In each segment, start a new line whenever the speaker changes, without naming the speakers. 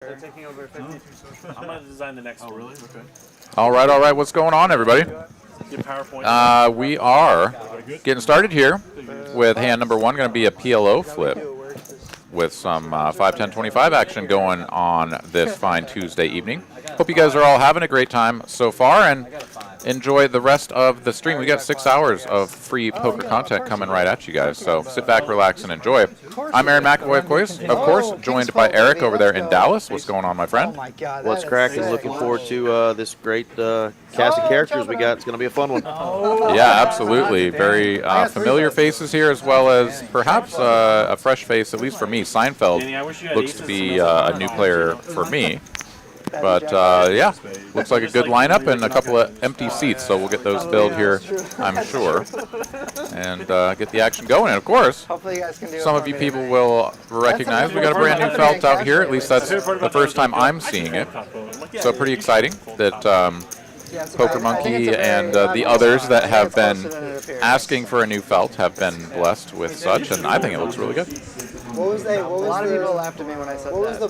They're taking over 52 social. I'm going to design the next one. Oh, really? Okay.
All right. What's going on, everybody?
Get PowerPoint.
We are getting started here with hand number one, going to be a PLO flip with some 5-10-25 action going on this fine Tuesday evening. Hope you guys are all having a great time so far and enjoy the rest of the stream. We got 6 hours of free poker content coming right at you guys, so sit back, relax, and enjoy. I'm Aaron McAvoy, of course, joined by Eric over there in Dallas. What's going on, my friend?
What's cracking? Looking forward to this great cast of characters we got. It's going to be a fun one.
Yeah, absolutely. Very familiar faces here, as well as perhaps a fresh face, at least for me. Seinfeld looks to be a new player for me. But, yeah, looks like a good lineup and a couple of empty seats, so we'll get those filled here, I'm sure, and get the action going. And, of course, some of you people will recognize we got a brand new felt out here. At least that's the first time I'm seeing it. So pretty exciting that Poker Monkey and the others that have been asking for a new felt have been blessed with such, and I think it looks really good.
A lot of people laughed at me when I said that. What was the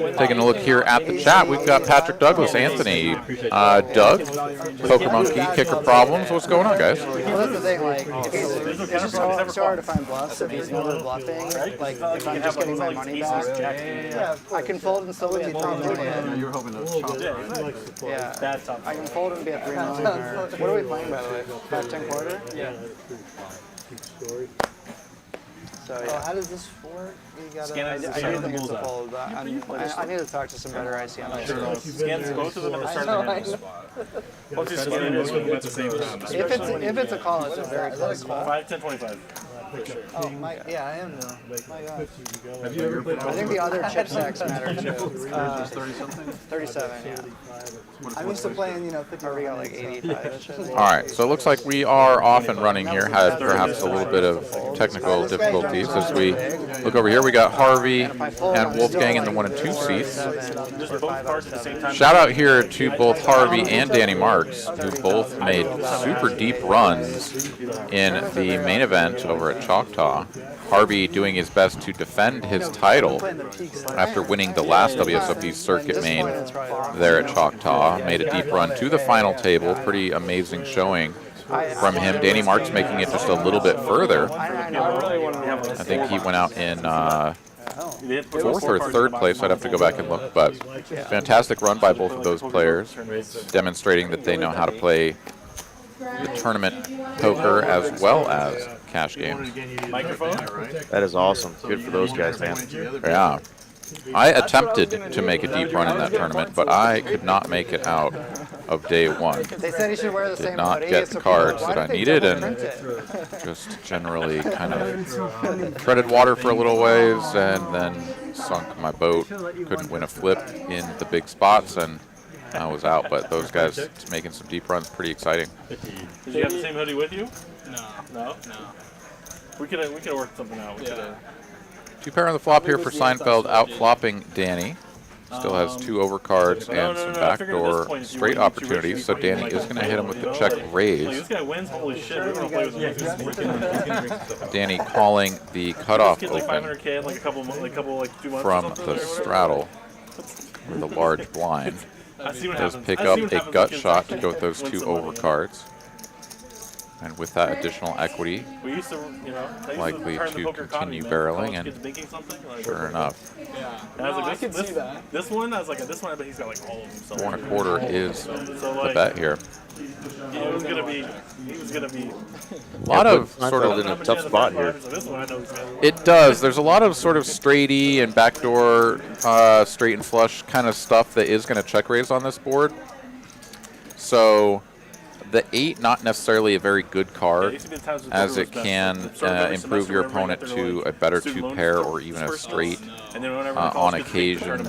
board?
Taking a look here at the chat, we've got Patrick Douglas, Anthony, Doug, Poker Monkey, Kicker Problems. What's going on, guys?
Well, that's the thing. Like, it's just so hard to find bluffs if he's never bluffing. Like, if I'm just getting my money back, I can fold and still be top million.
You're hoping to chop.
Yeah, I can fold and be at 3 million. What are we playing, by the way? 5-10 quarter?
Yeah.
So, yeah.
How does this work?
I do think it's a fold, but I need to talk to some better ICM.
Scans both of them at the start of the hand. Once you scan it, at the same time.
If it's a call, it's a very close call.
5-10-25.
Oh, yeah, I am though. My God.
Have you ever played?
I think the other chip stacks matter too.
30-something?
37, yeah.
I'm used to playing, 50.
Or we got like 85.
All right, so it looks like we are off and running here. Had perhaps a little bit of technical difficulties as we look over here. We got Harvey and Wolfgang in the 1 and 2 seats. Shout out here to both Harvey and Danny Marks, who both made super deep runs in the main event over at Choctaw. Harvey doing his best to defend his title after winning the last WSOP circuit main there at Choctaw. Made a deep run to the final table. Pretty amazing showing from him. Danny Marks making it just a little bit further. I think he went out in 4th or 3rd place. I'd have to go back and look. But fantastic run by both of those players, demonstrating that they know how to play the tournament poker as well as cash games.
That is awesome. Good for those guys, man.
Yeah. I attempted to make a deep run in that tournament, but I could not make it out of day one.
They said he should wear the
Did
same
not
hoodie,
get
so
the cards
people,
that I
why
needed
don't they
and
print it?
just generally kind of treaded water for a little ways and then sunk my boat. Couldn't win a flip in the big spots and I was out, but those guys making some deep runs, pretty exciting.
Did you have the same hoodie with you? No. We could have worked something out.
Two pair on the flop here for Seinfeld, out flopping Danny. Still has 2 overcards and some backdoor straight opportunities, so Danny is going to hit him with the check raise.
This guy wins, holy shit. We're going to play with
Danny calling the cutoff
like
open
500K, like a couple, 2 months
from the straddle with a large blind. Does pick up a gut shot to go with those 2 overcards. And with that additional equity, likely to continue barreling, and sure enough,
I can see that. This one, I bet he's got like all of them.
4 1/4 is the bet here.
He was gonna be.
A lot of sort of
in a tough spot here.
It does. There's a lot of sort of straighty and backdoor straight and flush kind of stuff that is going to check raise on this board. So the 8, not necessarily a very good card, as it can improve your opponent to a better 2 pair or even a straight on occasion.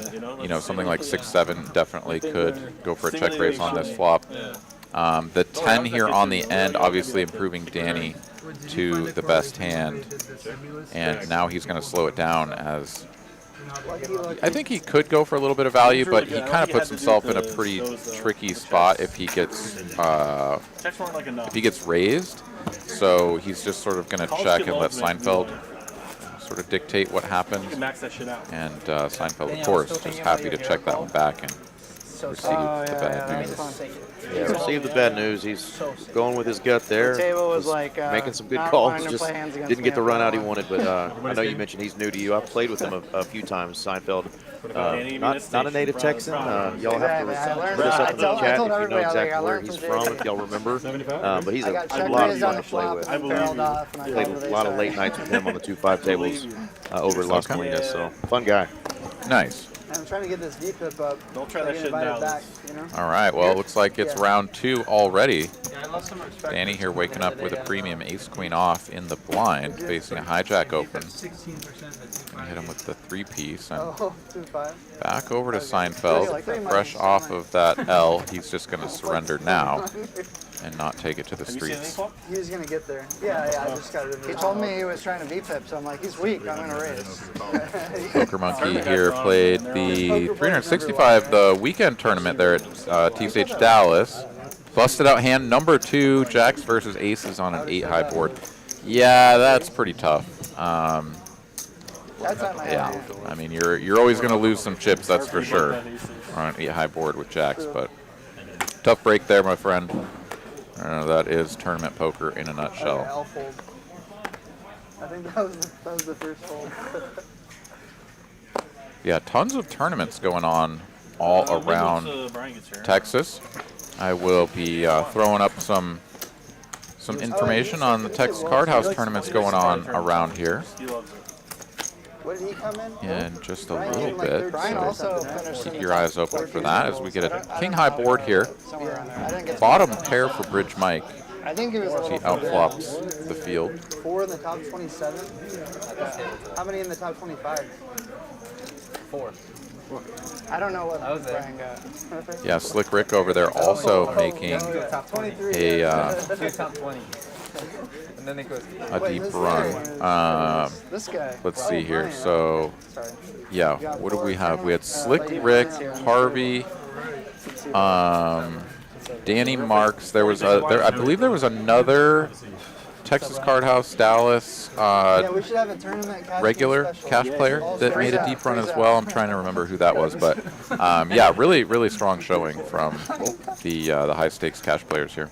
Something like 6-7 definitely could go for a check raise on this flop. The 10 here on the end, obviously improving Danny to the best hand, and now he's going to slow it down as I think he could go for a little bit of value, but he kind of puts himself in a pretty tricky spot if he gets raised. So he's just sort of going to check and let Seinfeld sort of dictate what happens.
You can max that shit out.
And Seinfeld, of course, just happy to check that one back and receive the bad news.
Yeah, received the bad news. He's going with his gut there.
The table was
Was
like
making some good
not
calls.
wanting to
Just
play hands against
didn't
me
get the
after
run
a
out he
while.
wanted. But I know you mentioned he's new to you. I've played with him a few times. Seinfeld, not a native Texan. Y'all have to put us up in the chat if you know exactly where he's from, if y'all remember. But he's a lot of fun to play with. Played a lot of late nights with him on the 2-5 tables over at Las Colinas. So fun guy.
Nice.
I'm trying to get this VPIP up.
Don't try that shit now.
Back, you know?
All right, well, it looks like it's round 2 already. Danny here waking up with a premium ace-queen off in the blind, facing a hijack open. Hit him with the 3-piece. And
2-5.
back over to Seinfeld, fresh off of that L. He's just going to surrender now and not take it to the streets.
He was gonna get there. Yeah, I just got rid of it. He told me he was trying to VPIP, so I'm like, he's weak. I'm gonna raise.
Poker Monkey here played the 365, the weekend tournament there at TCH Dallas. Busted out hand number 2, jacks versus aces on an 8-high board. Yeah, that's pretty tough.
That's not my idea.
I mean, you're always going to lose some chips, that's for sure, on an 8-high board with jacks. But tough break there, my friend. That is tournament poker in a nutshell.
L fold. I think that was the first fold.
Yeah, tons of tournaments going on all around Texas. I will be throwing up some information on the Texas Card House tournaments going on around here
What did he come in?
just a little bit.
Brian also
So
finished
keep
in
your
the
eyes open for that as we get a king-high board here.
somewhere around there. I didn't get
Bottom pair for Bridge Mike.
I think it was a
He
little
outflops the field.
4 in the top 27. How many in the top 25?
4.
I don't know what
was there.
Brian got.
Yeah, Slick Rick over there also making
Top 23.
a
Top 20. And then it goes.
deep run.
This guy.
Let's see here.
Brian.
So,
Sorry.
yeah, what do we have? We had Slick Rick, Harvey, Danny Marks. I believe there was another Texas Card House Dallas
Yeah, we should have a tournament cash
regular
special.
cash player that made a deep run as well. I'm trying to remember who that was, but yeah, really strong showing from the high stakes cash players here.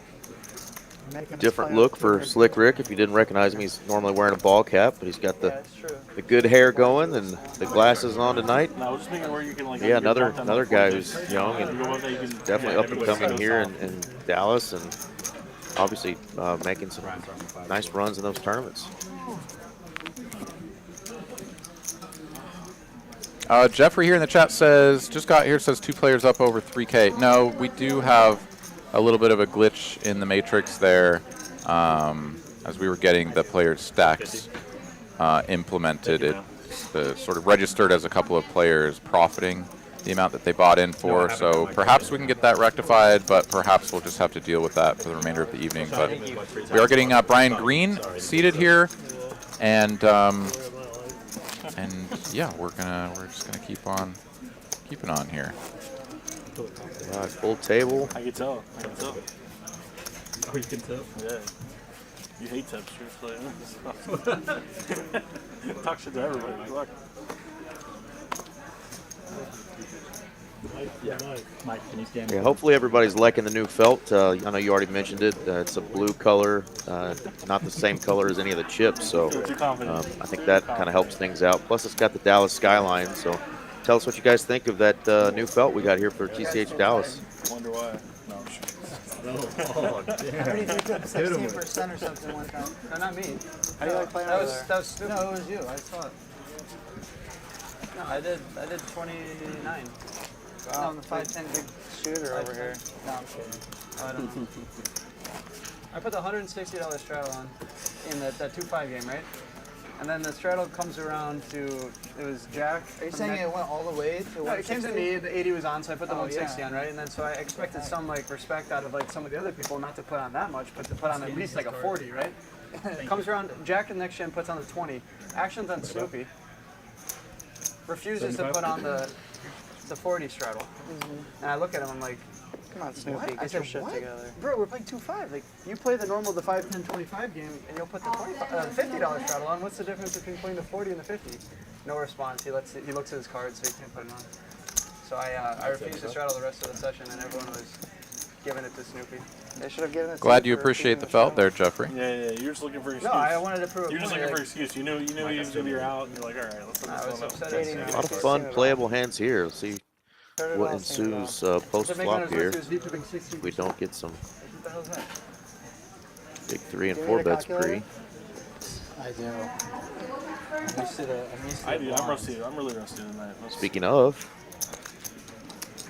Different look for Slick Rick. If you didn't recognize him, he's normally wearing a ball cap, but he's got
Yeah,
the
it's true.
good hair going and the glasses on tonight.
No, just making where you can like.
Yeah, another guy who's young and definitely up and coming here in Dallas, and obviously making some nice runs in those tournaments.
Jeffrey here in the chat says, just got here, says 2 players up over 3K. No, we do have a little bit of a glitch in the matrix there as we were getting the player stacks implemented. It sort of registered as a couple of players profiting the amount that they bought in for. So perhaps we can get that rectified, but perhaps we'll just have to deal with that for the remainder of the evening. But we are getting Brian Green seated here, and yeah, we're just gonna keep on keeping on here.
Right, full table.
I can tell.
Oh, you can tell?
Yeah. You hate tips, truthfully. Talk shit to everybody. Good luck.
Mike, can you stand?
Yeah, hopefully everybody's liking the new felt. I know you already mentioned it. It's a blue color, not the same color as any of the chips. So I think that kind of helps things out. Plus, it's got the Dallas skyline. So tell us what you guys think of that new felt we got here for TCH Dallas.
Wonder why. No, I'm sure.
Oh, damn.
I already did 16% or something one time. No, not me. How do you like playing over there?
That was stupid.
No, it was you. I saw it.
No, I did 29.
Wow. I'm the 5'10" big shooter over here. No, I'm kidding.
Oh, I don't know. I put the $160 straddle on in that 2-5 game, right? And then the straddle comes around to, it was Jack.
Are you saying it went all the way to
No, it came to
160?
me, the 80 was on, so I put the
Oh,
160
yeah.
on, right? And then so I expected some like respect out of like some of the other people, not to put on that much, but to put on at least like a 40, right? Comes around, Jack the next gen puts on the 20. Actions on Snoopy. Refuses to put on the 40 straddle. And I look at him, I'm like, Come on, Snoopy,
What? I
get your
said,
shit
what?
together.
Bro, we're playing 2-5. Like, you play the normal, the 5, 10, 25 game, and you'll put the $50 straddle on. What's the difference between playing the 40 and the 50? No response. He looks at his cards, so he can't put it on. So I refused to straddle the rest of the session, and everyone was giving it to Snoopy.
They should have given it to
Glad you
for
appreciate the
refusing
felt there, Jeffrey.
Yeah, you're just looking for an excuse.
No, I wanted to prove a
You're just
point,
looking for an
like-
excuse. You knew he was going to be out, and you're like, all right, let's
I
let
was
this
upset
one
at
out.
A lot of fun playable hands here. Let's see
Heard it
what
all, seen it all.
ensues post-flop here.
What
We don't get some
the hell is that?
big 3 and
Do you
4
need a
bets
calculator?
pre.
I do. I'm used to the. I'm used to
I
the
do. I'm
blinds.
rusty. I'm really rusty tonight.
Speaking of,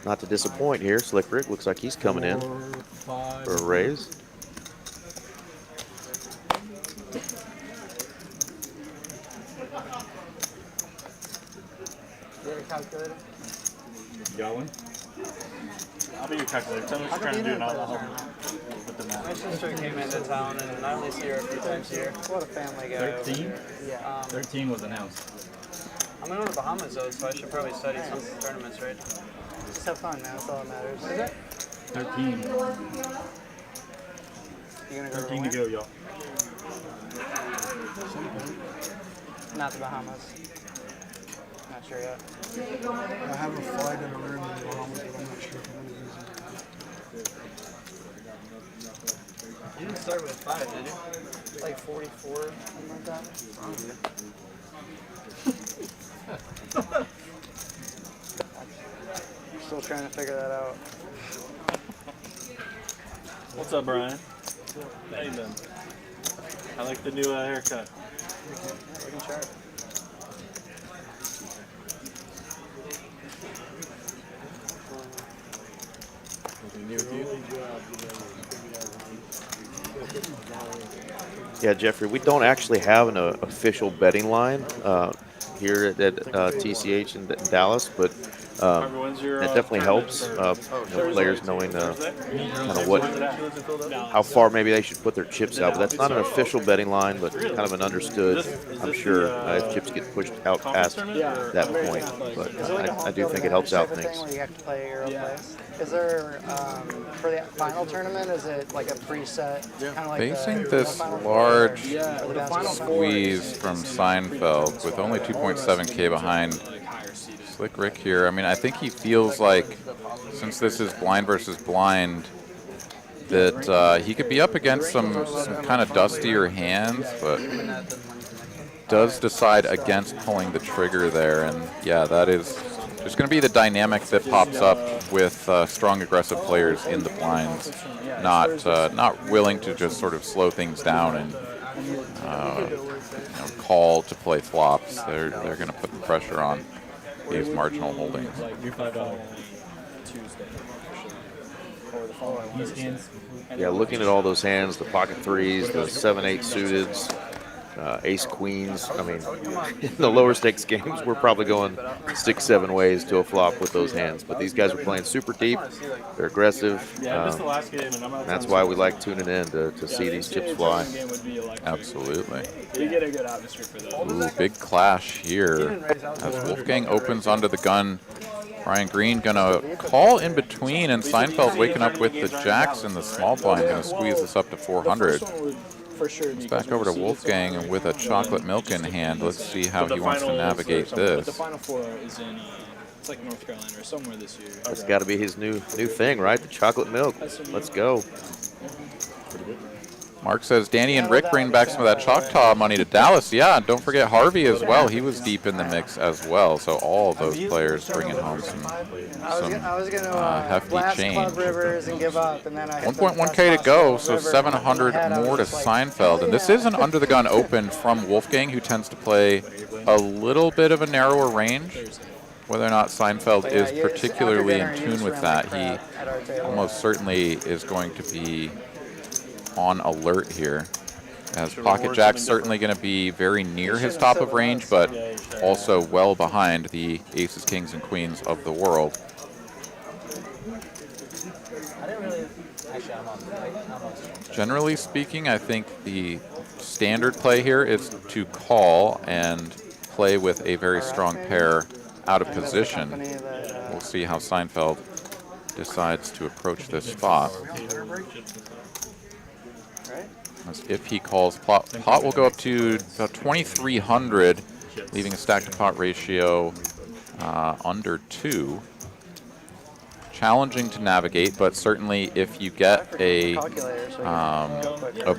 not to disappoint here, Slick Rick looks like he's coming in for a raise.
You have a calculator?
Got one?
I'll be your calculator. Tell me what you're trying to do, and I'll help you with the
My
math.
sister came into town, and I only see her a few times a year.
What a family guy. over
13?
here. Yeah.
13 was announced.
I'm going to the Bahamas, though, so I should probably study some tournaments, right?
Just have fun, man. That's all that matters.
Is it?
13.
You gonna go
13 to
to
go, y'all.
Not the Bahamas. Not sure yet.
I have a flight and a room in the Bahamas, but I'm not sure if I'm going to use it.
You didn't start with 5, did you?
Like 44, something like that. Still trying to figure that out.
What's up, Brian? How you doing? I like the new haircut.
We can chart.
Yeah, Jeffrey, we don't actually have an official betting line here at TCH in Dallas, but
Harvey, when's your,
that definitely helps. Players knowing kind of how far maybe they should put their chips out. But that's not an official betting line, but kind of an understood. I'm sure if chips get pushed out past that point, but I do think it helps out
Type of thing
things.
where you have to play Euro play. Is there for the final tournament? Is it like a preset kind of like
Facing
the
this
Final Four,
large
or the best of
squeeze from Seinfeld with only 2.7K behind Slick Rick here. I mean, I think he feels like, since this is blind versus blind, that he could be up against some kind of dustier hands, but does decide against pulling the trigger there. And yeah, that is just going to be the dynamic that pops up with strong aggressive players in the blinds, not willing to just sort of slow things down and call to play flops. They're going to put the pressure on these marginal holdings.
You're $5 Tuesday. These hands.
Yeah, looking at all those hands, the pocket threes, the 7-8 suited, ace queens. I mean, in the lower stakes games, we're probably going 6-7 ways to a flop with those hands. But these guys are playing super deep. They're aggressive.
Yeah, I missed the last game, and I'm out.
That's why we like tuning in to see these chips fly.
Absolutely.
We get a good atmosphere for those.
Ooh, big clash here as Wolfgang opens onto the gun. Brian Green gonna call in between, and Seinfeld waking up with the jacks in the small blind, gonna squeeze this up to 400. It's back over to Wolfgang and with a chocolate milk in hand. Let's see how he wants to navigate
The
this.
Final Four is in, it's like North Carolina or somewhere this year.
That's got to be his new thing, right? The chocolate milk. Let's go.
Mark says Danny and Rick bring back some of that Choctaw money to Dallas. Yeah, and don't forget Harvey as well. He was deep in the mix as well. So all of those players bringing home some
I was gonna
hefty
blast
change.
Club Rivers and give up, and then I hit the
1.1K to go, so
River,
700
and I
more to
was like,
Seinfeld. And this is an under the gun open from Wolfgang, who tends to play a little bit of a narrower range. Whether or not Seinfeld
But yeah,
is particularly in
after dinner, you
tune
just
with
ran
that,
like
he
crap at our table.
almost certainly is going to be on alert here. As pocket jack's certainly going to be very near his top of range, but also well behind the aces, kings, and queens of the world.
I didn't really. Actually, I'm on.
Generally speaking, I think the standard play here is to call and play with a very strong pair out of position. We'll see how Seinfeld decides to approach this spot. As if he calls pot will go up to about 2,300, leaving a stack to pot ratio under 2. Challenging to navigate, but certainly if you get a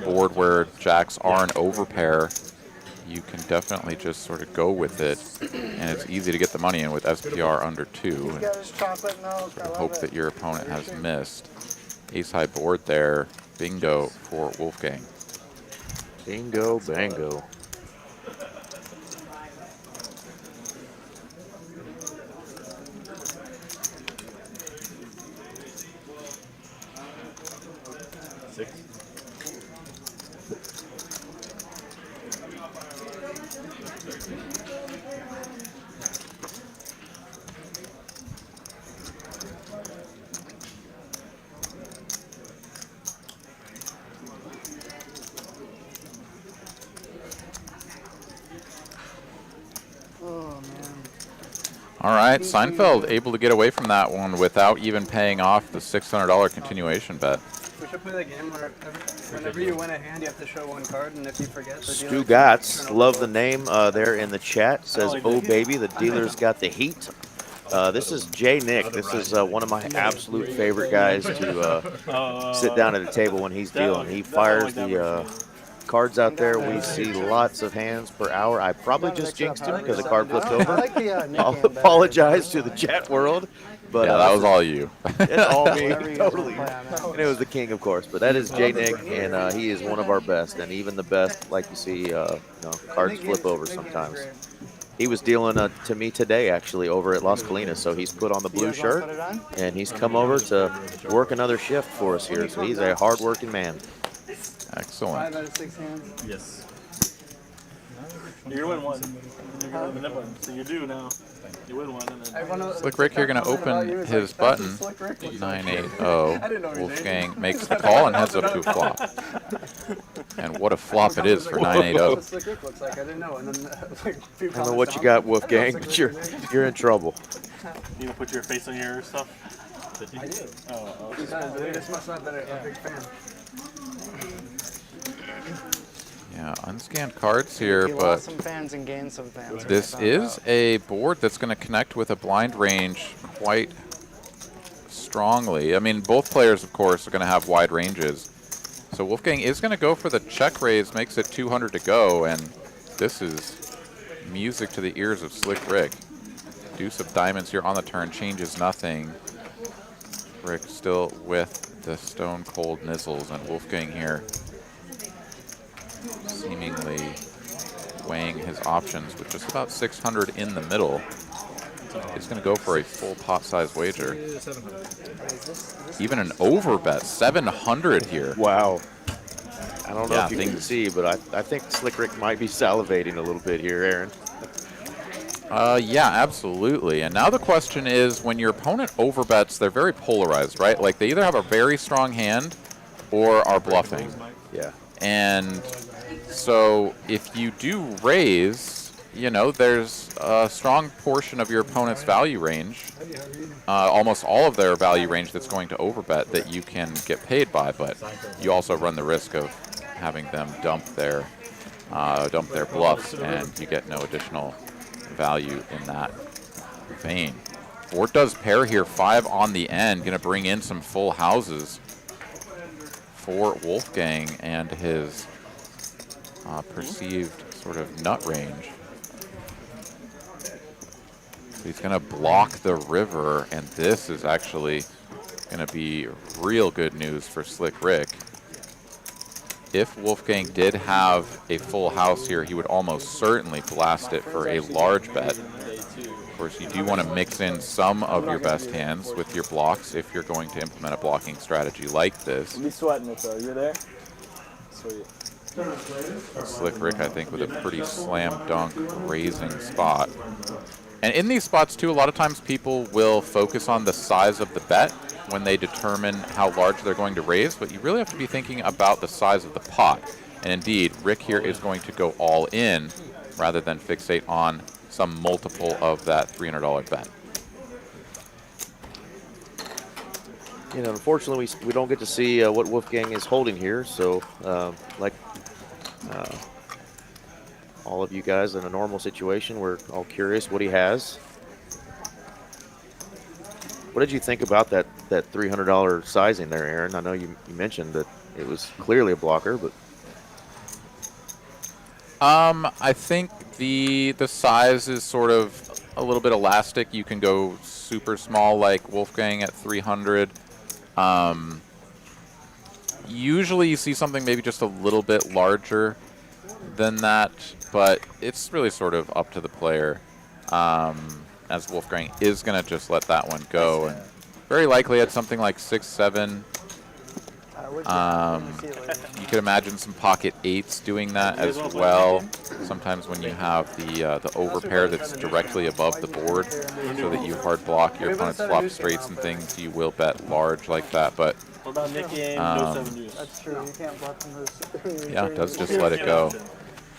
board where jacks are an overpair, you can definitely just sort of go with it, and it's easy to get the money in with SPR under 2. And sort of hope that your opponent has missed. Ace high board there. Bingo for Wolfgang.
Bingo, bango.
All right, Seinfeld able to get away from that one without even paying off the $600 continuation bet.
We should play that game where whenever you win a hand, you have to show one card, and if you forget, the
Stu Gotts, love the name there in the chat. Says, "Oh baby, the dealer's got the heat." This is Jay Nick. This is one of my absolute favorite guys to sit down at a table when he's dealing. He fires the cards out there. We see lots of hands per hour. I probably just jinxed him because the card flipped over. I'll apologize to the chat world. But
yeah, that was all you.
It's all me, totally. And it was the king, of course. But that is Jay Nick, and he is one of our best. And even the best, like you see, cards flip over sometimes. He was dealing to me today, actually, over at Las Colinas. So he's put on the blue shirt, and he's come over to work another shift for us here. So he's a hard-working man.
Excellent.
5 out of 6 hands.
Yes. You win one. You're going to win one. So you do now. You win one. And then
Slick Rick here going to open his button. 980. Wolfgang makes the call and heads up to a flop. And what a flop it is for 980.
Slick Rick looks like I didn't know. And then,
I don't know what you got, Wolfgang, but you're in trouble.
You gonna put your face on your stuff?
I did.
Oh,
They just must not been a big fan.
Yeah, unscanned cards here,
He
but
lost some fans and gained some fans.
this is a board that's going to connect with a blind range quite strongly. I mean, both players, of course, are going to have wide ranges. So Wolfgang is going to go for the check raise, makes it 200 to go, and this is music to the ears of Slick Rick. Deuce of diamonds here on the turn, changes nothing. Rick still with the stone cold nizzles, and Wolfgang here seemingly weighing his options with just about 600 in the middle. He's going to go for a full pot size wager. Even an over bet, 700 here.
Wow. I don't know if you can see, but I think Slick Rick might be salivating a little bit here, Aaron.
Yeah, absolutely. And now the question is, when your opponent overbets, they're very polarized, right? Like they either have a very strong hand or are bluffing.
Yeah.
And so if you do raise, you know, there's a strong portion of your opponent's value range, almost all of their value range that's going to overbet that you can get paid by, but you also run the risk of having them dump their bluffs, and you get no additional value in that vein. Board does pair here, 5 on the end, going to bring in some full houses for Wolfgang and his perceived sort of nut range. So he's going to block the river, and this is actually going to be real good news for Slick Rick. If Wolfgang did have a full house here, he would almost certainly blast it for a large bet. Of course, you do want to mix in some of your best hands with your blocks if you're going to implement a blocking strategy like this.
Be sweating it though. You're there? Sweet.
Slick Rick, I think, with a pretty slam dunk raising spot. And in these spots, too, a lot of times people will focus on the size of the bet when they determine how large they're going to raise, but you really have to be thinking about the size of the pot. And indeed, Rick here is going to go all in rather than fixate on some multiple of that $300 bet.
You know, unfortunately, we don't get to see what Wolfgang is holding here. So, like all of you guys in a normal situation, we're all curious what he has. What did you think about that $300 sizing there, Aaron? I know you mentioned that it was clearly a blocker, but
I think the size is sort of a little bit elastic. You can go super small like Wolfgang at 300. Usually you see something maybe just a little bit larger than that, but it's really sort of up to the player. As Wolfgang is going to just let that one go, and very likely at something like 6-7. You could imagine some pocket 8s doing that as well. Sometimes when you have the overpair that's directly above the board, so that you hard block your opponent's flop straights and things, you will bet large like that. But
What about Nick game? No 7 deuce.
That's true. You can't block from those.
yeah, it does just let it go.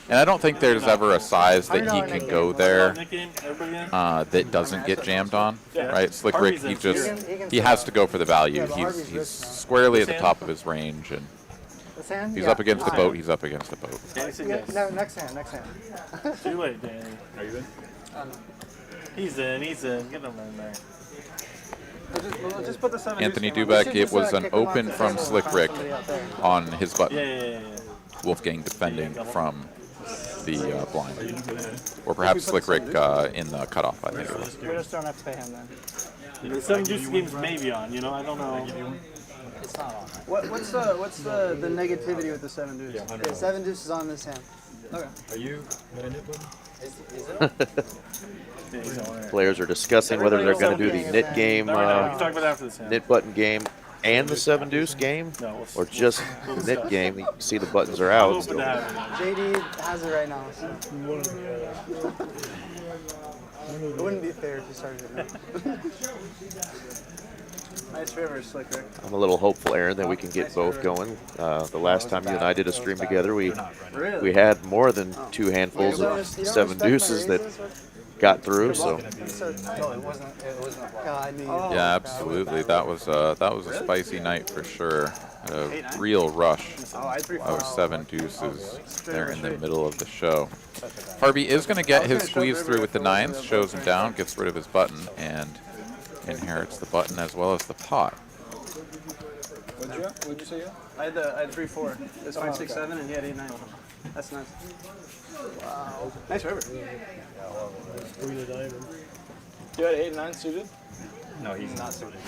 And I don't think there's ever a size that he can go there that doesn't get jammed on, right? Slick Rick, he has to go for the value. He's squarely at the top of his range, and he's up against the boat. He's up against the boat.
No, next hand.
Too late, Danny. Are you in? He's in. Get him in there.
Just put the 7
Anthony Dubek, it was an open from Slick Rick on his button.
Yeah.
Wolfgang defending from the blind. Or perhaps Slick Rick in the cutoff, I think it was.
We just don't have to pay him then.
The 7 deuce game's maybe on, you know, I don't know.
It's not on.
What's the negativity with the 7 deuce?
Yeah, 7 deuce is on this hand.
Okay.
Are you gonna
players are discussing whether they're going to do the knit game,
We can talk about after this hand.
knit button game, and the 7 deuce game, or just knit game. You can see the buttons are out. So.
JD has it right now. So. It wouldn't be fair if you started it now.
Nice river, Slick Rick.
I'm a little hopeful, Aaron, that we can get both going. The last time you and I did a stream together, we had more than 2 handfuls of 7 deuces that got through. So
yeah, absolutely. That was a spicy night for sure. A real rush of 7 deuces there in the middle of the show. Harvey is going to get his squeeze through with the 9s, shows him down, gets rid of his button, and inherits the button as well as the pot.
What'd you say? I had 3-4. It was 5-6-7, and he had 8-9. That's nice. Wow. Nice river. You had 8-9 suited?
No, he's not suited.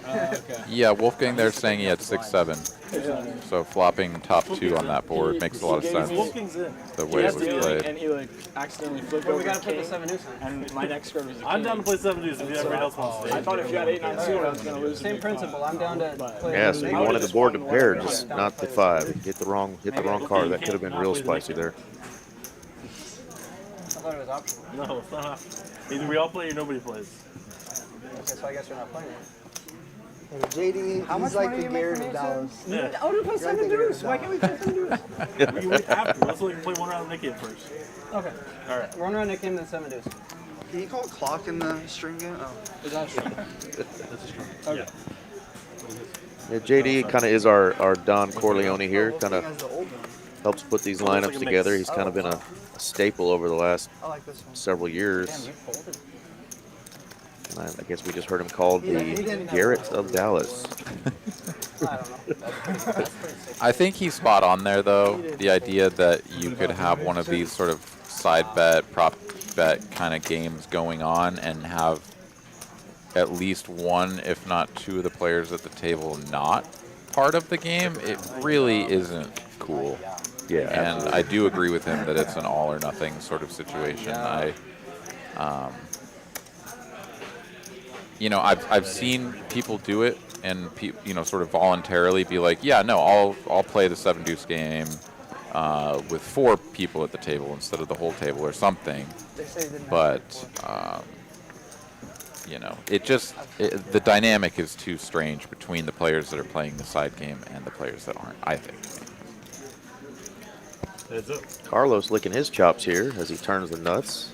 Okay.
Yeah, Wolfgang there saying he had 6-7. So flopping top 2 on that board makes a lot of sense. The way it was played.
And he accidentally flipped
But
over
we gotta
the
put the
king,
7 deuce on.
and my next card was a king.
I'm down to play 7 deuce if everybody else wants to.
I thought if you had 8-9 suited, I was going to lose.
Same principle. I'm down to play.
yeah, so you wanted the board to pair, just not the 5. Hit the wrong card. That could have been real spicy there.
I thought it was optional.
No, it's not optional. Either we all play or nobody plays.
Okay, so I guess you're not playing it.
JD,
How much
he's like
money
the
do you make
Garrett
from
of
these
Dallas.
Yeah.
Oh, dude, play 7 deuce. Why can't we play 7 deuce?
We have to. Let's only play one round of Nick game first.
Okay.
All right.
Run around Nick game, then 7 deuce.
Can you call clock in the string game? Oh.
Is that true? Okay.
Yeah, JD kind of is our Don Corleone here. Kind of helps put these lineups together. He's kind of been a staple over the last
I like this one.
several years. I guess we just heard him called the Garrett of Dallas.
I don't know.
I think he's spot on there, though. The idea that you could have one of these sort of side bet, prop bet kind of games going on and have at least one, if not 2 of the players at the table not part of the game, it really isn't cool.
Yeah,
And I do agree with him that it's an all or nothing sort of situation. I've seen people do it and sort of voluntarily be like, yeah, no, I'll play the 7 deuce game with 4 people at the table instead of the whole table or something. But the dynamic is too strange between the players that are playing the side game and the players that aren't, I think.
Carlos licking his chops here as he turns the nuts.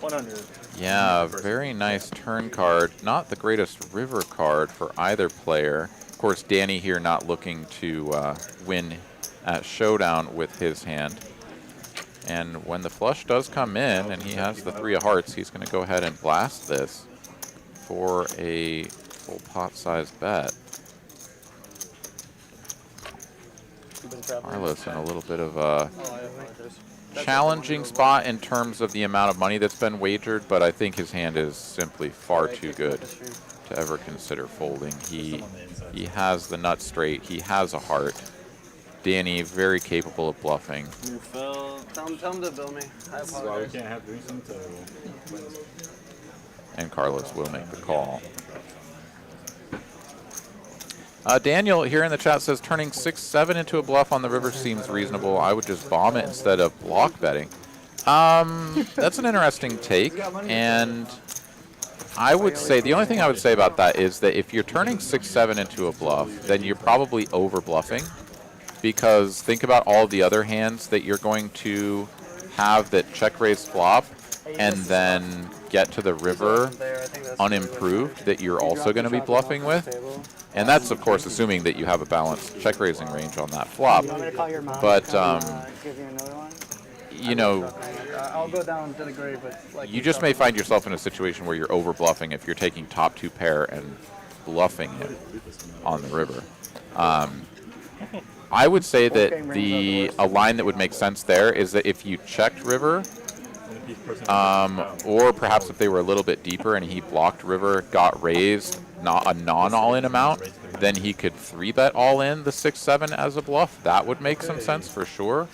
100.
Yeah, very nice turn card. Not the greatest river card for either player. Of course, Danny here not looking to win at Showdown with his hand. And when the flush does come in and he has the 3 of hearts, he's going to go ahead and blast this for a full pot size bet. Carlos in a little bit of a challenging spot in terms of the amount of money that's been wagered, but I think his hand is simply far too good to ever consider folding. He has the nut straight, he has a heart. Danny very capable of bluffing.
Tell him to bill me. I apologize.
Can't have threesome to win.
And Carlos will make the call. Daniel here in the chat says turning 6-7 into a bluff on the river seems reasonable. I would just bomb it instead of block betting. That's an interesting take, and I would say the only thing I would say about that is that if you're turning 6-7 into a bluff, then you're probably over bluffing, because think about all the other hands that you're going to have that check raise flop and then get to the river unimproved that you're also going to be bluffing with. And that's, of course, assuming that you have a balanced check raising range on that flop. But, you know,
I'll go down to the grave, but like
you just may find yourself in a situation where you're over bluffing if you're taking top 2 pair and bluffing it on the river. I would say that a line that would make sense there is that if you checked river, or perhaps if they were a little bit deeper and he blocked river, got raised, not a non-all-in amount, then he could 3-bet all in the 6-7 as a bluff. That would make some sense for sure.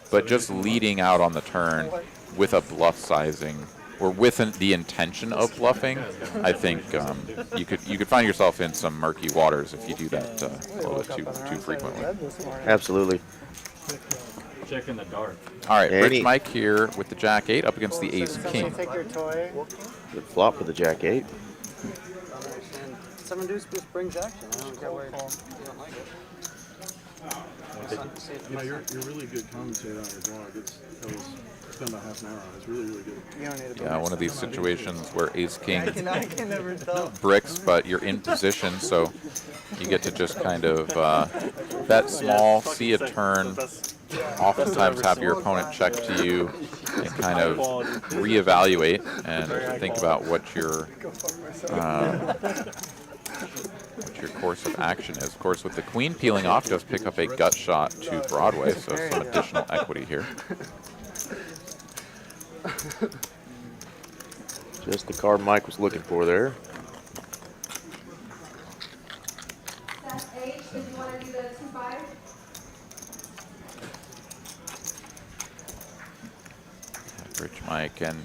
But just leading out on the turn with a bluff sizing, or with the intention of bluffing, I think you could find yourself in some murky waters if you do that a little bit too frequently.
Absolutely.
Check in the dark.
All right, Rich Mike here with the Jack-8 up against the Ace-King.
Good flop for the Jack-8.
7 deuce just brings action. I don't get why you don't like it.
You know, you're really good commentator on your blog. It's been about half an hour on it. It's really, really good.
You don't need to
Yeah, one of these situations where Ace-King
I can never tell.
bricks, but you're in position, so you get to just kind of bet small, see a turn, oftentimes have your opponent check to you, and kind of reevaluate and think about what your course of action is. Of course, with the queen peeling off, just pick up a gut shot to Broadway, so some additional equity here.
Just the card Mike was looking for there.
Rich Mike, and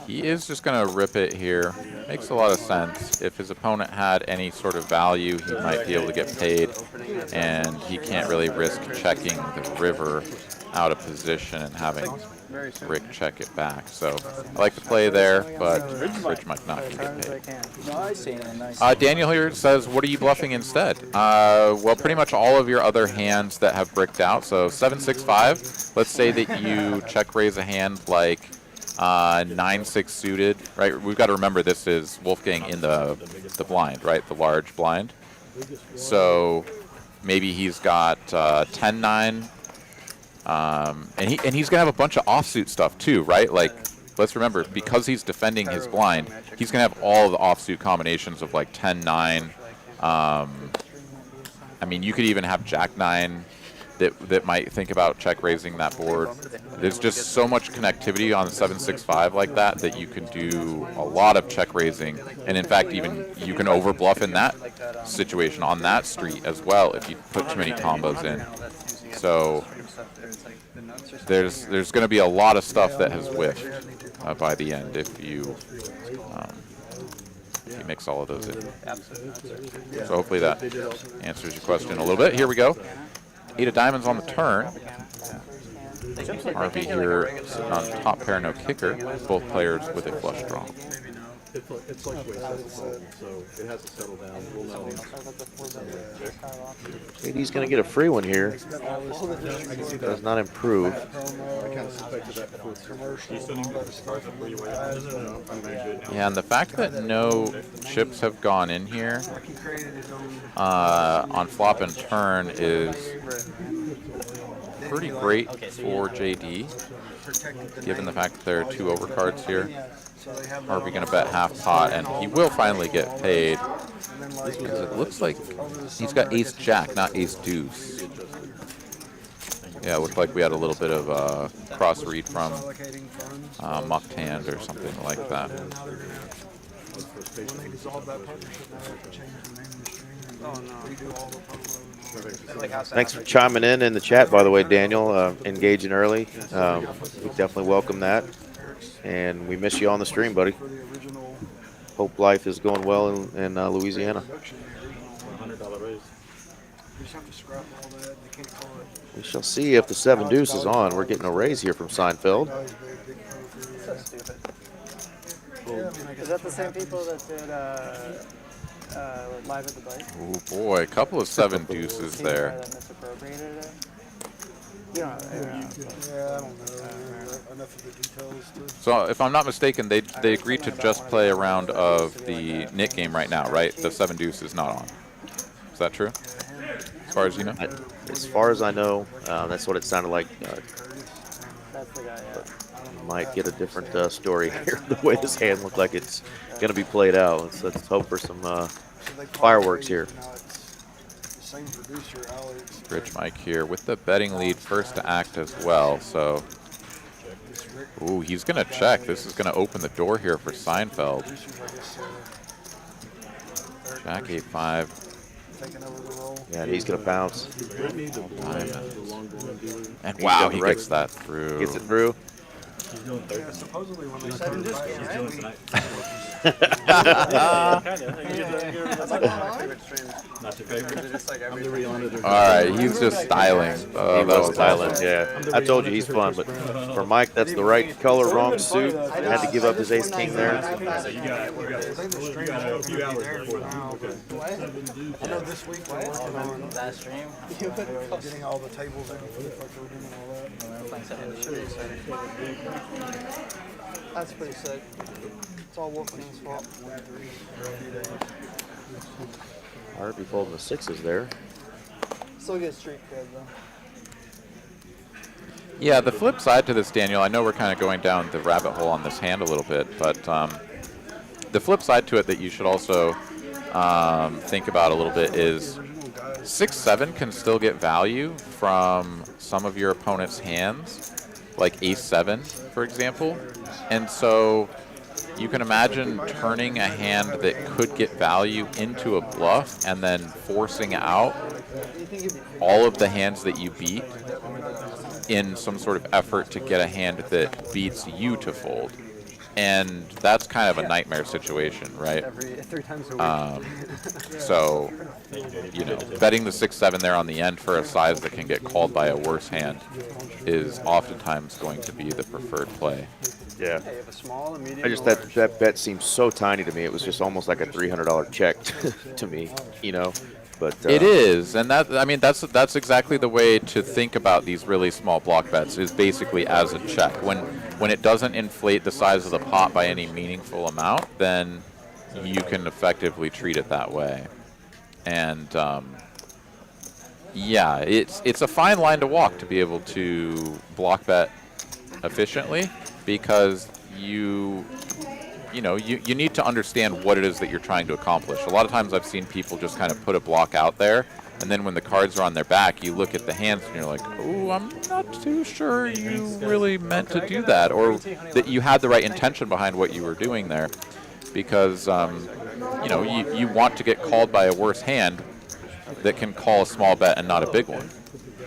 he is just going to rip it here. Makes a lot of sense. If his opponent had any sort of value, he might be able to get paid, and he can't really risk checking the river out of position and having Rick check it back. So I like the play there, but Rich Mike not going to get paid. Daniel here says, what are you bluffing instead? Well, pretty much all of your other hands that have bricked out. So 7-6-5. Let's say that you check raise a hand like 9-6 suited, right? We've got to remember this is Wolfgang in the blind, right? The large blind. So maybe he's got 10-9. And he's gonna have a bunch of offsuit stuff too, right? Like, let's remember, because he's defending his blind, he's gonna have all of the offsuit combinations of like 10-9. I mean, you could even have Jack-9 that might think about check raising that board. There's just so much connectivity on 7-6-5 like that you can do a lot of check raising, and in fact, even you can over bluff in that situation on that street as well if you put too many combos in. So there's going to be a lot of stuff that has whiffed by the end if you mix all of those in. So hopefully that answers your question a little bit. Here we go. 8 of diamonds on the turn. Harvey here sitting on top pair, no kicker. Both players with a flush draw.
It fluctuates as it's sold, so it has to settle down. We'll know.
JD's going to get a free one here. Does not improve.
I kind of suspected that before.
Yeah, and the fact that no chips have gone in here on flop and turn is pretty great for JD, given the fact that there are 2 overcards here. Harvey going to bet half pot, and he will finally get paid because it looks like he's got ace jack, not ace deuce. Yeah, it looked like we had a little bit of a cross read from mucked hand or something like that.
Thanks for chiming in the chat, by the way, Daniel. Engaging early. We definitely welcome that. And we miss you on the stream, buddy. Hope life is going well in Louisiana. We shall see if the 7 deuce is on. We're getting a raise here from Seinfeld.
So stupid. Is that the same people that did Live at the Bike?
Oh boy, a couple of 7 deuces there.
That misappropriated it? You don't know.
Yeah, I don't know enough of the details to...
So if I'm not mistaken, they agreed to just play a round of the Nick game right now, right? The 7 deuce is not on. Is that true? As far as you know?
As far as I know, that's what it sounded like.
That's the guy, yeah.
Might get a different story here. The way this hand looked like it's going to be played out. Let's hope for some fireworks here.
Rich Mike here with the betting lead first to act as well. So, ooh, he's going to check. This is going to open the door here for Seinfeld. Jack 8-5.
Yeah, he's going to bounce.
And wow, he gets that through.
Gets it through.
He's doing 30.
Yeah, supposedly when they
Not your favorite.
All right, he's just styling.
He was styling, yeah. I told you he's fun, but for Mike, that's the right color, wrong suit. Had to give up his ace king there.
So you got a few hours before that.
I know this week we're working on
That stream?
getting all the tables in for the fucker and all that.
That's pretty sick. It's all Wolfgang's fault.
Harvey folding the 6s there.
Still get street cred though.
Yeah, the flip side to this, Daniel, I know we're kind of going down the rabbit hole on this hand a little bit, but the flip side to it that you should also think about a little bit is 6-7 can still get value from some of your opponent's hands, like ace-7, for example. And so you can imagine turning a hand that could get value into a bluff and then forcing out all of the hands that you beat in some sort of effort to get a hand that beats you to fold. And that's kind of a nightmare situation, right?
3 times a week.
So, you know, betting the 6-7 there on the end for a size that can get called by a worse hand is oftentimes going to be the preferred play.
Yeah.
Hey, if a small, a medium,
I just that bet seemed so tiny to me. It was just almost like a $300 check to me, you know. But
it is, and that, I mean, that's exactly the way to think about these really small block bets, is basically as a check. When it doesn't inflate the size of the pot by any meaningful amount, then you can effectively treat it that way. And yeah, it's a fine line to walk to be able to block bet efficiently, because you need to understand what it is that you're trying to accomplish. A lot of times I've seen people just kind of put a block out there, and then when the cards are on their back, you look at the hands and you're like, oh, I'm not too sure you really meant to do that, or that you had the right intention behind what you were doing there, because you want to get called by a worse hand that can call a small bet and not a big one,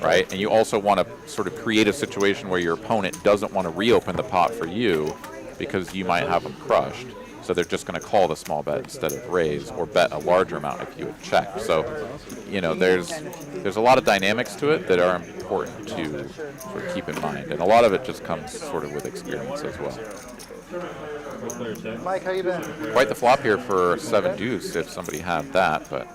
right? And you also want to sort of create a situation where your opponent doesn't want to reopen the pot for you, because you might have them crushed. So they're just going to call the small bet instead of raise, or bet a larger amount if you had checked. So, you know, there's a lot of dynamics to it that are important to sort of keep in mind. And a lot of it just comes sort of with experience as well.
Mike, how you been?
Quite the flop here for 7 deuce if somebody had that, but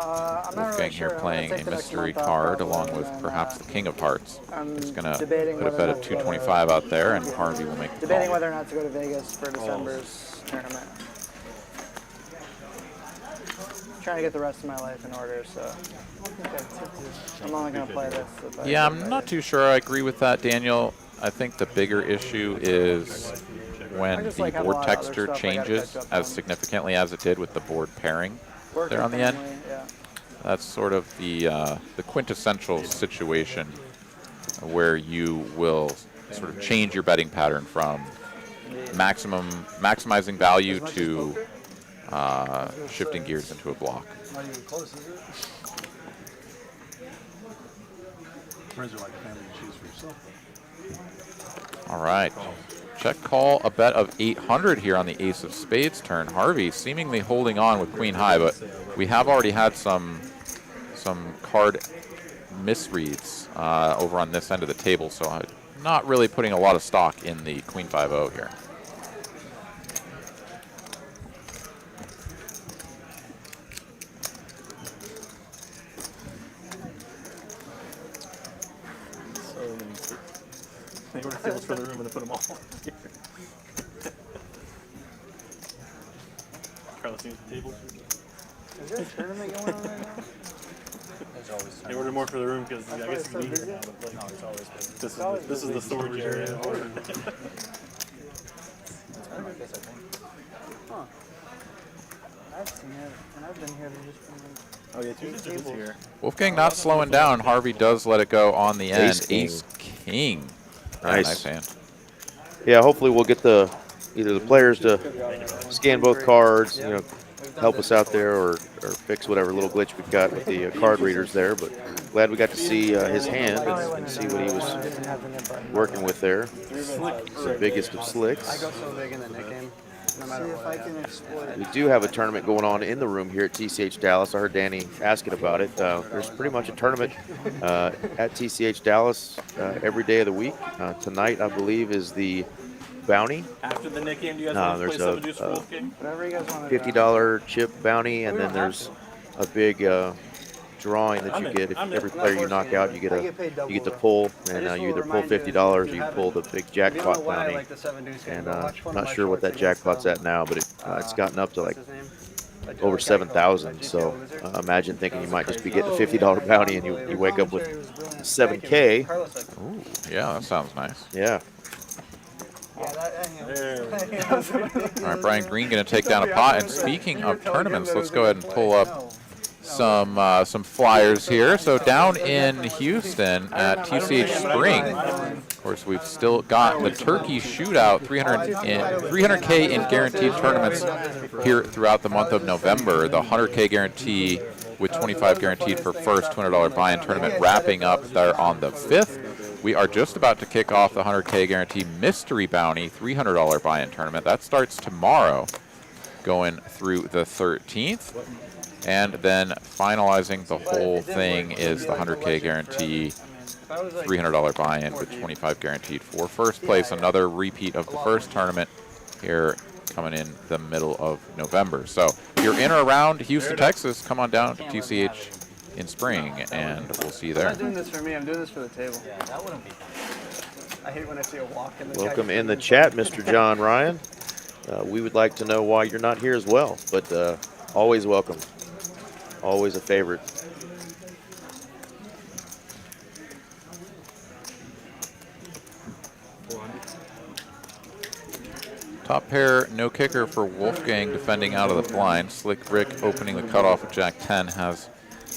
I'm not
Wolfgang
really
here
sure.
playing a mystery card along with perhaps the King of Hearts. It's going to put a bet of 225 out there, and Harvey will make the
debating
call.
whether or not to go to Vegas for December's tournament. Trying to get the rest of my life in order, so I'm only going to play this.
Yeah, I'm not too sure I agree with that, Daniel. I think the bigger issue is when the board texture changes as significantly as it did with the board pairing there on the end. That's sort of the quintessential situation where you will sort of change your betting pattern from maximizing value to shifting gears into a block.
Not even close, is it? Friends are like family you choose for yourself.
All right. Check call, a bet of 800 here on the ace of spades turn. Harvey seemingly holding on with queen high, but we have already had some card misreads over on this end of the table, so I'm not really putting a lot of stock in the queen 5-0 here.
They order tables for the room and they put them all here. Carlos needs the tables.
Is there a tournament going on right now?
They ordered more for the room because I guess it's here now, but like, this is the storage area.
Huh. I've seen it, and I've been here just from like...
Oh yeah, two tables here.
Wolfgang not slowing down. Harvey does let it go on the end.
Ace-king.
Ace-king.
Nice.
Nice hand.
Yeah, hopefully we'll get either the players to scan both cards, help us out there, or fix whatever little glitch we've got with the card readers there. But glad we got to see his hand and see what he was working with there. The biggest of slicks.
I go so big in the nick game, no matter what.
I can exploit.
We do have a tournament going on in the room here at TCH Dallas. I heard Danny asking about it. There's pretty much a tournament at TCH Dallas every day of the week. Tonight, I believe, is the bounty.
After the Nick game, do you guys want to play 7 deuce for Wolfgang?
Whatever you guys want to do.
$50 chip bounty, and then there's a big drawing that you get. If every player you knock out, you get to pull, and you either pull $50 or you pull the big jackpot bounty. And I'm not sure what that jackpot's at now, but it's gotten up to like over 7,000. So imagine thinking you might just be getting a $50 bounty, and you wake up with 7K.
Ooh, yeah, that sounds nice.
Yeah.
All right, Brian Green going to take down a pot. And speaking of tournaments, let's go ahead and pull up some flyers here. So down in Houston at TCH Spring, of course, we've still got the Turkey Shootout, 300K in guaranteed tournaments here throughout the month of November. The 100K guarantee with 25 guaranteed for first $200 buy-in tournament wrapping up there on the 5th. We are just about to kick off the 100K guarantee mystery bounty $300 buy-in tournament. That starts tomorrow, going through the 13th. And then finalizing the whole thing is the 100K guarantee $300 buy-in with 25 guaranteed for first place. Another repeat of the first tournament here coming in the middle of November. So if you're in or around Houston, Texas, come on down to TCH in Spring, and we'll see you there.
I'm not doing this for me. I'm doing this for the table. Yeah, that wouldn't be. I hate when I see a walk in the
Welcome in the chat, Mr. John Ryan. We would like to know why you're not here as well, but always welcome. Always a favorite.
Top pair, no kicker for Wolfgang defending out of the blind. Slick Rick opening the cutoff with Jack 10 has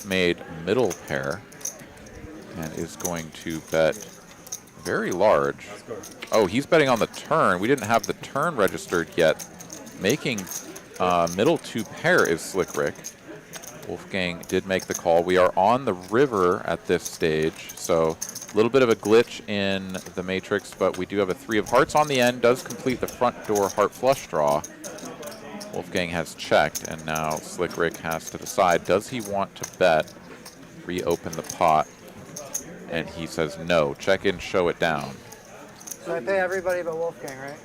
made middle pair and is going to bet very large. Oh, he's betting on the turn. We didn't have the turn registered yet. Making middle 2 pair is Slick Rick. Wolfgang did make the call. We are on the river at this stage, so a little bit of a glitch in the matrix, but we do have a 3 of hearts on the end. Does complete the front door heart flush draw. Wolfgang has checked, and now Slick Rick has to decide, does he want to bet, reopen the pot, And he says, no, check in, show it down.
So I pay everybody but Wolfgang, right?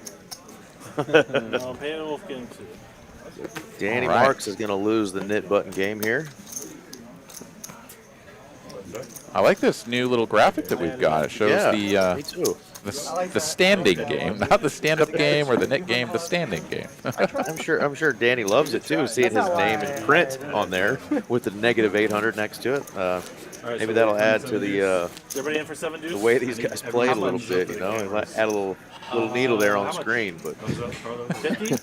No, I'm paying Wolfgang too.
Danny
All right.
Marks is going to lose the knit button game here.
I like this new little graphic that we've got. It shows
me too.
the standing game, not the stand-up game or the knit game, the standing game.
I'm sure Danny loves it too, seeing his name in print on there with the -800 next to it. Maybe that'll add to the
Everybody in for 7 deuce?
the way these guys play a little bit, you know, and add a little needle there on the screen. But
50?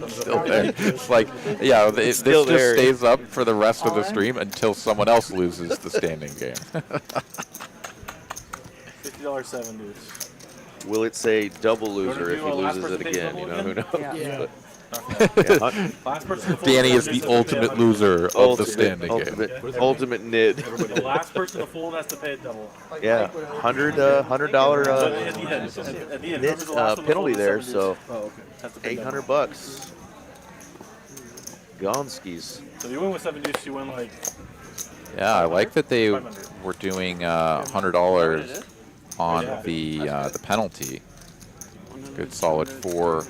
Still there. It's like, yeah, this
Still
just
there.
stays up for the rest of the stream until someone else loses the standing game.
$50 7 deuce.
will it say double loser if he
last
loses it
person
again?
take
You know, who knows?
Yeah.
Last person to fold
Danny is
7
the
deuce has to pay
ultimate
100.
loser of the standing game.
Ultimate nid.
The last person to fold has to pay a double.
Yeah, $100
So at the end,
nit,
whoever's the last one to
penalty
fold the
there.
7 deuce
So
has to pay double.
$800. Gonskis.
So if you win with 7 deuce, you win like
Yeah, I like that they
500.
were doing $100 on the penalty. Good solid 4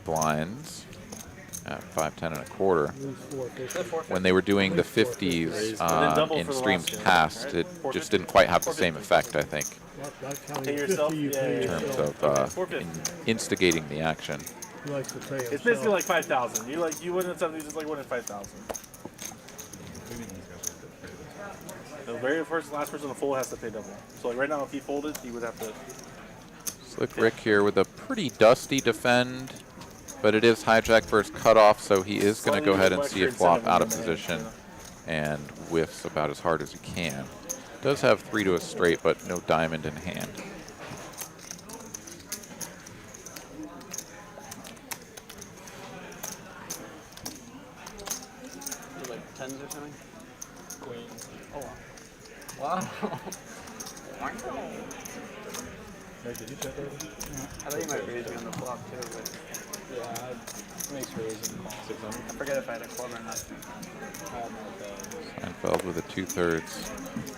blinds at 5-10 1/4. When they were doing the 50s in streams past, it just didn't quite have the same effect, I think,
pay yourself.
in terms of instigating the action.
It's basically like 5,000. You win at 7 deuce, it's like winning 5,000. The last person to fold has to pay double. So like right now, if he folded, he would have to.
Slick Rick here with a pretty dusty defend, but it is hijack versus cutoff, so he is going to go ahead and see it flop out of position and whiffs about as hard as he can. Does have 3 to a straight, but no diamond in hand.
Like 10s or something? Queen. Oh, wow.
Did you check over?
I thought you might raise me on the flop too, but
Yeah, it makes raising call.
I forget if I had a club or not.
Seinfeld with a 2/3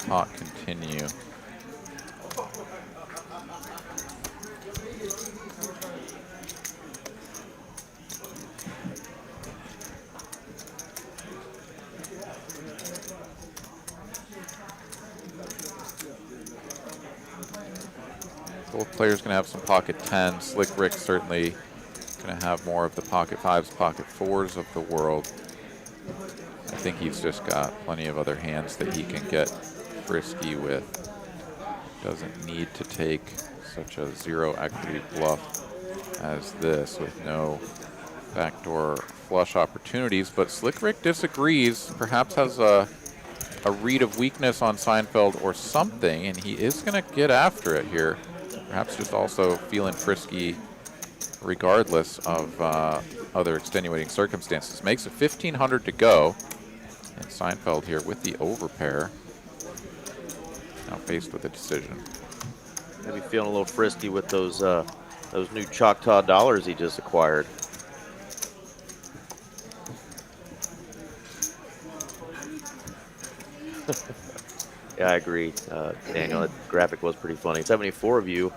pot continue. Both players going to have some pocket 10s. Slick Rick certainly going to have more of the pocket 5s, pocket 4s of the world. I think he's just got plenty of other hands that he can get frisky with. Doesn't need to take such a 0 equity bluff as this with no backdoor flush opportunities. But Slick Rick disagrees, perhaps has a read of weakness on Seinfeld or something, and he is going to get after it here. Perhaps just also feeling frisky regardless of other extenuating circumstances. Makes it 1,500 to go. And Seinfeld here with the overpair. Now faced with a decision.
Maybe feeling a little frisky with those new Choctaw dollars he just acquired. Yeah, I agree, Daniel. That graphic was pretty funny. 74 of you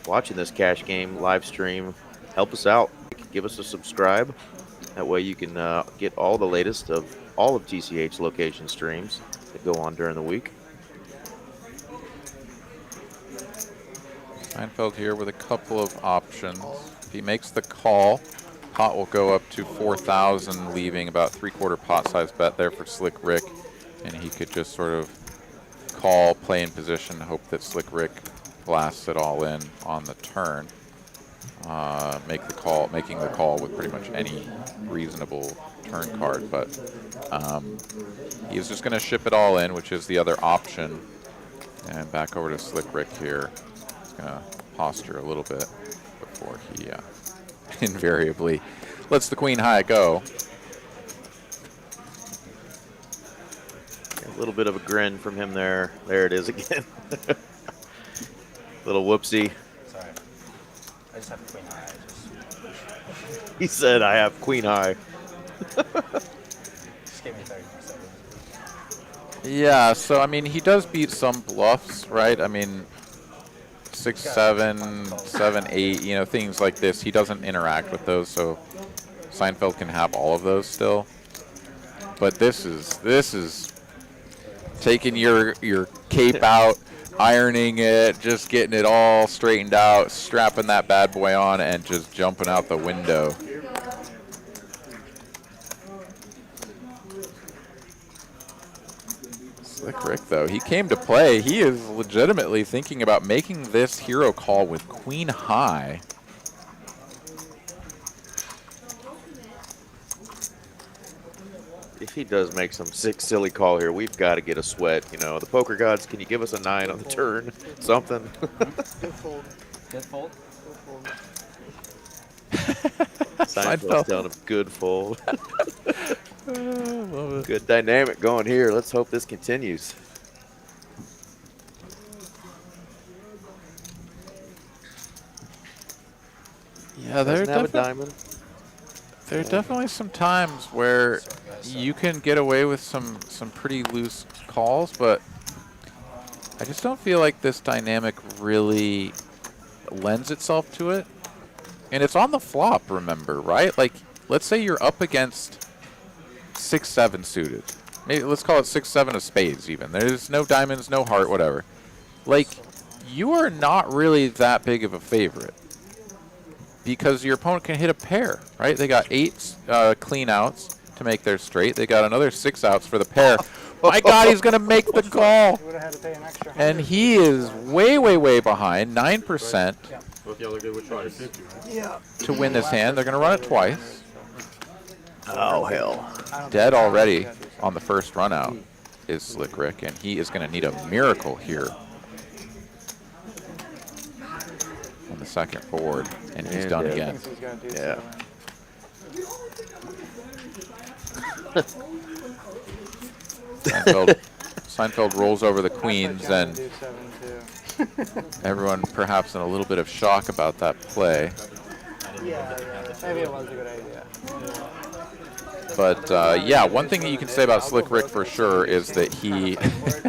watching this cash game live stream. Help us out. Give us a subscribe. That way you can get all the latest of all of TCH location streams that go on during the week.
Seinfeld here with a couple of options. If he makes the call, pot will go up to 4,000, leaving about 3/4 pot size bet there for Slick Rick. And he could just sort of call, play in position, hope that Slick Rick blasts it all in on the turn. Making the call with pretty much any reasonable turn card, but he's just going to ship it all in, which is the other option. And back over to Slick Rick here. He's going to posture a little bit before he invariably lets the queen high go.
A little bit of a grin from him there. There it is again. Little whoopsie.
Sorry. I just have queen high.
He said, I have queen high.
Just give me 30 more seconds.
Yeah, so I mean, he does beat some bluffs, right? I mean, 6, 7, 7, 8, you know, things like this. He doesn't interact with those, so Seinfeld can have all of those still. But this is taking your cape out, ironing it, just getting it all straightened out, strapping that bad boy on, and just jumping out the window. Slick Ric, though, he came to play. He is legitimately thinking about making this hero call with queen high.
If he does make some sick, silly call here, we've got to get a sweat. You know, the poker gods, can you give us a 9 on the turn? Something.
Good fold.
Good fold.
Seinfeld's telling him good fold.
Love it.
Good dynamic going here. Let's hope this continues.
Yeah,
Doesn't have a diamond.
there are definitely some times where you can get away with some pretty loose calls, but I just don't feel like this dynamic really lends itself to it. And it's on the flop, remember, right? Like, let's say you're up against 6, 7 suited. Maybe let's call it 6, 7 of spades even. There's no diamonds, no heart, whatever. Like, you are not really that big of a favorite because your opponent can hit a pair, right? They got 8 clean outs to make their straight. They got another 6 outs for the pair. My God, he's going to make the call.
You would have had to pay an extra.
And he is way, way, way behind, 9%
Both y'all are good with trying 50, right?
Yeah.
to win this hand. They're going to run it twice.
Oh, hell.
Dead already on the first run out is Slick Ric, and he is going to need a miracle here on the second board, and he's
And
done
dead.
again.
He's gonna do
Yeah.
Seinfeld rolls over the queens, and everyone perhaps in a little bit of shock about that play.
Yeah, maybe it was a good idea.
But yeah, one thing that you can say about Slick Ric for sure is that he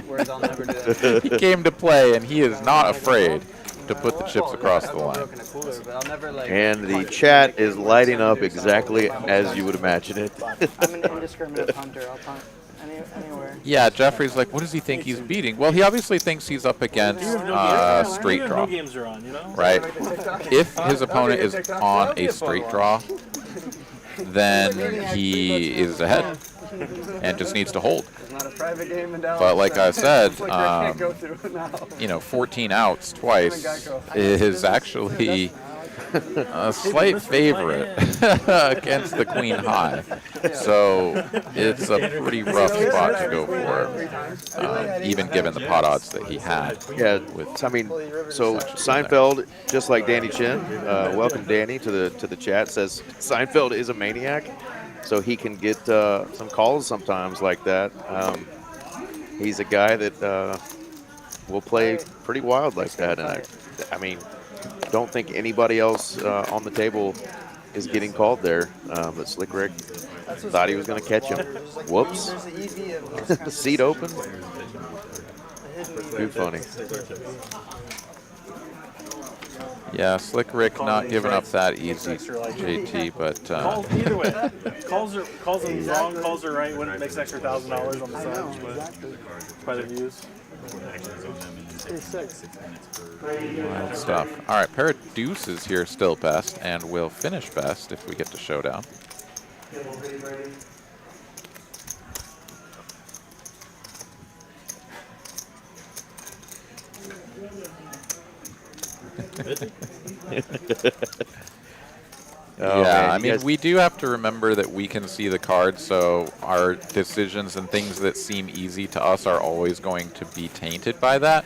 Whereas I'll never do that.
he came to play, and he is not afraid to put the chips across the
I've
line.
broken a cooler, but I'll never like.
And the chat is lighting up exactly as you would imagine it.
I'm an indiscriminate punter. I'll punt anywhere.
Yeah, Jeffrey's like, what does he think he's beating? Well, he obviously thinks he's up against straight draw,
No games are on, you know?
right? If his opponent is on a straight draw, then he is ahead and just needs to hold.
It's not a private game in Dallas.
But like I said,
It's like I can't go through it now.
you know, 14 outs twice is actually a slight favorite against the queen high. So it's a pretty rough spot to go for, even given the pot odds that he had.
Yeah, I mean, so Seinfeld, just like Danny Chin, welcome Danny to the chat, says Seinfeld is a maniac, so he can get some calls sometimes like that. He's a guy that will play pretty wild like that, and I mean, don't think anybody else on the table is getting called there, but Slick Ric thought he was going to catch him. Whoops.
There's the EV of those
The seat open. Too funny.
Yeah, Slick Ric not giving up that easy, JT, but
Calls either way. Calls are wrong, calls are right. When it makes an extra $1,000 on the side, but by the views.
wild stuff. All right, pair of deuces here still best, and will finish best if we get to Showdown.
Oh,
yeah,
man,
I
you
mean,
guys-
we do have to remember that we can see the cards, so our decisions and things that seem easy to us are always going to be tainted by that.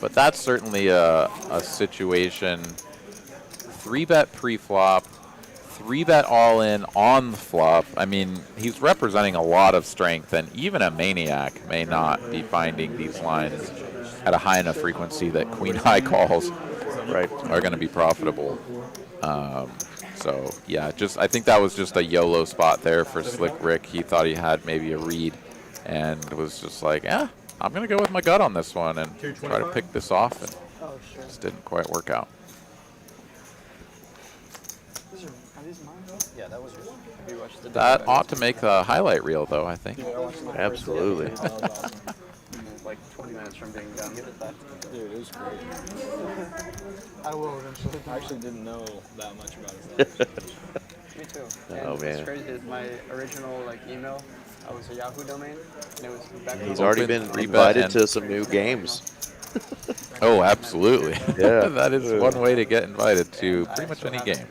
But that's certainly a situation. 3-bet pre-flop, 3-bet all-in on the flop. I mean, he's representing a lot of strength, and even a maniac may not be finding these lines at a high enough frequency that queen-high calls are going to be profitable. So, yeah, I think that was just a YOLO spot there for Slick Ric. He thought he had maybe a read and was just like, yeah, I'm going to go with my gut on this one and try to pick this off, and just didn't quite work out.
Are these mine?
Yeah, that was yours. Have you watched the
That ought to make the highlight reel, though, I think.
Absolutely.
Like 20 minutes from being done.
Dude, it was great.
I will eventually.
I actually didn't know that much about it.
Me too.
Oh,
And
man.
It's crazy. It's my original email. I was a Yahoo domain, and it was back.
He's already
Open
been
3-bet
invited
and-
to some new games.
Oh, absolutely.
Yeah.
That is one way to get invited to pretty much any game.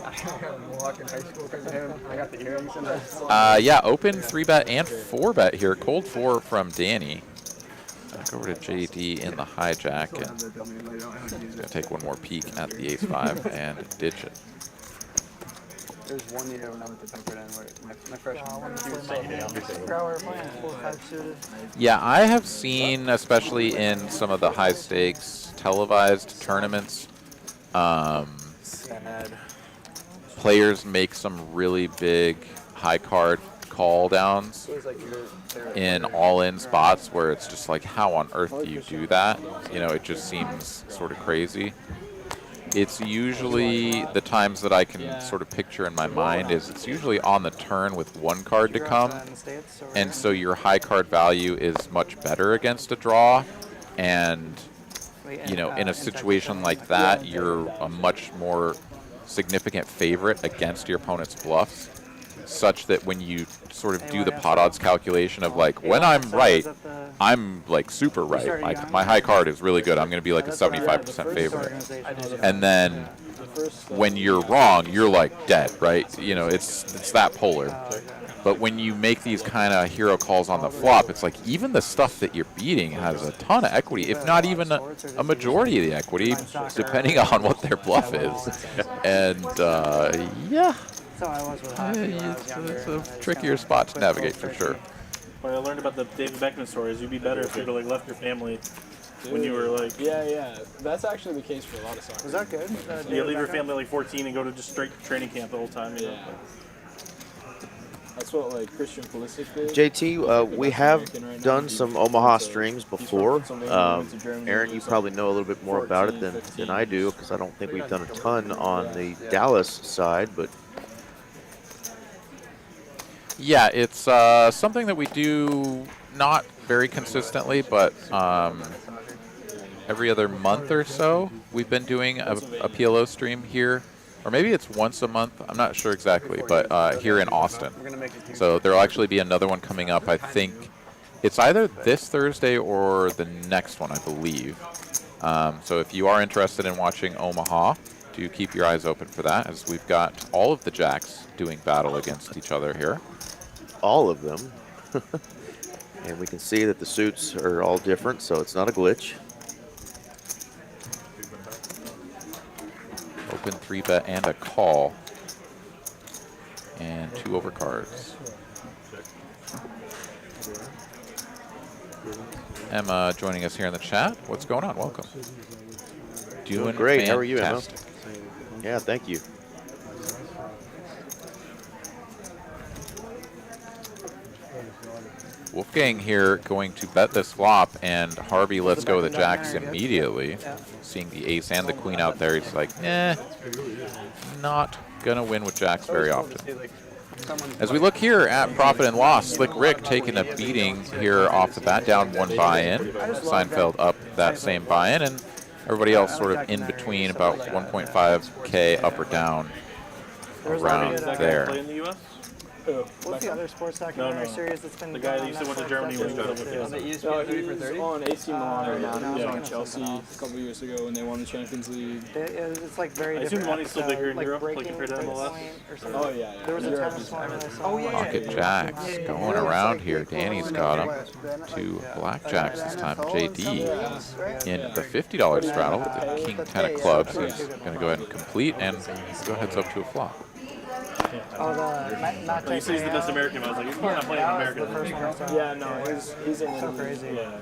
I got a Milwaukee high school because of him. I got the earrings and that.
Yeah, open 3-bet and 4-bet here. Cold 4 from Danny. Back over to JD in the hijack, and he's going to take one more peek at the ace-5 and ditch it.
There's 1 year when I went to Pepperdine where my freshman year.
Yeah, I have seen, especially in some of the high-stakes televised tournaments, players make some really big high-card call downs in all-in spots where it's just like, how on earth do you do that? You know, it just seems sort of crazy. It's usually the times that I can sort of picture in my mind is it's usually on the turn with one card to come, and so your high card value is much better against a draw, and you know, in a situation like that, you're a much more significant favorite against your opponent's bluffs, such that when you sort of do the pot odds calculation of like, when I'm right, I'm like super right. Like my high card is really good. I'm going to be like a 75% favorite. And then when you're wrong, you're like dead, right? You know, it's that polar. But when you make these kind of hero calls on the flop, it's like even the stuff that you're beating has a ton of equity, if not even a majority of the equity, depending on what their bluff is. And yeah, it's a trickier spot to navigate for sure.
What I learned about the David Beckman story is you'd be better if you'd have left your family when you were like.
Yeah. That's actually the case for a lot of soccer.
Was that good?
You leave your family at like 14 and go to just straight training camp the whole time. You know?
Yeah. That's what like Christian Pulisic did.
JT, we have done some Omaha streams before. Aaron, you probably know a little bit more about it than I do, because I don't think we've done a ton on the Dallas side, but
yeah, it's something that we do not very consistently, but every other month or so, we've been doing a PLO stream here. Or maybe it's once a month. I'm not sure exactly, but here in Austin. So there will actually be another one coming up. I think it's either this Thursday or the next one, I believe. So if you are interested in watching Omaha, do keep your eyes open for that, as we've got all of the jacks doing battle against each other here.
all of them. And we can see that the suits are all different, so it's not a glitch.
Open 3-bet and a call. And 2 overcards. Emma joining us here in the chat. What's going on? Welcome. Doing
Great. How are you, Emma?
fantastic.
Yeah, thank you.
Wolfgang here going to bet this flop, and Harvey lets go of the jacks immediately. Seeing the ace and the queen out there, he's like, not gonna win with jacks very often. As we look here at profit and loss, Slick Rick taking a beating here off the bat, down 1 buy-in. Seinfeld up that same buy-in, and everybody else sort of in between, about 1.5K up or down around there.
What's the other sports documentary series that's been
The guy that used to went to Germany was good.
On the ESPN
No,
30
he
for
was
30?
on AC Milan right now. He was
Yeah.
on Chelsea a couple years ago when they won the Champions League.
It's like very
I assume
different.
money's still bigger in
like
Europe, like
breaking
compared to MLS?
point or something.
Oh yeah.
There was a
Europe
tennis
is
one that I
everything.
saw.
Pocket jacks going around here. Danny's got him. 2 blackjacks this time. JD in the $50 straddle with the king 10 of clubs. He's going to go ahead and complete and go heads up to a flop.
Oh, not
He says he's the best American. I was like, he's not playing American.
The first one I saw.
Yeah, no, he's in
So crazy.
Yeah.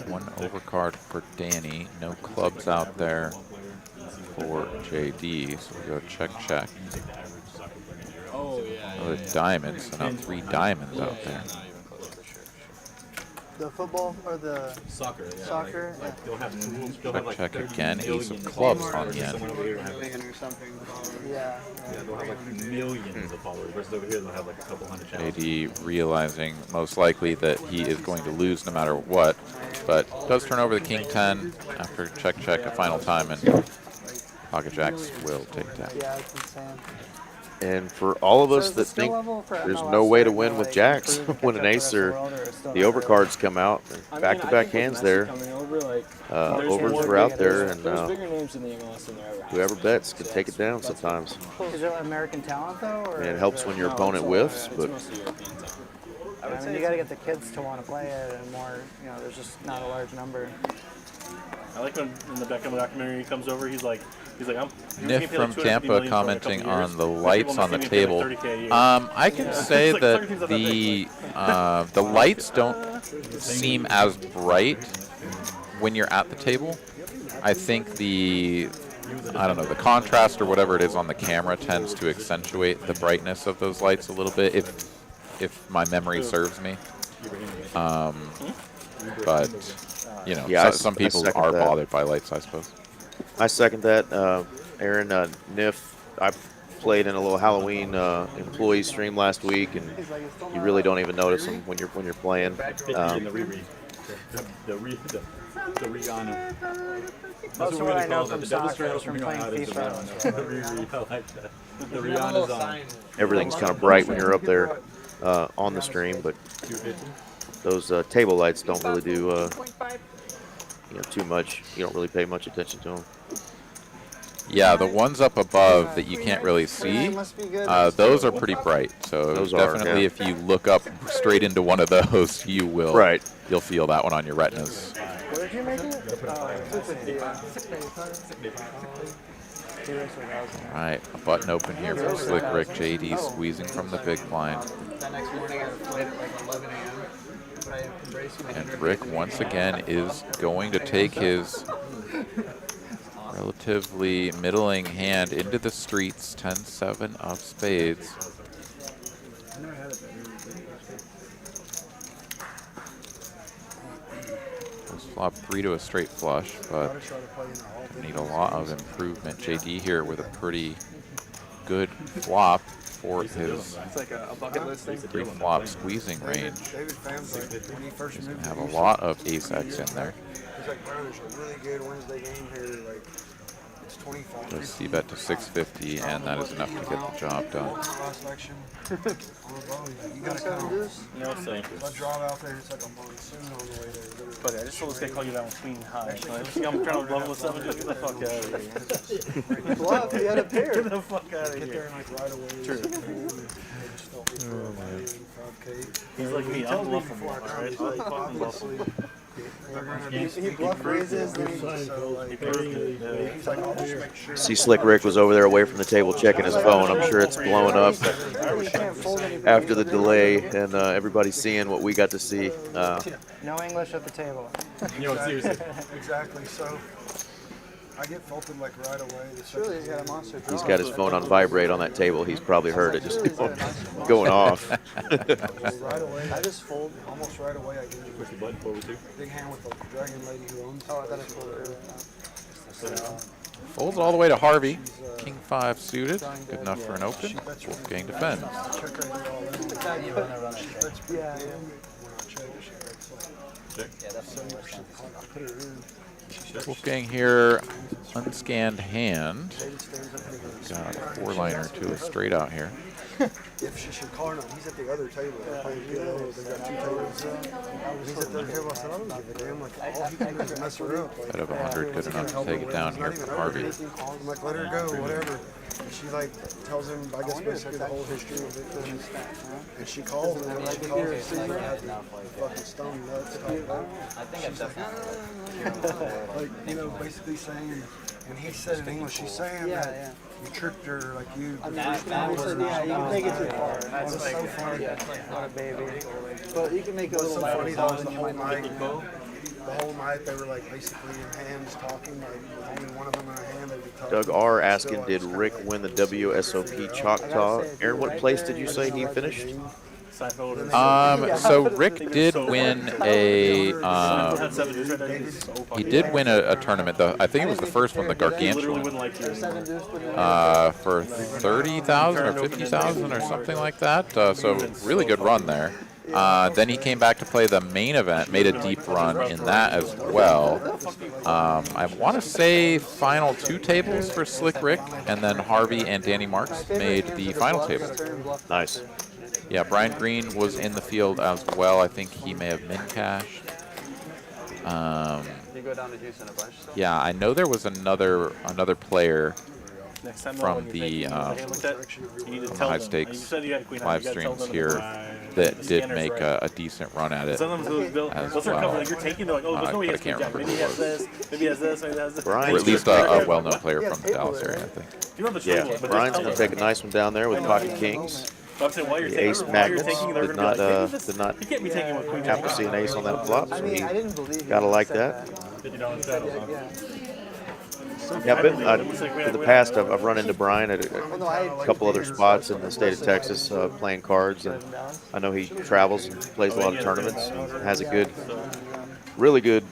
1 overcard for Danny. No clubs out there for JD. So we go check, check.
Oh, yeah.
Another diamond, so now 3 diamonds out there.
Not even close for sure.
The football or the
Soccer, yeah.
soccer?
Like, they'll have tools. They'll have like
Check
30
again, ace
million
of clubs on
followers.
the end.
Someone over here will have,
Or something.
Yeah.
yeah, they'll have like millions of followers. Versus over here, they'll have like a couple hundred channels.
JD realizing most likely that he is going to lose no matter what, but does turn over the king 10 after check a final time, and pocket jacks will take that.
Yeah, it's insane.
And for all of us
So is
that
the skill
think
level for
there's
MLS
no way to
right
win
now,
with
like,
jacks
improved
when an
compared to
ace
the
or
rest of the world, or still
the
not really?
overcards come out, back-to-back hands there, overs are out there, and
There's bigger names in the MLS than there ever has
whoever
been.
bets can take it down sometimes.
Is it American talent though? Or
And it
is
helps
it-
when your
No,
opponent
it's
whiffs,
it's
but
mostly European talent.
I mean, you got to get the kids to want to play it, and more. You know, there's just not a large number.
I like when in the Beckham documentary he comes over. He's like,
Niff from Tampa commenting on the lights on the table. I can say
like
that
30 things on that
the lights don't seem as bright when you're at the table. I think the contrast or whatever it is on the camera tends to accentuate the brightness of those lights a little bit, if my memory serves me. But you know,
Yeah,
some
I
people
second
are
that.
bothered by lights, I suppose.
I second that. Aaron, Niff, I played in a little Halloween employee stream last week, and you really don't even notice them when you're playing.
the Rihanna.
Most of what I know from soccer is from playing FIFA.
I like that. The Rihanna's on.
Everything's kind of bright when you're up there on the stream, but those table lights don't really do too much. You don't really pay much attention to them.
Yeah, the ones up above that you can't really see, those are pretty bright. So
Those are,
definitely,
yeah.
if you look up straight into one of those, you will.
Right.
You'll feel that one on your retinas.
Where did you make it?
All right, a button open here for Slick Rick. JD squeezing from the big blind.
That next morning I played at like 11 a.m. But I embraced my
And Rick once again is going to take his relatively middling hand into the streets. 10-7 of spades. Goes flop 3 to a straight flush, but need a lot of improvement. JD here with a pretty good flop for his
It's like a bucket list thing.
3-flop squeezing range.
David Pham's like, when he first
He's going
moved
to have
to
a
Houston,
lot of ace-x in there.
he's like, bro, there's a really good Wednesday game here. Like, it's 25.
Goes C-bet to 650, and that is enough to get the job done.
Last election. Oh, bro, you gotta come.
No thanks.
I drive out there, it's like a monsoon on the way there.
But I just told this guy call you down queen high. Like, I'm trying to level with 7. Get the fuck out of here.
Bluff, you had a pair.
Get the fuck out of
Get there
here.
and like right away.
True. He's like me. I'm bluffing more, right? Like, fucking bluffing.
He bluff raises, then he
He proved it. Yeah.
He's like, I'll just make sure.
See, Slick Rick was over there away from the table checking his phone. I'm sure it's blowing up
you can't fold anything.
after the delay, and everybody's seeing what we got to see.
No English at the table.
You know, seriously.
Exactly, so I get faulted like right away.
Surely he's got a monster draw.
He's got his phone on vibrate on that table. He's probably heard it just going off.
Right away, I just fold almost right away. I get it.
Push the button forward too.
Big hand with the dragon lady who owns.
Oh, I thought it folded.
Folds all the way to Harvey. King 5 suited. Good enough for an open. Wolfgang defends.
Check right here all in. That's big
Yeah,
game.
yeah.
When I check, she breaks like
Yeah, that's the worst.
I put her in.
Wolfgang here, unscanned hand. Got a 4-liner to a straight out here.
If she should call or not, he's at the other table. They're playing PLO. They got 2 tables. He's at the other table. I said, I don't give a damn. Like, all he can do is mess her up. Like,
Bet of 100, good enough to take it down here for Harvey.
I'm like, let her go, whatever. And she like tells him, I guess basically the whole history of it. And she calls him, and when she calls him, she's like, fucking stone nuts.
I think I've definitely.
Like, you know, basically saying, and he said in English, she's saying that you tricked her, like you.
Yeah, you can take it too far.
That's so funny.
Not a baby. But you can make it a little
Funny
lighter
though,
than
the
you
whole
might
night.
like.
the whole night they were like basically in hands talking, like with only one of them in a hand. They'd be talking.
Doug R. asking,
So I
did
was
Rick
kinda
win the WSOP Choctaw? Aaron, what place did you say he finished?
Seinfeld is
So Rick did win a he did win a tournament. I think it was the first one, the Gargantuan, for 30,000 or 50,000 or something like that. So really good run there. Then he came back to play the main event, made a deep run in that as well. I want to say final 2 tables for Slick Rick, and then Harvey and Danny Marks made the final table.
Nice.
Yeah, Brian Green was in the field as well. I think he may have min cashed.
You go down to juice in a bunch. So.
Yeah, I know there was another player from the high stakes live streams here that did make a decent run at it as well. But I can't remember who it was.
Maybe he has this, maybe he has this.
Or at least a well-known player from the Dallas area, I think.
Yeah, Brian's going to take a nice one down there with Pocket Kings. The ace magnets did not have to see an ace on that flop, so he got to like that. Yeah, in the past, I've run into Brian at a couple other spots in the state of Texas playing cards, and I know he travels and plays a lot of tournaments. And has a good, really good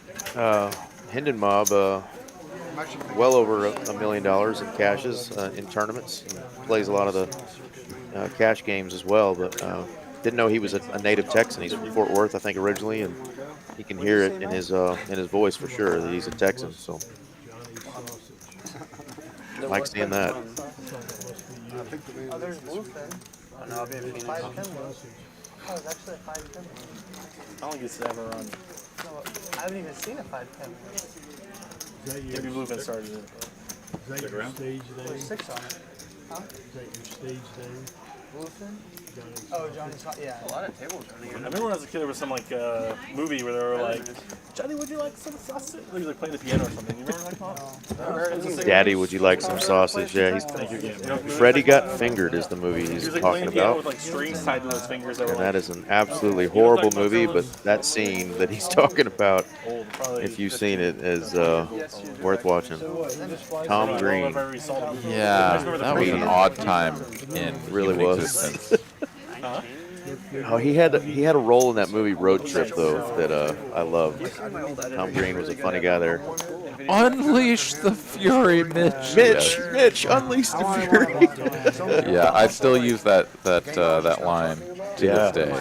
Hendon mob, well over $1 million in cashes in tournaments. He plays a lot of the cash games as well, but didn't know he was a native Texan. He's from Fort Worth, I think, originally, and you can hear it in his voice for sure that he's a Texan. So, like seeing that.
Oh, there's Wolfgang. Oh, no, I'll be a 5-10 one. Oh, it's actually a 5-10 one.
I don't think it's ever run.
No, I haven't even seen a 5-10 one.
Maybe Bluefin started it.
There's 6 on it. Huh? Wolfgang? Oh, Johnny's hot. Yeah. A lot of tables running.
I remember when I was a kid, there was some like movie where they were like, "Johnny, would you like some sausage?" He was like playing the piano or something. You remember that?
Daddy, would you like some sausage? Yeah, he's Freddie Got Fingered is the movie he's talking about.
With like strings tied to his fingers.
And that is an absolutely horrible movie, but that scene that he's talking about, if you've seen it, is worth watching. Tom Green.
Yeah, that was an odd time in
really
human
was.
existence.
Oh, he had a role in that movie Road Trip though that I loved. Tom Green was a funny guy there.
Unleash the fury, Mitch.
Mitch, unleash the fury.
Yeah, I still use that line to this day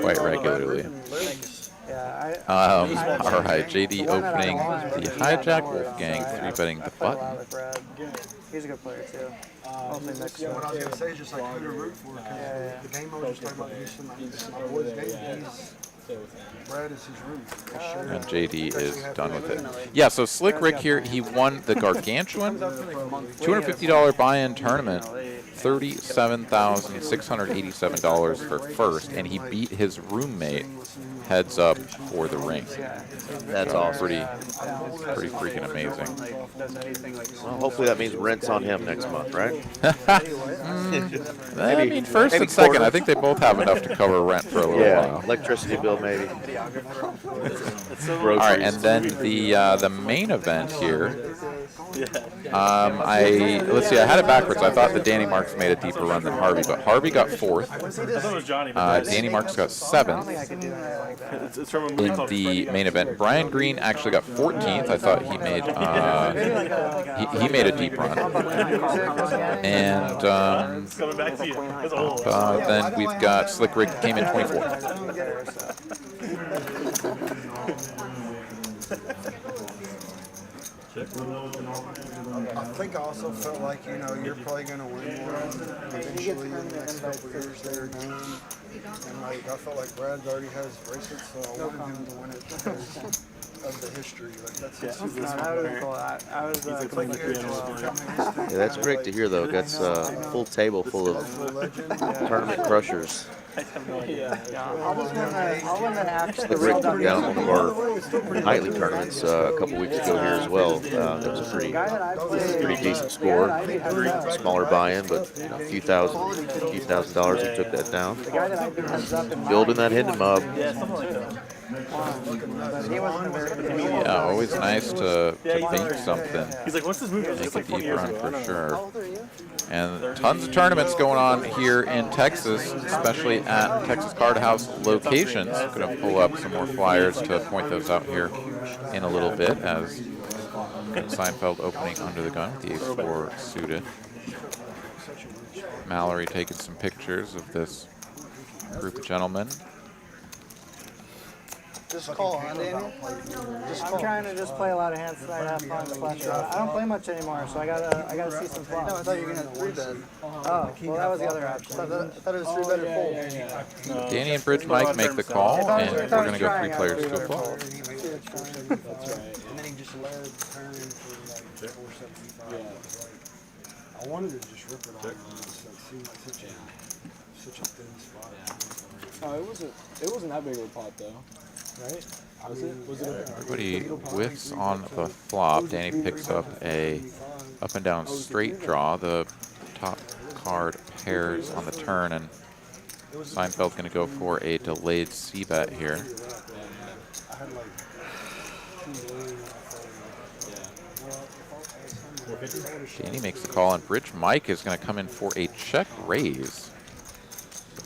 quite regularly. All right, JD opening the hijack Wolfgang, 3-betting the button.
He's a good player too.
What I was gonna say is just like who to root for, because the game I was just talking about Houston, my boy's game, Brad is his root. For sure.
And JD is done with it. Yeah, so Slick Rick here, he won the Gargantuan $250 buy-in tournament, $37,687 for first, and he beat his roommate heads up for the ring.
That's awesome.
Pretty freaking amazing.
Well, hopefully that means rent's on him next month, right?
I mean, first and second, I think they both have enough to cover rent for a little while.
Electricity bill maybe.
All right, and then the main event here. Let's see. I had it backwards. I thought that Danny Marks made a deeper run than Harvey, but Harvey got 4th. Danny Marks got 7th in the main event. Brian Green actually got 14th. I thought he made he made a deep run. And then we've got Slick Rick came in 24th.
I think I also felt like, you're probably going to win one eventually in the next couple of years there again. And like, I felt like Brad already has bracelets, so I wanted him to win it because of the history. Like, that's just
Yeah, that's great to hear, though. That's a full table full of tournament crushers.
I'll win that after.
The Rick took down one of our nightly tournaments a couple weeks ago here as well. That was a pretty decent score. Smaller buy-in, but a few thousand dollars. He took that down. Building that Hendon mob.
But he wasn't a very good
Yeah, always nice to think something.
He's like, what's this movie? I was
Make
just
a
like 20
deep
years
run
ago. I
for
don't know.
sure. And tons of tournaments going on here in Texas, especially at Texas Card House locations. Going to pull up some more flyers to point those out here in a little bit as Seinfeld opening under the gun with the ace-4 suited. Mallory taking some pictures of this group of gentlemen.
Just call, huh, Danny? I'm trying to just play a lot of hands tonight, have fun, flash draw. I don't play much anymore, so I gotta see some flops. No, I thought you were gonna 3-bet. Oh, well, that was the other option. I thought it was 3-bet or fold.
Danny and Bridge Mike make the call, and we're going to go 3 players to a flop.
And then he just led turn for like 475. I wanted to just rip it off. It seemed like such a thin spot.
Oh, it wasn't that big of a pot though, right? Was it?
Everybody whiffs on the flop. Danny picks up a up and down straight draw. The top card pairs on the turn, and Seinfeld's going to go for a delayed c-bet here.
I had like 2 million.
Danny makes the call, and Bridge Mike is going to come in for a check raise.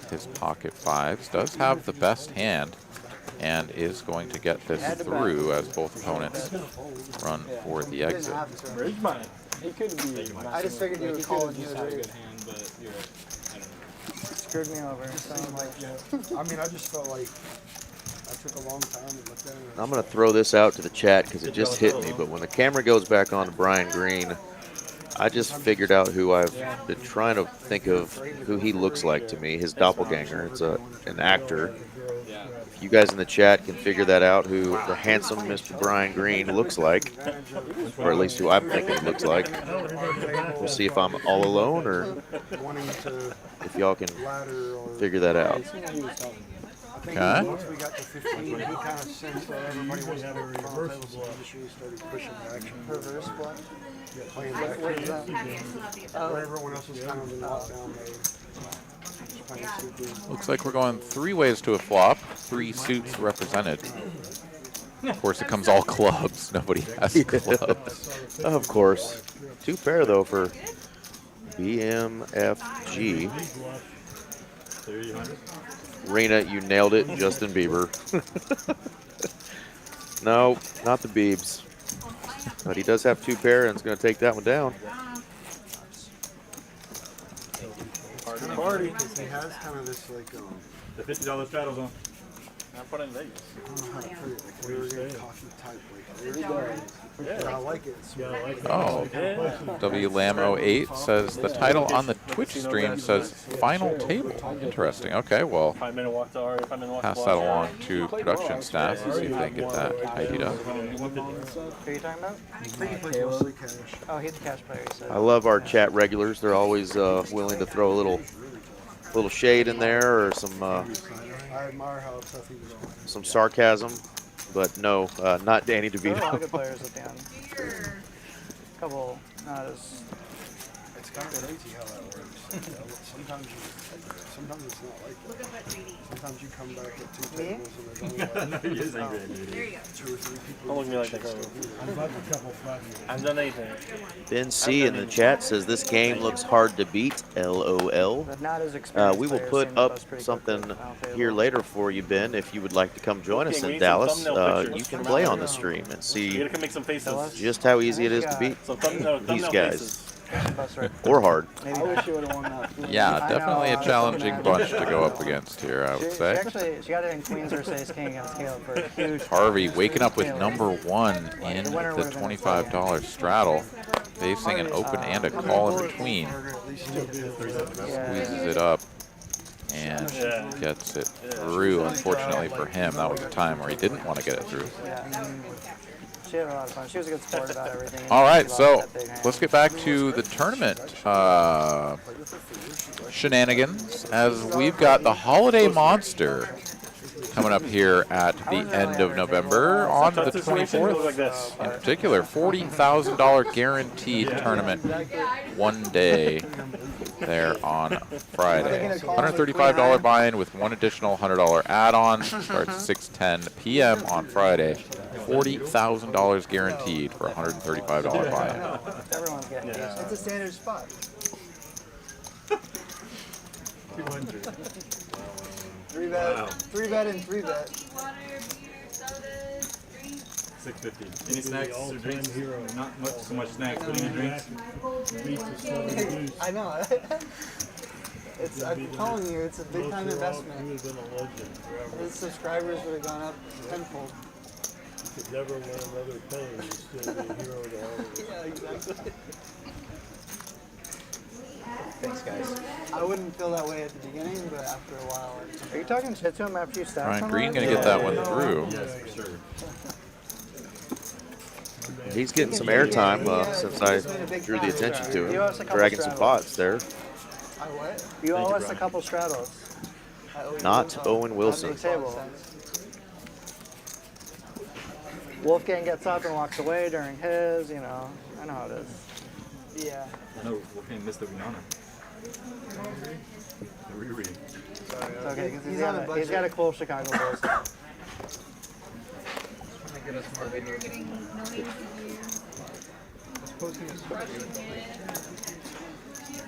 His pocket fives does have the best hand and is going to get this through as both opponents run for the exit.
He could be.
I just figured you would call and you
just
would
have a
raise.
good hand, but you're right. I don't know.
Screwed me over. So I'm like,
I mean, I just felt like I took a long time and looked at it.
I'm going to throw this out to the chat because it just hit me. But when the camera goes back on to Brian Green, I just figured out who I've been trying to think of who he looks like to me, his doppelganger. It's an actor. If you guys in the chat can figure that out, who the handsome Mr. Brian Green looks like, or at least who I'm thinking he looks like. We'll see if I'm all alone or if y'all can figure that out.
Okay.
Once we got to 15, he kind of sensed that everybody was going to reverse, so he started pushing back.
reverse block.
Playing back. Where everyone else was kind of in lockdown mode.
Looks like we're going 3 ways to a flop, 3 suits represented. Of course, it comes all clubs. Nobody has clubs.
Of course. 2 pair, though, for BMFG. Rena, you nailed it. Justin Bieber. No, not the Biebs. But he does have 2 pair, and it's going to take that one down.
Party.
He has kind of this like
The $50 straddles on. I'm putting in Vegas.
I don't know how to put it, like very coffee type. But I like it.
Oh, W Lam 08 says the title on the Twitch stream says Final Table. Interesting. Okay, well,
5-minute walk to R, 5-minute walk to
pass that along to production staff and see if they can get that tidied up.
Who are you talking about?
I think he plays mostly cash.
Oh, he's a cash player, so.
I love our chat regulars. They're always willing to throw a little shade in there or some
I admire how tough he was on.
some sarcasm. But no, not Danny
There were a lot of
DeVito.
good players at the end. Couple, not as.
It's kind of crazy how that works. Sometimes it's not like that. Sometimes you come back at 2 tables and there's only like 2 or 3 people.
Don't look at me like that, girl. I've done anything.
Ben C in the chat says this game looks hard to beat. LOL.
But not as experienced.
We will
players
put
seem to
up
bust pretty
something
quickly. Final table.
here later for you, Ben. If you would like to come join us
Okay, we
in
need some
Dallas,
thumbnail
you
pictures.
can play on the stream and
You
see
gotta come make some faces.
just how easy it is to beat
Some thumbnail
these
thumbnail
guys.
faces.
Bust right.
or hard.
I wish you would have won that.
Yeah, definitely a challenging bunch to go up against here, I
She
would say.
actually, she got it in Queens versus Ace King against Caleb for a huge.
Harvey waking up with number 1 in the $25 straddle, facing an open and a call in between. Squeezes it up and gets it through. Unfortunately for him, that was a time where he didn't want to get it through.
Yeah. She had a lot of fun. She was a good sport about everything.
All right,
She
so
lost that big hand.
let's get back to the tournament shenanigans as we've got the Holiday Monster coming up here at the end of November on the 24th. In particular, $40,000 guaranteed tournament, one day there on Friday. $135 buy-in with one additional $100 add-on. Starts 6:10 p.m. on Friday. $40,000 guaranteed for $135 buy-in.
Everyone's getting it.
It's a standard spot.
200.
3-bet, 3-bet, and 3-bet.
650. Any snacks or drinks? Not much, so much snacks, but any drinks?
I know. I'm telling you, it's a big time investment. His subscribers would have gone up tenfold.
You could never win another penny. You'd still be a hero to all of us.
Yeah, exactly.
Thanks, guys.
I wouldn't feel that way at the beginning, but after a while,
Are you talking shit to him after you stack
Brian
him?
Green going to get that one through.
Yes, for sure.
He's getting some airtime since I drew the attention to him. Dragging some pots there.
I what?
You owe us a couple straddles.
Not Owen
On
Wilson.
the table. Wolfgang gets up and walks away during his, you know. I know how it is.
Yeah.
No, Wolfgang missed the Winona. Riri.
It's okay, because
He's on a budget.
he's got a cool Chicago Bulls.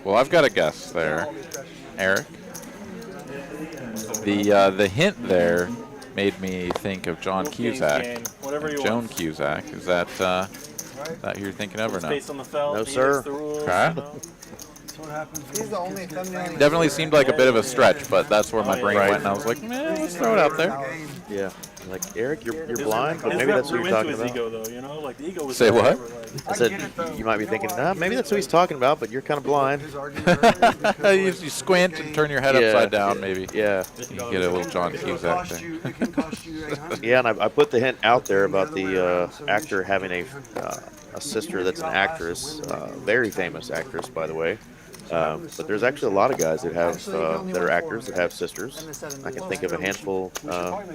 Well, I've got a guess there, Eric. The hint there made me think of John Cusack. Joan Cusack. Is that who you're thinking of or no?
Based on the felt,
No, sir.
Okay.
He's the only thumbnail.
Definitely seemed like a bit of a stretch, but that's where my brain went, and I was like, let's throw it out there.
Yeah. Like, Eric, you're blind, but maybe that's what you're talking about.
Ego, though, you know? Like, the ego was
Say what?
I said, you might be thinking, maybe that's what he's talking about, but you're kind of blind.
You squint and turn your head upside down, maybe.
Yeah.
You get a little John Cusack there.
Yeah, and I put the hint out there about the actor having a sister that's an actress, very famous actress, by the way. But there's actually a lot of guys that have that are actors that have sisters. I can think of a handful.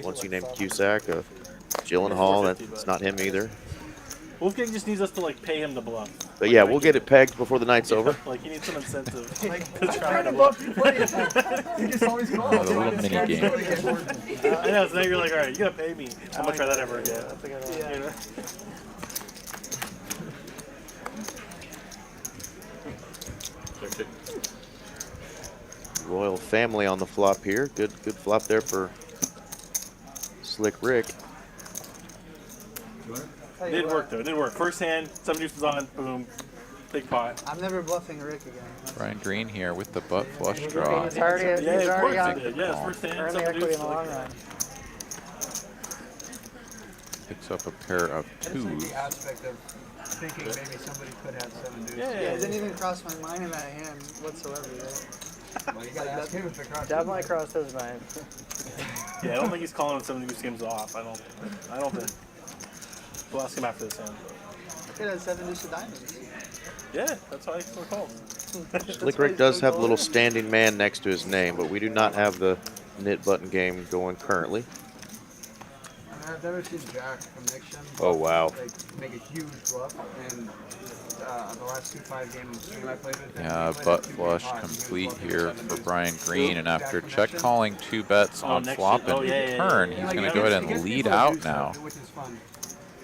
Once you name Cusack, Gyllenhaal, that's not him either.
Wolfgang just needs us to like pay him to bluff.
But yeah, we'll get it pegged before the night's over.
Like he needs some incentive.
To try to bluff. You just always go.
A little mini game.
I know. So now you're like, all right, you gotta pay me. I'm gonna try that ever again. You know?
Royal family on the flop here. Good flop there for Slick Rick.
It did work though. It did work. First hand, some juice was on. Boom. Big pot.
I'm never bluffing Rick again.
Brian Green here with the butt flush draw.
He's already,
Yeah,
he's
of
already
course
on
it did. Yeah, first hand,
earn the
some
equity
juice.
in the long run.
Picks up a pair of twos.
The aspect of thinking maybe somebody could have 7 deuces.
Yeah,
It didn't even cross my mind in that hand whatsoever. Well, you gotta ask him if it crossed.
Definitely crossed his mind.
Yeah, I don't think he's calling some of these games off. I don't think. We'll ask him after this hand.
Could have 7 deuces of diamonds.
Yeah, that's why it's called.
Slick Rick does have a little standing man next to his name, but we do not have the knit button game going currently.
I've never seen Jack from Nixon.
Oh, wow.
Like, make a huge bluff, and the last 2-5 games I played with him,
Yeah,
he played
butt
a 2-big
flush
pot. He was
complete
bluffing
here
7
for
deuces.
Brian Green, and after
Jack
check
from
calling 2 bets on
next
flop
shit. Oh,
and
yeah,
turn,
yeah.
he's
Like,
going
he
to go
gets-
ahead
he
and
gets
lead
people to
out
do
now.
stuff, which is fun.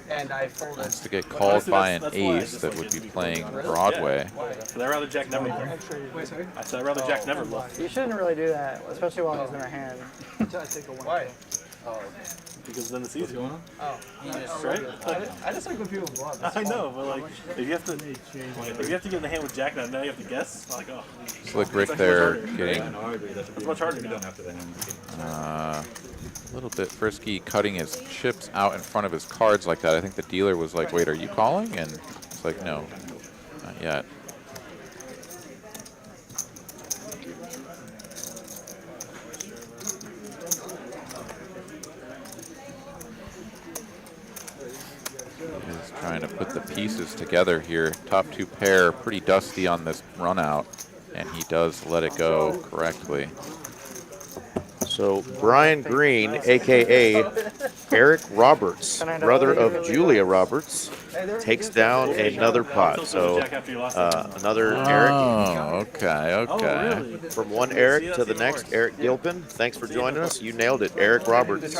And I folded.
Wants to get
Well,
called
honestly,
by an
that's why I
ace
just
that
like
would
it
be
to be
playing
called.
Broadway.
Because I'd rather Jack never bluff.
Wait, sorry?
I said I'd rather Jack never bluff.
You shouldn't really do that, especially while he's in a hand.
Until I take a 1. Why?
Because then it's easy.
Oh.
Right?
I just like when people bluff. It's
I
fun.
know, but like, if you have to get in the hand with Jack now, you have to guess. Like, oh,
Slick Rick there getting
it's much harder now.
a little bit frisky, cutting his chips out in front of his cards like that. I think the dealer was like, wait, are you calling? And it's like, no, not yet. He's trying to put the pieces together here. Top 2 pair, pretty dusty on this run out, and he does let it go correctly.
So Brian Green, a.k.a. Eric Roberts, brother of Julia Roberts, takes down another pot. So another Eric.
Oh, okay, okay.
From one Eric to the next, Eric Gilpin. Thanks for joining us. You nailed it. Eric Roberts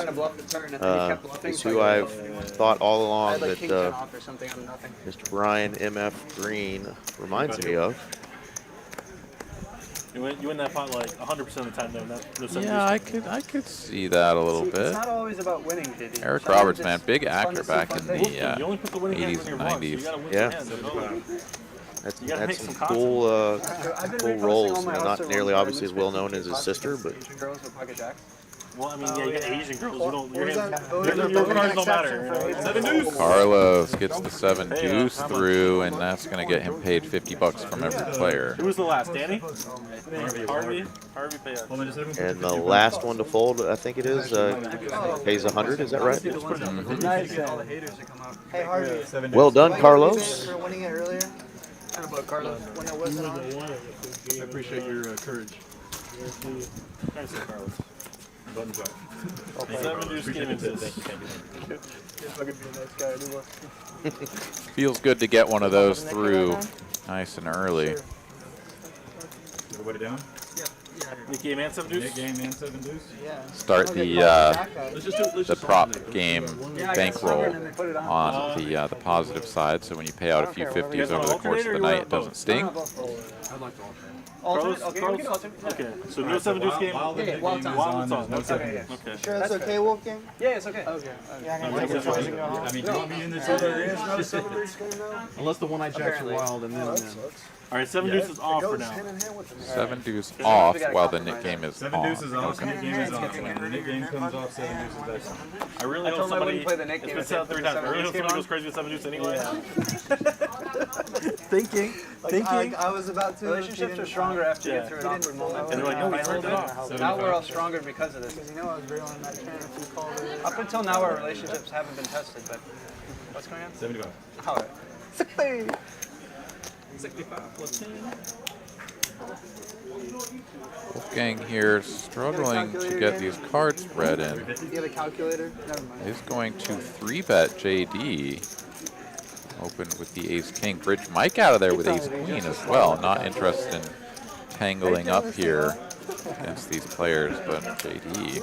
is who I've thought all along that Mr. Brian M.F. Green reminds me of.
You win that pot like 100% of the time, though.
Yeah, I could see that a little bit.
It's not always about winning, JD.
Eric Roberts, man, big actor back in the
You only put the winning hand
80s
in
and
your box, so you
90s.
gotta win
Yeah.
your hand.
That's some cool roles. You know, not nearly obviously as well known as his sister, but
Girls with pocket jacks.
Well, I mean, yeah, you got Asian girls. You don't, your cards don't matter. You know? 7 deuce.
Carlos gets the 7 deuce through, and that's going to get him paid $50 from every player.
Who was the last? Danny? Harvey? Harvey paid us.
and the last one to fold, I think it is, pays 100. Is that right?
Nice. Hey, Harvey.
Well done,
Thanks
Carlos.
for winning it earlier.
Kind of about Carlos.
When it wasn't on.
I appreciate your courage.
Nice, Carlos.
Button drop.
7 deuce game exists.
Feels good to get one of those through nice and early.
Everybody down?
Nick game and 7 deuce?
Nick game and 7 deuce?
Yeah.
Start the prop game bankroll on the positive side, so when you pay out a few 50s over the course of the night, it doesn't sting.
Alternate? Okay, we can alternate.
Okay, so no 7 deuce game?
While it's on.
While it's on.
No
Okay.
seven.
Sure, that's okay, Wolfgang?
Yeah, it's okay.
Okay. Yeah, I'm
Okay,
gonna take
so-
this one and go home.
I mean, do you want me in this unless the one I jack's wild and then
All right, 7 deuce is off for now.
7 deuce off while the Nick game is
7 deuce is
on.
off, Nick game is on. When the Nick game comes off, 7 deuce is back on.
I really
I
hope
told him I
somebody,
wouldn't play the Nick
it's
game
been
if
said
they
3
put the
times, I really hope
7
somebody goes crazy with 7 deuce anyway.
Thinking. I was about to.
Relationships are stronger after you get through an awkward moment.
And they're like, no, we turned it off.
Now we're all stronger because of this.
You know I was real on that turn if you called it.
Up until now, our relationships haven't been tested, but what's going on?
75.
All right.
65 plus 10.
Wolfgang here struggling to get these cards read in.
You have a calculator? Never mind.
He's going to 3-bet JD. Open with the ace-king. Bridge Mike out of there with ace-queen as well. Not interested in tangling up here against these players, but JD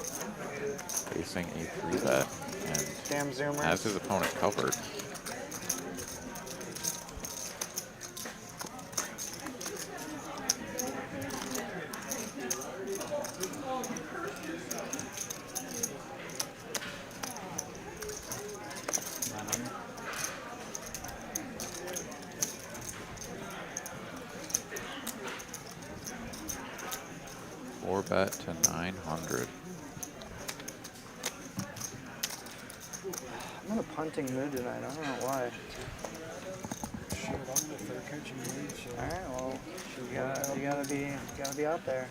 facing a 3-bet and
Damn zoomer.
has his opponent covered. Bet to 900.
I'm in a punting mood tonight. I don't know why. All right, well, you gotta be out there.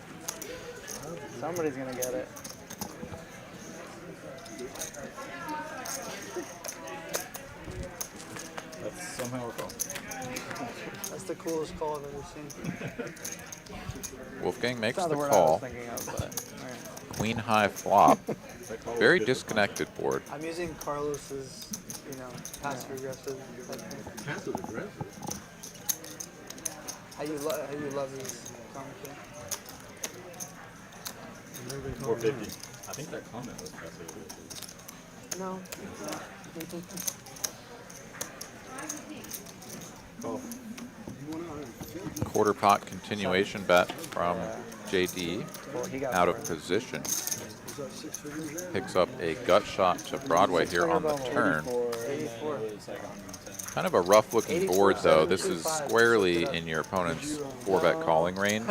Somebody's gonna get it.
That's somehow a call.
That's the coolest call I've ever seen.
Wolfgang makes
That's not
the
the word I
call.
was thinking of, but all right.
Queen high flop. Very disconnected board.
I'm using Carlos's, passive aggressive.
Passive aggressive?
How you love his commentary.
450. I think that comment was passive aggressive.
No.
Call.
Quarter pot continuation bet from JD. Out of position. Picks up a gut shot to Broadway here on the turn. Kind of a rough looking board though. This is squarely in your opponent's 4-bet calling range.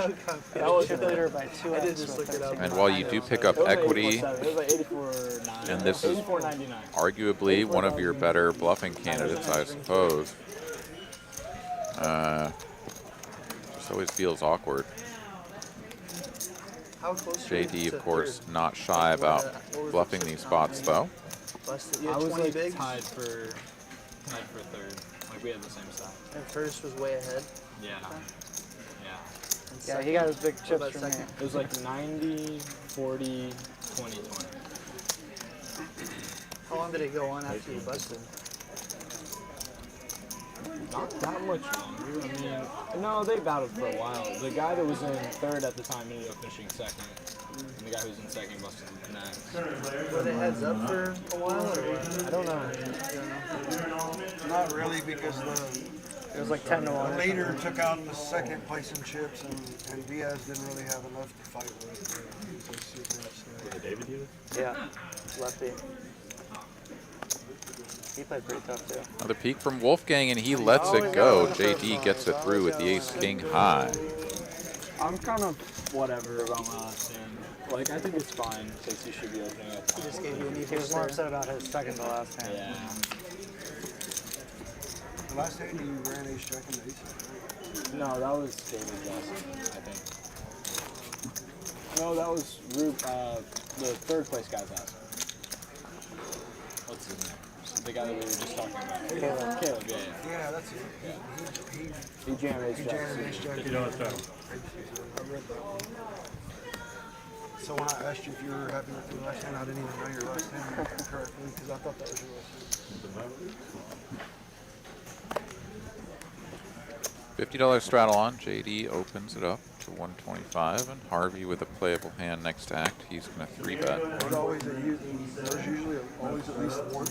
And while you do pick up equity, and this is arguably one of your better bluffing candidates, I suppose. Just always feels awkward. JD, of course, not shy about bluffing these spots, though.
I was like tied for third. Like we had the same side.
And first was way ahead.
Yeah. Yeah.
Yeah, he got his big chips from me.
It was like 90, 40, 20, 20.
How long did it go on after you busted?
Not that much longer. I mean, no, they battled for a while. The guy that was in third at the time ended up finishing second. And the guy who was in second busted next.
Were they heads up for a while or what?
I don't know.
Not really, because
It was like 10 to 1.
the leader took out the second place in chips, and Diaz didn't really have enough to fight with.
Did David do this?
Yeah, lefty. He played pretty tough too.
Another peek from Wolfgang, and he lets it go. JD gets it through with the ace-king high.
I'm kind of whatever about my last hand. Like, I think it's fine, because he should be opening up.
He just gave you a knee
He was more upset about his second to last hand.
Yeah.
The last hand you ran ace jack and ace.
No, that was David Johnson, I think. No, that was the third place guy's ass. What's his name? The guy that we were just talking about. Caleb, yeah.
Yeah, that's it.
He jammed ace
He
jack.
jammed ace jack.
You know what's better.
I read that one. So when I asked you if you were happy with your last hand, I didn't even know your last hand correctly, because I thought that was your last hand.
$50 straddle on. JD opens it up to 125, and Harvey with a playable hand next act. He's going to 3-bet.
There's always there's usually always at least one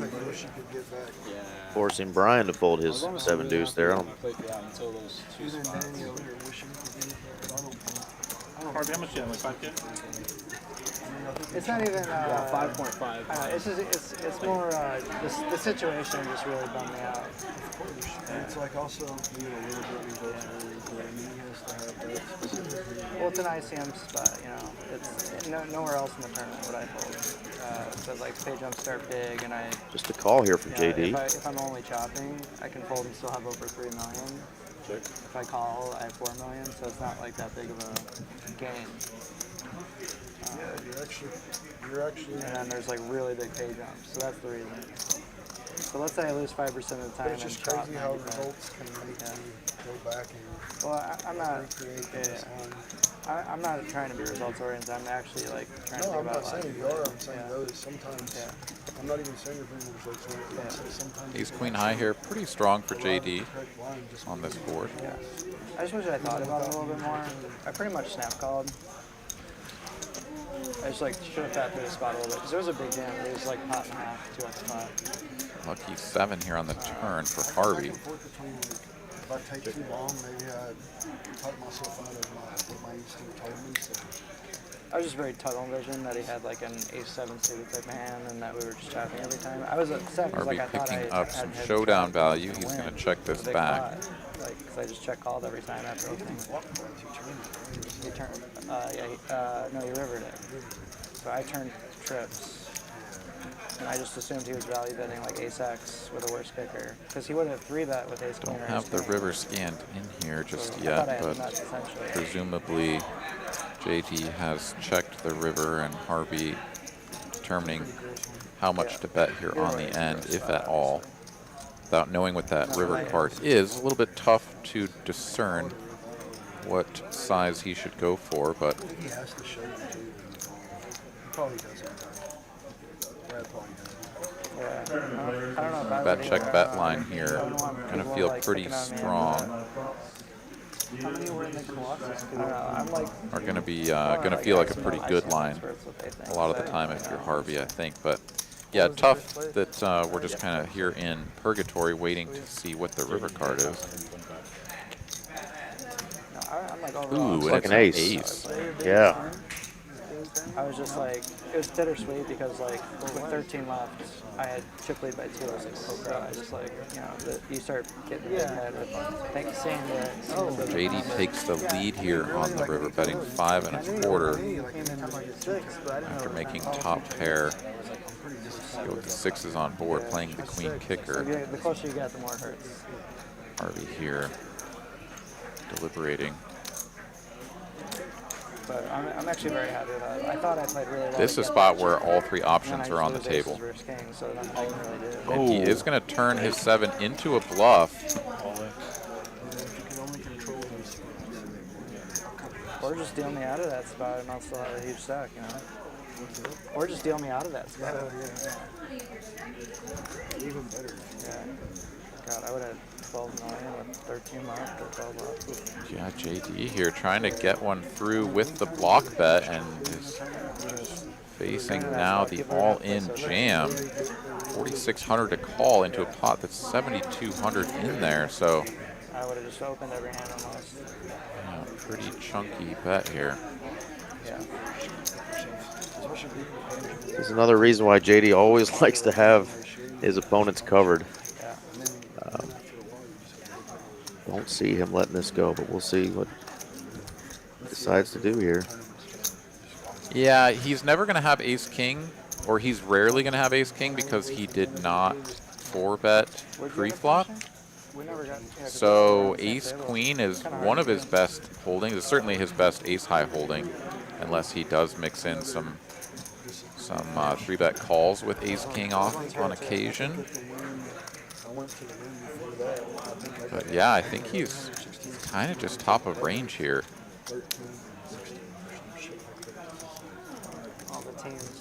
that you wish you could get back.
Yeah.
Forcing Brian to fold his 7 deuce there. I don't,
I played for that until those two
Even
spots.
Danny over here wishing you could get it back, but I don't
Harvey, how much do you have? Like 5K?
It's not even.
Yeah, 5.5.
It's just it's more the situation just really bummed me out.
And it's like also being a little bit results where he has to have that specifically.
Well, it's an ICM spot, you know. It's nowhere else in the tournament would I fold. But like pay jumps start big, and I.
just a call here from
You know,
JD.
if I'm only chopping, I can fold and still have over 3 million. If I call, I have 4 million, so it's not like that big of a gain.
Yeah, you're actually.
And then there's like really big pay jumps, so that's the reason. So let's say I lose 5% of the time
But it's
and
just
chop
crazy how
95.
results can make you go back and
Well, I'm not.
recreate
Yeah,
this on.
I'm not trying to be results oriented. I'm actually like trying to
No,
think
I'm
about
not saying
like.
you are. I'm saying
Yeah.
those sometimes.
Yeah.
I'm not even saying you're bringing results oriented. I'm
Yeah.
saying sometimes.
Ace queen high here, pretty strong for JD
Correct line just
on this board.
Yeah. I just wish I thought about it a little bit more. I pretty much snap called. I just like should have tapped through the spot a little bit because there was a big jam. It was like pot and a half, 2 x 5.
Lucky 7 here on the turn for Harvey.
Back and forth between, if I take too long, maybe I talk myself out of what my instinct told me. So.
I was just very tunnel vision that he had like an ace 7 suited type of hand and that we were just chopping every time. I was upset because
Harvey
like I thought I
picking
had
up some
had
showdown
to
value.
win
He's going to
with
check
a
this
big
back.
pot. Like, because I just check called every time after opening. He turned, no, he rivered it. So I turned trips. And I just assumed he was value betting like ace X with a worse kicker. Because he wouldn't have 3-bet with ace queen
Don't
or
have
ace
the
queen.
river scanned in here just
So I
yet,
thought I had
but
nuts, essentially.
presumably JD has checked the river and Harvey determining how much to bet here on the end, if at all. Without knowing what that river card is, a little bit tough to discern what size he should go for, but
He has to show you too. He probably doesn't. Brad probably doesn't.
Yeah. I don't know if I
bet
would
check
either.
bet
I don't
line
know.
here
I don't want
gonna
people,
feel
like,
pretty
picking on me.
strong.
How many were in the Colossus?
I don't know. I'm like.
Are going to be feel like a pretty good line a lot of the time if you're
Harvey.
Harvey, I think. But yeah, tough that we're just kind of here in purgatory waiting to see what the river card is.
I'm like overall.
Ooh,
Like
and
an
it's
ace.
an ace.
Yeah.
I was just like, it was bittersweet because like with 13 left, I had chip lead by 2. I was like, oh crap. I just like, you know, you start getting in head with seeing the.
JD takes the lead here on the river, betting 5 1/4 after making top pair. Go with the 6s on board, playing the queen kicker.
The closer you get, the more it hurts.
Harvey here, deliberating.
But I'm actually very happy with that. I thought I played really well.
This is a spot where all 3 options are on the table.
So nothing I can really do.
And he is going to turn his 7 into a bluff.
Or just deal me out of that spot and I'll still have a huge stack, you know? Or just deal me out of that spot.
Even better.
Yeah. God, I would have 12 million with 13 left or 12 left.
Yeah, JD here trying to get one through with the block bet and is facing now the all-in jam. 4,600 to call into a pot that's 7,200 in there, so
I would have just opened every hand almost.
yeah, pretty chunky bet here.
Yeah.
There's another reason why JD always likes to have his opponents covered. Don't see him letting this go, but we'll see what he decides to do here.
Yeah, he's never going to have ace-king, or he's rarely going to have ace-king because he did not 4-bet pre-flop. So ace-queen is one of his best holdings. It's certainly his best ace-high holding, unless he does mix in some 3-bet calls with ace-king off on occasion. But yeah, I think he's kind of just top of range here.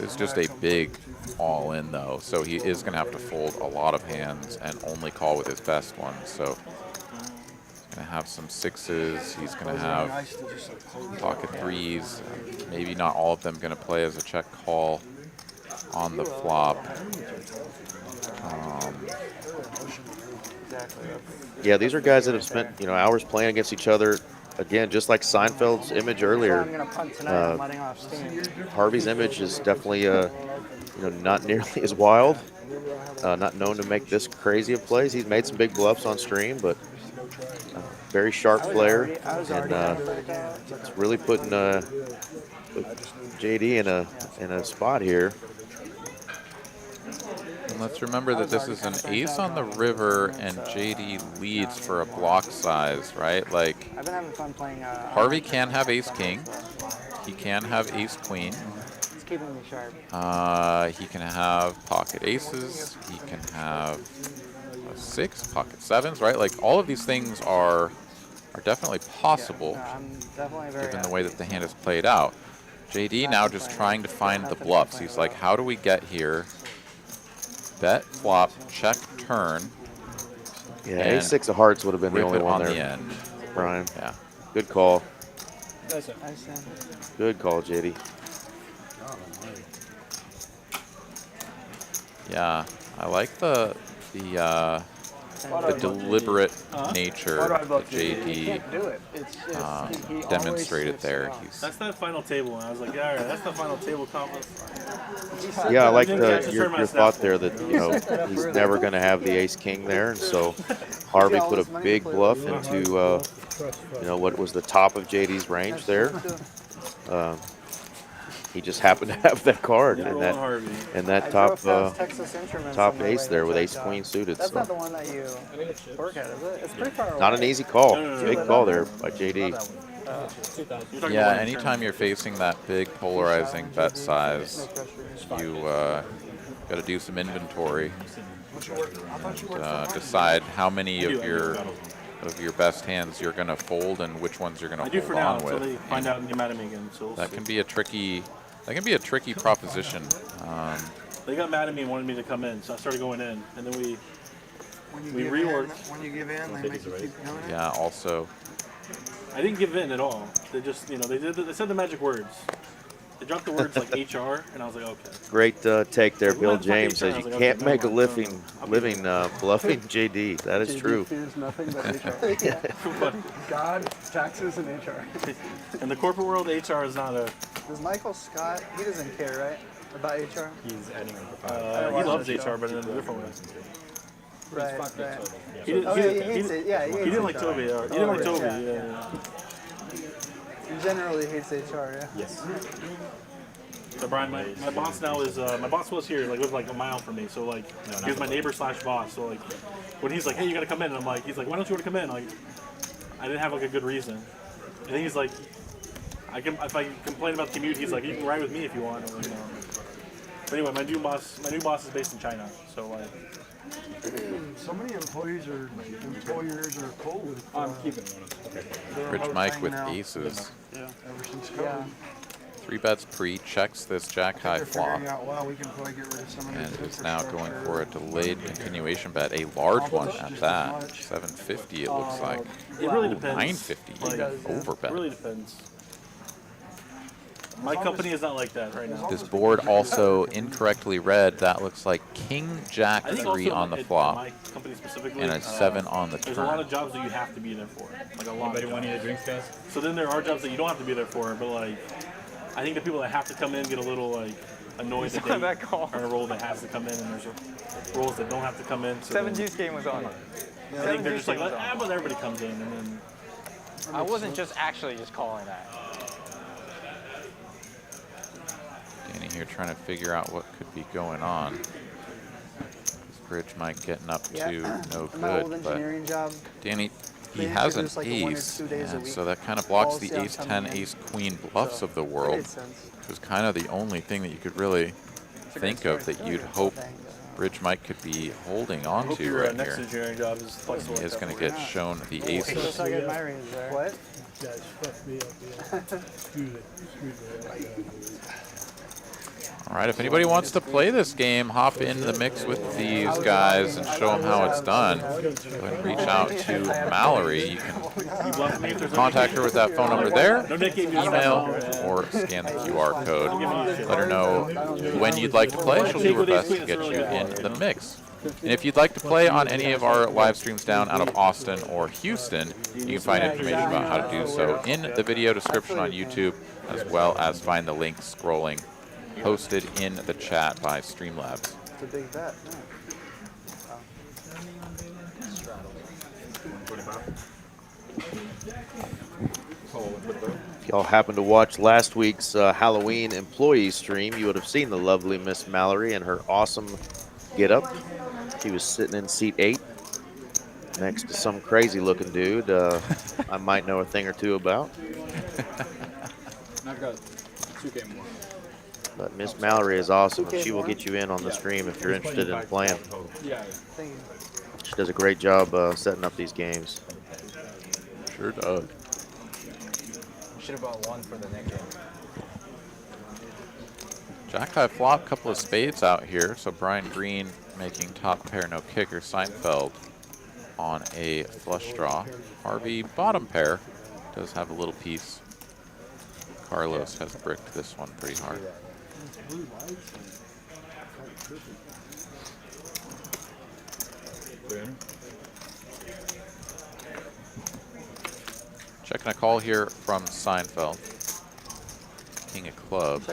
It's just a big all-in though, so he is going to have to fold a lot of hands and only call with his best ones. So he's going to have some sixes. He's going to have pocket threes. Maybe not all of them going to play as a check call on the flop.
Yeah, these are guys that have spent hours playing against each other. Again, just like Seinfeld's image earlier, Harvey's image is definitely not nearly as wild. Not known to make this crazy of plays. He's made some big bluffs on stream, but very sharp player, and it's really putting JD in a spot here.
And let's remember that this is an ace on the river, and JD leads for a block size, right? Like,
I've been having fun playing.
Harvey can have ace-king. He can have ace-queen.
It's keeping me sharp.
He can have pocket aces. He can have a 6, pocket 7s, right? Like, all of these things are definitely possible,
Yeah, I'm definitely very
given the way that the hand is played out. JD now just trying to find the bluffs. He's like, how do we get here? Bet, flop, check, turn.
Yeah, ace-6 of hearts would have been the only one
on
there.
The end.
Brian.
Yeah.
Good call.
Nice.
Good call, JD.
Yeah, I like the deliberate nature that JD demonstrated there.
That's that final table, and I was like, yeah, all right, that's the final table conference.
Yeah, I like your thought there that he's never going to have the ace-king there, and so Harvey put a big bluff into what was the top of JD's range there. He just happened to have that card and that top ace there with ace-queen suited.
That's
So
not the one that you work at, is it? It's pretty far away.
not an easy call. Big call there by JD.
Yeah, anytime you're facing that big polarizing bet size, you got to do some inventory and decide how many of your best hands you're going to fold and which ones you're going to hold on with.
Until they find out and get mad at me again. So
that can be a tricky proposition.
They got mad at me and wanted me to come in, so I started going in, and then we reworked.
When you give in, they make you keep going in.
Yeah, also.
I didn't give in at all. They just, they said the magic words. They dropped the words like HR, and I was like, okay.
Great take there, Bill James says you can't make a living bluffing JD. That is true.
Fears nothing but HR. God, taxes, and HR.
In the corporate world, HR is not a.
Does Michael Scott, he doesn't care, right? About HR?
He's adding
he loves HR, but in a different way.
Right.
He didn't like Toby. He didn't like Toby. Yeah.
He generally hates HR, yeah?
Yes.
So Brian, my boss now is my boss was here, lives like a mile from me. So he was my neighbor / boss. So when he's like, hey, you gotta come in, and he's like, why don't you want to come in? I didn't have a good reason. And then he's like, if I complain about the commute, he's like, you can ride with me if you want. But anyway, my new boss is based in China, so like.
So many employers are cool with.
I'm keeping one.
Rich Mike with aces.
Yeah. Ever since COVID.
3 bets pre, checks this jack high
They're
flop,
figuring out, wow, we can probably get rid of some of
and
these
is now going
infrastructure.
for a delayed continuation bet, a large one at that. 750 it looks like.
It really
Ooh,
depends.
950
Like,
over
It
bet.
really depends. My company is not like that right now.
This board also incorrectly read. That looks like King Jack
I think
3
also
on the
at
flop
my company specifically,
and a 7 on the
there's a lot
turn.
of jobs that you have to be there for. Like a lot
Anybody
of
want
jobs.
any drinks, guys?
So then there are jobs that you don't have to be there for, but like, I think the people that have to come in get a little like annoyed that they
that call.
are in a role that has to come in, and there's roles that don't have to come in. So
Seven
then
Juice game was on.
I think they're just like, but everybody comes in, and then
I wasn't just actually just calling that.
Danny here trying to figure out what could be going on. This bridge might getting up to no
In my old
good, but
engineering job,
Danny, he
they
has an
introduce, like, 1 or
ace,
2 days a
and
week
so that kind of blocks the
policy on
ace-10,
coming in.
ace-queen bluffs of the
That
world,
made sense.
which was kind of the only thing that you could really think of that you'd hope Bridge Mike could be holding on
hope
to
your
right
next
here.
engineering job is flexible.
He
like
is
that
going to
for you.
get shown the
Just
aces.
like at my range there. What?
Guys fucked me up. Yeah. Screwed me.
All right, if anybody wants to play this game, hop into the mix with these guys and show them how it's done. Go ahead and reach out to Mallory. You can
You bluff me if there's
contact her with that phone number there,
no net game
email, or scan the QR code. Let her know when you'd like to play. She'll do her best to get you in the mix. And if you'd like to play on any of our live streams down out of Austin or Houston, you can find information about how to do so in the video description on YouTube, as well as find the link scrolling posted in the chat by Streamlabs.
It's a big bet.
If y'all happened to watch last week's Halloween employee stream, you would have seen the lovely Miss Mallory and her awesome get-up. She was sitting in seat 8 next to some crazy-looking dude I might know a thing or two about.
I've got 2K more.
But Miss Mallory is awesome, and she will get you in on the stream if you're interested in playing.
Yeah.
Thank you.
She does a great job setting up these games.
Sure does.
Should have bought one for the next game.
Jack high flop, couple of spades out here. So Brian Green making top pair, no kicker. Seinfeld on a flush draw. Harvey bottom pair does have a little piece. Carlos has bricked this one pretty hard. Checking a call here from Seinfeld. King of clubs.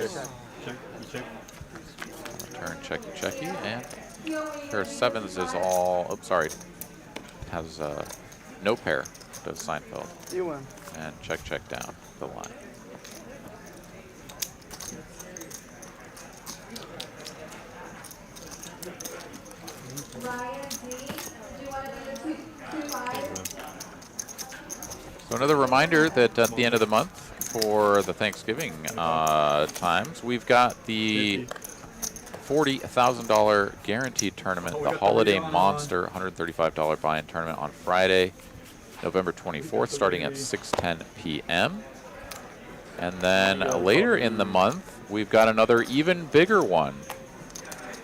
Return checky, and pair of sevens is all. Oh, sorry. Has no pair. Does Seinfeld.
You win.
And check down the line. So another reminder that at the end of the month for the Thanksgiving times, we've got the $40,000 guaranteed tournament, the Holiday Monster $135 buy-in tournament on Friday, November 24th, starting at 6:10 p.m. And then later in the month, we've got another even bigger one.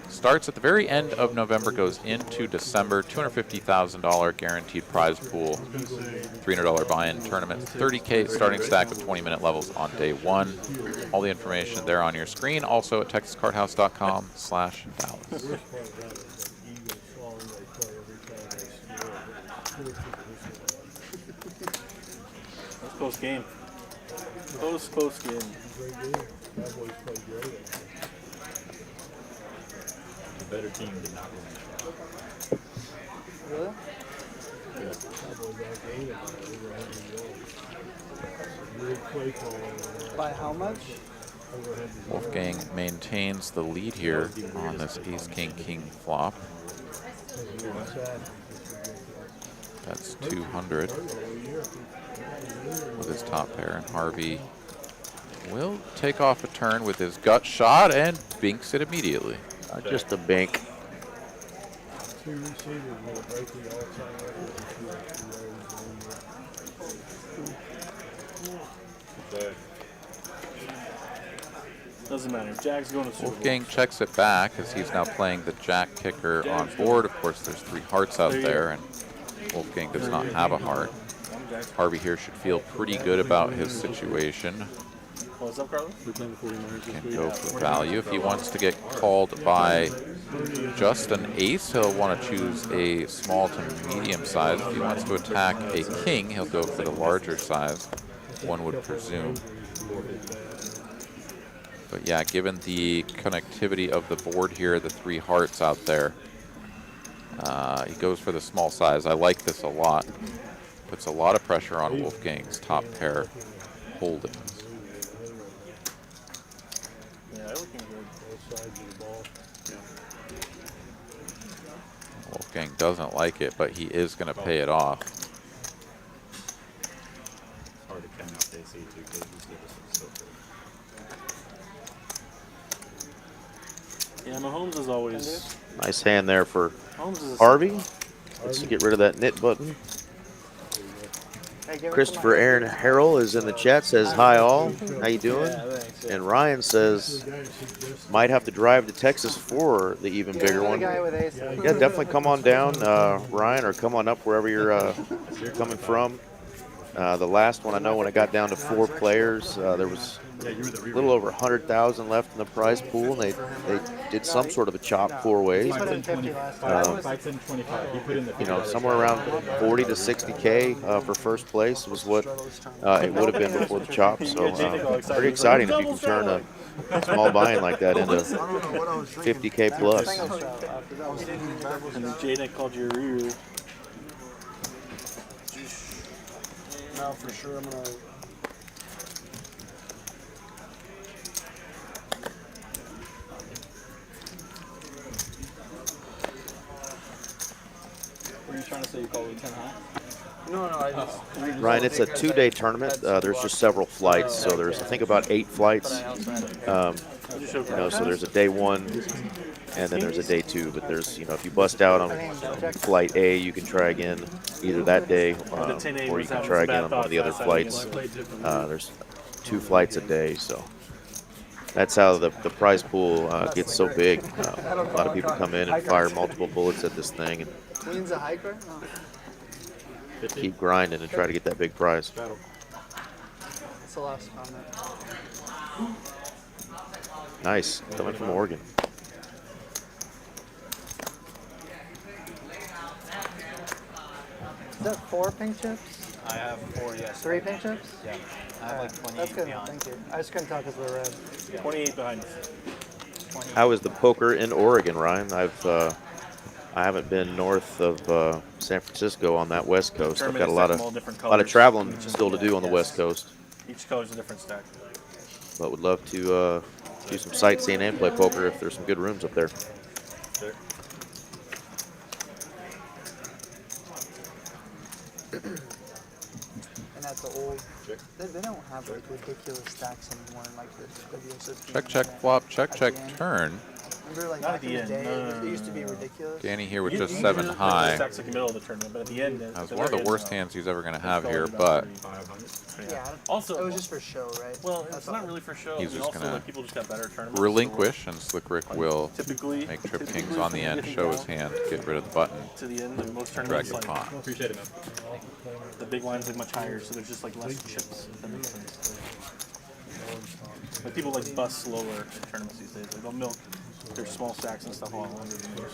Starts at the very end of November, goes into December, $250,000 guaranteed prize pool, $300 buy-in tournament, 30K starting stack with 20-minute levels on day 1. All the information there on your screen, also at texascardhouse.com/Dallas.
Close game. Close game.
The better team did not win.
Really? By how much?
Wolfgang maintains the lead here on this ace-king-king flop. That's 200 with his top pair, and Harvey will take off a turn with his gut shot and binks it immediately.
Just a bink.
Two receivers will break the all-time record if you
Doesn't matter. Jack's going to Super Bowl.
Wolfgang checks it back as he's now playing the jack kicker on board. Of course, there's 3 hearts out there, and Wolfgang does not have a heart. Harvey here should feel pretty good about his situation.
What's up, Carlos?
Can go for value. If he wants to get called by just an ace, he'll want to choose a small to medium size. If he wants to attack a king, he'll go for the larger size, one would presume. But yeah, given the connectivity of the board here, the 3 hearts out there, he goes for the small size. I like this a lot. Puts a lot of pressure on Wolfgang's top pair holdings.
Yeah, looking good.
both sides of the ball.
Wolfgang doesn't like it, but he is going to pay it off.
It's hard to count out DC too because he's good as so good.
Yeah, Mahomes is always.
Nice hand there for
Mahomes is
Harvey. Let's get rid of that knit button.
Hey, give it to
Christopher
my-
Aaron Harrell is in the chat, says hi all. How you doing?
Yeah, thanks.
And Ryan says might have to drive to Texas for the even bigger
The
one.
guy with ace.
Yeah, definitely come on down, Ryan, or come on up wherever you're coming from. The last one, I know when I got down to 4 players, there was a little over 100,000 left in the prize pool, and they did some sort of a chop 4 ways.
He put in 50 last time.
Fights in 25. He put in the
You know, somewhere around 40 to 60K for first place was what it would have been before the chop. So pretty exciting if you can turn a small buy-in like that into 50K plus.
Single shot after that was
And then Jaden called you a Ruru.
Now for sure I'm gonna.
Were you trying to say you called it 10 high?
No, I just.
Ryan, it's a 2-day tournament. There's just several flights, so there's I think about 8 flights. So there's a day 1, and then there's a day 2. But there's if you bust out on flight A, you can try again either that day, or you can try again on one of the other flights. There's 2 flights a day, so that's how the prize pool gets so big. A lot of people come in and fire multiple bullets at this thing and
Queen's a hiker? Oh.
keep grinding and try to get that big prize.
That's the last comment.
Nice, coming from Oregon.
Is that 4 pink chips?
I have 4, yes.
3 pink chips?
Yeah. I have like 28
That's good.
beyond.
Thank you. I just couldn't tell because we're red.
28 behind us.
How is the poker in Oregon, Ryan? I haven't been north of San Francisco on that west coast. I've got a lot of traveling still to do on the west coast,
Each color's a different stack.
but would love to do some sightseeing and play poker if there's some good rooms up there.
Sure.
And that's the old. They don't have like ridiculous stacks anymore in like the WSOP.
Check, check, flop, check, check, turn.
Remember like
Not
back
at
in
the
the
end.
day,
No.
it used to be ridiculous.
Danny here with
You-
just
you
7
usually
high.
Stacks like the middle of the tournament, but at the end,
That was one of the worst hands he's ever going to have here, but
Yeah.
Also,
It was just for show, right?
well,
That's
it's not
all.
really for show.
He's
and
just
also,
gonna
like, people just got better tournaments.
relinquish, and Slick Rick will
Typically,
make trip kings on the end, show his hand, get rid of the button,
to the end of most
drag
tournaments,
the
like
pot.
Appreciate it, man.
the big lines like much higher, so there's just like less chips. If that makes sense. Like people like bust slower in tournaments these days. Like they'll milk their small stacks and stuff a lot longer than yours.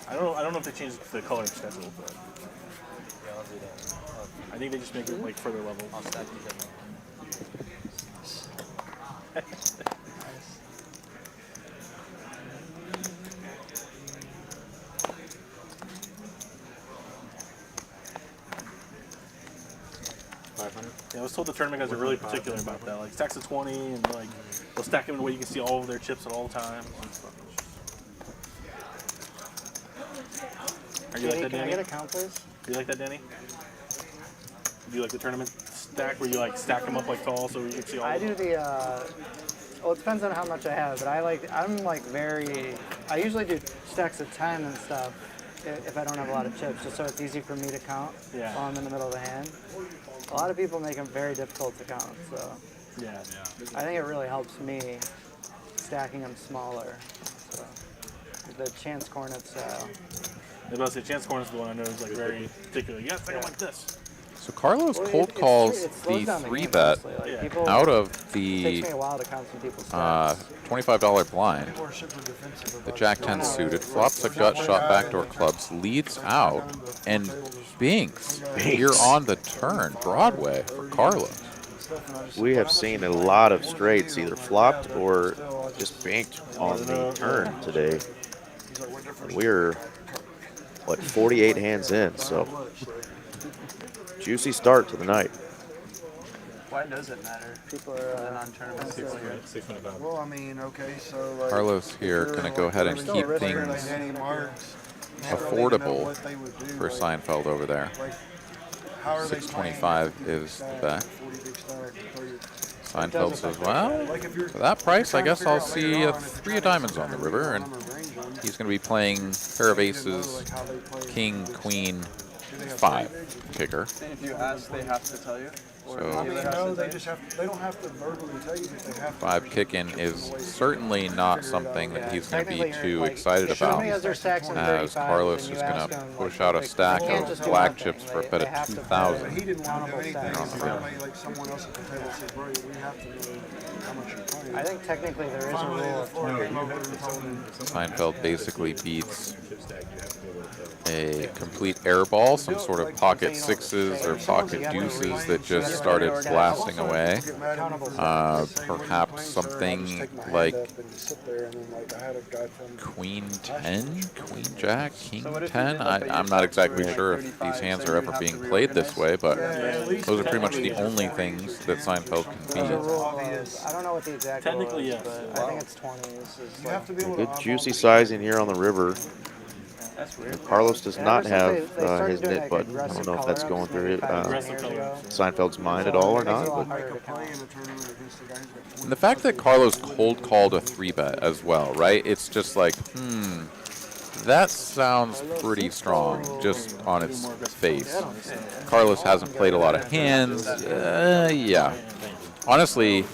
I don't know if they changed the color schedule, but I think they just make it like further level. I'll stack Yeah, I was told the tournament guys are really particular about that. Like stacks of 20 and like they'll stack them in a way you can see all of their chips at all times. And stuff. Are you like that,
Can I
Danny?
get a count, please?
Do you like that, Danny? Do you like the tournament stack where you like stack them up like tall so you can see all
I
of them?
do the, well, it depends on how much I have, but I'm like I usually do stacks of 10 and stuff if I don't have a lot of chips, just so it's easy for me to count while I'm in the middle of the hand. A lot of people make them very difficult to count, so
Yeah.
I think it really helps me stacking them smaller. So the chance cornet style.
I was about to say, Chance Corner's the one I know is like very particular. You gotta stack them like this.
So Carlos
Well,
cold
it
calls
slows
the
down the
3-bet
game, honestly. Like, people-
out of
It
the
takes me a while to count some people's stacks.
$25 blind. The Jack 10 suited, flops a gut shot backdoor clubs, leads out, and binks here on the turn, Broadway for Carlos.
We have seen a lot of straights either flopped or just banked on the turn today. We're, what, 48 hands in, so juicy start to the night.
Why does it matter?
People are
Non-tournament people here.
Well, I mean, okay, so like,
Carlos here
if you're,
going to go ahead and
still
keep
a risker
things
than Danny Marks,
affordable
what they would do,
for
like,
Seinfeld over there.
like, how are they
625
playing?
is the bet.
40 big stack, 30.
Seinfeld says, well,
Like if you're,
for that price, I guess I'll see
later
a
on, if
3
you're
of diamonds on the
trying to
river, and
number range them,
he's going to be playing pair of
you need to know,
aces,
like, how they play.
king, queen,
Do they have
5 kicker.
And if you ask, they have to tell you? Or
So-
I mean,
dealer has
no,
to
they
tell
just have. They don't have to verbally tell you, but they have to.
5 kicking is certainly not something that he's going to be
Technically,
too
like,
excited
if somebody
about,
has their stacks in
as
35,
Carlos
then
is
you
going
ask
to
them,
push
like,
out a stack
they can't
of
just do
black
nothing.
chips for a
They
bet of
have to play.
But
2,000.
he didn't want to do
Countable
anything.
stacks.
He's gonna play like someone else at the table said, bro, we have to know how much you're playing.
I think technically there is a rule of 20.
Seinfeld basically beats a complete air ball, some sort of pocket sixes or pocket deuces that just started blasting away. Perhaps something like Queen 10, Queen Jack, King 10. I'm not exactly sure if these hands are ever being played this way, but those are pretty much the only things that Seinfeld can
There's a
beat.
rule of, I don't know what the exact rule
Technically,
is,
yes.
but I think it's 20.
You have to be able
Good
to
juicy sizing here on the river. Carlos does not have his knit button. I don't know if that's going through Seinfeld's mind at all or not, but
make a play in a tournament against the guy who's got
And the fact that Carlos cold called a 3-bet as well, right? It's just like, that sounds pretty strong just on its face. Carlos hasn't played a lot of hands. Yeah. Honestly,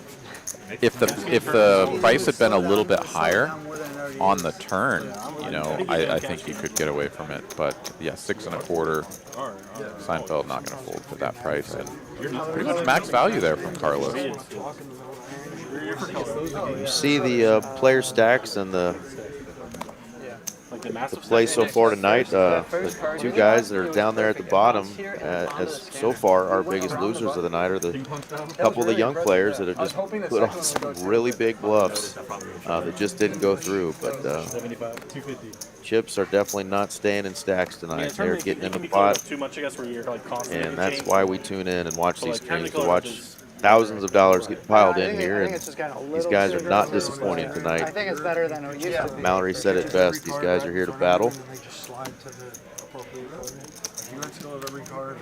if the price had been a little bit higher on the turn, you know, I think you could get away from it. But yeah, 6 1/4. Seinfeld not going to fold for that price, and pretty much max value there from Carlos.
you see the player stacks and the play so far tonight. The 2 guys that are down there at the bottom, as so far our biggest losers of the night, are the couple of the young players that have just put on some really big bluffs that just didn't go through. But chips are definitely not staying in stacks tonight. They're getting in the pot,
Too much, I guess, where you're like constantly
and that's
changing.
why we tune in and watch these
like, turn the
streams, to
color
watch
is-
thousands of dollars get piled
I
in
think
here, and
it's just gotten a
these
little
guys are
too
not
aggressive,
disappointing
but
tonight.
I think it's better than it used to be.
Mallory said it best. These guys are here to battle.
And they just slide to the appropriate player. Like you let go of every card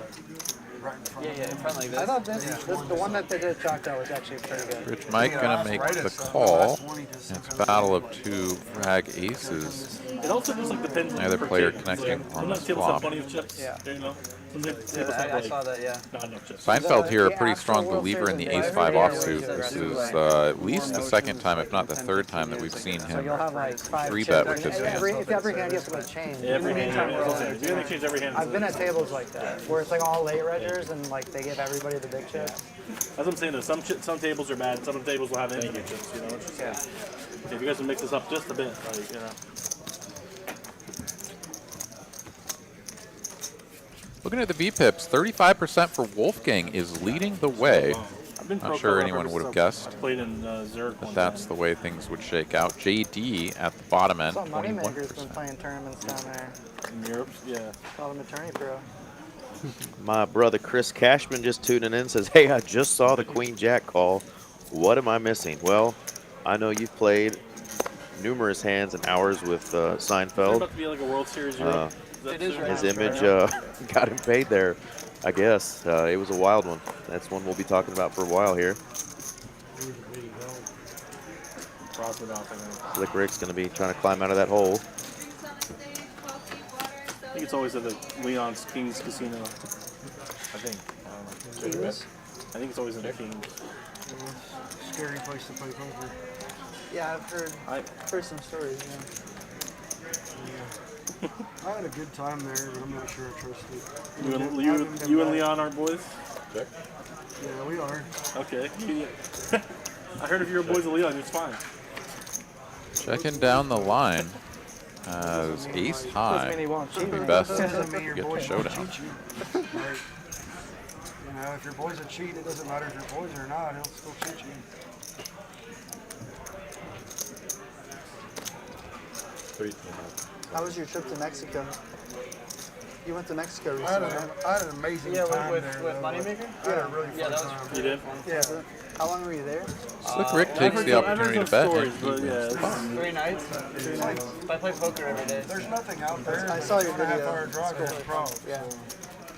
right in front of
Yeah, in front like
I
this.
thought the one that they did chalked out was actually pretty good.
Rich Mike going to make the call. It's a battle of 2 frag aces.
It also just like depends on
Either
per
player
table.
connecting on the
Sometimes tables have
flop.
plenty of chips.
Yeah.
You know. Sometimes tables
Yeah,
have
I
like
saw that, yeah.
not enough chips.
Seinfeld here, a
The
pretty
actual
strong
World
believer in the
Series
ace-5
player
offsuit.
was
This
good.
is at least the second time, if not the third time, that we've seen
So
him
you'll have like 5
3-bet
chips.
with this hand.
Every hand you have to like change.
Every
In the
hand,
meantime,
you're gonna change every hand.
I've been at tables like that, where it's like all late reggers and like they give everybody the big chips.
That's what I'm saying. Though some tables are bad. Some tables will have any good chips. You know. It's just, if you guys can mix this up just a bit, like you know.
Looking at the VPIPs, 35% for Wolfgang is leading the way.
I've been
Not sure anyone would have guessed
played in Zurich.
that that's the way things would shake out. JD at the bottom end,
Some moneymaker's been
21%.
playing tournaments down there.
in Europe. Yeah.
Called him attorney pro.
My brother Chris Cashman just tuning in, says, hey, I just saw the Queen Jack call. What am I missing? Well, I know you've played numerous hands and hours with
Is there
Seinfeld.
about to be like a World Series Europe?
It is right
His
now.
image got him paid there. I guess. It was a wild one. That's one we'll be talking about for a while here. Slick Rick's going to be trying to climb out of that hole.
I think it's always at the Leon's King's Casino. I think. I don't know.
Kings?
I think it's always in the King's.
Scary place to play poker.
Yeah, I've heard some stories,
I had a good time there, but I'm not sure I trust it.
You and Leon are boys?
Yeah, we are.
Okay. I heard if you're boys of Leon, it's fine.
Checking down the line. Is ace high. Should be best to get to showdown.
You know, if your boy's a cheat, it doesn't matter if your boys or not, he'll still cheat you.
How was your trip to Mexico? You went to Mexico recently,
I had an amazing time
with
there.
Moneymaker?
I had a really fun time.
You did?
Yeah. How long were you there?
Slick Rick takes the opportunity to bet.
Stories,
and
but
he wins the pot.
3 nights? 3 nights. I play poker every day.
There's nothing out there.
I saw your
It's a
video.
half-hour drive to the pro.
Yeah.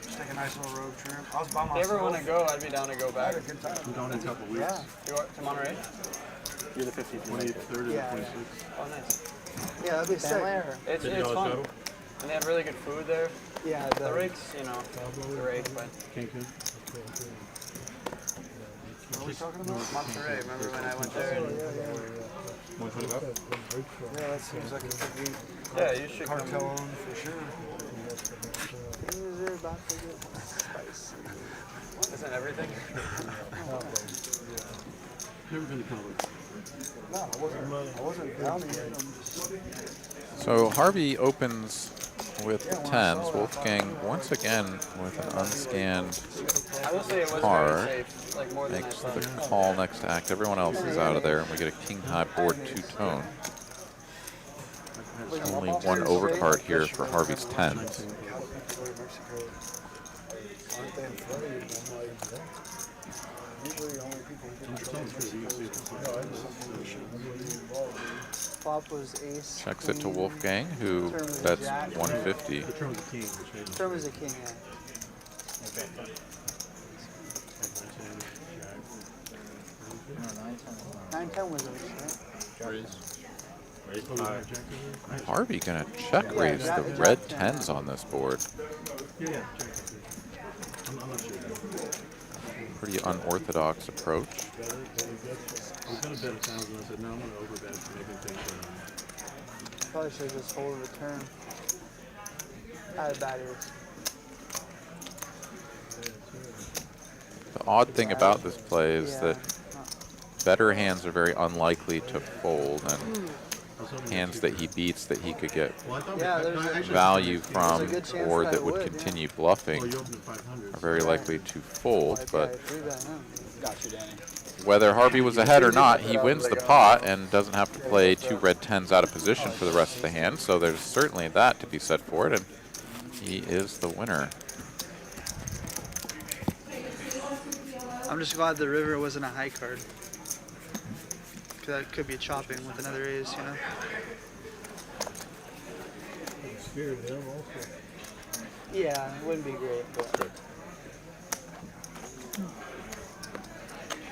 Just take a nice little road trip. I was by
If you
myself.
ever want to go, I'd be down to go
I
back.
had a good time.
I'm going in a couple weeks.
Yeah. You want to Monterey?
You're the 50th.
23rd
Yeah,
and
yeah.
26th.
Oh, nice. Yeah, that'd be sick. It's
$50
fun.
shuttle?
And they have really good food there. Yeah, the rigs, you know, the rigs, but
Cancun.
What are we talking about?
Monterey. Remember when I went there? And,
125?
Yeah, that seems like it could be
yeah, you should come.
cartel owned for sure.
Things are about to get spicy. Isn't everything?
Never been to college.
No, I wasn't down here.
So Harvey opens with tens. Wolfgang once again with an unscanned
I will say it was
card.
very safe, like more than I
Makes
thought.
the call next to act. Everyone else is out of there, and we get a king high board two-tone. Only one overcard here for Harvey's tens.
Flop was ace.
Checks it to Wolfgang, who bets 150.
The Terms of King, which made
Turn was a king, yeah. 9-10 was ace, right?
Harvey gonna check raise the red tens on this board.
Yeah, I'm not sure.
Pretty unorthodox approach.
We're going to bet 1,000. I said, no, I'm going to overbet to make him think
Probably should have just hold the turn. I had bad ears.
The odd thing about this play is that better hands are very unlikely to fold, and hands that he beats that he could get value from or that would continue bluffing are very likely to fold. But whether Harvey was ahead or not, he wins the pot and doesn't have to play 2 red tens out of position for the rest of the hand, so there's certainly that to be said for it, and he is the winner.
I'm just glad the river wasn't a high card. That could be chopping with another ace, you know?
Scared him also.
Yeah, it wouldn't be great, but...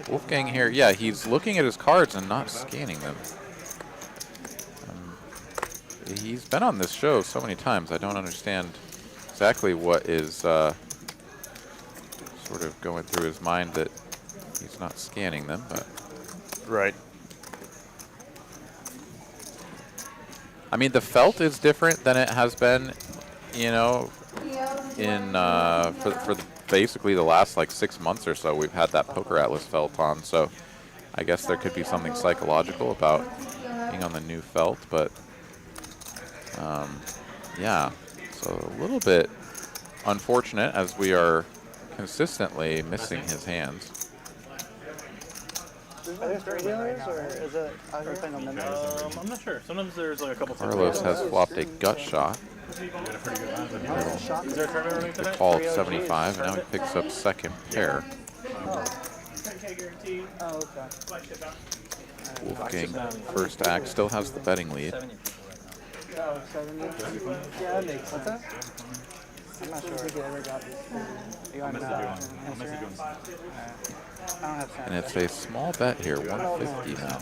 Wolfgang here, yeah, he's looking at his cards and not scanning them. He's been on this show so many times, I don't understand exactly what is sort of going through his mind that he's not scanning them, but...
Right.
I mean, the felt is different than it has been, you know, in for basically the last like 6 months or so. We've had that Poker Atlas felt on, so I guess there could be something psychological about being on the new felt, but yeah, so a little bit unfortunate as we are consistently missing his hands.
Are there 3 dealers, or is it everything on the net?
I'm not sure. Sometimes there's like a couple.
Carlos has flopped a gut shot.
Is there a tournament running
The
tonight?
call of 75, and now he picks up second pair.
Oh, okay.
Wolfgang, first act, still has the betting lead.
Oh, 70? Yeah, that makes sense.
I'm not sure if we ever got this. You on Instagram? I don't have Snapchat.
And it's a small bet here, 150 now.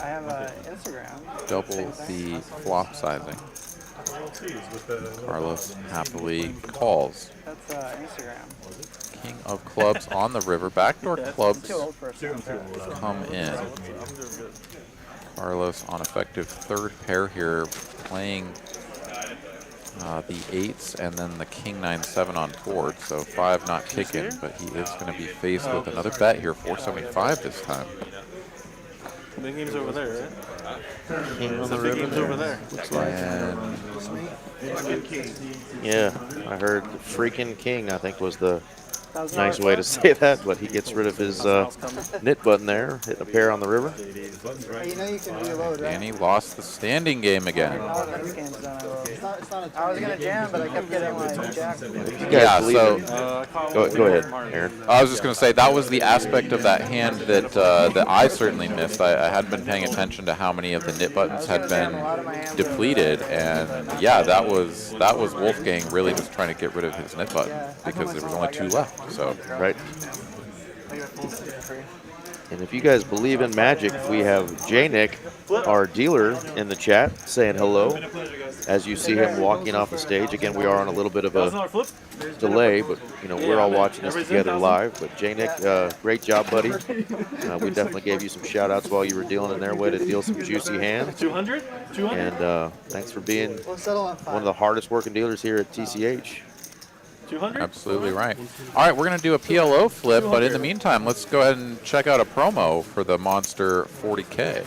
I have Instagram.
Double the flop sizing. Carlos happily calls.
That's Instagram.
King of clubs on the river. Backdoor clubs
Too old for a Snapchat.
come in. Carlos on effective third pair here, playing the 8s and then the King 9-7 on board. So 5 not kicking, but he is going to be faced with another bet here, 475 this time.
The big game's over there, right?
The
big game's over there.
And
Yeah, I heard freaking king, I think was the nice way to say that, but he gets rid of his knit button there, hitting a pair on the river.
Hey, you know you can reload, right?
and he lost the standing game again.
This game's done, I was gonna jam, but I kept getting like jack.
If you guys
Yeah,
believe
so
it, go ahead, Aaron.
I was just going to say that was the aspect of that hand that that I certainly missed. I hadn't been paying attention to how many of the knit buttons had been depleted, and yeah, that was Wolfgang really just trying to get rid of his knit button because there was only 2 left. So
Right. And if you guys believe in magic, we have J-Nick, our dealer, in the chat saying hello. As you see him walking off the stage, again, we are on a little bit of a delay, but you know we're all watching this together live. But J-Nick, great job, buddy. We definitely gave you some shout-outs while you were dealing in there. Way to deal some juicy hands.
200?
And thanks for being one of the hardest working dealers here at TCH.
200?
absolutely right. All right, we're going to do a PLO flip, but in the meantime, let's go ahead and check out a promo for the Monster 40K.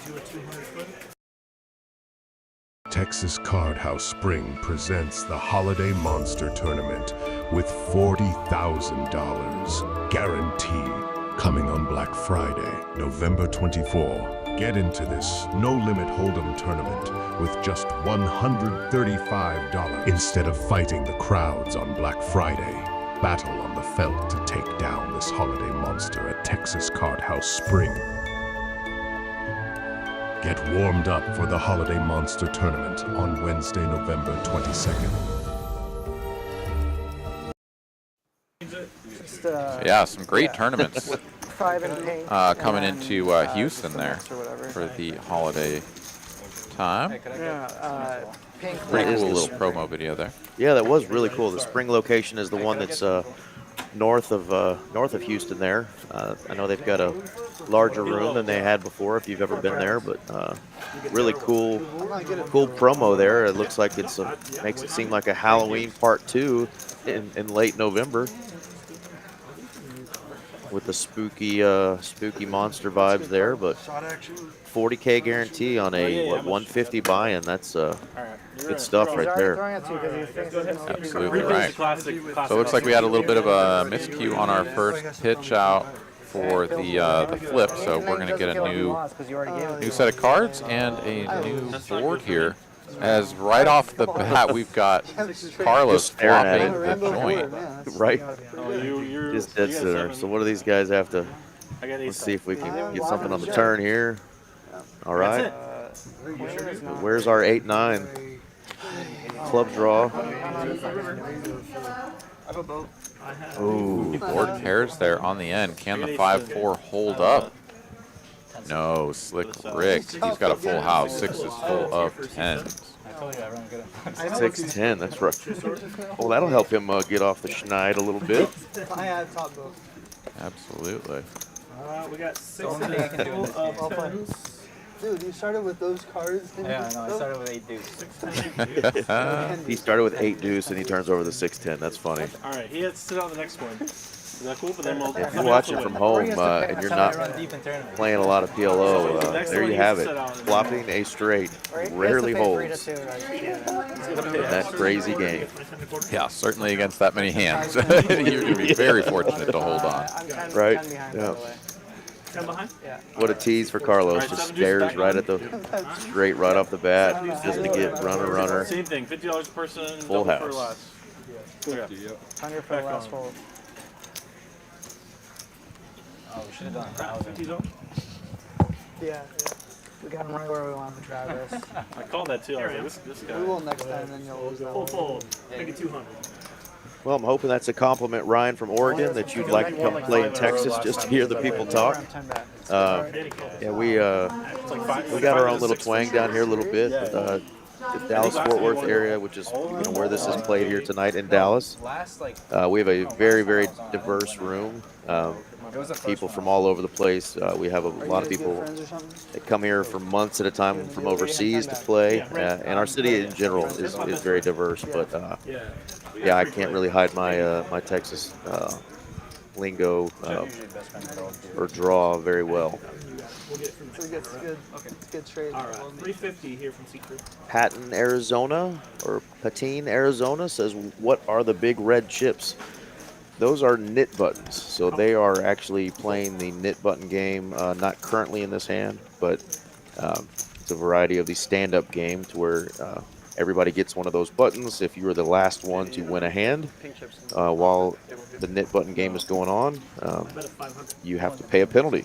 Texas Card House Spring presents the Holiday Monster Tournament with $40,000 guaranteed, coming on Black Friday, November 24. Get into this no-limit hold'em tournament with just $135 instead of fighting the crowds on Black Friday. Battle on the felt to take down this holiday monster at Texas Card House Spring. Get warmed up for the Holiday Monster Tournament on Wednesday, November 22nd.
Yeah, some great tournaments
5 and pink.
coming into Houston there for the holiday time.
Pink.
Pretty cool little promo video there.
Yeah, that was really cool. The spring location is the one that's north of Houston there. I know they've got a larger room than they had before, if you've ever been there, but really cool promo there. It looks like it's makes it seem like a Halloween part 2 in late November with the spooky monster vibes there, but 40K guarantee on a 150 buy-in. That's good stuff right there.
Absolutely right. So it looks like we had a little bit of a miscue on our first pitch out for the flip, so we're going to get a new set of cards and a new board here. As right off the bat, we've got Carlos flopping the joint.
Right? Just dead center. So what do these guys have to? Let's see if we can get something on the turn here. All right. Where's our 8-9 club draw? Ooh,
Board pairs there on the end. Can the 5-4 hold up? No, Slick Rick. He's got a full house. 6 is full of 10s.
6-10, that's right. Well, that'll help him get off the schneid a little bit.
Absolutely.
We got 6
Dude, you started with those cards?
Yeah, I know. I started with 8 deuce.
He started with 8 deuce and he turns over the 6-10. That's funny.
All right, he has to sit on the next one. Is that cool? But then we'll
If you're watching from home and you're not playing a lot of PLO, there you have it. Flopping a straight rarely holds in that crazy game.
Yeah, certainly against that many hands. You're going to be very fortunate to hold on.
Right? Yeah. What a tease for Carlos. Just stares right at the straight right off the bat just to get runner.
Same thing, $50 per person.
Full house.
For last.
100 for the last fold.
Oh, we should have done 1,000.
Yeah. We got him right where we want the Travis.
I called that too. I was like, this guy.
We will next time, then you'll lose that
Full
one.
fold. Make it 200.
Well, I'm hoping that's a compliment, Ryan from Oregon, that you'd like to come play in Texas just to hear the people talk. Yeah, we got our own little twang down here a little bit. The Dallas-Fort Worth area, which is where this is played here tonight in Dallas. We have a very, very diverse room. People from all over the place. We have a lot of people that come here for months at a time from overseas to play. And our city in general is very diverse. But yeah, I can't really hide my my Texas lingo or draw very well.
It's good trade.
All right, 350 here from Secret.
Patton, Arizona, or Patine, Arizona says, "What are the big red chips?" Those are knit buttons, so they are actually playing the knit button game, not currently in this hand, but it's a variety of the stand-up game to where everybody gets one of those buttons. If you are the last one to win a hand while the knit button game is going on, you have to pay a penalty.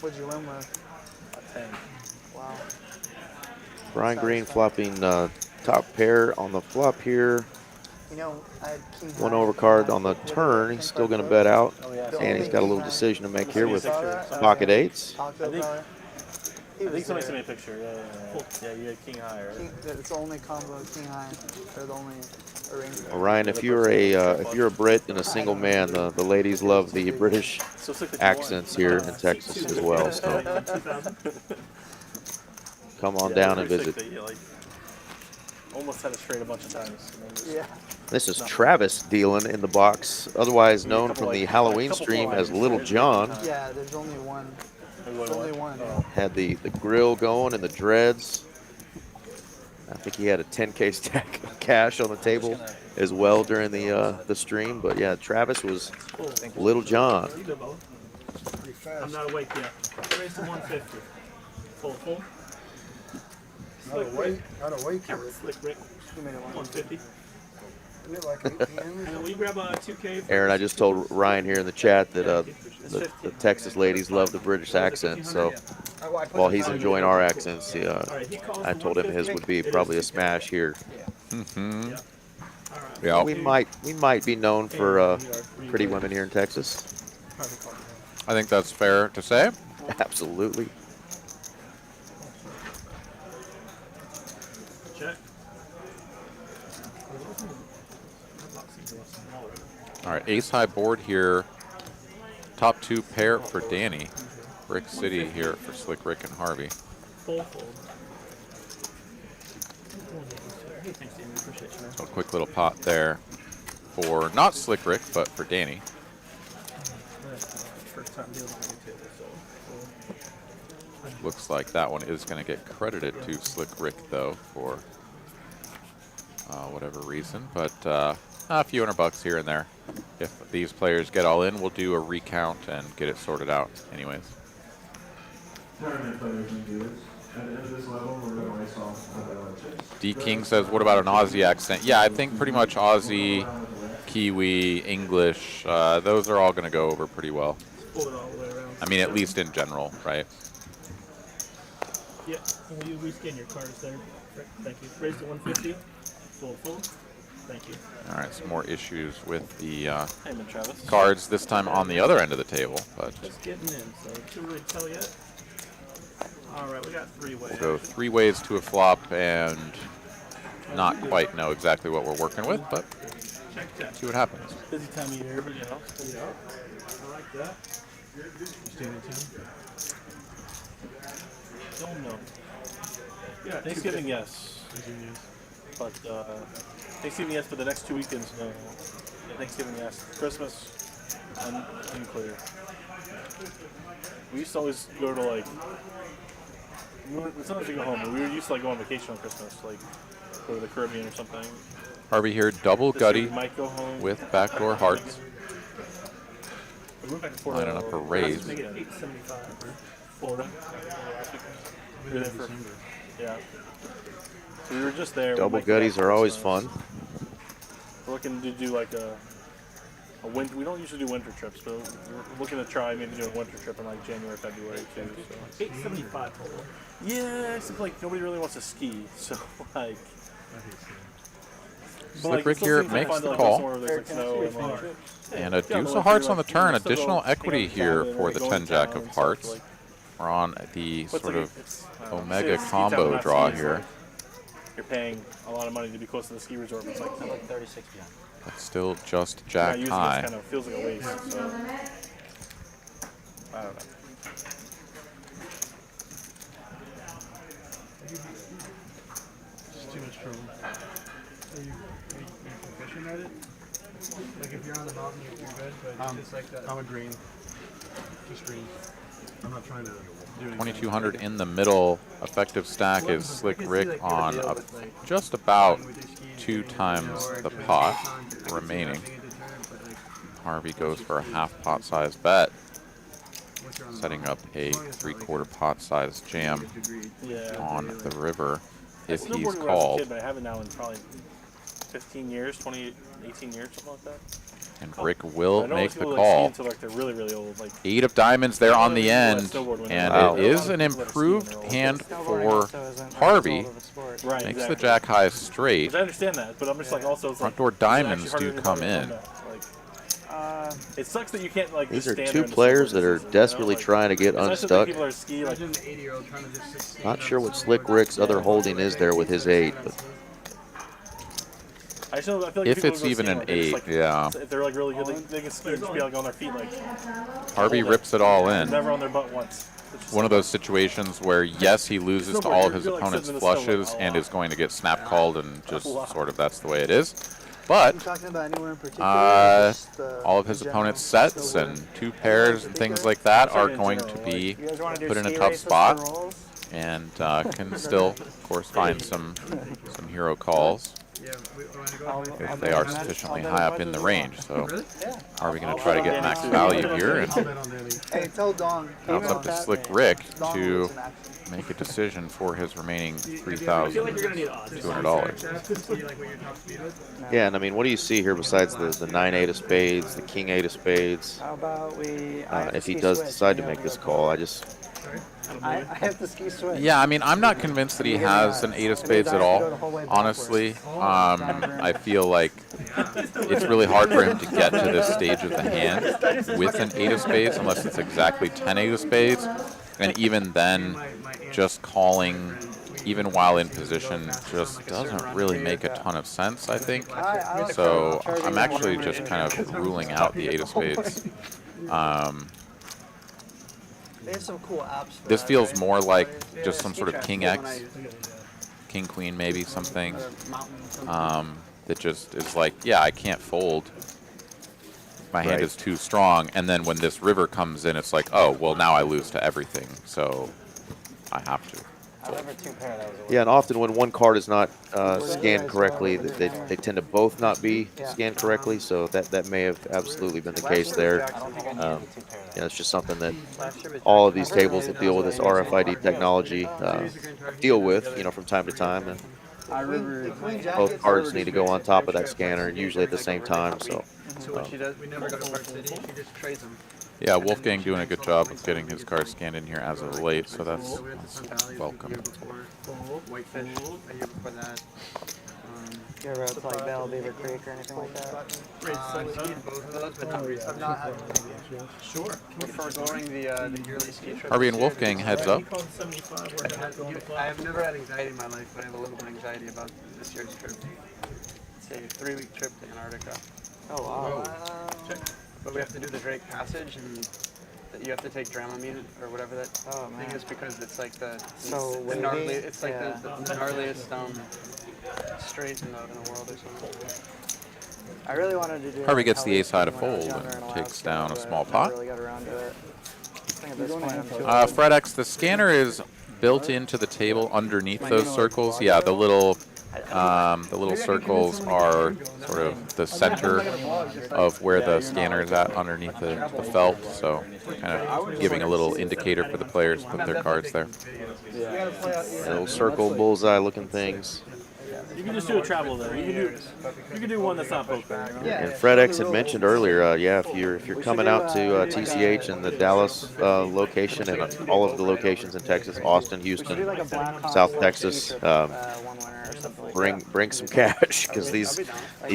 What'd you win with?
10.
Wow.
Brian Green flopping top pair on the flop here.
You know, I had king
One
high.
overcard on the turn. He's still going to bet out. And he's got a little decision to make here with pocket eights.
Talked about it. He
I think
was
somebody
there.
sent me a picture. Yeah, you had king high, right?
It's the only combo king high. They're the only arrangement.
Well, Ryan, if you're a Brit and a single man, the ladies love the British accents here in Texas as well. So come on down and visit.
Almost had it straight a bunch of times.
Yeah.
This is Travis dealing in the box, otherwise known from the Halloween stream as Little John.
Yeah, there's only one. There's only one.
Had the grill going and the dreads. I think he had a 10K stack of cash on the table as well during the stream. But yeah, Travis was Little John.
I'm not awake yet. Raise to 150. Full.
Not awake yet.
Slick Rick. 150.
Isn't it like 8 p.m.?
Will you grab a 2K?
Aaron, I just told Ryan here in the chat that the Texas ladies love the British accent. So while he's enjoying our accents, I told him his would be probably a smash here.
Mm-hmm. Yeah.
We might be known for pretty women here in Texas.
I think that's fair to say.
Absolutely.
Check.
All right, ace high board here. Top two pair for Danny. Brick City here for Slick Rick and Harvey.
Fold.
So a quick little pot there for not Slick Rick, but for Danny. Looks like that one is going to get credited to Slick Rick, though, for whatever reason. But a few $100 here and there. If these players get all in, we'll do a recount and get it sorted out anyways. D King says, what about an Aussie accent? Yeah, I think pretty much Aussie, Kiwi, English, those are all going to go over pretty well. I mean, at least in general, right?
Yeah, will you rescan your cards there? Thank you. Raise to 150. Full. Thank you.
All right, some more issues with the
Travis.
cards, this time on the other end of the table. But
just getting in, so too really tell yet. All right, we got 3 ways.
We'll go 3 ways to a flop and not quite know exactly what we're working with, but see what happens.
Busy time of year, but you know, I like that. Don't know. Yeah, Thanksgiving, yes. But Thanksgiving, yes, for the next 2 weekends, no. Yeah, Thanksgiving, yes. Christmas, unclear. We used to always go to, like, sometimes we go home, but we were used to, like, go on vacation on Christmas, like, go to the Caribbean or something.
Harvey here, double gutty
might go home.
with backdoor hearts.
We went back to Florida.
Lining up a raise.
Make it 875. Florida. We were there for, yeah. So we were just there.
Double gutties are always fun.
We're looking to do like a We don't usually do winter trips, but we're looking to try maybe do a winter trip in like January, February too. So.
875 total.
Yeah, except like nobody really wants to ski, so like.
Slick Rick here makes the call. And a deuce of hearts on the turn. Additional equity here for the 10-jack of hearts. We're on the sort of omega combo draw here.
You're paying a lot of money to be close to the ski resort. It's like 36 beyond.
But still just jack high.
Kind of feels like a waste. So. I don't know.
It's too much trouble. Are you proficient at it? Like if you're on the mountain, you're good, but just like that.
I'm a green. Just green. I'm not trying to do anything.
2200 in the middle. Effective stack is Slick Rick on just about 2 times the pot remaining. Harvey goes for a half pot size bet, setting up a 3/4 pot size jam on the river if he's called.
I haven't now in probably 15 years, 20, 18 years, something like that.
And Rick will make the
like
call.
until like they're really, really old, like
8 of diamonds there on the end, and it is an improved hand for Harvey.
Right,
Makes the jack high straight.
I understand that, but I'm just like also
Front door diamonds do come in.
It sucks that you can't like.
These are two players that are desperately trying to get unstuck. Not sure what Slick Rick's other holding is there with his 8, but
I feel like
if it's even an 8,
like,
yeah.
If they're like really good, they can ski and just be like on their feet like.
Harvey rips it all in.
Never on their butt once.
One of those situations where, yes, he loses to all of his opponent's flushes and is going to get snap called, and just sort of that's the way it is. But all of his opponent's sets and 2 pairs and things like that are going to be put in a tough spot, and can still, of course, find some hero calls if they are sufficiently high up in the range. So are we going to try to get max value here? And now it's up to Slick Rick to make a decision for his remaining $3,200.
yeah, and I mean, what do you see here besides the 9-8 of spades, the king 8 of spades?
How about
If he does decide to make this call, I
have to ski switch.
Yeah, I mean, I'm not convinced that he has an 8 of spades at all, honestly. I feel like it's really hard for him to get to this stage of the hand with an 8 of spades unless it's exactly 10 8 of spades. And even then, just calling, even while in position, just doesn't really make a ton of sense, I think. So I'm actually just kind of ruling out the 8 of spades.
They have some cool apps for
This
that,
feels
right?
more like just some sort of king X, king queen maybe, something that just is like, yeah, I can't fold. My hand is too strong. And then when this river comes in, it's like, oh, well, now I lose to everything, so I have to.
Yeah, and often when one card is not scanned correctly, they tend to both not be scanned correctly, so that may have absolutely been the case there. It's just something that all of these tables that deal with this RFID technology deal with, from time to time. And both cards need to go on top of that scanner, usually at the same time. So
what she does, we never go to Park City. She just trades them.
Yeah, Wolfgang doing a good job of getting his card scanned in here as of late, so that's welcome.
Whitefish, a year before that.
You ever have to like Battle Beaver Creek or anything like that?
I've skied both of those, but not recently. I've not had Sure. For going the yearly ski trip.
Harvey and Wolfgang heads up.
I have never had anxiety in my life, but I have a little bit of anxiety about this year's trip. It's a 3-week trip to Antarctica.
Oh, wow.
But we have to do the Drake Passage, and you have to take Dramamine or whatever that thing is, because it's like the gnarly. It's like the gnarliest strait in the world or something.
I really wanted to do.
Harvey gets the ace high to fold and takes down a small pot.
Really got around to it.
FredX, the scanner is built into the table underneath those circles. Yeah, the little circles are sort of the center of where the scanner is at underneath the felt, so kind of giving a little indicator for the players to put their cards there.
Little circle bullseye looking things.
You can just do a travel though. You can do one that's not poker.
And Fred X had mentioned earlier, yeah, if you're coming out to TCH and the Dallas location and all of the locations in Texas, Austin, Houston, South Texas, bring some cash because these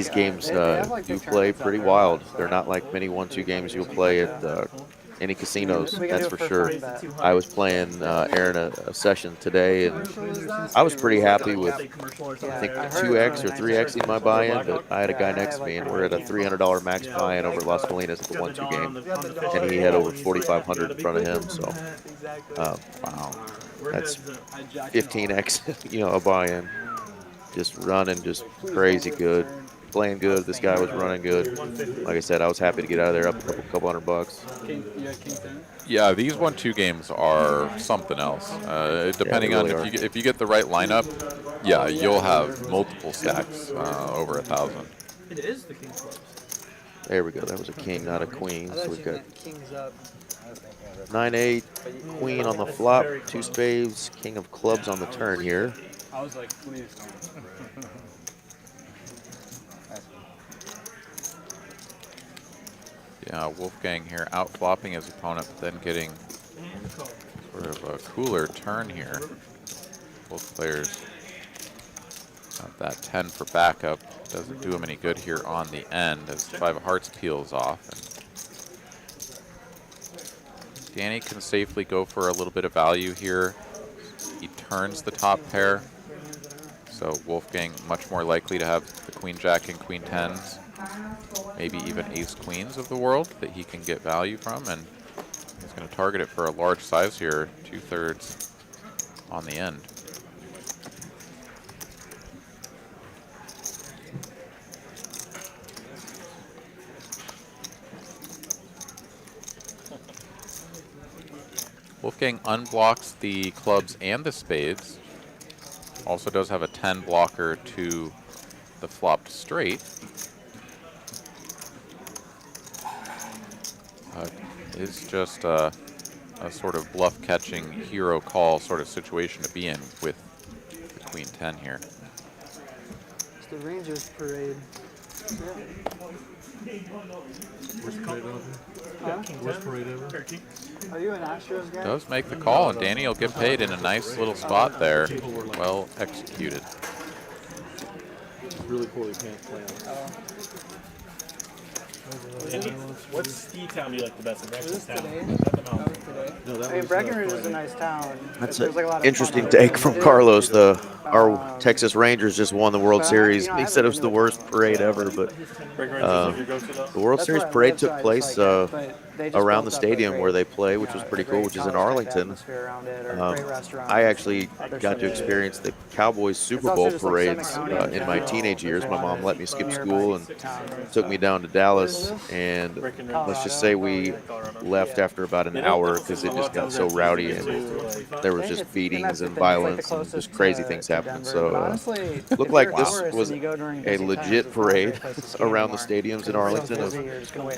games do play pretty wild. They're not like many 1-2 games you'll play at any casinos, that's for sure. I was playing Aaron a session today, and I was pretty happy with, I think, 2x or 3x in my buy-in, but I had a guy next to me, and we're at a $300 max buy-in over at Las Colinas at the 1-2 game, and he had over 4,500 in front of him, so wow, that's 15x, a buy-in. Just running, just crazy good. Playing good. This guy was running good. Like I said, I was happy to get out of there up a couple $100.
Yeah, these 1-2 games are something else. Depending on if you get the right lineup, yeah, you'll have multiple stacks over 1,000.
It is the king clubs.
There we go. That was a king, not a queen. So we've got 9-8, queen on the flop, 2 spades, king of clubs on the turn here.
I was like, please don't.
Yeah, Wolfgang here out-flopping his opponent, but then getting sort of a cooler turn here. Both players got that 10 for backup. Doesn't do him any good here on the end as 5 of hearts peels off. And Danny can safely go for a little bit of value here. He turns the top pair. So Wolfgang much more likely to have the queen jack and queen tens. Maybe even ace queens of the world that he can get value from, and he's going to target it for a large size here, 2/3 on the end. Wolfgang unblocks the clubs and the spades. Also does have a 10 blocker to the flopped straight. It's just a sort of bluff catching hero call sort of situation to be in with the queen 10 here.
It's the Rangers parade.
Worst parade ever?
Huh?
Worst parade ever?
Are you an Astros guy?
Does make the call, and Danny will get paid in a nice little spot there. Well executed.
Really poorly planned.
What ski town do you like the best?
Was this today?
No, that
I mean,
was,
Breckenridge is a nice town.
That's
There's
an
like a lot of
interesting
fun.
take from Carlos. Our Texas Rangers just won the World Series. He said it was the worst parade ever, but the World Series parade took place around the stadium where they play, which was pretty cool, which is in Arlington. I actually got to experience the Cowboys Super Bowl parades in my teenage years. My mom let me skip school and took me down to Dallas, and let's just say we left after about an hour because it just got so rowdy and there was just beatings and violence and just crazy things happening. So looked like this was a legit parade around the stadiums in Arlington.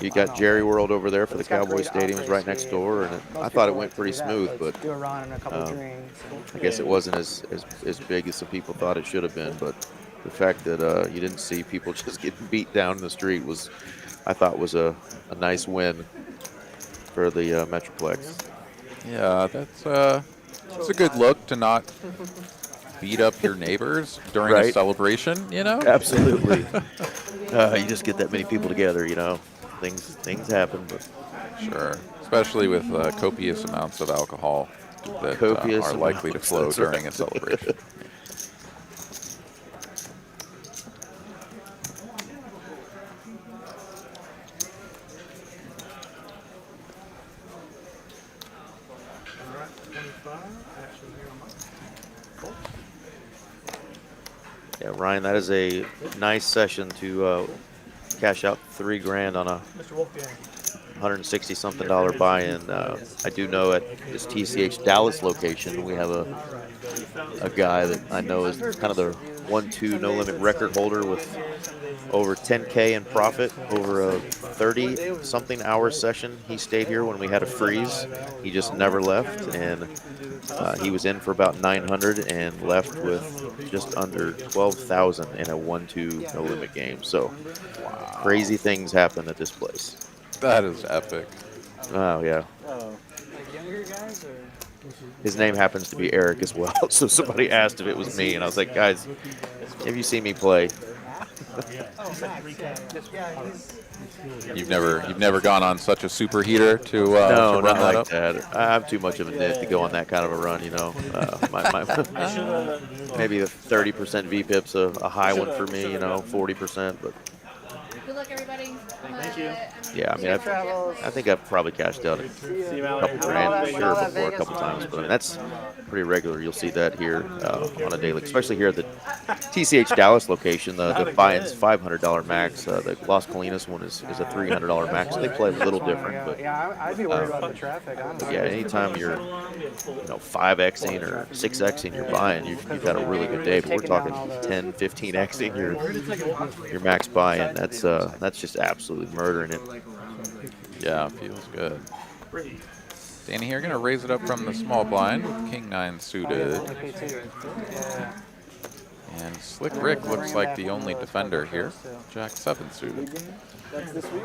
You got Jerry World over there for the Cowboy Stadium's right next door, and I thought it went pretty smooth, but I guess it wasn't as big as some people thought it should have been. But the fact that you didn't see people just getting beat down in the street I thought was a nice win for the Metroplex.
Yeah, that's a good look to not beat up your neighbors during a celebration,
Absolutely. You just get that many people together, Things happen, but
sure, especially with copious amounts of alcohol that are likely to flow during a celebration.
Yeah, Ryan, that is a nice session to cash out $3 grand on a $160-something buy-in. I do know at this TCH Dallas location we have a guy that I know is kind of the 1-2 no limit record holder with over 10K in profit over a 30-something hour session. He stayed here when we had a freeze. He just never left, and he was in for about 900 and left with just under 12,000 in a 1-2 no limit game. So crazy things happen at this place.
That is epic.
Oh yeah.
Like younger guys or?
His name happens to be Eric as well. So somebody asked if it was me, and I was like, guys, have you seen me play?
You've never gone on such a superheater to
No,
to run
not
that
like
up?
that. I'm too much of a nit to go on that kind of a run, you know. Maybe the 30% VPIP's a high one for me, you know, 40%, but
Good luck, everybody.
Thank you.
yeah, I mean, I think I've probably cashed out a couple grand sure before a couple times, but I mean, that's pretty regular. You'll see that here on a daily, especially here at the TCH Dallas location. The buy-in's $500 max. The Las Colinas one is a $300 max. They play a little different, but
Yeah, I'd be worried about the traffic, honestly.
yeah, anytime you're 5xing or 6xing your buy-in, you've had a really good day. But we're talking 10, 15xing your max buy-in. That's just absolutely murdering it.
Yeah, feels good. Danny here going to raise it up from the small blind with King 9 suited. And Slick Rick looks like the only defender here. Jack 7 suited.
That's this week?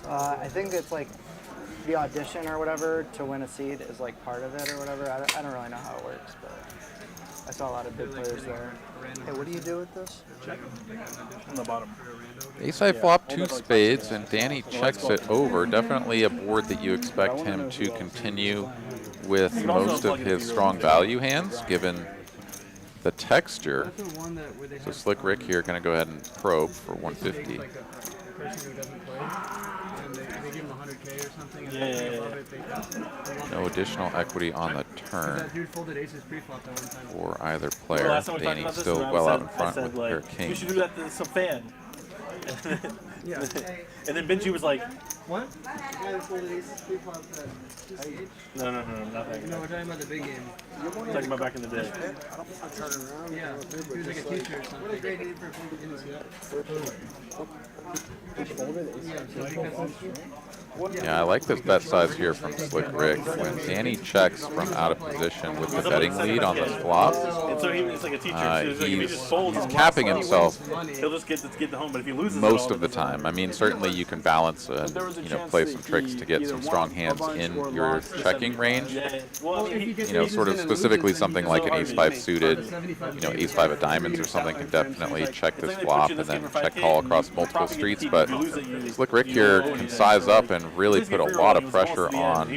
I think it's like the audition or whatever to win a seed is like part of it or whatever. I don't really know how it works, but I saw a lot of big players there.
Hey, what do you do with this?
On the bottom.
Ace-high flop 2 spades, and Danny checks it over. Definitely a board that you expect him to continue with most of his strong value hands, given the texture. So Slick Rick here going to go ahead and probe for 150. No additional equity on the turn for either player. Danny still well out in front with pair king.
You should do that to some fan. And then Benji was like,
What?
no, nothing.
No, we're talking about the big game.
Talking about back in the day.
Yeah, he was like a teacher or something. What a great name for a
Yeah, I like this bet size here from Slick Rick. When Danny checks from out of position with the betting lead on the flop,
And so he's like a teacher. So he's like, if he just folds,
he's capping himself
he'll just get the home. But if he loses
most of the time. I mean, certainly you can balance and play some tricks to get some strong hands in your checking range. Sort of specifically something like an ace-5 suited, ace-5 of diamonds or something can definitely check this flop and then check call across multiple streets. But Slick Rick here can size up and really put a lot of pressure on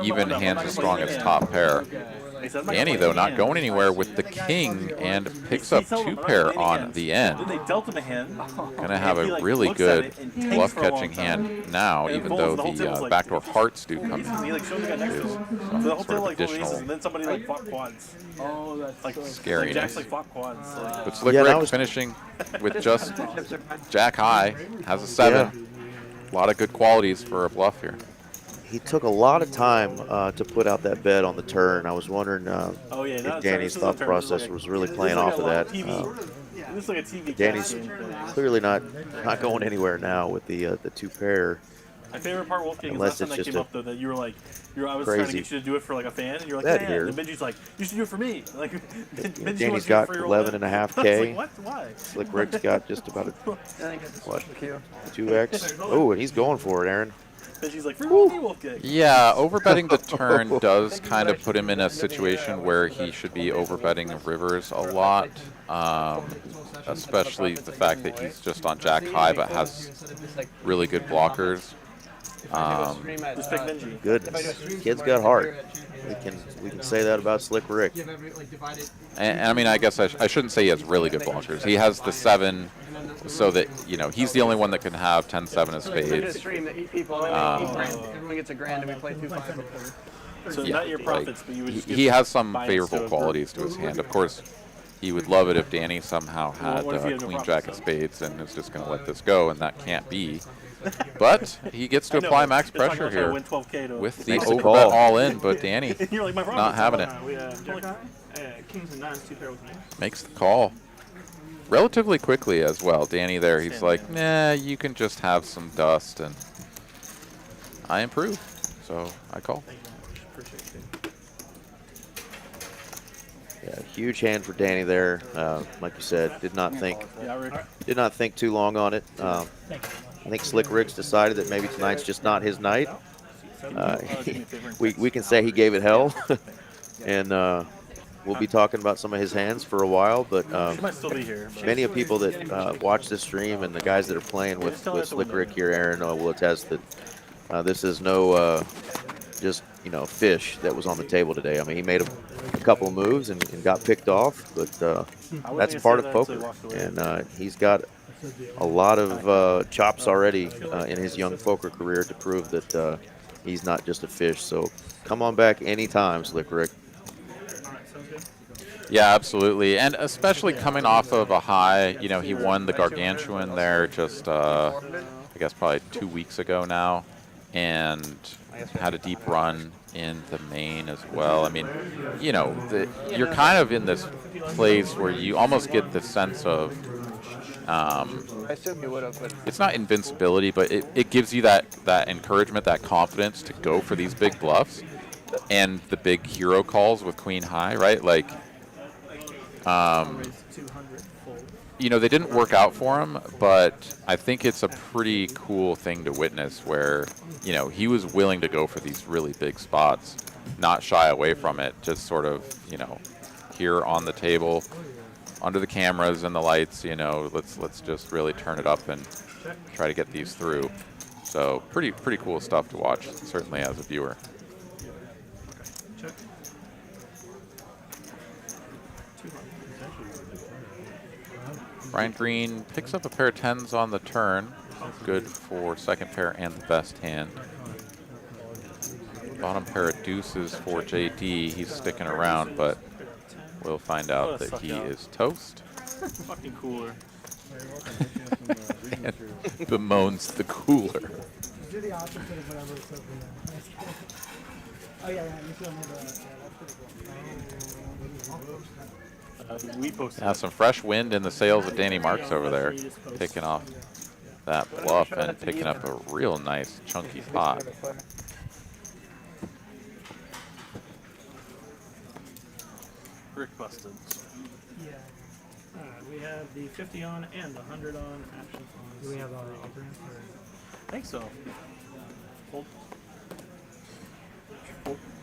even hands as strong as top pair. Danny, though, not going anywhere with the king and picks up 2 pair on the end. Going to have a really good bluff-catching hand now, even though the backdoor hearts do come in. Some sort of additional scariness. But Slick Rick finishing with just jack high, has a 7. A lot of good qualities for a bluff here.
He took a lot of time to put out that bet on the turn. I was wondering if Danny's thought process was really playing off of that. Danny's clearly not going anywhere now with the 2 pair.
My favorite part, Wolfgang, is
Unless
last time
it's
that
just
came up though, that you were like, I was
crazy.
trying to get you to do it for like a fan, and you're like,
That
yeah.
here.
And then Benji's like, you should do it for me. Like, Benji
Danny's
wants to do it
got
for your
11.5K.
What? Why?
Slick Rick's got just about a 2x. Oh, and he's going for it, Aaron.
Benji's like, for me, Wolfgang.
Yeah, overbetting the turn does kind of put him in a situation where he should be overbetting rivers a lot, especially the fact that he's just on jack high but has really good blockers.
Goodness, kid's got heart. We can say that about Slick Rick.
And I mean, I guess I shouldn't say he has really good blockers. He has the 7, so that he's the only one that can have 10-7 of spades.
Everyone gets a grand and we play 2-5.
So not your profits, but you would just
he has some favorable qualities to his hand. Of course, he would love it if Danny somehow had queen jack of spades and is just going to let this go, and that can't be. But he gets to apply max pressure here with the overbet all in, but Danny not having it.
Kings and 9s, 2 pair with me.
Makes the call. relatively quickly as well. Danny there, he's like, nah, you can just have some dust, and I improve. So I call.
Yeah, huge hand for Danny there. Like you said, did not think too long on it. I think Slick Rick's decided that maybe tonight's just not his night. We can say he gave it hell, and we'll be talking about some of his hands for a while. But many of people that watch this stream and the guys that are playing with Slick Rick here, Aaron, will attest that this is no just fish that was on the table today. I mean, he made a couple of moves and got picked off, but that's part of poker, and he's got a lot of chops already in his young poker career to prove that he's not just a fish. So come on back anytime, Slick Rick.
Yeah, absolutely, and especially coming off of a high. He won the Gargantuan there just I guess probably 2 weeks ago now, and had a deep run in the main as well. I mean, you're kind of in this place where you almost get the sense of
I assume you would have, but
it's not invincibility, but it gives you that encouragement, that confidence to go for these big bluffs and the big hero calls with queen high, right? Like, they didn't work out for him, but I think it's a pretty cool thing to witness where, he was willing to go for these really big spots, not shy away from it, just sort of, here on the table, under the cameras and the lights, let's just really turn it up and try to get these through. So pretty cool stuff to watch, certainly as a viewer. Brian Green picks up a pair of 10s on the turn. Good for second pair and the best hand. Bottom pair of deuces for JD. He's sticking around, but we'll find out that he is toast.
Fucking cooler.
And bemoans the cooler.
Do the opposite of whatever it's over there. Oh yeah, you feel me? That's pretty cool.
Now some fresh wind in the sails of Danny Marks over there, picking off that bluff and picking up a real nice chunky pot.
Rick busted.
Yeah. We have the 50 on and the 100 on action on. Do we have all the operands?
I think so. Hold.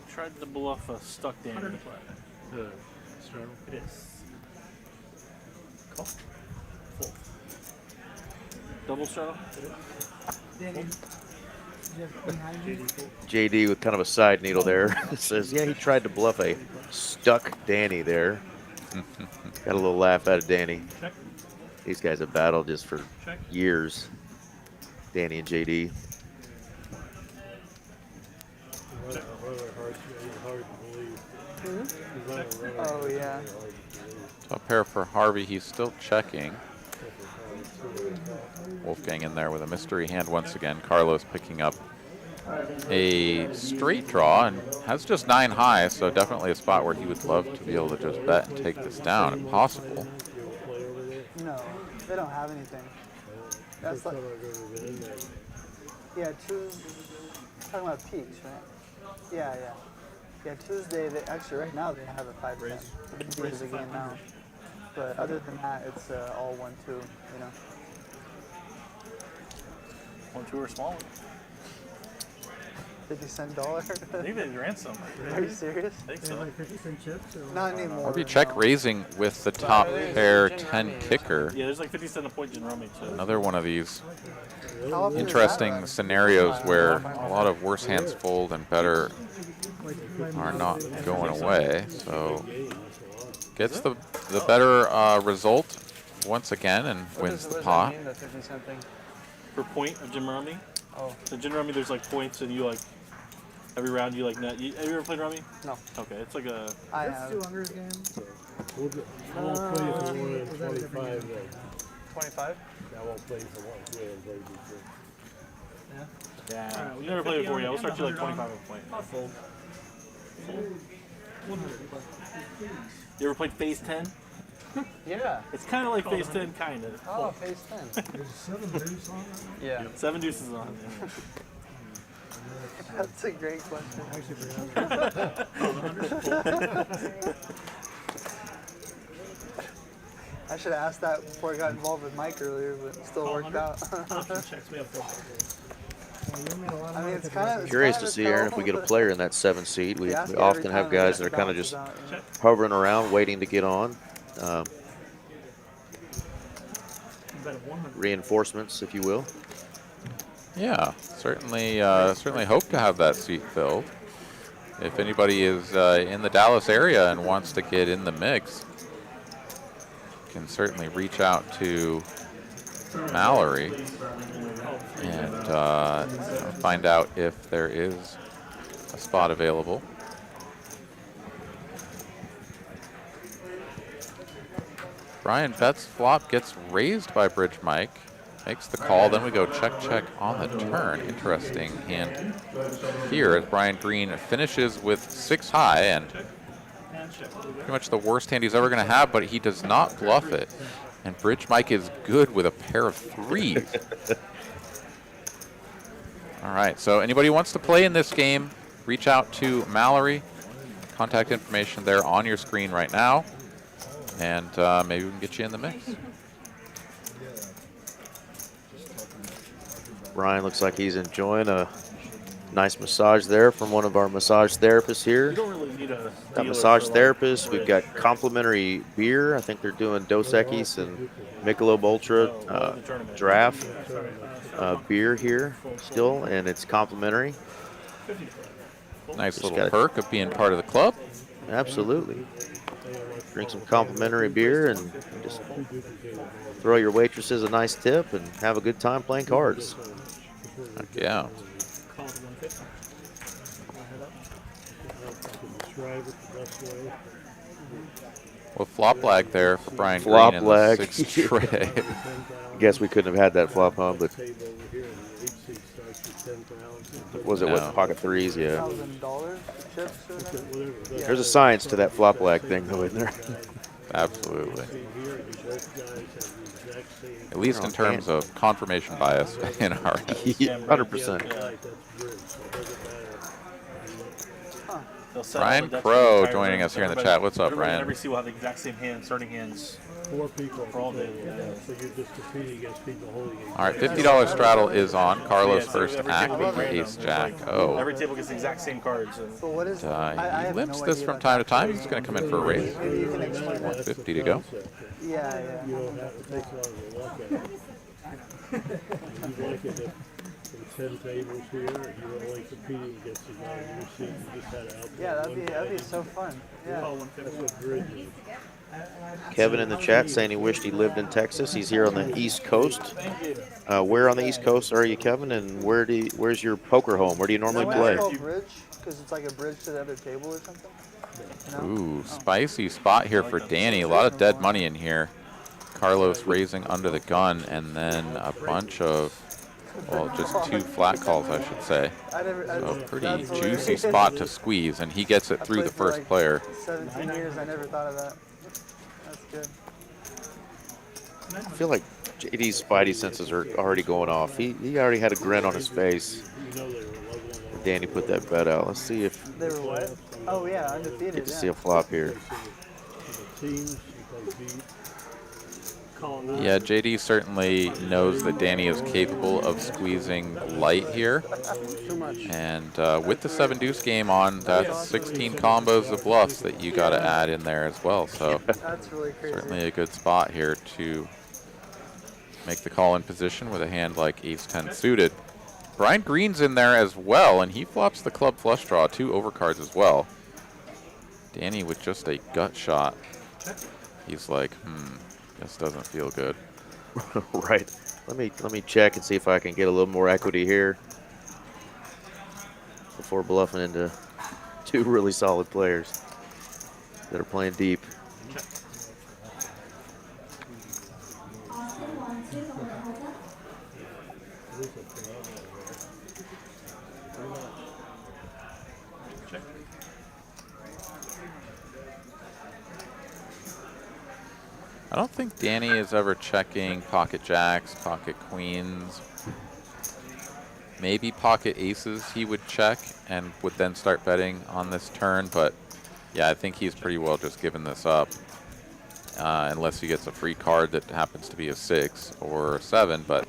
Tried to bluff a stuck Danny.
100 to play. It is. Call. Full.
Double straddle?
Danny.
JD with kind of a side needle there says, yeah, he tried to bluff a stuck Danny there. Got a little laugh out of Danny.
Check.
These guys have battled just for years, Danny and JD.
Oh yeah.
Top pair for Harvey, he's still checking. Wolfgang in there with a mystery hand once again. Carlos picking up a straight draw and has just 9 high, so definitely a spot where he would love to be able to just bet and take this down if possible.
No, they don't have anything. That's like, yeah, talking about peaks, right? Yeah. Yeah, Tuesday, actually right now they have a 5-10. It's the game now. But other than that, it's all 1-2,
1-2 or small.
50-cent dollar?
I think they ransom.
Are you serious?
I think so.
Like 50-cent chips? Or
Not anymore.
Harvey check raising with the top pair 10 kicker.
Yeah, there's like 50 cent a point in Romy too.
Another one of these
How often is
interesting
that?
scenarios where a lot of worse hands fold and better are not going away. So gets the better result once again and wins the pot.
The 50-cent thing.
Per point of Jim Rummy.
Oh.
So Jim Rummy, there's like points and you like every round you like net. Have you ever played Rummy?
No.
Okay, it's like a.
I have.
Two Hunger's games.
I won't play for more than 25 then.
25?
I won't play for one. Yeah, I'll play before.
Yeah.
Alright,
We never played before. Yeah, we'll start you like 25 a point.
I'll fold.
100. You ever played phase 10?
Yeah.
It's kind of like phase 10, kind of.
Oh, phase 10.
There's 7 deuce on that?
Yeah.
7 deuces on. Yeah.
That's a great question. I should have asked that before I got involved with Mike earlier, but it still worked out.
Checks me up for
I mean, it's kind of
Curious to see, Aaron, if we get a player in that 7 seat. We
Yeah, every
often have
time
guys
it
that are kind of
balances
just
out,
hovering around, waiting to get on. Reinforcements, if you will.
Yeah, certainly hope to have that seat filled. If anybody is in the Dallas area and wants to get in the mix, can certainly reach out to Mallory and find out if there is a spot available. Brian bets flop, gets raised by Bridge Mike, makes the call, then we go check on the turn. Interesting hand here as Brian Green finishes with 6 high, and pretty much the worst hand he's ever going to have, but he does not bluff it. And Bridge Mike is good with a pair of 3s. All right, so anybody who wants to play in this game, reach out to Mallory. Contact information there on your screen right now. And maybe we can get you in the mix.
Brian looks like he's enjoying a nice massage there from one of our massage therapists here.
You don't really need a
Got massage therapist. We've got complimentary beer. I think they're doing Dos Equis and Michelob Ultra draft beer here still, and it's complimentary.
Nice little perk of being part of the club.
Absolutely. Drink some complimentary beer and just throw your waitresses a nice tip and have a good time playing cards.
Heck yeah. Well, flop lag there for Brian
Flop
Green in
lag.
the 6th tray.
Guess we couldn't have had that flop, huh? But was it what, pocket 3s? Yeah.
$1,000 chips.
There's a science to that flop lag thing, though, isn't there?
Absolutely. At least in terms of confirmation bias in our
100%.
Brian Crow joining us here in the chat. What's up, Brian?
Every seat will have the exact same hand, starting hands.
4 people
for all day.
So you're just competing against people holding it.
All right, $50 straddle is on. Carlos first act with the ace jack. Oh.
Every table gets the exact same cards.
So what is
he limps this from time to time. He's going to come in for a raise. 150 to go.
Yeah.
You don't have to take long to look at it. You like it if 10 tables here, you're only competing against the guy in your seat. You just had to out.
Yeah, that'd be so fun. Yeah.
That's what bridge is.
Kevin in the chat saying he wished he lived in Texas. He's here on the East Coast. Where on the East Coast are you, Kevin? And where's your poker home? Where do you normally play?
Bridge, because it's like a bridge to the other table or something.
Ooh, spicy spot here for Danny. A lot of dead money in here. Carlos raising under the gun, and then a bunch of, well, just 2 flat calls, I should say. So pretty juicy spot to squeeze, and he gets it through the first player.
17 years, I never thought of that. That's good.
I feel like JD's spidey senses are already going off. He already had a grin on his face. Danny put that bet out. Let's see if
they were what? Oh yeah, undefeated.
Get to see a flop here.
Yeah, JD certainly knows that Danny is capable of squeezing light here. And with the 7 deuce game on, that's 16 combos of bluffs that you got to add in there as well. So
that's really crazy.
Certainly a good spot here to make the call in position with a hand like ace-10 suited. Brian Green's in there as well, and he flops the club flush draw, 2 overcards as well. Danny with just a gut shot. He's like, this doesn't feel good.
Right. Let me check and see if I can get a little more equity here before bluffing into 2 really solid players that are playing deep.
I don't think Danny is ever checking pocket jacks, pocket queens. Maybe pocket aces he would check and would then start betting on this turn, but yeah, I think he's pretty well just given this up. Unless he gets a free card that happens to be a 6 or a 7, but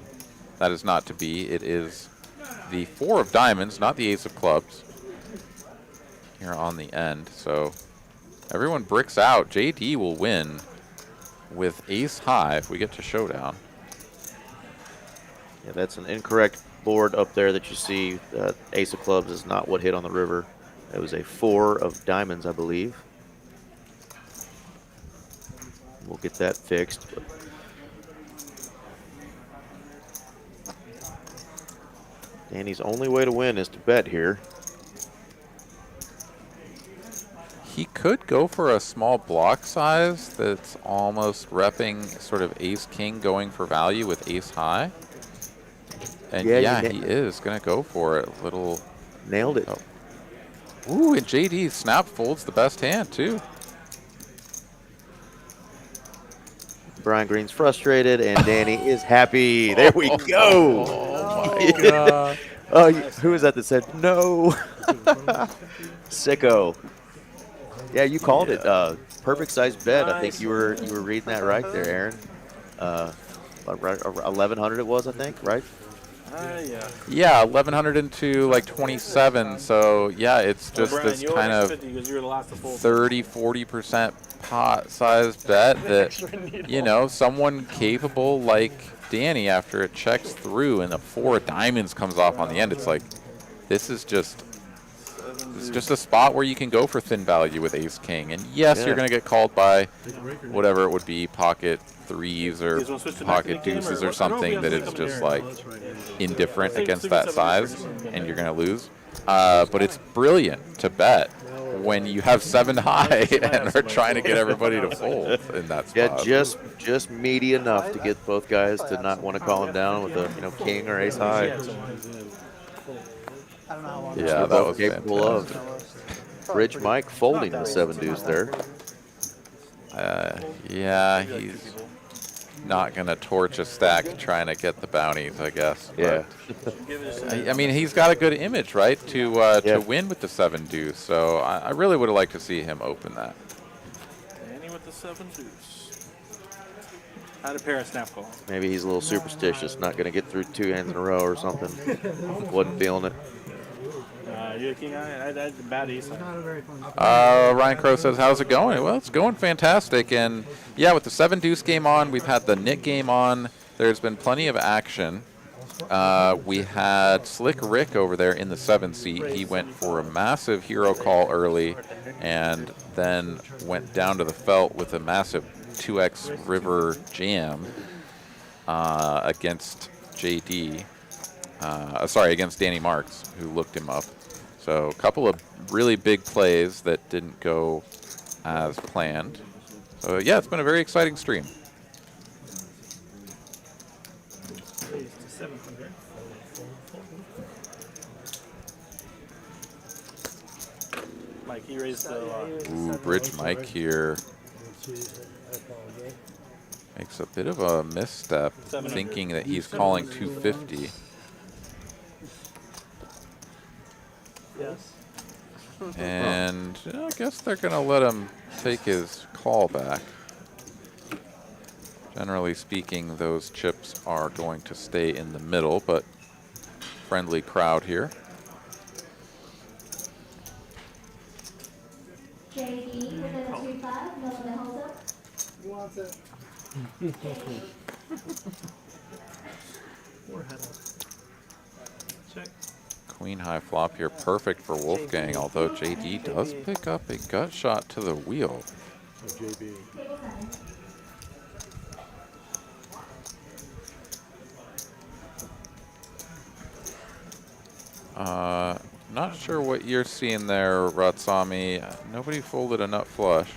that is not to be. It is the 4 of diamonds, not the ace of clubs, here on the end. So everyone bricks out. JD will win with ace high if we get to showdown.
Yeah, that's an incorrect board up there that you see. Ace of clubs is not what hit on the river. It was a 4 of diamonds, I believe. We'll get that fixed. But Danny's only way to win is to bet here.
He could go for a small block size that's almost repping sort of ace-king going for value with ace-high. And yeah, he is going to go for it. Little
nailed it.
Oh. Ooh, and JD snap folds the best hand, too.
Brian Green's frustrated, and Danny is happy. There we go.
Oh, my God.
Oh, who was that said no? Sicko. Yeah, you called it. Perfect size bet. I think you were reading that right there, Aaron. 1,100 it was, I think, right?
Yeah, 1,100 into like 27. So yeah, it's just
Brian,
this kind of 30–40% pot size bet that, you know, someone capable like Danny, after it checks through and the 4 of diamonds comes off on the end, it's like, this is just a spot where you can go for thin value with ace king. And yes, you're going to get called by whatever it would be, pocket 3s or pocket deuces or something that is just like indifferent against that size, and you're going to lose. But it's brilliant to bet when you have 7 high and are trying to get everybody to fold in that spot.
Yeah, just meaty enough to get both guys to not want to call him down with a king or ace high.
Yeah, that was
capable of. Rich Mike folding the 7 deuce there.
Yeah, he's not going to torch a stack trying to get the bounties, I guess.
Yeah.
I mean, he's got a good image, right, to win with the 7 deuce. So I really would have liked to see him open that.
Danny with the 7 deuce. Had a pair of snap calls.
Maybe he's a little superstitious, not going to get through 2 hands in a row or something. Wasn't feeling it.
You a king eye? I had bad ace.
Ryan Crow says, how's it going? Well, it's going fantastic. And yeah, with the 7 deuce game on, we've had the Nick game on. There's been plenty of action. We had Slick Rick over there in the 7 seat. He went for a massive hero call early and then went down to the felt with a massive 2x river jam against JD. Against Danny Marks, who looked him up. So a couple of really big plays that didn't go as planned. So yeah, it's been a very exciting stream.
Mike, he raised the...
Ooh, Bridge Mike here. Makes a bit of a misstep, thinking that he's calling 250.
Yes.
And I guess they're going to let him take his call back. Generally speaking, those chips are going to stay in the middle, but friendly crowd here.
JD with a 2-5, no one holds up.
Who wants it?
Check.
Queen high flop here, perfect for Wolfgang, although JD does pick up a gut shot to the wheel.
JB.
Not sure what you're seeing there, Ratsami. Nobody folded a nut flush.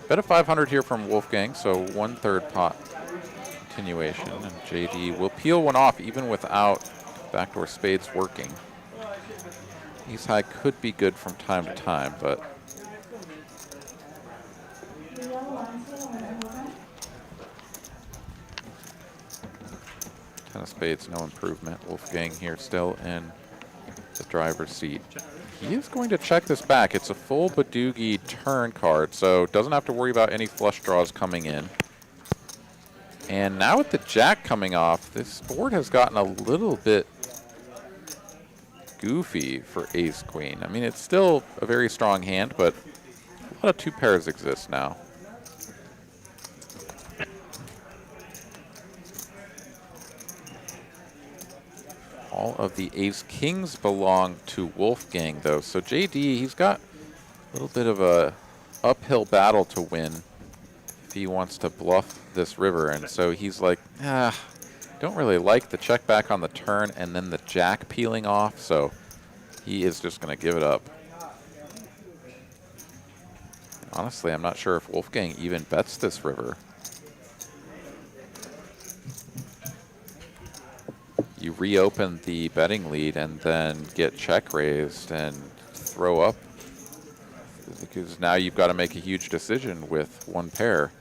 Bet a 500 here from Wolfgang, so 1/3 pot continuation, and JD will peel one off even without backdoor spades working. Ace high could be good from time to time, but ten of spades, no improvement. Wolfgang here still in the driver's seat. He is going to check this back. It's a full Badoogie turn card, so doesn't have to worry about any flush draws coming in. And now with the jack coming off, this board has gotten a little bit goofy for ace queen. I mean, it's still a very strong hand, but a lot of two pairs exist now. All of the ace kings belong to Wolfgang, though. So JD, he's got a little bit of a uphill battle to win if he wants to bluff this river. And so he's like, don't really like the check back on the turn and then the jack peeling off. So he is just going to give it up. And honestly, I'm not sure if Wolfgang even bets this river. You reopen the betting lead and then get check raised and throw up, because now you've got to make a huge decision with one pair.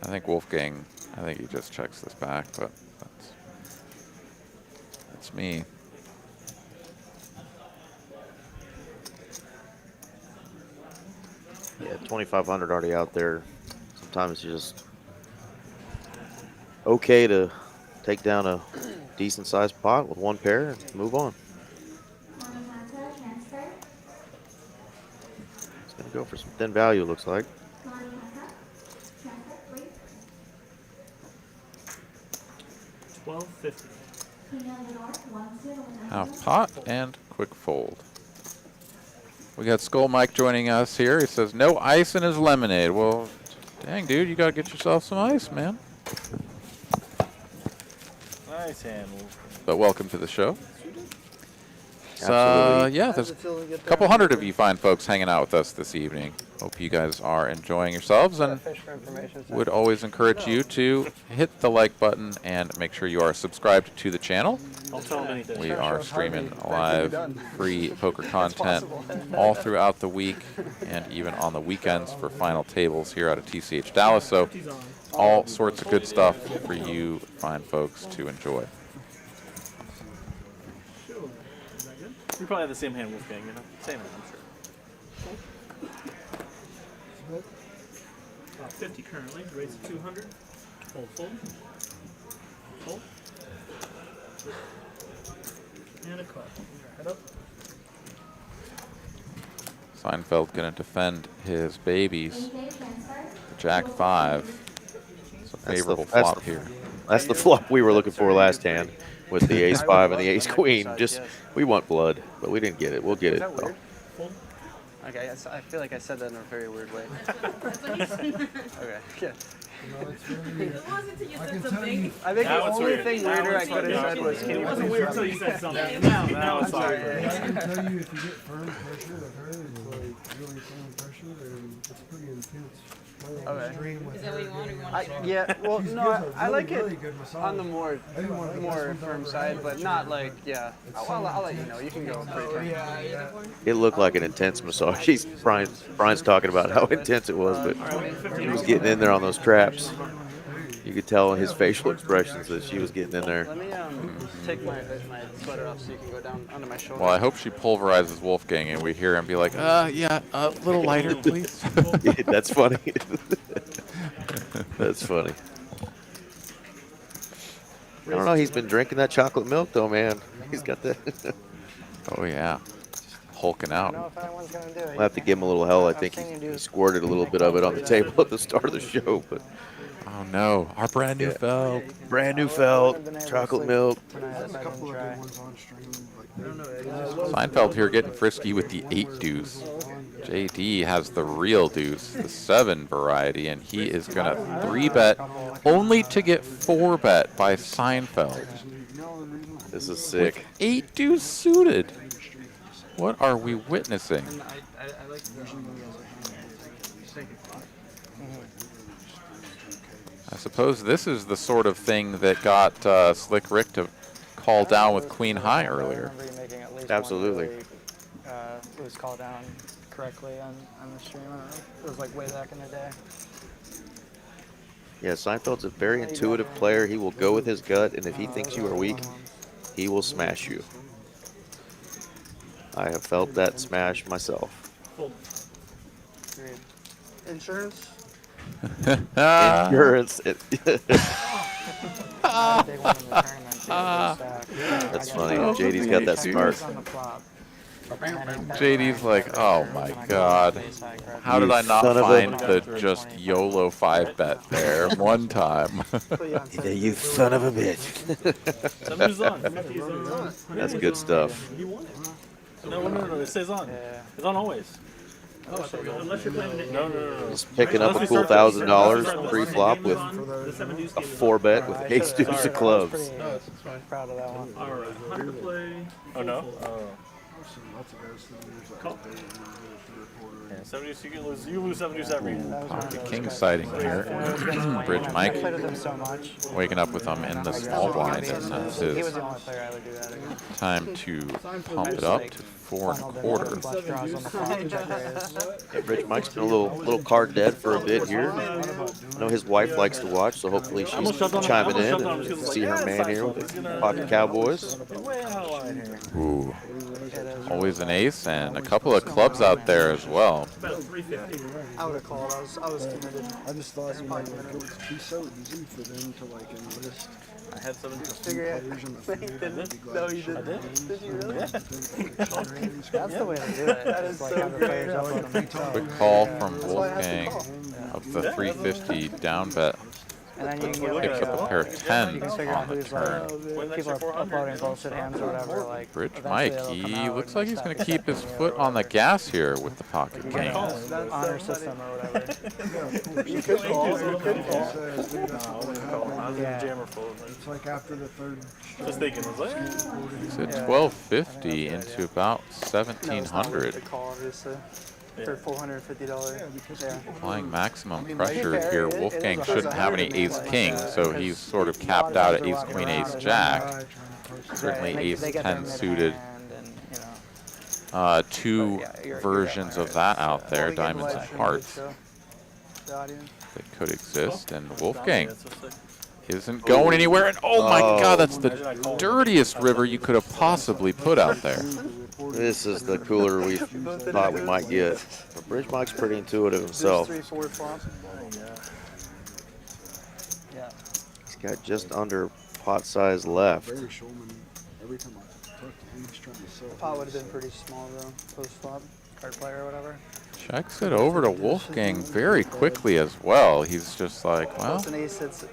I think Wolfgang, I think he just checks this back, but that's me.
Yeah, 2,500 already out there. Sometimes it's just okay to take down a decent sized pot with one pair and move on. It's going to go for some thin value, it looks like.
$12.50.
Half pot and quick fold. We got Skull Mike joining us here. He says, no ice in his lemonade. Well, dang, dude, you got to get yourself some ice, man.
Nice hand.
But welcome to the show. Yeah, there's a couple hundred of you fine folks hanging out with us this evening. Hope you guys are enjoying yourselves, and would always encourage you to hit the like button and make sure you are subscribed to the channel.
Don't tell them anything.
We are streaming live free poker content all throughout the week and even on the weekends for final tables here out of TCH Dallas. So all sorts of good stuff for you fine folks to enjoy.
We probably have the same hand, Wolfgang, you know? Same hand, I'm sure.
50 currently. Raise to 200. Fold, fold. Fold. And a call. Head up.
Seinfeld going to defend his babies. Jack 5. It's a favorable flop here.
That's the flop we were looking for last hand with the ace 5 and the ace queen. Just, we want blood, but we didn't get it. We'll get it, though.
Okay, I feel like I said that in a very weird way. Okay, yeah. I think the only thing weirder I could have said was, can you
wasn't weird until you said something. Now it's all weird.
I can tell you if you get firm pressure with her, it's like really firm pressure, and it's pretty intense.
Okay.
Is that what you want or you want to
Yeah, well, no, I like it
really good massage.
on the more firm side, but not like, yeah. I'll let you know. You can go pretty firm.
It looked like an intense massage. Brian's talking about how intense it was, but he was getting in there on those traps. You could tell in his facial expressions that she was getting in there.
Let me take my sweater off so you can go down under my shoulder.
Well, I hope she pulverizes Wolfgang and we hear him be like, yeah, a little lighter, please.
Yeah, that's funny. That's funny. I don't know. He's been drinking that chocolate milk, though, man. He's got that.
Oh, yeah. Hulking out.
We'll have to give him a little hell. I think he squirted a little bit of it on the table at the start of the show. But
oh, no. Our brand new felt.
Brand new felt. Chocolate milk.
Seinfeld here getting frisky with the 8 deuce. JD has the real deuce, the 7 variety, and he is going to 3-bet only to get 4-bet by Seinfeld.
This is sick.
With 8 deuce suited. What are we witnessing? I suppose this is the sort of thing that got Slick Rick to call down with Queen High earlier.
Absolutely.
It was called down correctly on the stream. It was like way back in the day.
Yeah, Seinfeld's a very intuitive player. He will go with his gut, and if he thinks you are weak, he will smash you. I have felt that smash myself.
Insurance?
Insurance. That's funny. JD's got that smart.
JD's like, oh my god. How did I not find the just YOLO 5-bet there one time?
You son of a bitch. That's good stuff.
No, it stays on. It's on always.
Unless you're playing
No.
Just picking up a cool $1,000 pre-flop with a 4-bet with ace deuce of clubs.
Proud of that one.
All right, 100 play.
Oh no.
Call.
Yeah, 70, you lose 70 every.
Pocket king sighting here. Bridge Mike
I played with him so much.
waking up with him in the small blind, and that's
He was
his
the only player I would do that against.
time to pump it up to 4 1/4.
Flush draws on the flop, check raise.
Yeah, Bridge Mike's been a little card dead for a bit here. I know his wife likes to watch, so hopefully she's chiming in and see her man here with the Pocket Cowboys.
Ooh. Always an ace and a couple of clubs out there as well.
About 350.
I would have called. I was committed.
I just thought it would be so easy for them to like enlist.
I had 7
Figure it out. No, you didn't. Did you really?
That's the way to do it.
That is
Like
so
have the
great.
players upload them themselves.
Quick call from Wolfgang of the 350 down bet.
And then you can get
Picks
like
up a pair of
you
10s
can figure out
on the
who's
turn.
like people are uploading bullshit hands or whatever. Like
Bridge
eventually
Mike,
it'll come
he
out
looks
and
like he's
stuff.
going to keep his foot on the gas here with the pocket king.
Honor system or whatever.
You could call. You could call.
I was in the jammer full.
It's like after the third.
Just thinking, I was like,
He's at 1250 into about
The
1700.
call, obviously. For $450. Yeah.
Applying maximum pressure here. Wolfgang shouldn't have any ace-king, so he's sort of capped out at ace-queen, ace-jack. Certainly ace-10 suited. Two versions of that out there, diamonds and hearts, that could exist. And Wolfgang isn't going anywhere. And oh my god, that's the dirtiest river you could have possibly put out there.
This is the cooler we thought we might get. But Bridge Mike's pretty intuitive himself. He's got just under pot size left.
Every time I talk to him, he's trying to sell.
Pot would have been pretty small though, post flop, card player or whatever.
Checks it over to Wolfgang very quickly as well. He's just like, well,
It's an ace. It's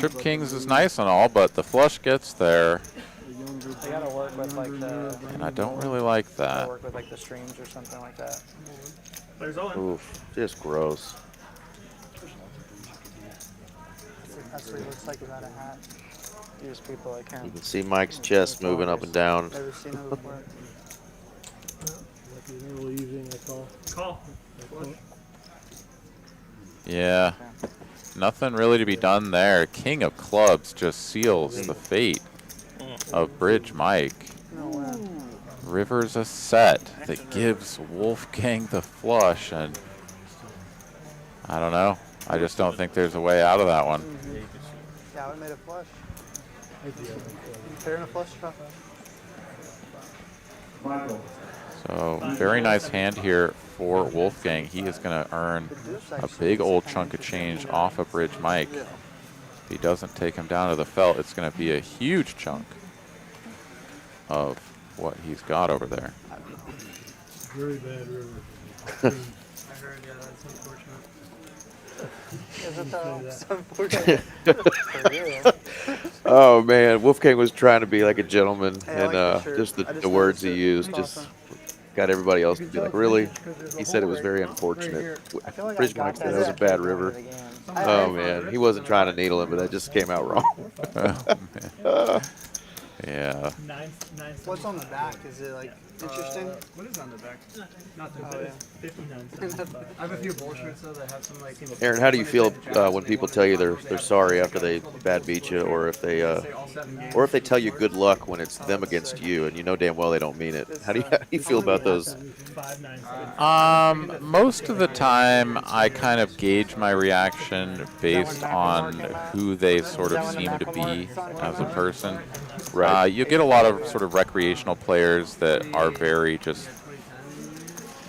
Trip Kings is nice and all, but the flush gets there,
They gotta work with like the.
and I don't really like
Gotta
that.
work with like the streams or something like that.
Players all in.
Oof, just gross.
That's what he looks like without a hat. There's people that
You
can't.
can see Mike's chest moving up and down.
never seen it before.
Like an early evening, I call.
Call.
Yeah, nothing really to be done there. King of clubs just seals the fate of Bridge Mike.
No way.
River's a set that gives Wolfgang the flush, and I don't know. I just don't think there's a way out of that one.
Yeah, I made a flush. Fair in a flush draw.
So very nice hand here for Wolfgang. He is going to earn a big old chunk of change off of Bridge Mike. If he doesn't take him down to the felt, it's going to be a huge chunk of what he's got over there.
Very bad river.
I heard, yeah, that's unfortunate. Is it though? It's unfortunate. For you.
Oh man, Wolfgang was trying to be like a gentleman,
Hey, I
and
like the shirt.
just
I
the
just
words he
noticed it.
used
It's
just
awesome.
got everybody else to be like, really? He said it was very unfortunate.
I feel like
Bridge
I
Mike
got
said
that
that was a
at
bad
the
river.
beginning of the game.
Oh man, he wasn't trying to needle him, but that just came out wrong.
Yeah.
Nine
What's on the back? Is it like Interesting.
What is on the back? Not too
Oh,
bad.
yeah.
59.
I have a few bull shirts though that have some like.
Aaron, how do you feel when people tell you they're sorry after they bad beat you, or if they tell you good luck when it's them against you, and you know damn well they don't mean it? How do you feel about those?
Most of the time, I kind of gauge my reaction based on who they sort of seem to be as a person.
Right.
You get a lot of sort of recreational players that are very just,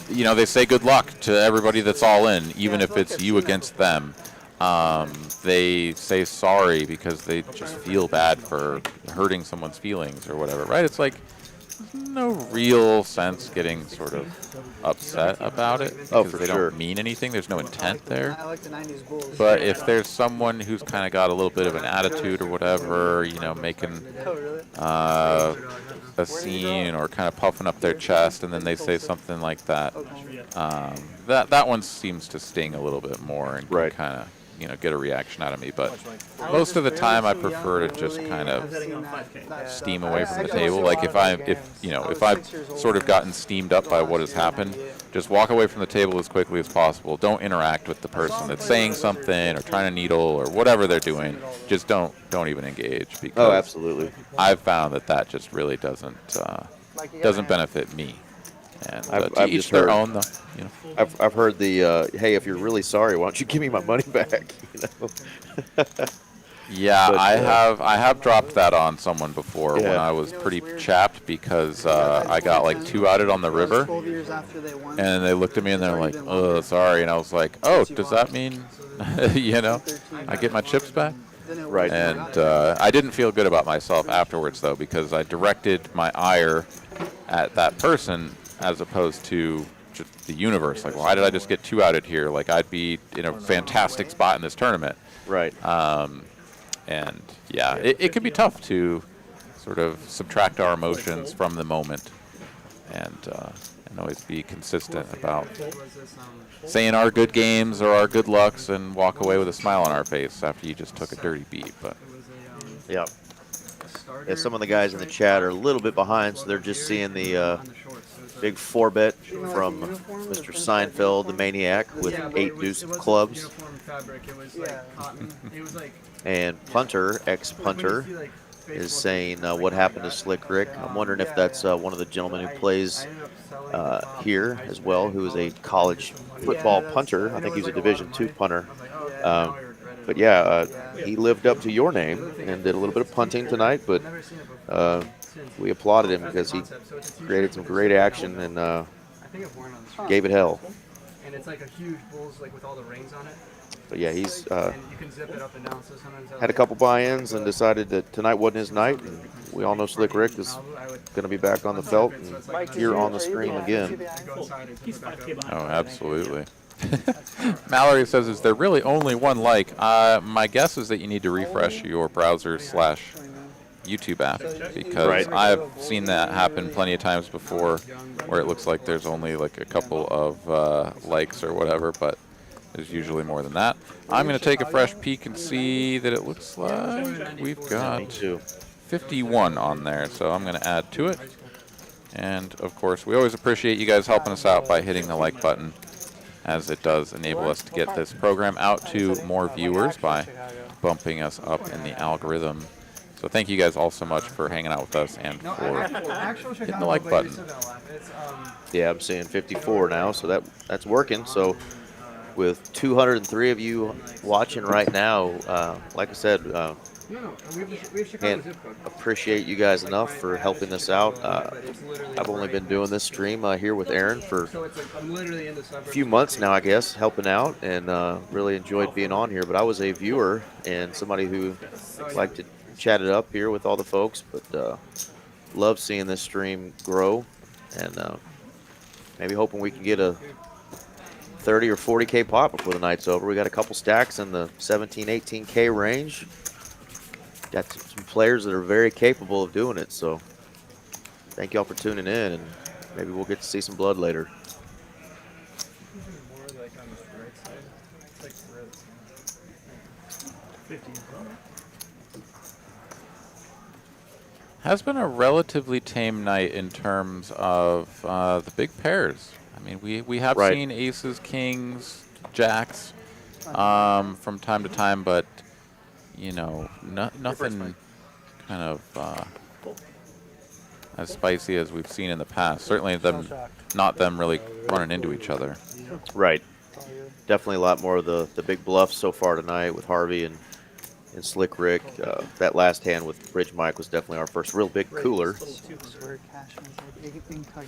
you know, they say good luck to everybody that's all in, even if it's you against them. They say sorry because they just feel bad for hurting someone's feelings or whatever, right? It's like, there's no real sense getting sort of upset about it because they don't mean anything. There's no intent there.
I like the 90s Bulls.
But if there's someone who's kind of got a little bit of an attitude or whatever, you know, making a scene or kind of puffing up their chest, and then they say something like that, that one seems to sting a little bit more and kind of, you know, get a reaction out of me. But most of the time, I prefer to just kind of steam away from the table. Like if I've sort of gotten steamed up by what has happened, just walk away from the table as quickly as possible. Don't interact with the person that's saying something or trying to needle or whatever they're doing. Just don't even engage. Because
absolutely.
I've found that just really doesn't benefit me. And to each their own, though. You know.
I've heard the hey, if you're really sorry, why don't you give me my money back? You know.
Yeah,
But,
I have dropped that on someone before when I was pretty chapped because I got like 2-outed on the river, and they looked at me and they're like, "Oh, sorry," and I was like, "Oh, does that mean, you know, I get my chips back?"
Right.
And I didn't feel good about myself afterwards though because I directed my ire at that person as opposed to just the universe. Like, why did I just get 2-outed here? Like, I'd be in a fantastic spot in this tournament.
Right.
And yeah, it can be tough to sort of subtract our emotions from the moment and always be consistent about saying our good games or our good lucks and walk away with a smile on our face after you just took a dirty beat. But
yeah. Yeah, some of the guys in the chat are a little bit behind, so they're just seeing the big 4-bet from Mr. Seinfeld, the Maniac, with 8 deuce clubs. And Punter, ex-Punter, is saying what happened to Slick Rick. I'm wondering if that's one of the gentlemen who plays here as well, who is a college football punter. I think he's a Division II punter. But yeah, he lived up to your name and did a little bit of punting tonight, but we applauded him because he created some great action and gave it hell.
And it's like a huge Bulls like with all the rings on it.
But yeah, he's
and you can zip it up and down, so sometimes
had a couple buy-ins and decided that tonight wasn't his night. And we all know Slick Rick is going to be back on the felt and here on the screen again.
oh, absolutely. Mallory says, is there really only one like? My guess is that you need to refresh your browser / YouTube app because I've seen that happen plenty of times before where it looks like there's only like a couple of likes or whatever, but there's usually more than that. I'm going to take a fresh peek and see that it looks like we've got 51 on there, so I'm going to add to it. And of course, we always appreciate you guys helping us out by hitting the like button, as it does enable us to get this program out to more viewers by bumping us up in the algorithm. So thank you guys all so much for hanging out with us and for hitting the like button.
Yeah, I'm seeing 54 now, so that's working. So with 203 of you watching right now, like I said, can't appreciate you guys enough for helping us out. I've only been doing this stream here with Aaron for a few months now, I guess, helping out, and really enjoyed being on here. But I was a viewer and somebody who liked to chat it up here with all the folks, but love seeing this stream grow, and maybe hoping we can get a 30 or 40K pot before the night's over. We got a couple stacks in the 17, 18K range. Got some players that are very capable of doing it, so thank y'all for tuning in, and maybe we'll get to see some blood later.
Has been a relatively tame night in terms of the big pairs. I mean, we have seen aces, kings, jacks from time to time, but you know, nothing kind of as spicy as we've seen in the past. Certainly not them really running into each other.
Right. Definitely a lot more of the big bluffs so far tonight with Harvey and Slick Rick. That last hand with Bridge Mike was definitely our first real big cooler.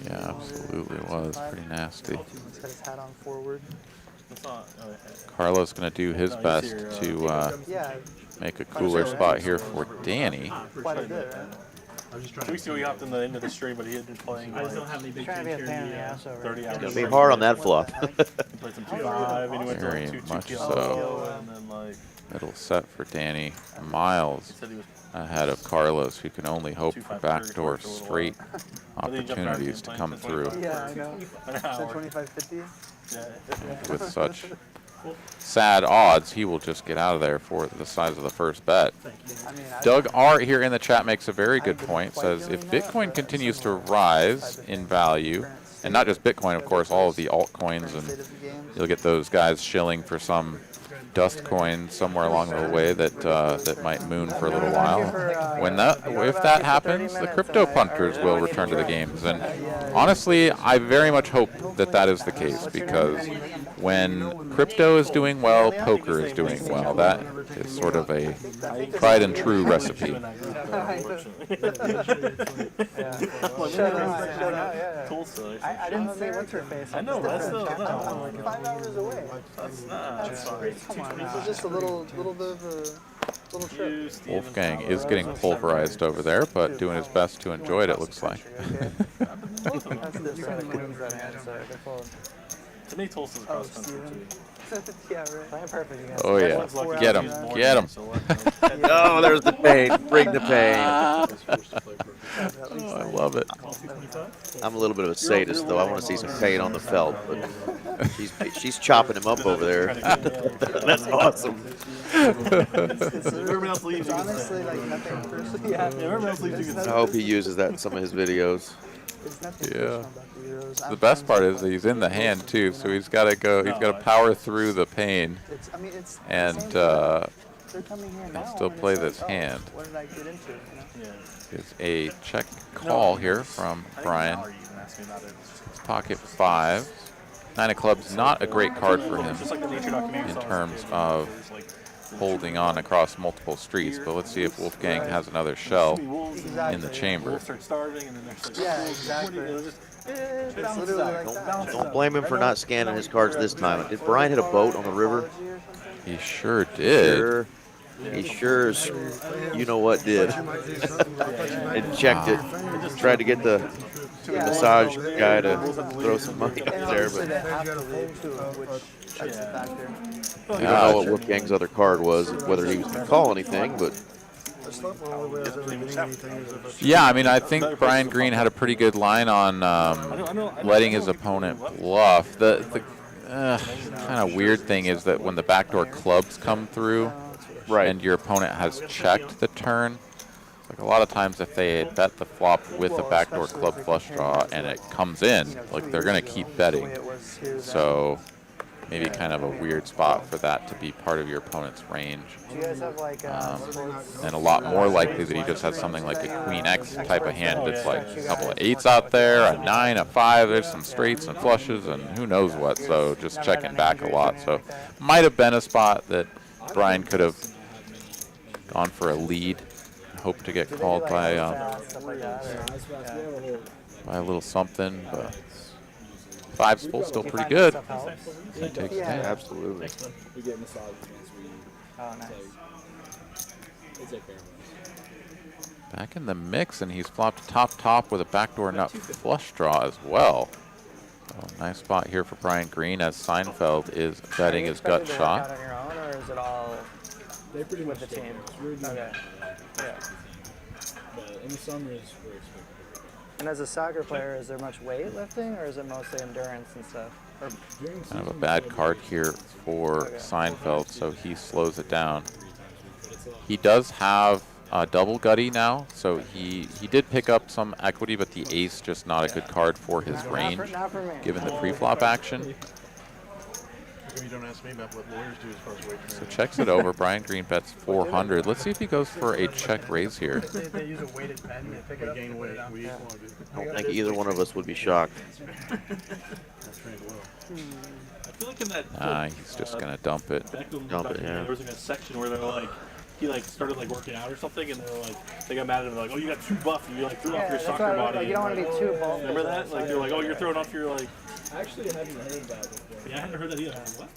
Yeah, absolutely was. Pretty nasty. Carlos going to do his best to make a cooler spot here for Danny.
Quite a bit, right? 2 weeks ago, he hopped in the end of the stream, but he had been playing like 30 hours.
It's going to be hard on that flop.
He played some 2-5, and he went to
Very
like 2-2
much
kill,
so.
and then like
Middle set for Danny. Miles ahead of Carlos, who can only hope for backdoor straight opportunities to come through.
Yeah, I know. 25-50.
With such sad odds, he will just get out of there for the size of the first bet. Doug Art here in the chat makes a very good point. Says if Bitcoin continues to rise in value, and not just Bitcoin, of course, all of the altcoins, and you'll get those guys shilling for some dust coin somewhere along the way that that might moon for a little while. If that happens, the crypto punters will return to the games. And honestly, I very much hope that that is the case, because when crypto is doing well, poker is doing well. That is sort of a tried and true recipe.
I didn't say what's her face.
I know, that's still
I'm like 5 hours away.
That's sorry.
Come on, this is just a little bit of a little trip.
Wolfgang is getting pulverized over there, but doing his best to enjoy it, it looks like.
That's the set of queens that hand, so they're called.
To me, Tulsa's a cross country too.
Yeah, right. Playing perfect against
Oh yeah, get him, get him.
Oh, there's the pain. Bring the pain.
Oh, I love it.
I'm a little bit of a sadist, though. I want to see some pain on the felt, but she's chopping him up over there. That's awesome.
Everyone else leaves.
Honestly, like nothing personal. Yeah,
everyone else leaves.
I hope he uses that in some of his videos.
Yeah. The best part is that he's in the hand too, so he's got to go. He's got to power through the pain, and still play this hand.
What did I get into?
It's a check call here from Brian. Pocket 5. 9 of clubs, not a great card for him in terms of holding on across multiple streets, but let's see if Wolfgang has another shell in the chamber.
Yeah, exactly. It's literally like that.
Don't blame him for not scanning his cards this time. Did Brian hit a boat on the river?
He sure did.
He sure as you know what did. And checked it. Tried to get the massage guy to throw some money up there, but I don't know what Wolfgang's other card was, whether he was going to call anything, but
yeah, I mean, I think Brian Green had a pretty good line on letting his opponent bluff. The kind of weird thing is that when the backdoor clubs come through, and your opponent has checked the turn, like a lot of times if they bet the flop with a backdoor club flush draw and it comes in, like they're going to keep betting. So maybe kind of a weird spot for that to be part of your opponent's range. And a lot more likely that he just has something like a Queen X type of hand. It's like a couple of 8s out there, a 9, a 5, there's some straights and flushes and who knows what, so just checking back a lot. So might have been a spot that Brian could have gone for a lead and hoped to get called by a little something, but 5's full, still pretty good. He takes 10.
Absolutely.
We get massage once we.
Oh, nice.
It's a fair
Back in the mix, and he's flopped top with a backdoor nut flush draw as well. So nice spot here for Brian Green as Seinfeld is betting his gut shot.
On your own, or is it all with the team? Okay. Yeah.
But in the summer is we're expecting.
And as a soccer player, is there much weightlifting, or is it mostly endurance and stuff?
Kind of a bad card here for Seinfeld, so he slows it down. He does have double gutty now, so he did pick up some equity, but the ace just not a good card for his range,
Not for me.
given the pre-flop action.
You don't ask me about what lawyers do as far as wagering.
So checks it over. Brian Green bets 400. Let's see if he goes for a check raise here.
They use a weighted pen. They pick it up.
Gain weight. We
I don't think either one of us would be shocked.
I feel like in that.
He's just gonna dump it.
Dump it, yeah.
There was like a section where they were like, he like started like working out or something, and they were like, they got mad at him like, oh, you got too buff, you like threw off your soccer body.
Like, you don't want to be too buff.
Remember that? Like they're like, oh, you're throwing off your like.
Actually, I hadn't heard that before.
Yeah, I hadn't heard that either. What?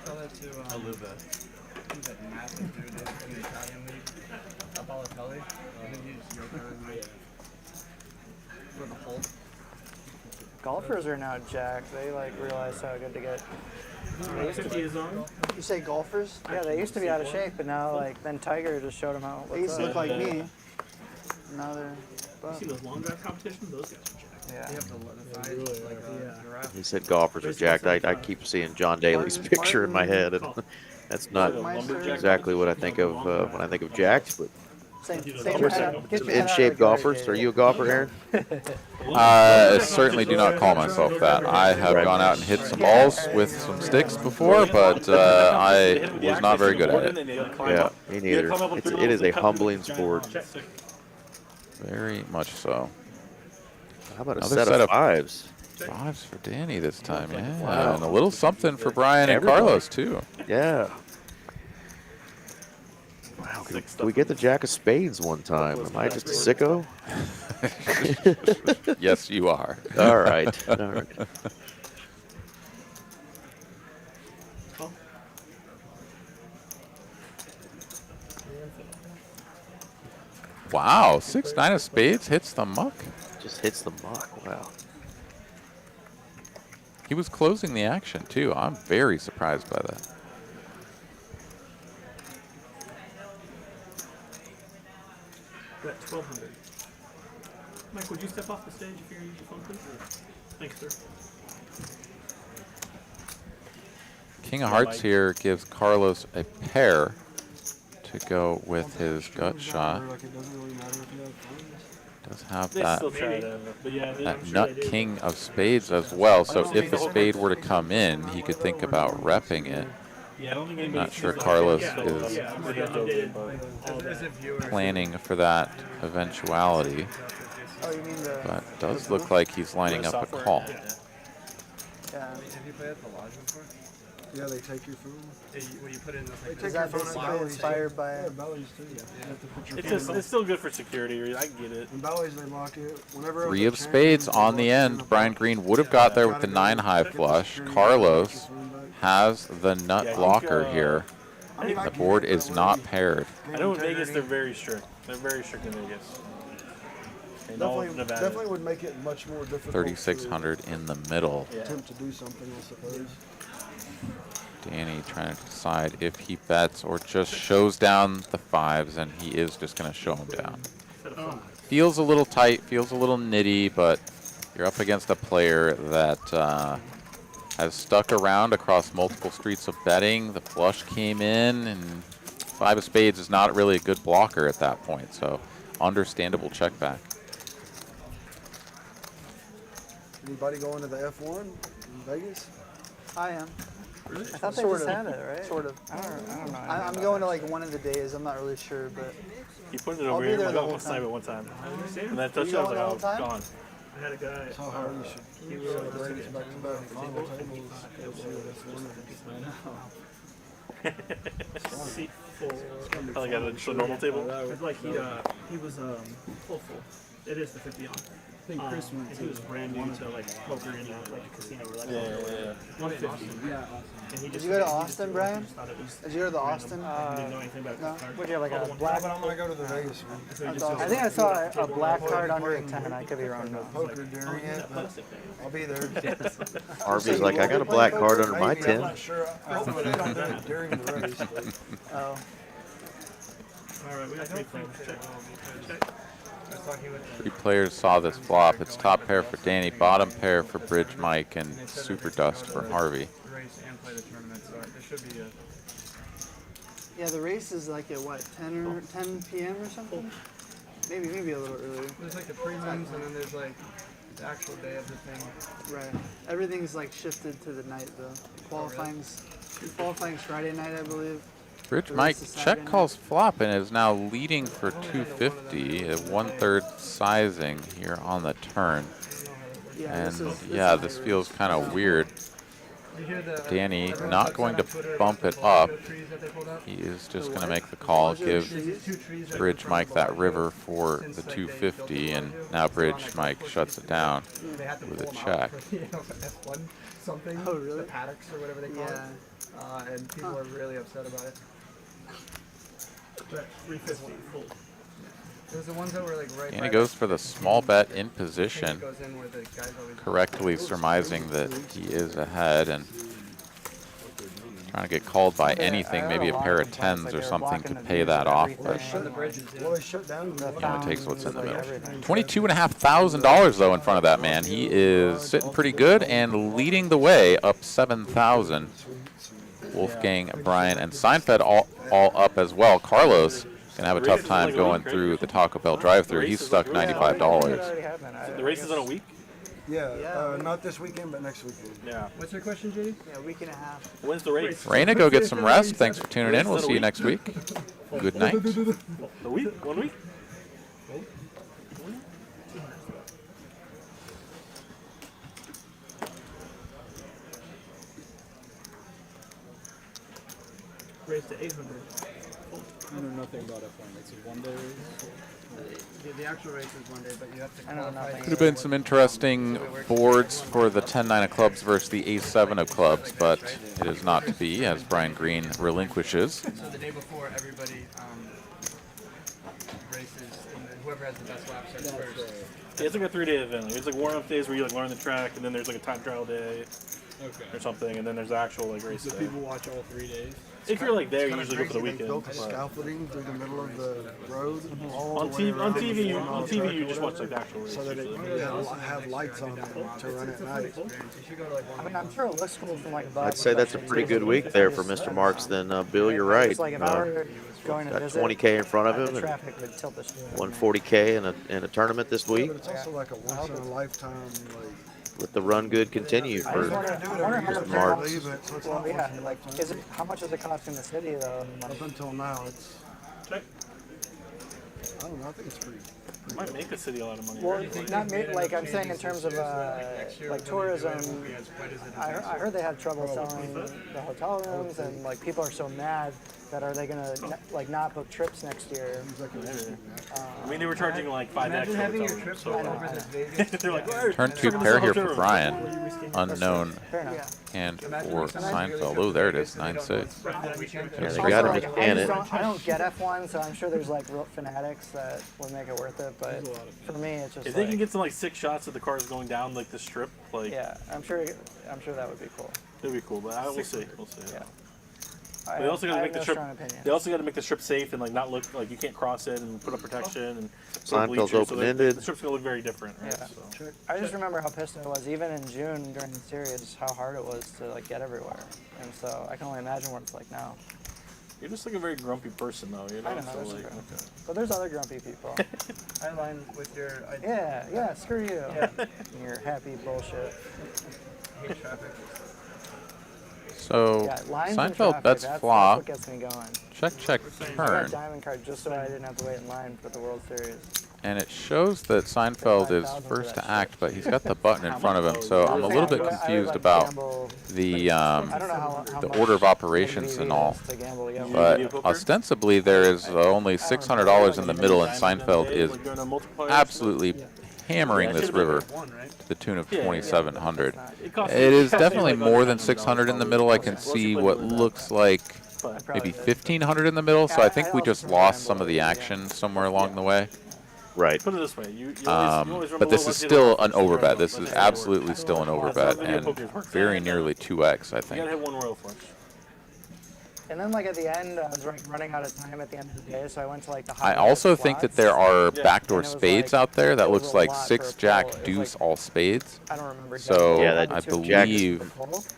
Tell that to,
I live that.
that massive dude in the Italian league, Balotelli. And then he's yoga with the hole.
Golfers are now jacked. They like realize how good to get. You say golfers? Yeah, they used to be out of shape, but now like then Tiger just showed them how. They used to look like me. Now they're.
You see those long drive competitions? Those guys are jacked.
Yeah.
He said golfers are jacked. I keep seeing John Daly's picture in my head, and that's not exactly what I think of when I think of jacked, but in shape golfers. Are you a golfer, Aaron?
I certainly do not call myself that. I have gone out and hit some balls with some sticks before, but I was not very good at it.
Yeah, me neither. It is a humbling sport.
Very much so.
How about a
Another
set of fives?
Fives for Danny this time, yeah. Wow. And a little something for Brian and Carlos, too.
Yeah. Wow, can we get the jack of spades one time? Am I just a sicko?
Yes, you are.
All right. All right.
Wow, 6-9 of spades hits the muck.
Just hits the muck, wow.
He was closing the action, too. I'm very surprised by that.
We're at 1,200. Mike, would you step off the stage if you're using your phone, please? Thanks, sir.
King of Hearts here gives Carlos a pair to go with his gut shot. Does have that nut king of spades as well, so if a spade were to come in, he could think about repping it. Not sure Carlos is planning for that eventuality, but does look like he's lining up a call.
Yeah. Have you played at the lodge before?
Yeah, they take your phone.
When you put in the
They take
Is
your
that
phone
basically
and Bally's
inspired
too.
by?
Yeah, Bally's too. You have to put your
It's
phone
just,
in.
it's still good for security. I get it.
And Bally's, they lock it. Whenever
Three of spades on the end. Brian Green would have got there with the 9 high flush. Carlos has the nut blocker here. The board is not paired.
I know in Vegas they're very strict. They're very strict in Vegas. And all of Nevada.
Definitely would make it much more difficult.
3,600 in the middle.
To attempt to do something, I suppose.
Danny trying to decide if he bets or just shows down the fives, and he is just going to show him down. Feels a little tight, feels a little nitty, but you're up against a player that has stuck around across multiple streets of betting. The flush came in, and 5 of spades is not really a good blocker at that point, so understandable check back.
Anybody going to the F1 in Vegas?
I am.
Really?
I thought they just had it, right? Sort of. I don't know. I'm going to like one of the days. I'm not really sure, but.
He put it over here. I'm going to snipe it one time. And then touchdown, I was like, oh, gone.
I had a guy.
That's how hard you should.
He was
back-to-back final tables.
seat full.
I like a normal table.
It's like he was full. It is the 50 on. I think Chris went. He was brand new to like poker in like a casino.
Yeah.
150. Yeah.
Did you go to Austin, Brian? Did you go to the Austin?
Didn't know anything about
no.
the card.
Would you have like a black?
But I'm gonna go to the Vegas one.
I think I saw a black card under a 10. I could be wrong though.
Poker during it, but I'll be there.
Harvey's like, I got a black card under my 10.
I'm not sure. Hopefully they don't do it during the race. But.
Oh.
All right, we got 3 players. Check.
3 players saw this flop. It's top pair for Danny, bottom pair for Bridge Mike, and super dust for Harvey.
Yeah, the race is like at what, 10 p.m. or something? Maybe a little earlier.
There's like the prelims and then there's like the actual day of the thing.
Right. Everything's like shifted to the night though. Qualifying's Friday night, I believe.
Bridge Mike check calls flop and is now leading for 250 at 1/3 sizing here on the turn. And yeah, this feels kind of weird. Danny not going to bump it up. He is just going to make the call, give Bridge Mike that river for the 250, and now Bridge Mike shuts it down with a check.
Oh, really? The paddocks or whatever they call it. And people are really upset about it.
350 full.
There's the ones that were like right.
Danny goes for the small bet in position, correctly surmising that he is ahead and trying to get called by anything, maybe a pair of 10s or something to pay that off, but he only takes what's in the middle. $22,500 though in front of that man. He is sitting pretty good and leading the way, up 7,000. Wolfgang, Brian, and Seinfeld all up as well. Carlos gonna have a tough time going through the Taco Bell drive-through. He's stuck $95.
The race is in a week?
Yeah, not this weekend, but next weekend.
Yeah.
What's your question, JD?
Yeah, a week and a half.
When's the race?
Raina, go get some rest. Thanks for tuning in. We'll see you next week. Good night.
A week? 1 week?
Race to 800.
I know nothing about F1. It's a one-day race.
The actual race is one day, but you have to
I know
qualify.
nothing.
Could have been some interesting boards for the 10-9 of clubs versus the ace-7 of clubs, but it is not to be, as Brian Green relinquishes.
So the day before, everybody races, and then whoever has the best lap starts first.
Yeah, it's like a 3-day event. Like, it's like warm-up days where you like learn the track, and then there's like a time trial day or something, and then there's the actual like race
Do
day.
people watch all 3 days?
If you're like there, you
Kinda
usually go for the
crazy. They
weekend.
built a scaffolding through the middle of the road.
On TV, you just watch like the actual race.
So that it have lights on it to run at night.
I mean, I'm sure it looks cool from like above.
I'd say that's a pretty good week there for Mr. Marks. Then Bill, you're right.
Like if I were going to
Got
visit,
20K in front of him,
the
and
traffic would tilt the shit.
140K in a tournament this week.
But it's also like a once in a lifetime.
Let the run good continue
I
for
just wonder how
Mr.
much
Marks.
Well, yeah, like, how much does it cost in the city though?
Up until now, it's.
Check.
I don't know. I think it's pretty.
It might make the city a lot of money.
Well,
right?
not me, like I'm saying in terms of like tourism. I heard they had trouble selling the hotel rooms, and like people are so mad that are they gonna like not book trips next year?
I mean, they were charging like 5x.
Having your trip
so
over to Vegas.
they're like, "Hey,
Turn 2
check
pair
this
here
out,
for
hotel
Brian.
room."
Unknown
Fair enough.
hand for Seinfeld. Oh, there it is, 9-6.
Yeah, they got him to pan it.
I don't get F1, so I'm sure there's like real fanatics that would make it worth it. But for me, it's just
If they can get some like 6 shots of the cars going down like the strip, like
yeah, I'm sure that would be cool.
it'd be cool. But we'll see. We'll see.
Yeah.
They also got to make the strip.
Opinion.
They also got to make the strip safe and like not look like you can't cross it and put up protection and put up
Seinfeld's
bleachers, so
open-ended.
the strip's gonna look very different. Right?
Yeah.
So.
I just remember how pissed I was, even in June during the series, how hard it was to like get everywhere, and so I can only imagine what it's like now.
You're just like a very grumpy person, though. You know?
I know,
So,
that's
like,
true. But there's other grumpy people.
I align with your.
Yeah, screw you. And your happy bullshit.
Hate traffic.
So
Yeah, lines and
Seinfeld
traffic,
bets
that's
flop.
what gets me going.
Check, check,
I got a
turn.
diamond card just so I didn't have to wait in line for the World Series.
And it shows that Seinfeld is first to act, but he's got the button in front of him, so I'm a little bit confused about the order of operations and all. But ostensibly there is only $600 in the middle, and Seinfeld is absolutely hammering this river to the tune of 2,700. It is definitely more than 600 in the middle. I can see what looks like maybe 1,500 in the middle, so I think we just lost some of the action somewhere along the way.
Right.
Put it this way, you always
But this is still an overbet. This is absolutely still an overbet, and very nearly 2x, I
You
think.
gotta hit one royal flush.
And then like at the end, I was like running out of time at the end of the day, so I went to like the
I
high
also think that there are backdoor
and it was
spades
like-
out there that
it was
looks
a
like
lot
6
for a
jack
pull. It was
deuce
like-
all spades.
I don't remember
So
Yeah, that
I
Jack
believe.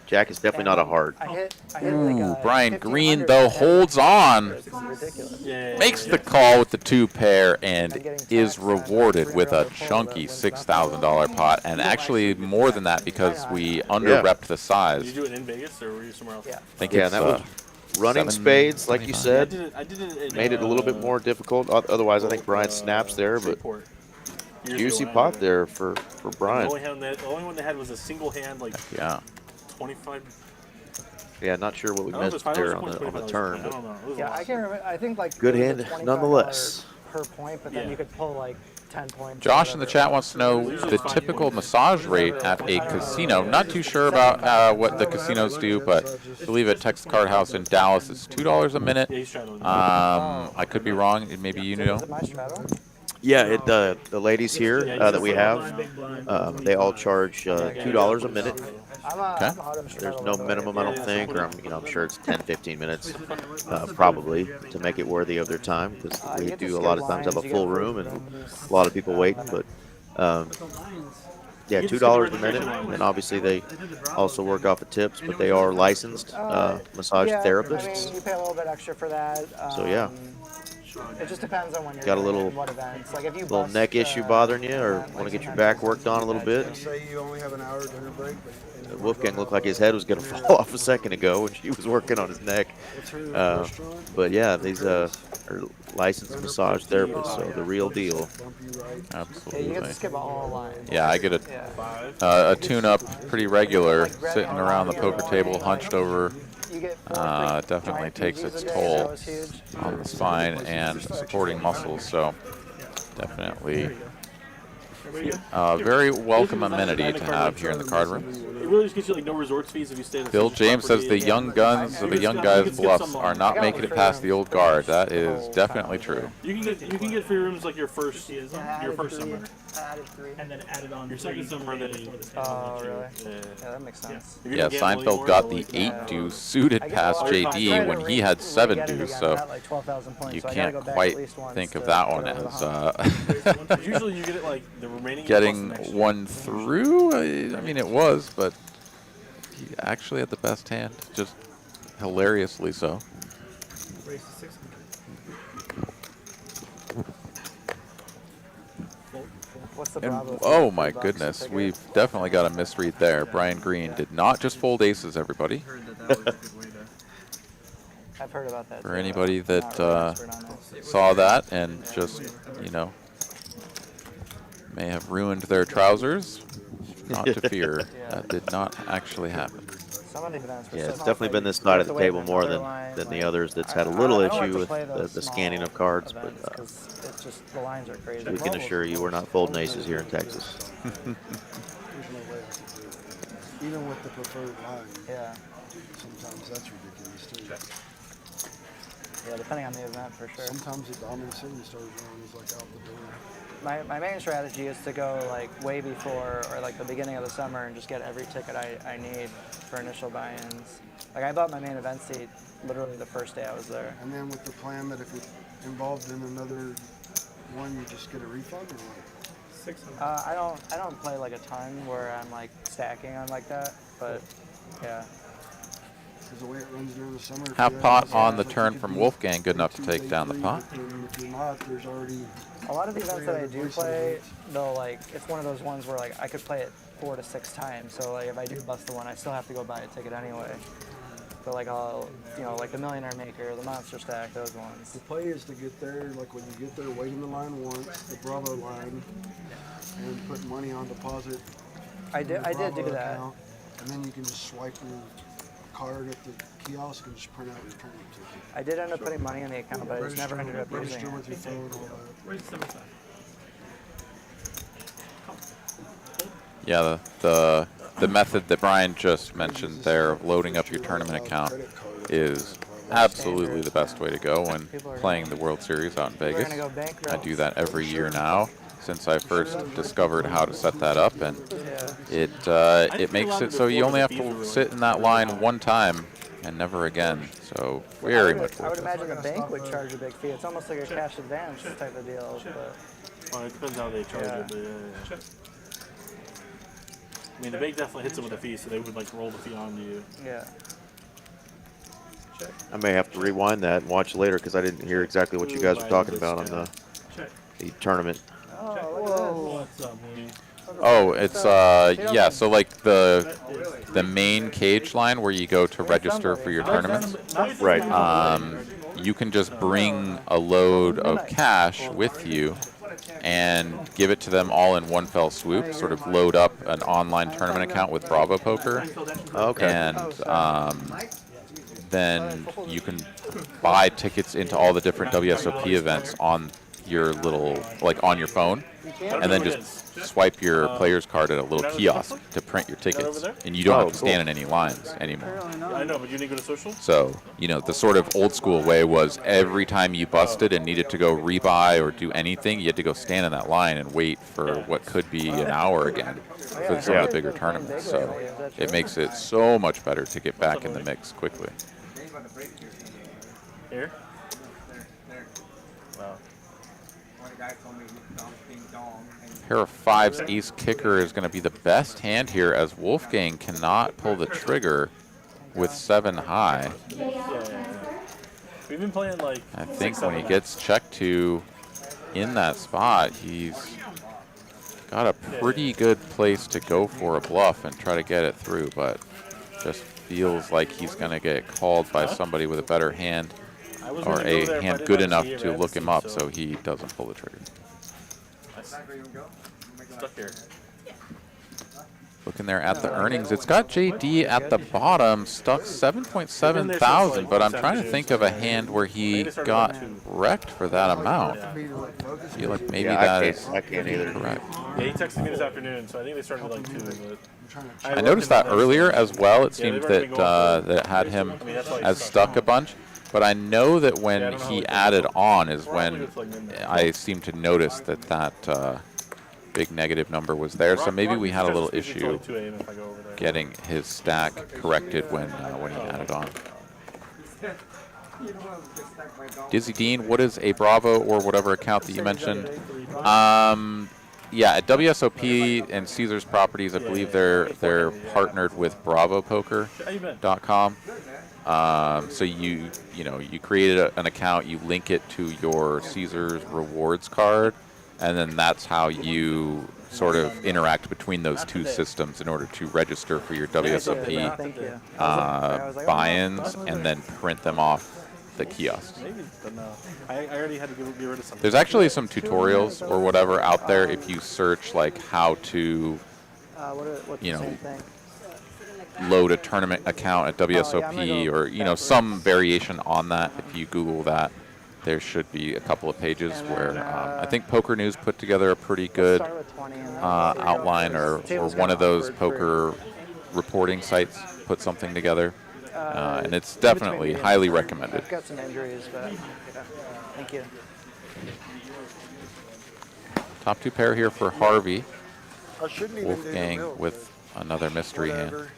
Jack is definitely not a heart.
I hit like
Ooh,
a
Brian
1500
Green though holds on,
It's ridiculous.
makes the call with the 2 pair, and is rewarded with a chunky $6,000 pot, and actually more than that because we under-repped the size.
Did you do it in Vegas or were you somewhere else?
Yeah.
I think
Yeah,
it's
and that was running spades, like you said.
I did it in,
Made it a little bit more difficult. Otherwise, I think Brian snaps there, but juicy pot there for Brian.
The only one they had was a single hand, like 25.
Yeah, not sure what we
I don't know if
missed
it's
there
$5
on the
$20.
turn.
I don't know. It was a
Yeah,
lot.
I can't remember. I think like
Good
it was
hand
$25
nonetheless.
per point, but then you could pull like 10 points.
Josh in the chat wants to know the typical massage rate at a casino. Not too sure about what the casinos do, but I believe at Texas Card House in Dallas it's $2 a minute. I could be wrong. Maybe you know.
Yeah, the ladies here that we have, they all charge $2 a minute.
Okay.
There's no minimum, I don't think, or I'm sure it's 10, 15 minutes, probably, to make it worthy of their time, because we do a lot of times have a full room and a lot of people waiting. But yeah, $2 a minute, and obviously they also work off of tips, but they are licensed massage therapists.
I mean, you pay a little bit extra for that.
So yeah.
It just depends on when you're
Got a little,
what events. Like if you
little neck issue bothering you, or want to get your back worked on a little bit.
Say you only have an hour dinner break, but
Wolfgang looked like his head was going to fall off a second ago when she was working on his neck. But yeah, these are licensed massage therapists, so the real deal.
Absolutely.
you get to skip all lines.
Yeah, I get a tune-up pretty regular, sitting around the poker table, hunched over. Definitely takes its toll on the spine and supporting muscles. So definitely very welcome amenity to have here in the card room.
It really just gets you like no resorts fees if you stay at a
Bill
central
James says
property
the young guns or the young guys bluffs are not making it past the old guard. That is definitely true.
You can get free rooms like your first summer.
And then added on
your second summer.
Oh, really? Yeah, that makes sense.
Yeah, Seinfeld got the 8 deuce suited past JD when he had 7 deuce, so you can't quite think of that one as
usually you get it like the remaining
getting one through. I mean, it was, but he actually had the best hand, just hilariously so. And, oh my goodness, we've definitely got a misread there. Brian Green did not just fold aces, everybody.
I've heard about that.
For anybody that saw that and just, you know, may have ruined their trousers, not to fear. That did not actually happen.
Yeah, it's definitely been this side of the table more than the others that's had a little issue with the scanning of cards, but
it's just the lines are crazy.
we can assure you we're not folding aces here in Texas.
even with the preferred line,
yeah,
sometimes that's ridiculous too.
Yeah, depending on the event for sure.
Sometimes the dominant city starts running is like out the door.
My main strategy is to go like way before or like the beginning of the summer and just get every ticket I need for initial buy-ins. Like I bought my main event seat literally the first day I was there.
And then with the plan that if you're involved in another one, you just get a refund or what?
I don't play like a ton where I'm like stacking on like that, but yeah.
The way it runs during the summer,
Half pot on the turn from Wolfgang, good enough to take down the pot.
If you're not, there's already
a lot of the events that I do play, though, like it's one of those ones where like I could play it 4 to 6 times. So like if I do bust the one, I still have to go buy a ticket anyway. But like I'll, you know, like the Millionaire Maker, the Monster Stack, those ones.
The play is to get there, like when you get there, wait in the line once, the Bravo line, and put money on deposit.
I did do that.
Account, and then you can just swipe your card at the kiosk and just print out your return ticket.
I did end up putting money in the account, but I just never ended up using it.
With your phone, all that.
Yeah, the method that Brian just mentioned there of loading up your tournament account is absolutely the best way to go when playing the World Series out in Vegas. I do that every year now since I first discovered how to set that up, and it makes it so you only have to sit in that line one time and never again. So very much
I would
worth it.
imagine the bank would charge a big fee. It's almost like a cash advance type of deal. But
Well, it depends how they charge it, but yeah. I mean, the bank definitely hits them with a fee, so they would like roll the fee onto you.
Yeah.
I may have to rewind that and watch later because I didn't hear exactly what you guys were talking about on the tournament.
Oh, it's yeah. So like the main cage line where you go to register for your tournaments.
Right.
You can just bring a load of cash with you and give it to them all in one fell swoop. Sort of load up an online tournament account with Bravo Poker.
Okay.
And then you can buy tickets into all the different WSOP events on your little, like on your phone, and then just swipe your player's card at a little kiosk to print your tickets, and you don't have to stand in any lines anymore.
I know, but you need to go to social?
So, you know, the sort of old school way was every time you busted and needed to go rebuy or do anything, you had to go stand in that line and wait for what could be an hour again for some of the bigger tournaments. So it makes it so much better to get back in the mix quickly.
Here? Wow.
Pair of fives, ace kicker is going to be the best hand here as Wolfgang cannot pull the trigger with 7 high.
We've been playing like
I think when he gets checked to in that spot, he's got a pretty good place to go for a bluff and try to get it through, but just feels like he's going to get called by somebody with a better hand or a hand good enough to look him up so he doesn't pull the trigger.
Stuck here.
Looking there at the earnings, it's got JD at the bottom, stuck 7.7 thousand, but I'm trying to think of a hand where he got wrecked for that amount. I feel like maybe that is
I can't either.
correct.
Yeah, he texted me this afternoon, so I think they started like 2. But
I noticed that earlier as well. It seemed that that it had him as stuck a bunch. But I know that when he added on is when I seemed to notice that that big negative number was there. So maybe we had a little issue getting his stack corrected when he added on. Dizzy Dean, what is a Bravo or whatever account that you mentioned? Yeah, at WSOP and Caesars Properties, I believe they're partnered with BravoPoker.com. So you created an account, you link it to your Caesars rewards card, and then that's how you sort of interact between those two systems in order to register for your WSOP buy-ins and then print them off the kiosks.
I already had to get rid of something.
There's actually some tutorials or whatever out there if you search like how to, you know, load a tournament account at WSOP or some variation on that. If you Google that, there should be a couple of pages where I think Poker News put together a pretty good outline, or one of those poker reporting sites put something together, and it's definitely highly recommended.
I've got some injuries, but thank you.
Top 2 pair here for Harvey.
I shouldn't even do the
Wolfgang
milk.
with another mystery hand.
Whatever.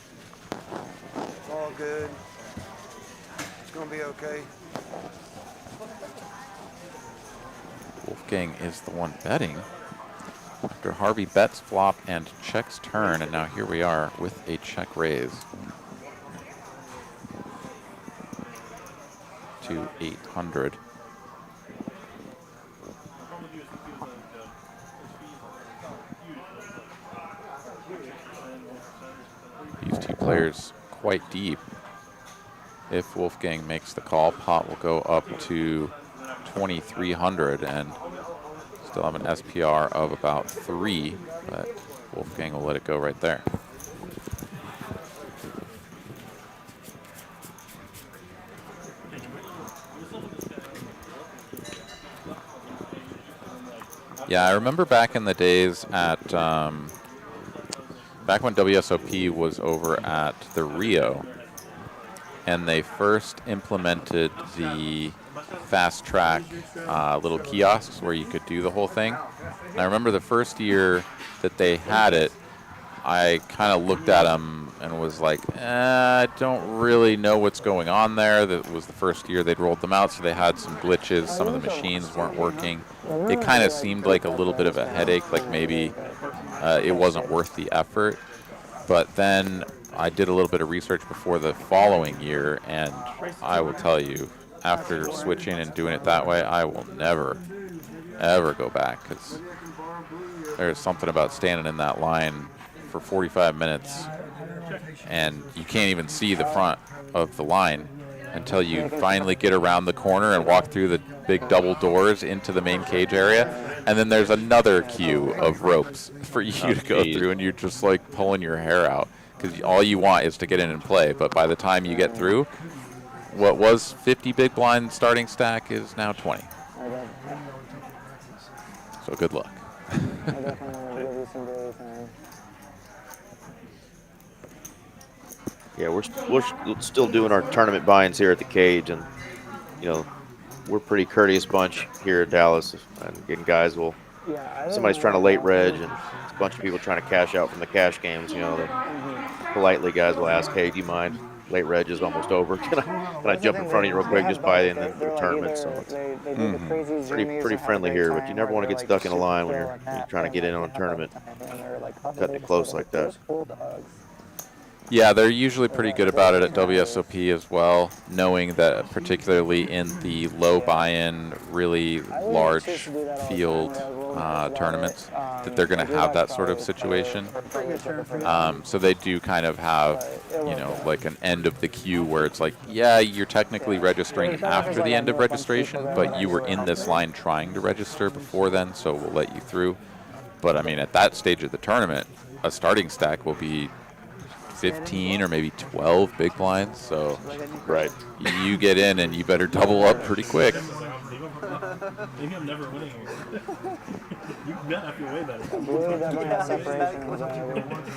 It's all good. It's going to be okay.
Wolfgang is the one betting after Harvey bets flop and checks turn, and now here we are with a check raise to 800. These two players quite deep. If Wolfgang makes the call, pot will go up to 2,300 and still have an SPR of about 3, but Wolfgang will let it go right there. Yeah, I remember back in the days at back when WSOP was over at the Rio, and they first implemented the fast track little kiosks where you could do the whole thing. And I remember the first year that they had it, I kind of looked at them and was like, I don't really know what's going on there. That was the first year they'd rolled them out, so they had some glitches. Some of the machines weren't working. It kind of seemed like a little bit of a headache, like maybe it wasn't worth the effort. But then I did a little bit of research before the following year, and I will tell you, after switching and doing it that way, I will never, ever go back, because there's something about standing in that line for 45 minutes and you can't even see the front of the line until you finally get around the corner and walk through the big double doors into the main cage area, and then there's another queue of ropes for you to go through, and you're just like pulling your hair out because all you want is to get in and play. But by the time you get through, what was 50 big blind starting stack is now 20. So good luck.
Yeah, we're still doing our tournament buy-ins here at the cage, and you know, we're a pretty courteous bunch here in Dallas. And getting guys will, somebody's trying to late reg, and it's a bunch of people trying to cash out from the cash games. You know, politely guys will ask, "Hey, do you mind? Late reg is almost over. Can I jump in front of you real quick, just buy in the tournament?" So it's pretty friendly here, but you never want to get stuck in a line when you're trying to get in on a tournament, cutting it close like that.
Yeah, they're usually pretty good about it at WSOP as well, knowing that particularly in the low buy-in, really large field tournaments, that they're going to have that sort of situation. So they do kind of have, you know, like an end of the queue where it's like, yeah, you're technically registering after the end of registration, but you were in this line trying to register before then, so we'll let you through. But I mean, at that stage of the tournament, a starting stack will be 15 or maybe 12 big blinds, so
right,
you get in and you better double up pretty quick.
Maybe I'm never winning. You bet after way better.
I believe that might have separation.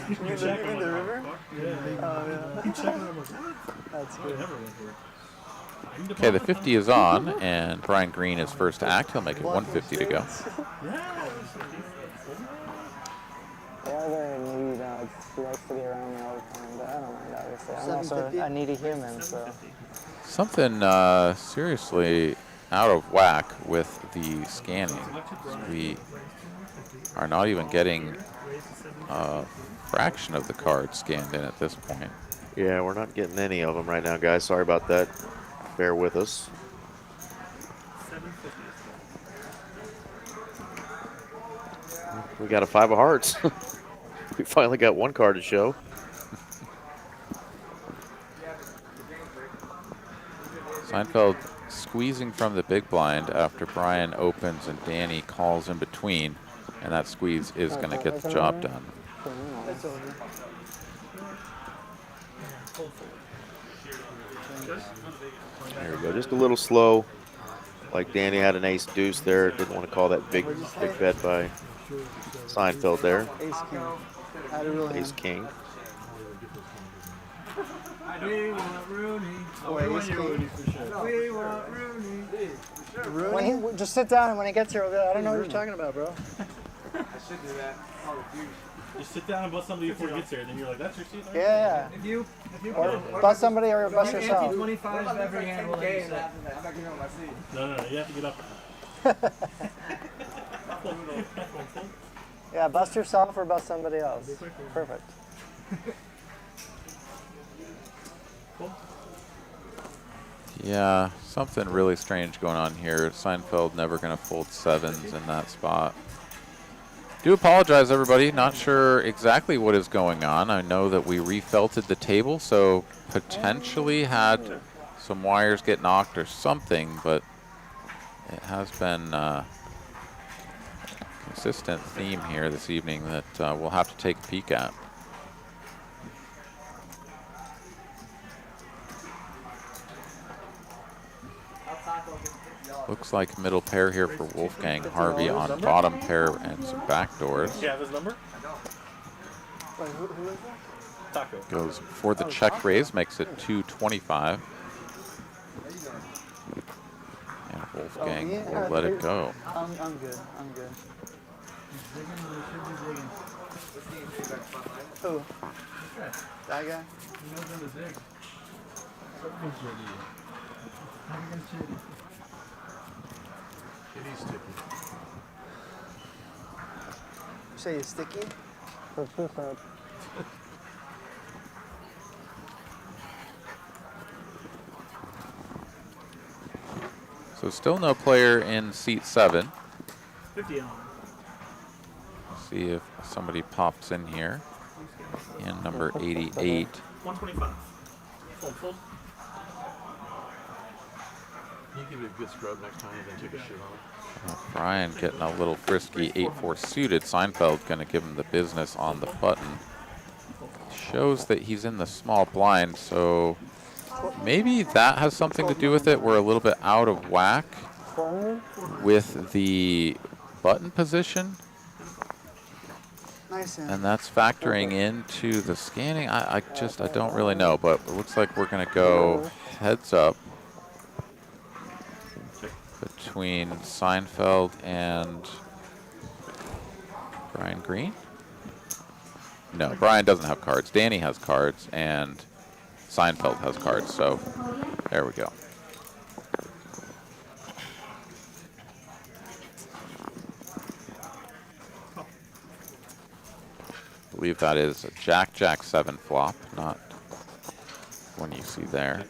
You live in the river?
Yeah. Keep checking. I'm like, what?
That's good.
Okay, the 50 is on, and Brian Green is first to act. He'll make it 150 to go.
He likes to be around me all the time, but I don't mind, obviously. I'm also a needy human, so.
Something seriously out of whack with the scanning. We are not even getting a fraction of the cards scanned in at this point.
Yeah, we're not getting any of them right now, guys. Sorry about that. Bear with us. We got a 5 of hearts. We finally got one card to show.
Seinfeld squeezing from the big blind after Brian opens and Danny calls in between, and that squeeze is going to get the job done.
There we go. Just a little slow. Like Danny had an ace deuce there. Didn't want to call that big bet by Seinfeld there. Ace king.
We want Rooney. We want Rooney for sure. We want Rooney.
When he, just sit down, and when he gets here, I don't know what you're talking about, bro.
I should do that.
Just sit down and bust somebody before he gets here, and then you're like, that's your seat?
Yeah.
If you
or bust somebody or bust yourself.
25 every hand will end.
No, you have to get up.
Yeah, bust yourself or bust somebody else. Perfect.
Yeah, something really strange going on here. Seinfeld never going to fold 7s in that spot. Do apologize, everybody. Not sure exactly what is going on. I know that we refelted the table, so potentially had some wires get knocked or something, but it has been a consistent theme here this evening that we'll have to take a peek at. Looks like middle pair here for Wolfgang. Harvey on bottom pair and some back doors.
Do you have his number?
Wait, who is that?
Taco.
Goes for the check raise, makes it 225. And Wolfgang will let it go.
I'm good. I'm good. Who? That guy? You say he's sticky?
So still no player in seat 7.
50 on.
See if somebody pops in here. In number 88.
125. Full.
Can you give it a good scrub next time and then take a shit off?
Brian getting a little frisky, 8-4 suited. Seinfeld going to give him the business on the button. Shows that he's in the small blind, so maybe that has something to do with it. We're a little bit out of whack with the button position.
Nice.
And that's factoring into the scanning. I don't really know, but it looks like we're going to go heads up between Seinfeld and Brian Green. No, Brian doesn't have cards. Danny has cards, and Seinfeld has cards, so there we go. I believe that is a Jack 7 flop, not one you see there.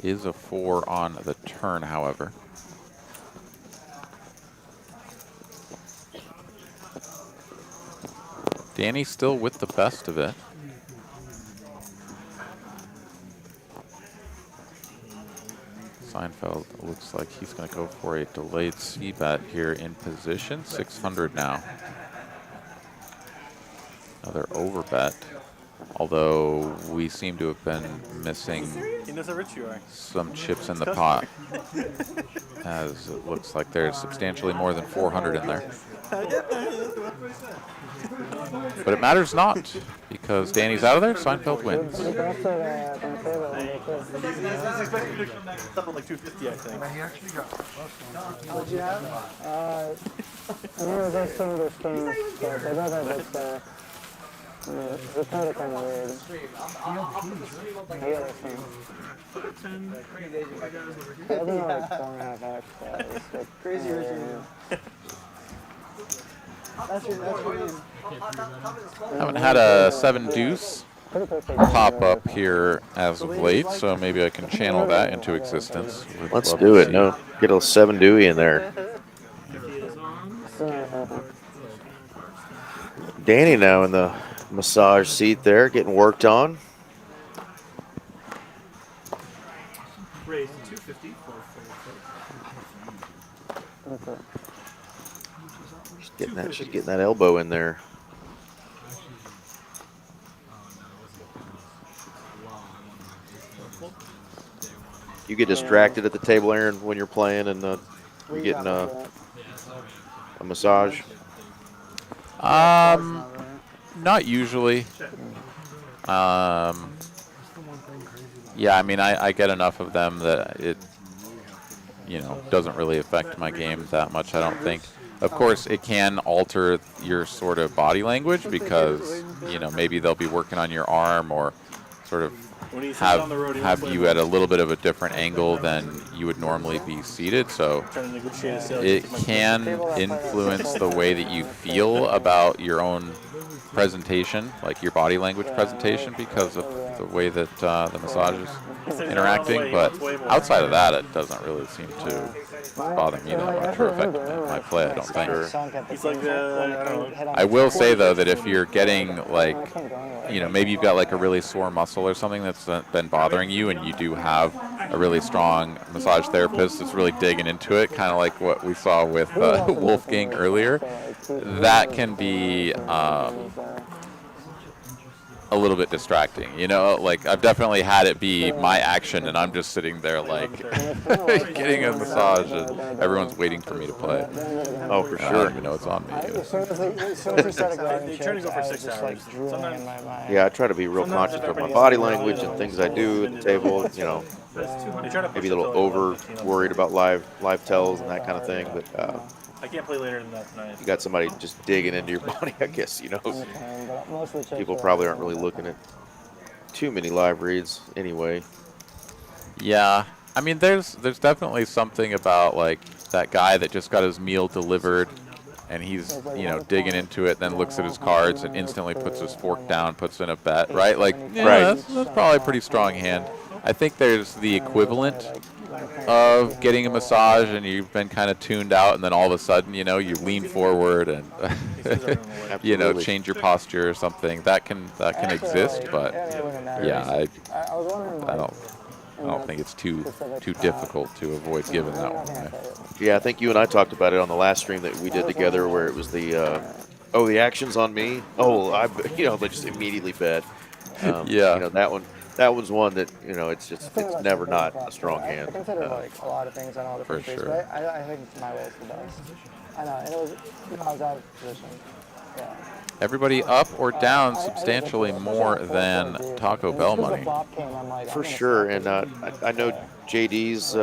Is a 4 on the turn, however. Danny still with the best of it. Seinfeld looks like he's going to go for a delayed C-bet here in position. 600 now. Another overbet, although we seem to have been missing some chips in the pot, as it looks like there's substantially more than 400 in there. But it matters not, because Danny's out of there, Seinfeld wins.
He's expecting to come back something like 250, I think.
What'd you have? I know there's some of those things, but I don't have this, the title kind of weird. I got this thing. I don't know, like 4.5x, it's like
Crazy Richard. That's your name.
Haven't had a 7 deuce pop up here as of late, so maybe I can channel that into existence.
Let's do it. No, get a 7 Dewey in there. Danny now in the massage seat there, getting worked on.
Raise 250.
She's getting that elbow in there. You get distracted at the table, Aaron, when you're playing and you're getting a massage?
Not usually. Yeah, I mean, I get enough of them that it, doesn't really affect my game that much, I don't think. Of course, it can alter your sort of body language because, maybe they'll be working on your arm or sort of have you at a little bit of a different angle than you would normally be seated. So it can influence the way that you feel about your own presentation, like your body language presentation, because of the way that the massage is interacting. But outside of that, it doesn't really seem to bother me that much or affect my play, I don't think. I will say, though, that if you're getting, maybe you've got, a really sore muscle or something that's been bothering you, and you do have a really strong massage therapist that's really digging into it, kind of like what we saw with Wolfgang earlier, that can be a little bit distracting, I've definitely had it be my action and I'm just sitting there getting a massage and everyone's waiting for me to play.
Oh, for sure.
I don't even know it's on me.
They try to go for 6 hours.
Yeah, I try to be real conscious of my body language and things I do at the table, maybe a little over worried about live tells and that kind of thing, but
I can't play later than that tonight.
You got somebody just digging into your body, I guess, you know.
But most of the chips
People
are
probably aren't really looking at too many live reads anyway.
Yeah, I mean, there's definitely something about like that guy that just got his meal delivered, and he's digging into it, then looks at his cards and instantly puts his fork down, puts in a bet, right? Like, yeah, that's probably a pretty strong hand. I think there's the equivalent of getting a massage and you've been kind of tuned out, and then all of a sudden, you lean forward and change your posture or something. That can exist, but yeah, I don't think it's too difficult to avoid giving that one.
Yeah, I think you and I talked about it on the last stream that we did together, where it was the the action's on me. They just immediately bet. That one's one that it's never not a strong hand.
I consider like a lot of things on all different streets, but I think my way is the best. I know, and it was I was out of position. Yeah.
Everybody up or down substantially more than Taco Bell money.
For sure, and I know JD's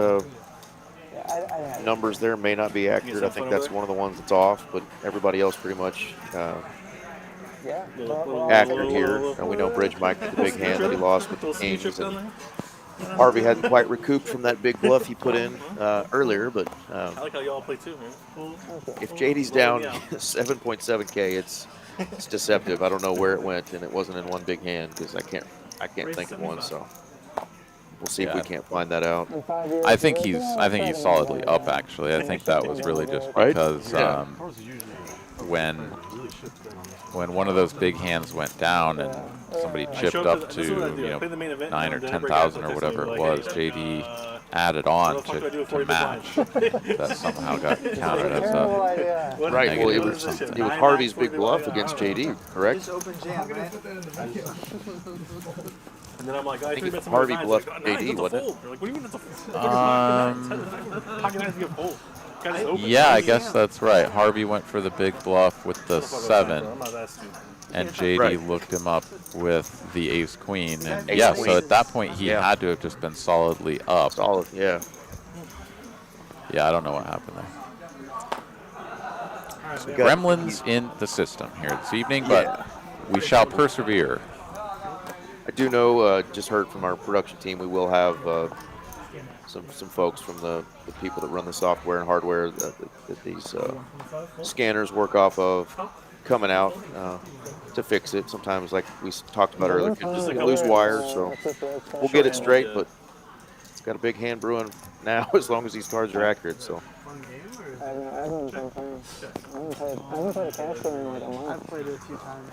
numbers there may not be accurate. I think that's one of the ones that's off, but everybody else pretty much accurate here. And we know Bridge Mike with the big hand that he lost with the Kings, and Harvey hadn't quite recouped from that big bluff he put in earlier, but
I like how y'all play too, man.
If JD's down 7.7K, it's deceptive. I don't know where it went, and it wasn't in one big hand because I can't think of one. So we'll see if we can't find that out.
I think he's solidly up. Actually, I think that was really just because when one of those big hands went down and somebody chipped up to 9 or 10,000 or whatever it was, JD added on to match. That somehow got counted as a
right. Well, it was Harvey's big bluff against JD, correct?
And then I'm like, I
think Harvey bluffed JD, wasn't it?
Like, what do you mean it's a fold?
Yeah, I guess that's right. Harvey went for the big bluff with the 7, and JD looked him up with the ace queen, and so at that point he had to have just been solidly up.
Solid, yeah.
Yeah, I don't know what happened there. So gremlins in the system here this evening, but we shall persevere.
I do know, just heard from our production team, we will have some folks from the people that run the software and hardware that these scanners work off of coming out to fix it. Sometimes, like we talked about earlier, just like loose wires, so we'll get it straight, but it's got a big hand brewing now as long as these cards are accurate. So.
I haven't played a cash game in like a month. I've played it a few times.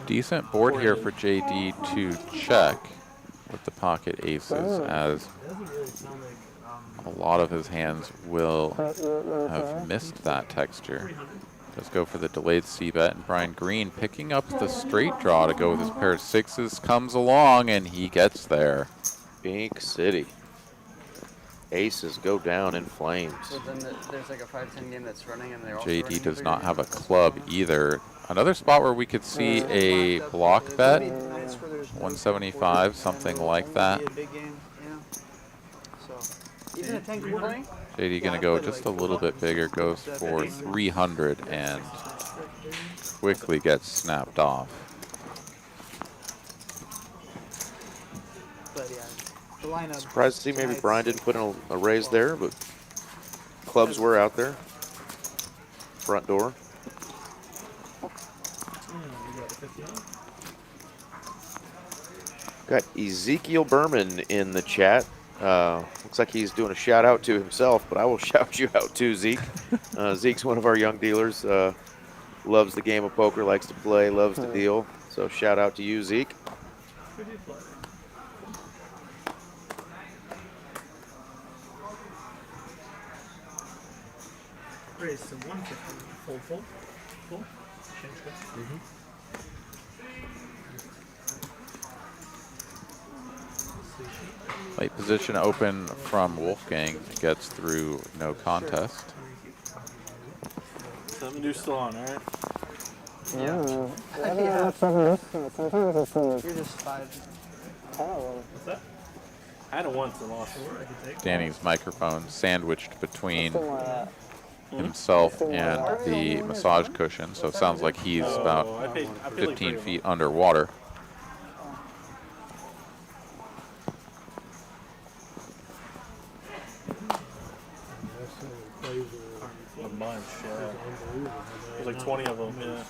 Decent board here for JD to check with the pocket aces, as a lot of his hands will have missed that texture. Let's go for the delayed C-bet, and Brian Green picking up the straight draw to go with his pair of 6s, comes along, and he gets there.
Pink City. Aces go down in flames.
So then there's like a 5-10 game that's running, and they're all
JD does not have a club either. Another spot where we could see a block bet, 175, something like that. JD gonna go just a little bit bigger, goes for 300 and quickly gets snapped off.
Surprised to see maybe Brian didn't put in a raise there, but clubs were out there. Front door. Got Ezekiel Berman in the chat. Looks like he's doing a shout out to himself, but I will shout you out too, Zeke. Zeke's one of our young dealers. Loves the game of poker, likes to play, loves to deal. So shout out to you, Zeke.
Raise to 150. Full. Change good.
Late position open from Wolfgang, gets through no contest.
7 deuce still on, all right?
Yeah.
You're just 5.
What's that? I had it once and lost.
Danny's microphone sandwiched between himself and the massage cushion, so it sounds like he's about 15 feet underwater.
A bunch, yeah. There's like 20 of them, yeah.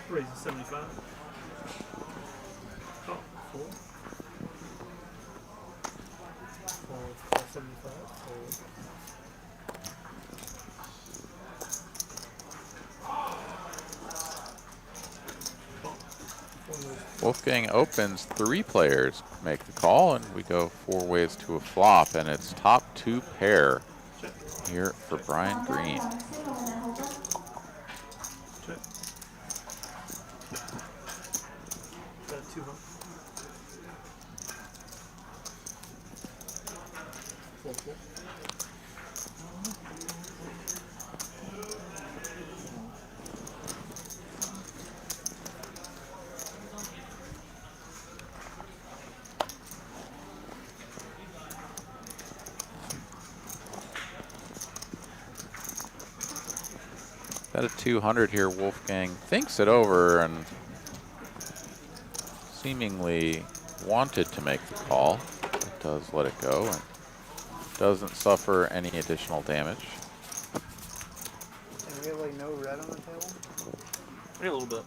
Raise 75. Oh, 4. 75.
Wolfgang opens, 3 players make the call, and we go 4 ways to a flop, and it's top 2 pair here for Brian Green. At a 200 here, Wolfgang thinks it over and seemingly wanted to make the call, but does let it go and doesn't suffer any additional damage.
And we have like no red on the table?
Maybe a little bit.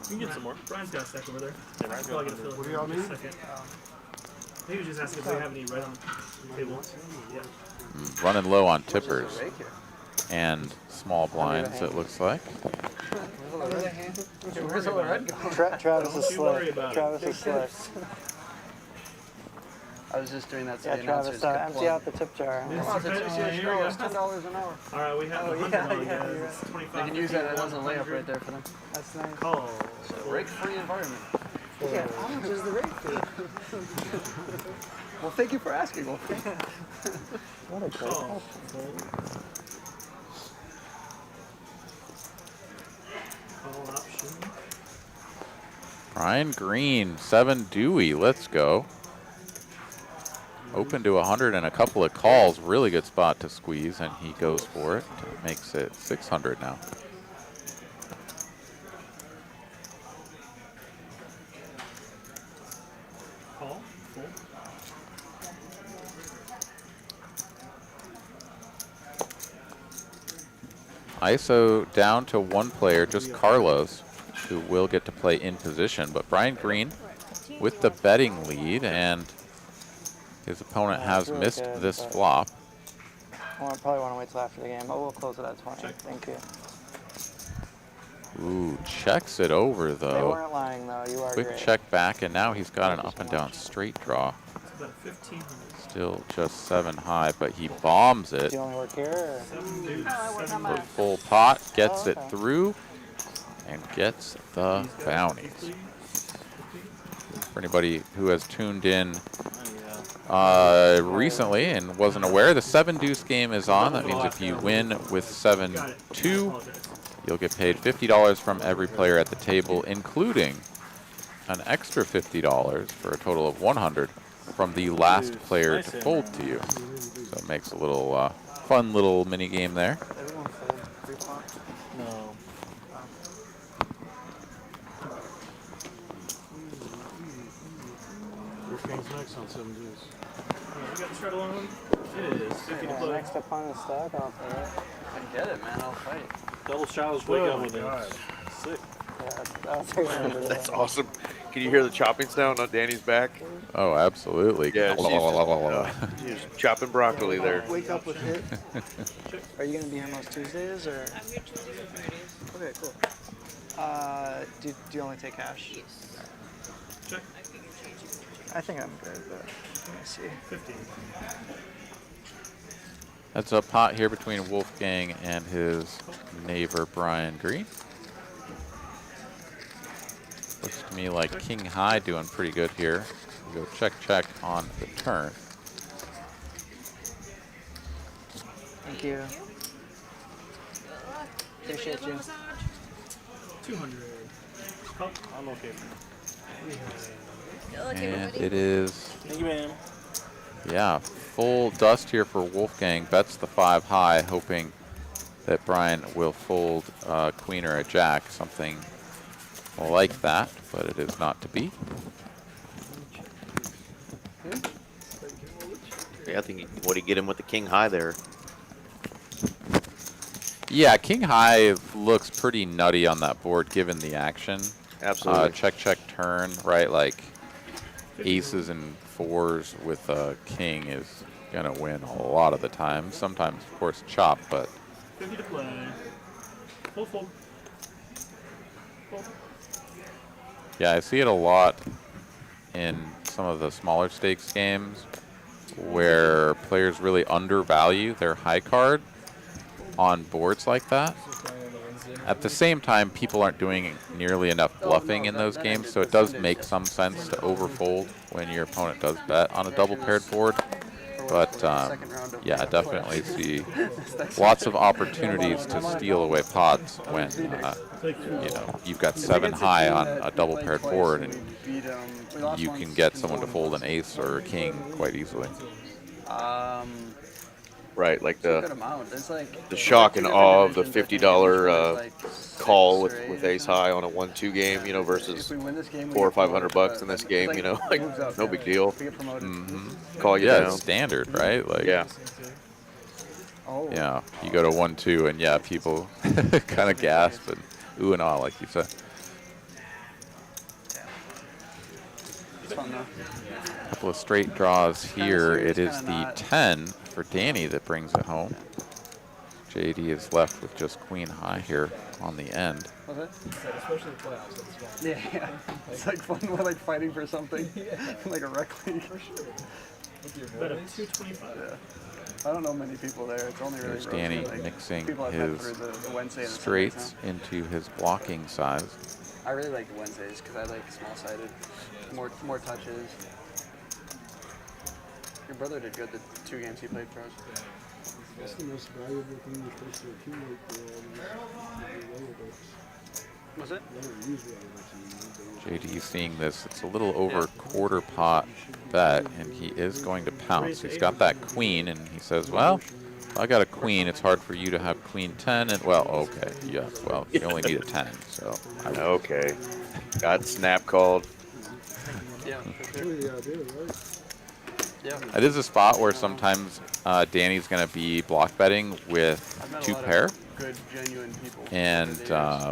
You can get some more.
Brian's got a stack over there.
Yeah, Brian's got a stack.
What do y'all need? He was just asking if we have any red on the table. Yeah.
Running low on tippers and small blinds, it looks like.
Where's all the red going?
Travis is slick. Travis is slick.
I was just doing that so
Yeah,
the announcers
Travis,
could
empty
plug.
out the tip jar.
Come on,
Here we go.
it's $10 an hour.
All right, we have 100 guys. 25.
They can use that as a layup right there for them.
That's nice.
Call.
So rake-free environment.
Yeah, how much is the rate fee?
Well, thank you for asking. What
a great
Call. Call option.
Brian Green, 7 Dewey, let's go. Open to 100 and a couple of calls, really good spot to squeeze, and he goes for it. Makes it 600 now.
Call. Full.
ISO down to 1 player, just Carlos, who will get to play in position. But Brian Green with the betting lead, and his opponent has
really
missed
good,
this
but
flop.
I probably want to wait till after the game, but we'll close it at 20. Thank you.
Ooh, checks it over
They
though.
weren't lying though. You are
Quick
great.
check back, and now he's got an up and down straight draw.
It's about 1500.
Still just 7 high, but he bombs it.
Do you only work here? Or?
Full pot, gets it through, and gets the bounties. For anybody who has tuned in recently and wasn't aware, the 7 deuce game is on. That means if you win with 7-2, you'll get paid $50 from every player at the table, including an extra $50 for a total of $100 from the last player to fold to you. So it makes a little fun little mini game there.
No.
Wolfgang's next on 7 deuce.
We got the shred along. It is 50 to play.
Next up on the stack, I'll play it.
I get it, man. I'll fight.
Double challenge wake up with it. Sick.
Yeah, I'll take it.
That's awesome. Can you hear the chopping sound on Danny's back?
Oh, absolutely.
Yeah, she's chopping broccoli there.
Wake up with hit. Are you going to be here most Tuesdays? Or?
I'm here Tuesdays and Fridays.
Okay, cool. Do you only take cash?
Yes.
Check.
I figured change it.
I think I'm good, but let me see.
15.
That's a pot here between Wolfgang and his neighbor Brian Green. Looks to me like King High doing pretty good here. We go check check on the turn.
Thank you. Appreciate you.
200. Oh,
I'm okay.
And it is,
Thank you, ma'am.
yeah, full dust here for Wolfgang. Bets the 5 high, hoping that Brian will fold queen or a jack, something like that, but it is not to be.
Yeah, I think what he get him with the king high there.
Yeah, king high looks pretty nutty on that board given the action.
Absolutely.
Check, check, turn, right? Like aces and 4s with a king is gonna win a lot of the time. Sometimes, of course, chop, but
50 to play. Full fold. Fold.
yeah, I see it a lot in some of the smaller stakes games where players really undervalue their high card on boards like that. At the same time, people aren't doing nearly enough bluffing in those games, so it does make some sense to overfold when your opponent does bet on a double paired board. But yeah, I definitely see lots of opportunities to steal away pots when you know, you've got 7 high on a double paired board, and you can get someone to fold an ace or a king quite easily.
Right, like the shock and awe of the $50 call with ace high on a 1-2 game, you know, versus $400 or $500 in this game, you know, like no big deal. Call you down.
It's standard, right? Like,
yeah.
Yeah, you go to 1-2, and yeah, people kind of gasp and ooh and ah, like you said. A couple of straight draws here. It is the 10 for Danny that brings it home. JD is left with just queen high here on the end.
Was it? Especially the playoffs, that's fun. Yeah. It's like fun. We're like fighting for something. Like a rec league. For sure.
Bet of 225.
Yeah. I don't know many people there. It's only really
There's Danny
like
mixing
people I've met through the Wednesday and the
straights
Sundays now.
into his blocking size.
I really like the Wednesdays because I like small-sided, more touches. Your brother did good the 2 games he played for us.
That's the most valuable thing you're supposed to accumulate for all the
Was it?
JD seeing this, it's a little over quarter pot bet, and he is going to pounce. He's got that queen, and he says, well, I got a queen. It's hard for you to have queen 10, and well, okay, yeah, well, you only need a 10, so.
Okay, got snap called.
Yeah, for sure. Yeah.
It is a spot where sometimes Danny's going to be block betting with 2 pair.
Good, genuine people.
And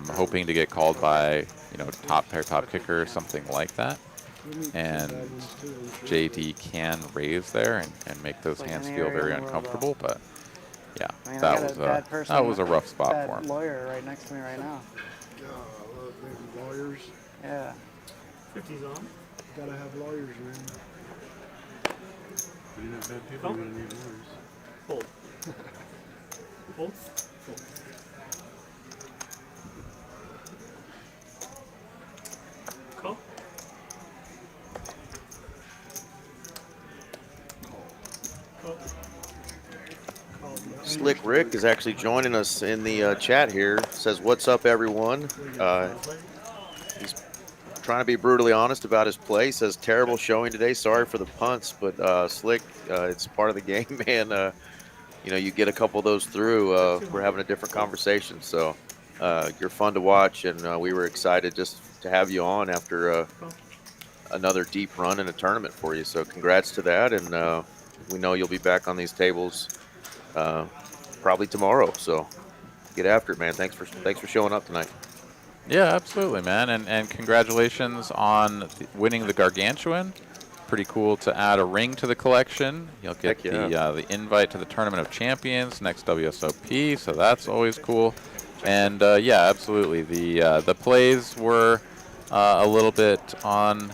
hoping to get called by, you know, top pair, top kicker, something like that. And JD can raise there and make those hands feel very uncomfortable, but yeah, that was a rough spot for him.
Lawyer right next to me right now.
Lawyers.
Yeah.
50's on.
Gotta have lawyers, man.
You know, bad people are gonna need lawyers.
Fold. Fold. Fold. Call. Call.
Slick Rick is actually joining us in the chat here. Says, what's up, everyone? He's trying to be brutally honest about his play. Says, terrible showing today. Sorry for the punts, but Slick, it's part of the game, man. You know, you get a couple of those through, we're having a different conversation. So you're fun to watch, and we were excited just to have you on after another deep run in a tournament for you. So congrats to that, and we know you'll be back on these tables probably tomorrow. So get after it, man. Thanks for showing up tonight.
Yeah, absolutely, man, and congratulations on winning the Gargantuan. Pretty cool to add a ring to the collection. You'll get the invite to the Tournament of Champions next WSOP, so that's always cool. And yeah, absolutely, the plays were a little bit on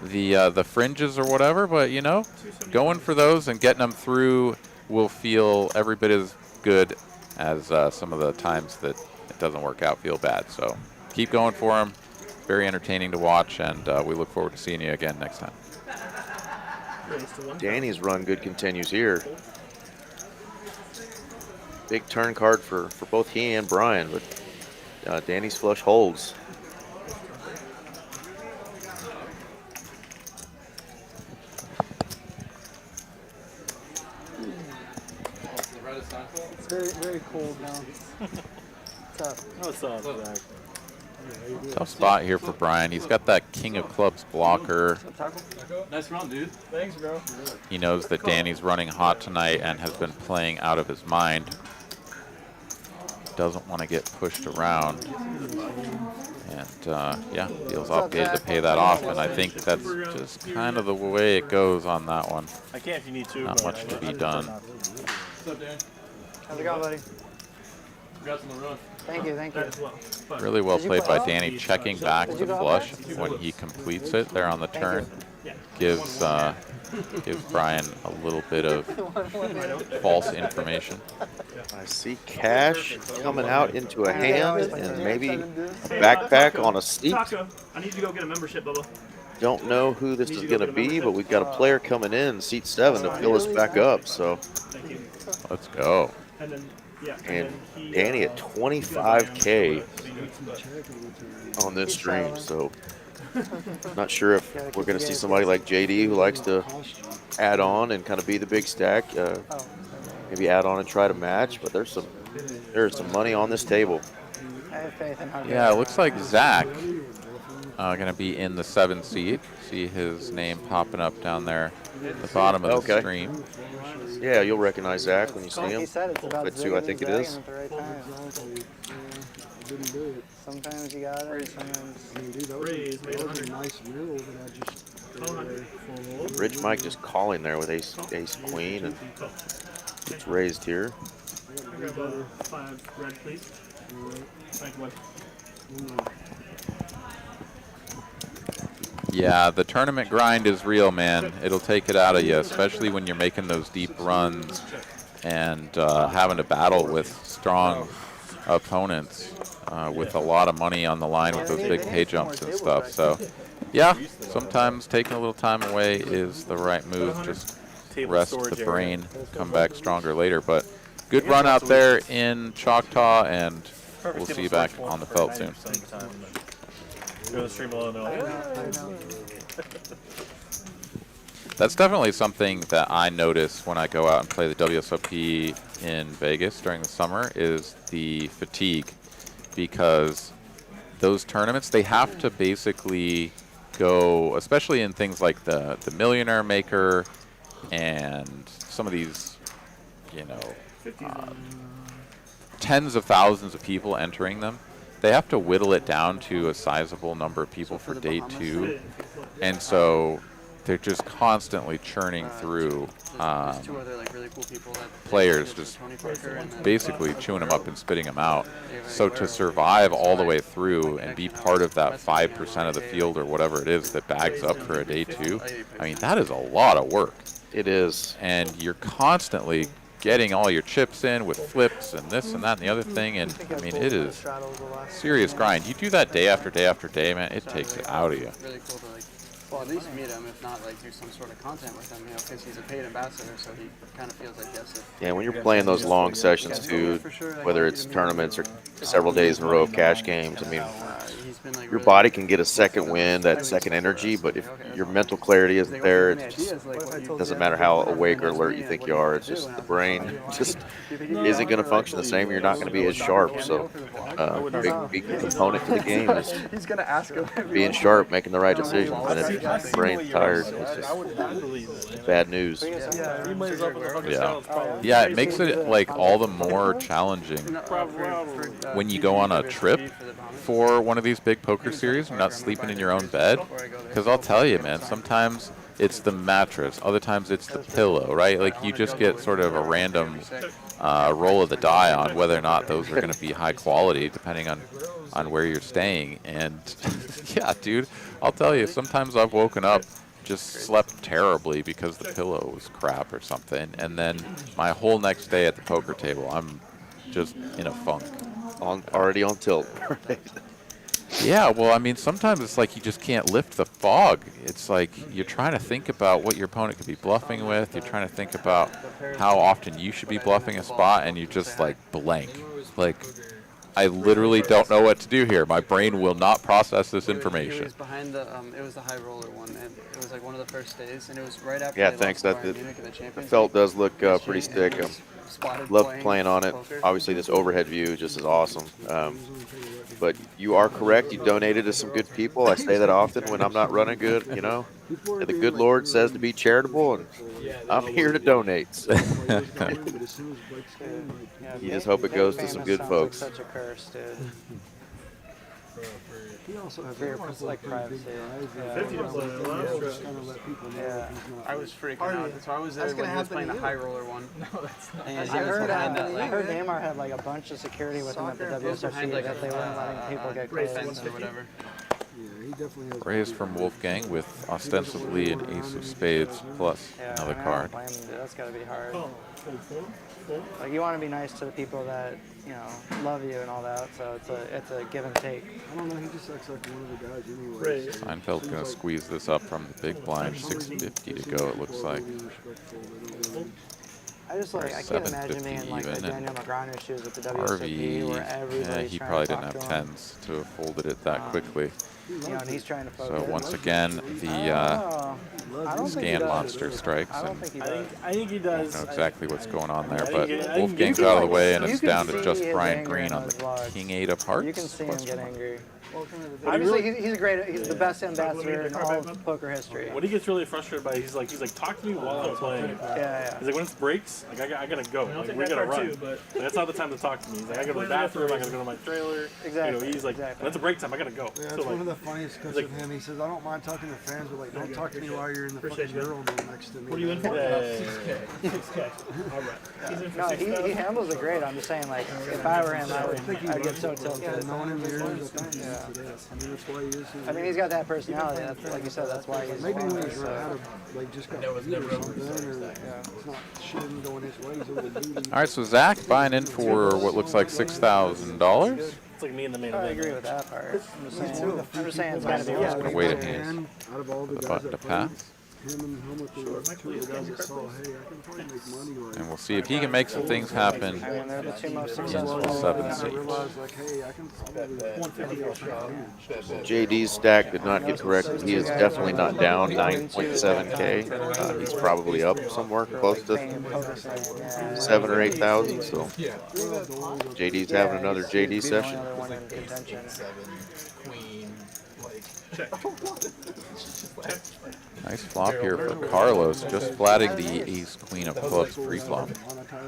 the fringes or whatever, but you know, going for those and getting them through will feel every bit as good as some of the times that it doesn't work out feel bad. So keep going for them. Very entertaining to watch, and we look forward to seeing you again next time.
Danny's run good continues here. Big turn card for both he and Brian, but Danny's flush holds.
It's very, very cold now. Tough.
What's up, Zach?
Tough spot here for Brian. He's got that king of clubs blocker.
Nice run, dude.
Thanks, bro.
He knows that Danny's running hot tonight and has been playing out of his mind. Doesn't want to get pushed around. And yeah, feels obligated to pay that off. And I think that's just kind of the way it goes on that one.
I can't if you need to.
Not much to be done.
What's up, Dan?
How's it going, buddy?
Congrats on the run.
Thank you, thank you.
Really well played by Danny, checking back with a flush when he completes it there on the turn. Gives Brian a little bit of false information.
I see cash coming out into a hand and maybe backpack on a seat.
Taco, I need you to go get a membership, Bubba.
Don't know who this is going to be, but we've got a player coming in, seat 7, to fill us back up. So
let's go.
And Danny at 25K on this stream. So not sure if we're going to see somebody like JD who likes to add on and kind of be the big stack. Maybe add on and try to match, but there's some money on this table.
I have faith in how
Yeah, it looks like Zach going to be in the 7th seat. See his name popping up down there at the bottom of the stream.
Yeah, you'll recognize Zach when you see him.
He said it's about
That's who I think it is.
at the right time. Sometimes you got it, sometimes.
I mean, dude, that was a nice middle that I just.
Rich Mike just calling there with ace queen, and it's raised here.
Grab a 5 red, please. Thank you, bud.
Yeah, the tournament grind is real, man. It'll take it out of you, especially when you're making those deep runs and having to battle with strong opponents with a lot of money on the line with those big pay jumps and stuff. So, yeah, sometimes taking a little time away is the right move. Just rest the brain, come back stronger later. But good run out there in Choctaw, and we'll see you back on the felt soon. That's definitely something that I notice when I go out and play the WSOP in Vegas during the summer is the fatigue, because those tournaments, they have to basically go, especially in things like the Millionaire Maker and some of these, you know, tens of thousands of people entering them. They have to whittle it down to a sizable number of people for day 2, and so they're just constantly churning through players, just basically chewing them up and spitting them out. So to survive all the way through and be part of that 5% of the field or whatever it is that bags up for a day 2, I mean, that is a lot of work.
It is.
And you're constantly getting all your chips in with flips and this and that and the other thing, and I mean, it is serious grind. You do that day after day after day, man, it takes it out of you.
Really cool to well, at least meet him, if not like do some sort of content with him, you know, because he's a paid ambassador, so he kind of feels like he has to.
Yeah, when you're playing those long sessions too, whether it's tournaments or several days in a row of cash games, I mean, your body can get a second wind, that second energy, but if your mental clarity isn't there, it just doesn't matter how awake or alert you think you are. It's just the brain just isn't going to function the same. You're not going to be as sharp. So, big component to the game is being sharp, making the right decisions. And if your brain's tired, it's just bad news.
Yeah, it makes it like all the more challenging when you go on a trip for one of these big poker series. You're not sleeping in your own bed, because I'll tell you, man, sometimes it's the mattress, other times it's the pillow, right? Like you just get sort of a random roll of the die on whether or not those are going to be high quality depending on where you're staying. And yeah, dude, I'll tell you, sometimes I've woken up, just slept terribly because the pillow was crap or something, and then my whole next day at the poker table, I'm just in a funk.
Already on tilt.
Yeah, well, I mean, sometimes it's like you just can't lift the fog. It's like you're trying to think about what your opponent could be bluffing with. You're trying to think about how often you should be bluffing a spot, and you just like blank. Like, I literally don't know what to do here. My brain will not process this information.
It was behind the, it was the high roller one, and it was like one of the first days, and it was right after.
Yeah, thanks. The felt does look pretty stick.
spotted
Loved playing on it.
poker.
Obviously, this overhead view just is awesome. But you are correct. You donated to some good people. I say that often when I'm not running good, you know. And the good Lord says to be charitable, and I'm here to donate. So. You just hope it goes to some good folks.
Like such a curse, dude.
He also has
For your,
also
like,
a pretty
privacy.
big drive.
50 to play. Well,
Just kind of let people know
Yeah.
that he's not.
I was freaking out. So I was there when he was playing the high roller one.
No, that's not.
And
I
he was
heard,
behind that
I
like
heard Neymar had like a bunch of security with him at the WSRC
behind like
that they weren't letting people get
gray
close.
fence or whatever.
Yeah, he definitely has.
Raised from Wolfgang with ostensibly an ace of spades plus
Yeah,
another
I mean,
card.
I don't blame him, dude. That's gotta be hard.
Oh, full.
Like you want to be nice to the people that love you and all that. So it's a give and take.
I don't know. He just acts like one of the guys anyway.
Right.
Seinfeld's going to squeeze this up from the big blind. 650 to go, it looks like.
I just like I can't imagine being in like the
even, and
Daniel Negreanu shoes with the
Harvey,
WSOP where everybody's
he
trying
probably
to
didn't
talk
have
to him.
tens to have folded it that quickly.
And he's trying to focus.
So once again, the
I don't think he
scan
does.
monster strikes,
I don't
and
think he
I
does.
think he
I don't
does.
know exactly what's going on there,
I
but
think it-
Wolfgang's
you can,
out of the
like,
way, and
you
it's
can
down to
see
just
his
Brian
anger
Green
in
on
those
the
vlogs.
King 8 of Hearts.
You can see him get angry.
I
Obviously,
really-
he's great. He's the best ambassador in all of poker history.
What he gets really frustrated by, he's like, talk to me while I'm playing.
Yeah.
He's like, when it breaks, like I gotta go.
I'll
Like,
take
we
that
gotta
card
run.
too, but-
Like, that's not the time to talk to me. He's like, I gotta go to the bathroom. I gotta go to my trailer.
Exactly,
He's like,
exactly.
when it's a break time, I gotta go.
Yeah,
So
it's one
like,
of the funniest cuts
like-
of him. He says, I don't mind talking to fans, but like, don't talk to me while you're in the fucking girl room next to me.
What are you in for?
Yeah.
6K. All right. He's in for
No,
6,000.
he handles it great. I'm just saying, like, if I were him, I'd get so tilted.
Yeah, knowing him years, I think he needs it. I mean, that's why he is.
I mean, he's got that personality. That's, like you said, that's why he's.
Maybe when he's
so.
out of, like, just got beat or something, or it's not shitting going his way, he's over duty.
All right, so Zach buying in for what looks like $6,000.
it's like me in the main
I
event.
agree with that part. I'm just saying it's got to be
Yeah,
one.
Wait a
and
hand.
out of all the
The
guys
button
that
to
played,
pass.
him and Helmut were two of the guys that saw, hey, I can probably make money right
And we'll see if he can make some things happen.
I mean, they're the two most
Against
successful.
the 7
I
seed.
realized, like, hey, I can probably
JD's stack did not get corrected. He is definitely not down 9.7K. He's probably up somewhere close to 7 or 8,000. So JD's having another JD session.
Nice flop here for Carlos, just flatting the ace queen of clubs pre-flop.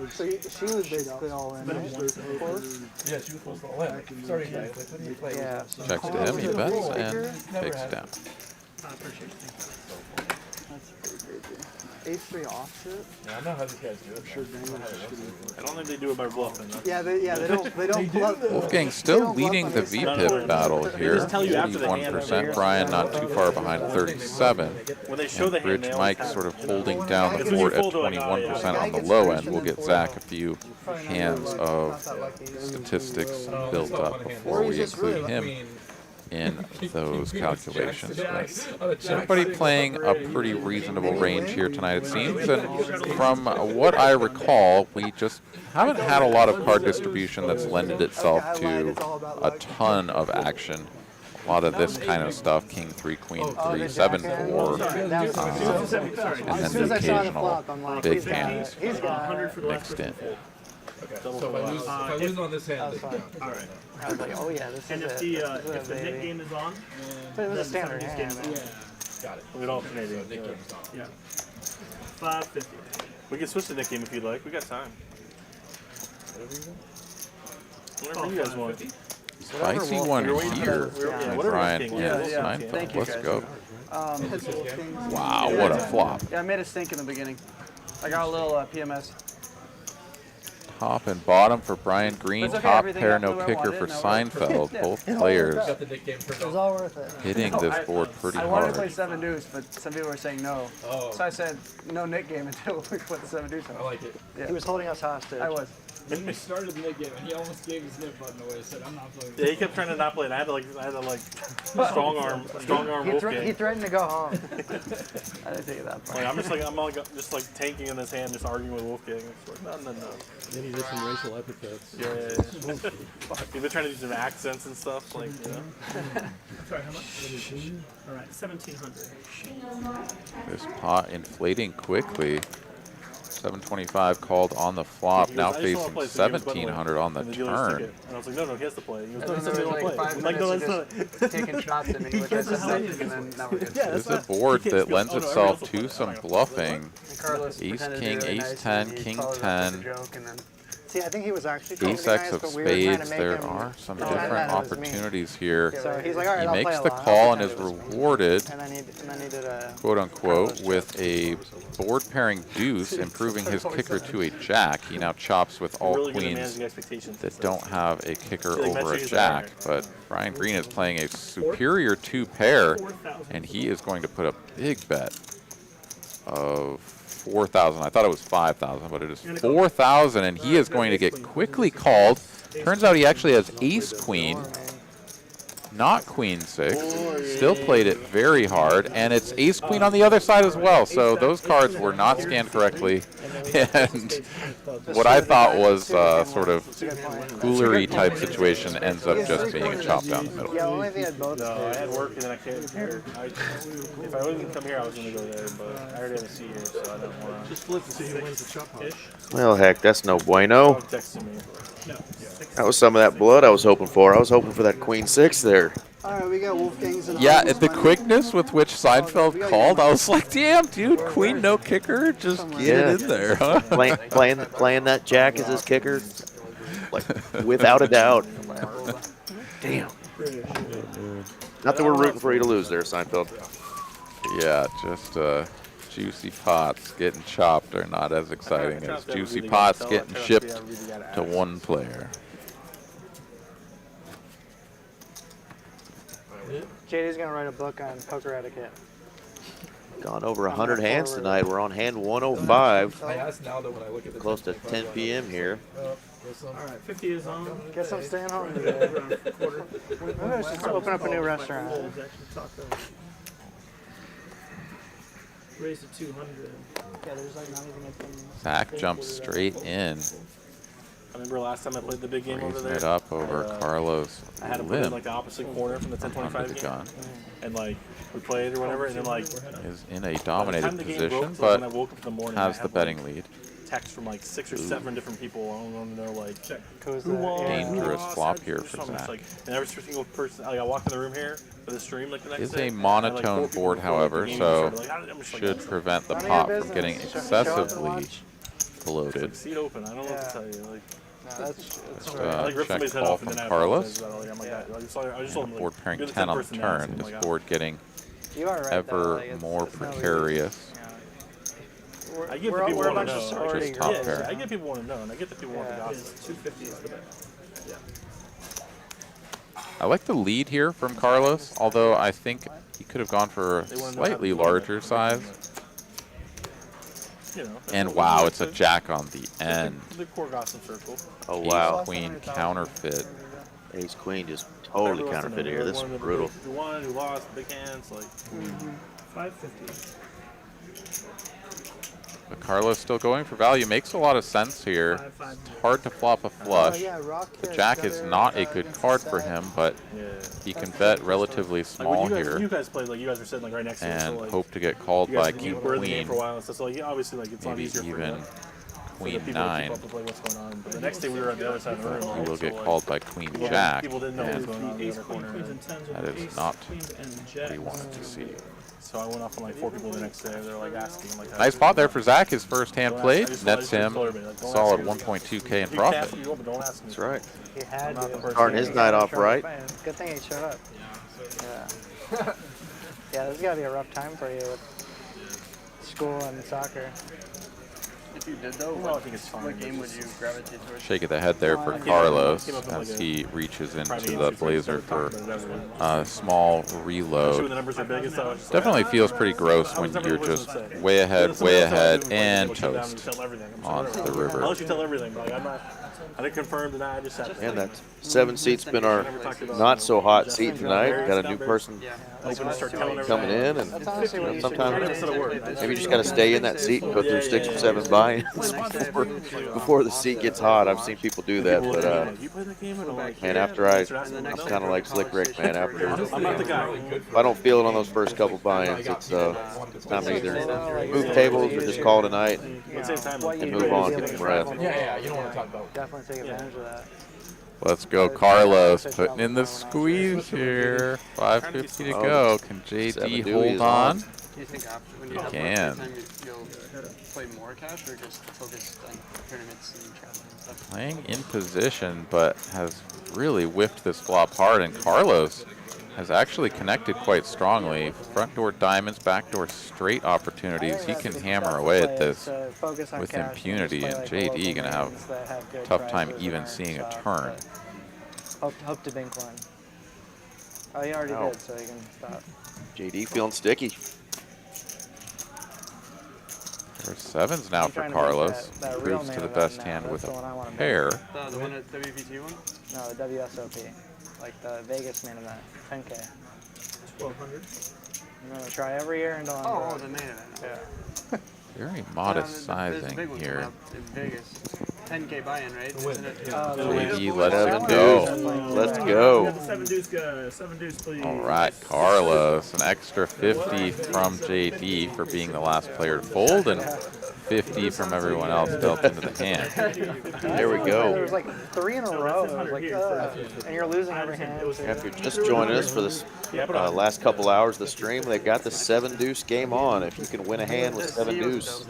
So she was basically all in, right?
Yeah, she was supposed to all in. Sorry, guys. What do you play?
Yeah.
Checks to him, he bets, and takes down.
I appreciate it.
H3 offset.
Yeah, I know how these guys do it. I'm sure
I don't think they do it by bluffing.
Yeah, they don't bluff.
Wolfgang still leading the VPIP battle here,
just tell you after the hand.
41%. Brian not too far behind, 37.
When they show
And
the hand,
Bridge
they always
Mike
have
sort
it.
of holding down the
It's when you
board at
fold it, like, oh,
21% on the low end. We'll get Zach a few hands of statistics built up before we include him in those calculations. But everybody playing a pretty reasonable range here tonight, it seems. And from what I recall, we just haven't had a lot of card distribution that's lended itself to a ton of action. A lot of this kind of stuff, King 3, Queen 3, 7, 4, and then the occasional big hand mixed in.
So if I lose on this hand,
All right. I was like, oh yeah, this
and
is
if
it.
the if the Nick game is on,
It was a
then
standard
somebody's
hand.
getting-
Man.
Got it.
We'd alternate it.
Nick game is on. Yeah. 550.
We can switch to Nick game if you'd like. We got time. Whatever you guys want.
Spicy one here.
Yeah,
With Brian
King.
and
Yeah.
Seinfeld.
Thank you,
Let's
guys.
go.
Um,
Wow, what a flop.
Yeah, I made a stink in the beginning. I got a little PMS.
Top and bottom for Brian Green.
It's okay,
Top
everything
pair,
got
no
the way I
kicker
wanted,
for
no
Seinfeld.
Yeah.
Both players
Got the Nick game
It was all worth it.
hitting this board pretty
I wanted to play
hard.
7 deuce, but some people were saying no.
Oh.
So I said no Nick game until we put the 7 deuce on.
I like it.
Yeah.
He was holding us hostage.
I was.
When we started the Nick game, he almost gave his nip button away. He said, "I'm not playing."
Yeah, he kept trying to not play it. I had to like strong arm
He
Wolfgang.
threatened to go home. I didn't take it that far.
Like, I'm just like tanking in this hand, just arguing with Wolfgang. It's like, no.
Then he did some racial epithets.
Yeah. You've been trying to do some accents and stuff, like, you know.
Sorry, how much? All right, 1,700.
This pot inflating quickly. 725 called on the flop, now
I just
facing
wanna play the game's Budweiser.
1700 on the
And dealer's
turn.
ticket. And I was like, no, he has to play. He goes, no,
And
he
then
says he
there was
won't
like
play.
5
I'm like, no,
minutes
that's
of
not.
taking shots at me with that something, and then that was good.
Yeah,
This
that's
is a
not-
board
he can't
that
go,
lends
oh, no,
itself
everyone
to
else
some
will play.
bluffing.
And Carlos
Ace,
pretended to
king,
be really
ace
nice,
10,
and he
king
followed it up with a
10.
joke, and then
See, I think he was actually trying to
Ace
be
X
nice,
of
but we were trying to
spades.
make
There
him
are some
pretend
different
that it was me.
opportunities here.
So he's like, all right,
He
I'll
makes
play
the
along.
call
I'll
and is
pretend it was me.
rewarded,
And then he did a
quote unquote, with a board pairing deuce, improving his kicker to a jack. He now chops with all
Really good at
queens
managing expectations.
that don't have a kicker
Like,
over a
Mexico's
jack.
alright.
But Brian Green is playing a superior 2 pair, and he is going to put a big bet of 4,000. I thought it was 5,000, but it is 4,000, and he is going to get quickly called. Turns out he actually has ace queen, not queen 6. Still played it very hard, and it's ace queen on the other side as well. So those cards were not scanned correctly, and what I thought was sort of coolery type situation ends up just being a chop down the middle.
Yeah, only if he had both.
No, I had work and then I came here. If I wouldn't come here, I was going to go there, but I already have a seat here, so I don't want to.
Just flip and see who wins the chop hunt.
Well, heck, that's no bueno.
Texting me.
That was some of that blood I was hoping for. I was hoping for that queen 6 there.
all right, we got Wolfgang's and
Yeah,
Harvey's
the
money.
quickness with which Seinfeld called, I was like, damn, dude, queen no kicker, just get it in there, huh?
Playing that jack as his kicker, like without a doubt. Damn. Not that we're rooting for you to lose there, Seinfeld.
Yeah, just juicy pots getting chopped are not as exciting as juicy pots getting shipped to one player.
JD's gonna write a book on poker etiquette.
Gone over 100 hands tonight. We're on hand 105.
I asked Naldo when I look at the
Close to 10 p.m. here.
All right, 50 is on.
Guess I'm staying home today. Maybe I should just open up a new restaurant.
Raise to 200.
Yeah, there's like not even a thing.
Zach jumps straight in,
I remember last time I played the big game over
raising
there.
it up over Carlos'
I had to put in
limb.
like the opposite corner from the
Under
1025
the
game.
gun.
And like we played or whatever, and then like
Is in a
by the
dominated
time the game broke,
position,
till when I
but
woke up in the morning,
has
I
the
had,
betting
like,
lead.
texts from like 6 or 7 different people. I don't want to know like
Who's
who
that?
won,
Yeah.
who
Dangerous
lost,
flop
how-
here
just
for
so much,
Zach.
like, and every single person, like I walked in the room here for the stream like the next
Is
day.
a
and, like, 4
monotone
people
board,
before, like,
however,
the game
so
started, like, I'm just like,
should prevent the
None of
pot
your
from getting
business. Show up and
excessively
watch.
bloated.
like seat open. I don't know what
Yeah.
to tell you. Like,
No, that's
Just,
I like ripped
check
somebody's head
call
off and
from
then I
Carlos.
apologized about it. Like, I'm like, I just told him, like,
Board pairing
you're the
10 on the
10th person to ask
turn.
him,
This
like,
board getting
you are right.
ever
though. Like, it's
more
no reason.
precarious.
I get
We're
that people
a
want
bunch
to
of
know.
sorority
Just top
girls.
pair.
I get people want to know, and I get that people want the
Yeah.
gossip.
250 is the bet.
I like the lead here from Carlos, although I think he could have gone for a
They wanna know how
slightly
to play
larger
it.
size.
You know, that's
And
what
wow,
we
it's a
do.
jack on the end.
The core gossip circle.
Oh, wow.
Ace queen counterfeit.
Ace queen just totally
Everyone wants to
counterfeted
know
here. This
who
is
won,
brutal.
Who won, who lost, big hands, like.
550.
But Carlos still going for value. Makes a lot of sense here.
5-5.
It's hard to flop a flush.
yeah, Rock
The
here
jack is
together,
not a good card for him, but
Yeah.
he can bet relatively
Like
small
when you
here
guys played, like you guys were sitting like right next to it, so
and
like
hope to get called
you guys
by
were-
king
you were in the game
queen,
for a while and stuff. So like, yeah, obviously, like it's a lot
maybe
easier for
even
the people
queen
to keep
9.
up with like what's going on. But the next day we were on the other side of the room.
He
right?
will
So,
get
like,
called by queen
people-
jack,
People didn't know what was
and
going on in the
Ace,
other
queen,
corner.
queens, and tens.
that
with
is
ace,
not
queens, and
what
jacks.
he wanted to see.
So I went off on like 4 people the next day. They're like asking like.
Nice spot there for Zach. His first hand
Don't ask-
played
I just
nets
told
him
everybody, like, don't ask
solid
me.
1.2K in
You can
profit.
ask me, but don't ask me.
That's right.
He had
I'm not the
to.
person.
Starting his night off right.
Good thing he showed up. Yeah. Yeah, this is gotta be a rough time for you with school and soccer.
If you did though,
Well, I think it's fine.
what game would you gravitate towards?
Shake of the head there for
Came up
Carlos
with, like,
as
a
he reaches into
private
the
answer, so
blazer
instead of
for
talking about it, that's
a small
Especially when
reload.
the numbers are big and stuff. It's
Definitely
like,
feels pretty gross when you're just way ahead, and toast onto the river.
I'll let you tell everything, but like, I'm not. I didn't confirm, deny. I just sat there.
And that 7 seat's been our not so hot seat tonight. Got a new person
Open to start telling
coming
everything.
in, and
That's honestly what you should
sometimes
do.
Instead of work.
maybe you just got to stay in that seat and go through 6 or 7 buys. buy-ins before the seat gets hot. I've seen people do that, but man, after I'm kind of like Slick Rick, man. After if I don't feel it on those first couple buy-ins, it's time to either move tables or just call it a night and move on, get some breath.
Yeah, you don't want to talk about.
Definitely take advantage of that.
Let's go, Carlos, putting in the squeeze here. 5:50 to go. Can JD hold on?
Do you think after when you
He can.
you'll play more cash or just focus on tournaments and traveling and stuff?
Playing in position, but has really whiffed this flop hard, and Carlos has actually connected quite strongly. Front door diamonds, back door straight opportunities. He can hammer away at this with impunity, and JD gonna have a tough time even seeing a turn.
Hope to bink one. Oh, he already did, so he can stop.
JD feeling sticky.
There's sevens now for Carlos. Proves to the best hand with a pair.
The one at WPT one?
No, the WSOP. Like the Vegas main event. 10K.
1200.
I'm gonna try every year until I'm
Oh, the main event.
Yeah.
Very modest
There's a
sizing
big one
here.
coming up in Vegas. 10K buy-in, right?
JD lets it go. Let's go.
Seven deuce, please.
All right, Carlos, an extra 50 from JD for being the last player to fold, and 50 from everyone else dealt into the hand.
There we
There
go.
was like 3 in a row. I was like, and you're losing every hand.
If you're just joining us for this last couple hours of the stream, they got the 7 deuce game on. If you can win a hand with 7 deuce,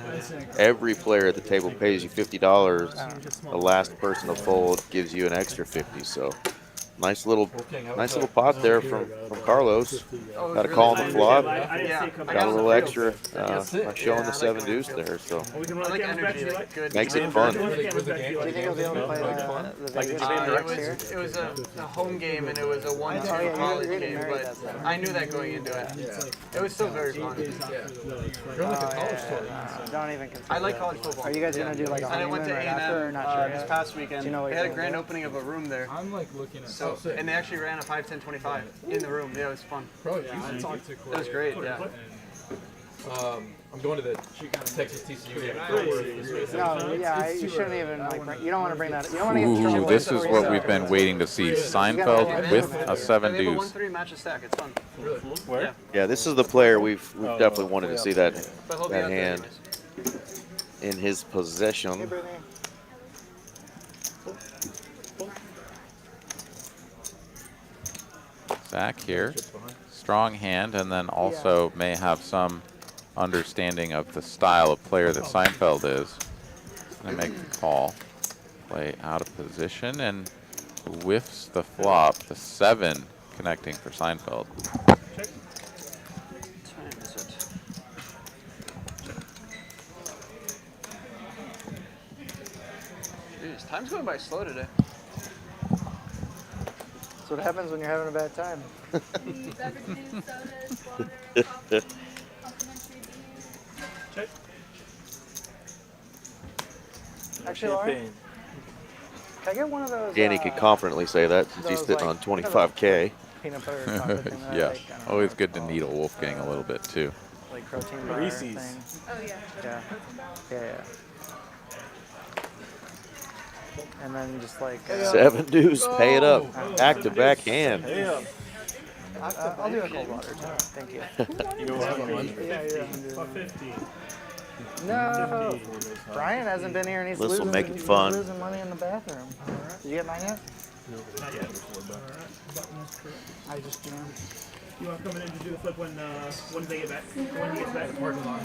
every player at the table pays you $50. The last person to fold gives you an extra 50. So nice little pot there from Carlos. Got a call on the flop. Got a little extra by showing the 7 deuce there. So makes it fun.
Do you think he'll be able to play the Vegas
It was a home game and it was a 1-2 college game, but I knew that going into it. It was still very fun.
Don't even consider
I like college football.
Are you guys going to do like a
And I went
honeymoon
to
right after or not sure
this
yet?
past weekend.
Do you know what
They
you're
had a
gonna
grand
do?
opening of a room there.
I'm like looking at.
So, and they actually ran a 5-10-25 in the room. Yeah, it was fun.
Bro, you talked to
It was great. Yeah.
I'm going to the Texas TCU game.
No, yeah, you shouldn't even like. You don't want to bring that. You don't want to get in trouble.
Ooh, this is what we've been waiting to see. Seinfeld with a 7
They have a
deuce.
1-3 match a stack. It's fun.
Where?
Yeah, this is the player we've definitely wanted to see that hand in his possession.
Zach here, strong hand, and then also may have some understanding of the style of player that Seinfeld is. He's going to make the call, play out of position, and whiffs the flop, the 7 connecting for Seinfeld.
Jeez, time's going by slow today.
That's what happens when you're having a bad time. Actually, Lauren, can I get one of those?
Danny could confidently say that since he's sitting on 25K.
Peanut butter chocolate thing that I
Yeah,
like, I don't know.
always good to needle Wolfgang a little bit too.
Like protein bar
Reese's.
thing.
Oh, yeah.
Yeah. Yeah. And then just like
7 deuce, pay it up. Back-to-back hand.
Yeah.
I'll do a cold water too. Thank you. No, Brian hasn't been here and he's
This'll
losing,
make it
he's
fun.
losing money in the bathroom. Did you get mine yet?
Not yet.
I just jammed.
You want to come in and do the flip when they get back? When he gets back to the parking lot.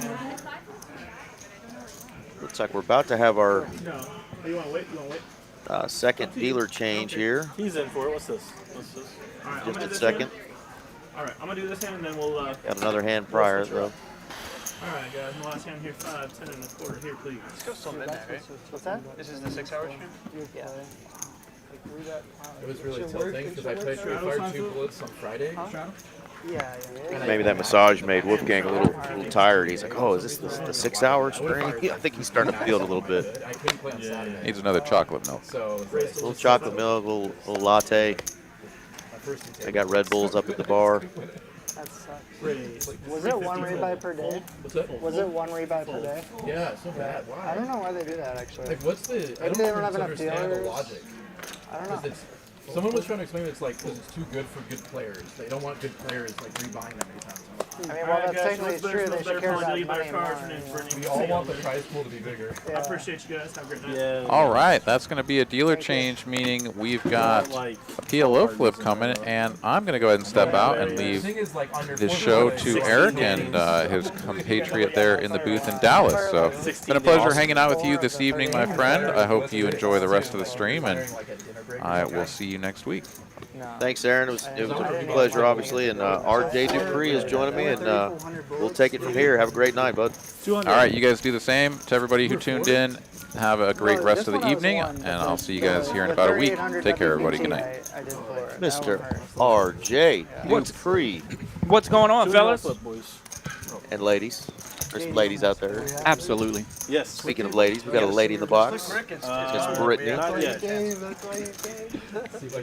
Looks like we're about to have our
No. You want to wait? You want to wait?
second dealer change here.
He's in for it. What's this? What's this?
All right.
Just a second.
All right. I'm gonna do this hand and then we'll.
Got another hand prior, though.
All right, guys. My last hand here. 10.25 here, please.
It's still till midnight, right?
What's that?
This is the 6-hour stream?
Yeah.
It was really tilting because I played fired 2 bullets on Friday.
Yeah.
Maybe that massage made Wolfgang a little tired. He's like, oh, is this the 6-hour stream? I think he's starting to feel it a little bit.
I couldn't play on Saturday.
Needs another chocolate milk.
So
A little chocolate milk, a little latte. They got Red Bulls up at the bar.
That sucks.
Raise.
Was it one rebuy per day?
What's that?
Was it one rebuy per day?
Yeah, so bad. Why?
I don't know why they do that actually.
Like, what's the? I
Maybe they don't have enough
understand the
dealers.
logic.
I don't know.
Someone was trying to explain it's like because it's too good for good players. They don't want good players like rebuying them anytime soon.
I mean, well, that's technically true. They should care about money more.
We all want the prize pool to be bigger.
I appreciate you guys. Have a great night.
Yeah.
All right, that's going to be a dealer change, meaning we've got a PLO flip coming, and I'm going to go ahead and step out and leave this show to Eric and his compatriot there in the booth in Dallas. So it's been a pleasure hanging out with you this evening, my friend. I hope you enjoy the rest of the stream, and I will see you next week.
Thanks, Aaron. It was a pleasure, obviously. And R.J. Dupree is joining me, and we'll take it from here. Have a great night, bud.
All right, you guys do the same. To everybody who tuned in, have a great rest of the evening, and I'll see you guys here in about a week. Take care, everybody. Good night.
Mr. R.J. Dupree.
What's going on, fellas?
And ladies. There's some ladies out there.
Absolutely.
Yes.
Speaking of ladies, we got a lady in the box. It's Brittany.
Not yet.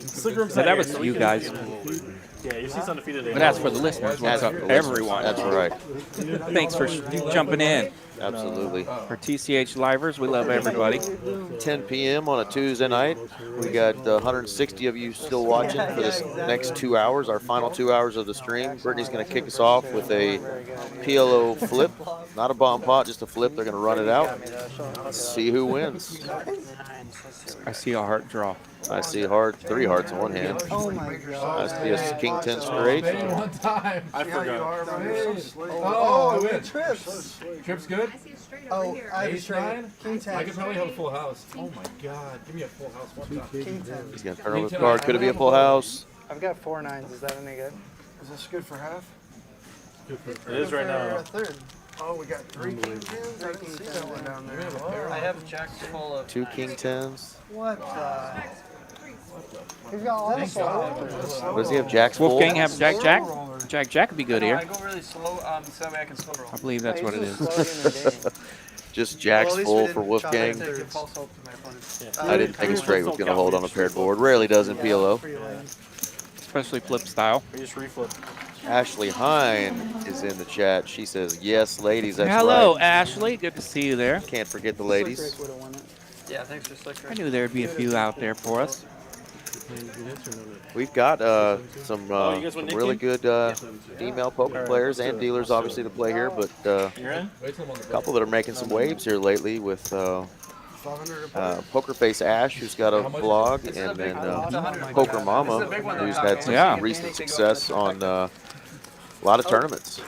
So that was you guys.
Yeah, you see something today.
But that's for the listeners. What's up, everyone?
That's right.
Thanks for jumping in.
Absolutely.
For TCH Livers, we love everybody.
10 p.m. on a Tuesday night. We got 160 of you still watching for this next 2 hours, our final 2 hours of the stream. Brittany's going to kick us off with a PLO flip. Not a bomb pot, just a flip. They're going to run it out. Let's see who wins.
I see a heart draw.
I see a heart, 3 hearts in one hand.
Oh my god.
I see a king 10 straight.
One time.
I forgot.
Oh, I win.
Trips.
Trip's good.
Oh, I have a
Ace
straight.
9.
King 10.
I could probably have a full house. Oh my god. Give me a full house one time.
King 10.
He's going to turn over the card. Could it be a full house?
I've got 4 9s. Is that any good?
Is this good for half?
It is right now.
A third. Oh, we got 3 king 10s? I didn't see that one down there.
I have jacks full of
2 king 10s.
What? He's got all the
What does he have? Jacks full?
Wolfgang have Jack? Jack would be good
I
here.
go really slow, so that way I can slow roll.
I believe that's what it is.
Just jacks full for Wolfgang. I didn't think a straight was going to hold on a paired board. Rarely does in PLO.
Especially flip style.
We just reflip.
Ashley Hine is in the chat. She says, yes, ladies, that's
Hello,
right.
Ashley. Good to see you there.
Can't forget the ladies.
Yeah, thanks for Slick
I knew there'd be a few out there for us.
We've got some really good female poker players and dealers, obviously, to play here, but a couple that are making some waves here lately with Poker Face Ash, who's got a blog, and then Poker Mama, who's had some recent success on a lot of tournaments.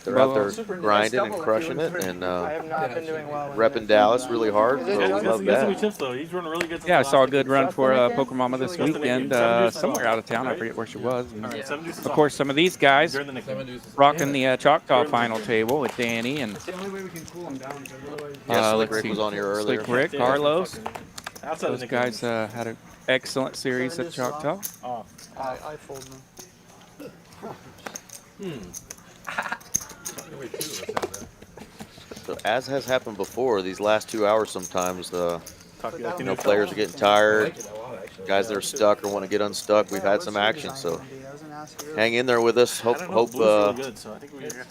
They're out there grinding and crushing it, and repping Dallas really hard. So we love that.
Yeah, I saw a good run for Poker Mama this weekend, somewhere out of town. I forget where she was. And of course, some of these guys rocking the Choctaw final table with Danny and
Slick Rick was on here earlier.
Slick Rick, Carlos. Those guys had an excellent series at Choctaw.
I fold them.
So as has happened before, these last 2 hours sometimes, players are getting tired. Guys that are stuck or want to get unstuck, we've had some action. So hang in there with us. Hope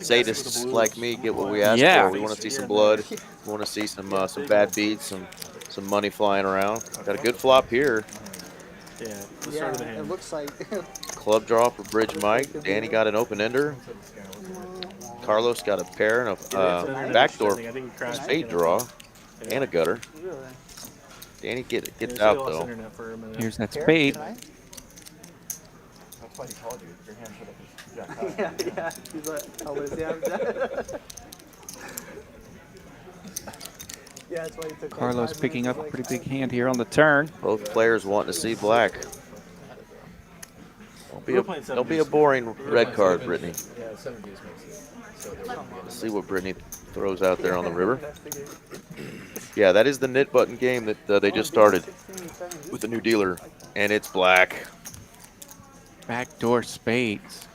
sadists like me get what we asked for. We want to see some blood. We want to see some bad beats, some money flying around. Got a good flop here.
Yeah, it looks like
Club draw for Bridge Mike. Danny got an open ender. Carlos got a pair and a backdoor spade draw and a gutter. Danny gets out though.
Here's that spade.
That's why he called you. Your hand should have been yeah. He's like, oh, what does he have? Yeah, that's why he took
Carlos picking up a pretty big hand here on the turn.
Both players wanting to see black. Don't be a boring red card, Brittany. Let's see what Brittany throws out there on the river. Yeah, that is the knit button game that they just started with the new dealer, and it's black.
Backdoor spades.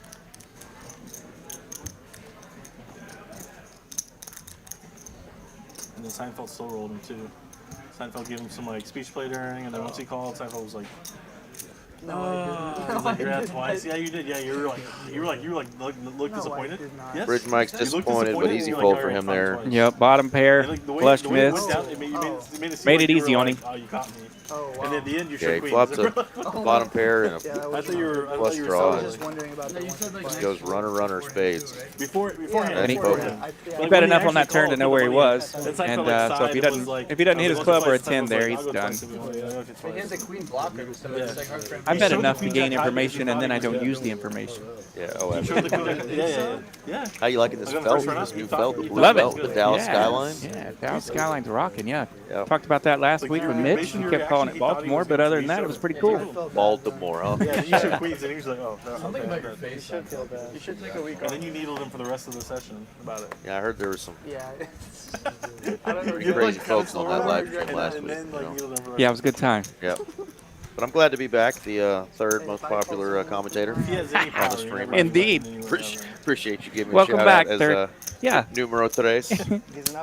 And then Seinfeld still rolled him too. Seinfeld gave him some like speech play during, and then once he called, Seinfeld was like, Like you're at twice. Yeah, you did. Yeah, you were like look disappointed. Yes.
Bridge Mike's disappointed, but easy fold for him there.
Yep, bottom pair, flush miss. Made it easy on him.
Oh, you caught me. Oh, wow. And at the end, you
okay,
should
flopped a bottom pair and a flush draw.
Just wondering about
Just goes runner, spades.
Beforehand,
he bet enough on that turn to know where he was, and so if he doesn't hit his club or a 10 there, he's done.
He has a queen blocker, so it's like hard for him.
I bet enough to gain information, and then I don't use the information.
Yeah. Oh, yeah. How you liking this felt? This new felt, the blue
Love
felt,
it.
the Dallas Skyline?
Yeah, Dallas Skyline's rocking. Yeah. Talked about that last week with Mitch. He kept calling it Baltimore, but other than that, it was pretty cool.
Baltimore, huh?
Yeah, you should Queens, and he was like, oh, no.
Something about your face. You should feel bad. You should take a week off.
And then you needled him for the rest of the session about it.
Yeah, I heard there was some
pretty
crazy folks on that live stream last week.
Yeah, it was a good time.
Yeah. But I'm glad to be back, the third most popular commentator on the stream.
Indeed.
Appreciate you giving me
Welcome
a shout
back,
out
third.
as numero tres.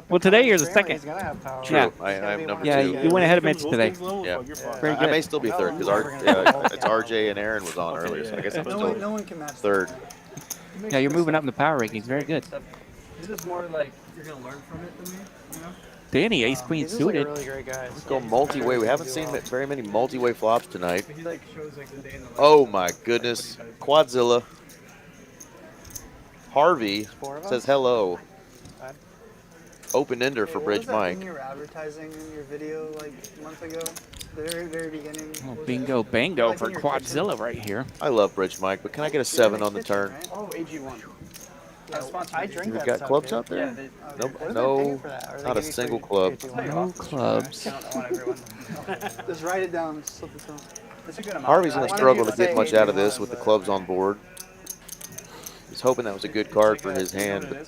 Well, today you're the second.
True.
Yeah.
I am number
Yeah,
two.
you went ahead of Mitch today.
Yeah.
Very good.
I may still be third because it's RJ and Aaron was on earlier, so I guess I'm still third.
Yeah, you're moving up in the power rankings. Very good.
Is this more like you're going to learn from it than me? You know?
Danny, ace queen suited.
Let's go multi-way. We haven't seen very many multi-way flops tonight. Oh my goodness. Quadzilla. Harvey says hello. Open ender for Bridge Mike.
You were advertising in your video like a month ago, the very beginning.
Oh, bingo bango for Quadzilla right here.
I love Bridge Mike, but can I get a 7 on the turn?
Oh, AG1. I drink
We've
that
got clubs out there? No, not a single club.
No clubs.
Just write it down. Slip it down.
Harvey's going to struggle to get much out of this with the clubs on board. He's hoping that was a good card for his hand, but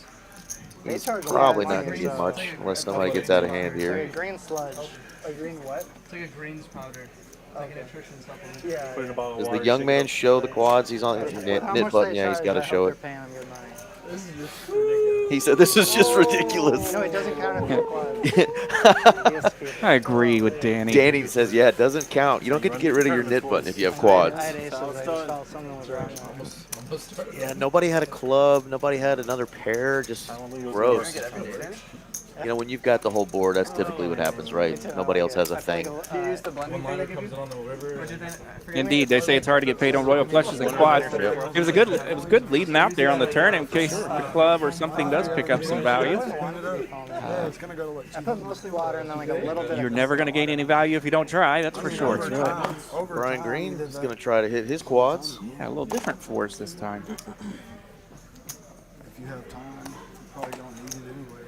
he's probably not going to get much unless somebody gets out of hand here.
Green sludge.
A green what? It's like a greens powder. Like a nutrition supplement. Yeah.
Does the young man show the quads? He's on knit button. Yeah, he's got to show it. He said, "This is just ridiculous."
No, it doesn't count if quads.
I agree with Danny.
Danny says, "Yeah, it doesn't count. You don't get to get rid of your knit button if you have quads." Yeah, nobody had a club. Nobody had another pair. Just gross. You know, when you've got the whole board, that's typically what happens, right? Nobody else has a thing.
Indeed, they say it's hard to get paid on royal flushes and quads. It was good leading out there on the turn in case the club or something does pick up some value.
I put mostly water and then like a little bit.
You're never going to gain any value if you don't try. That's for sure.
Brian Green is going to try to hit his quads.
Yeah, a little different for us this time.
If you have time, you probably don't need it anyway.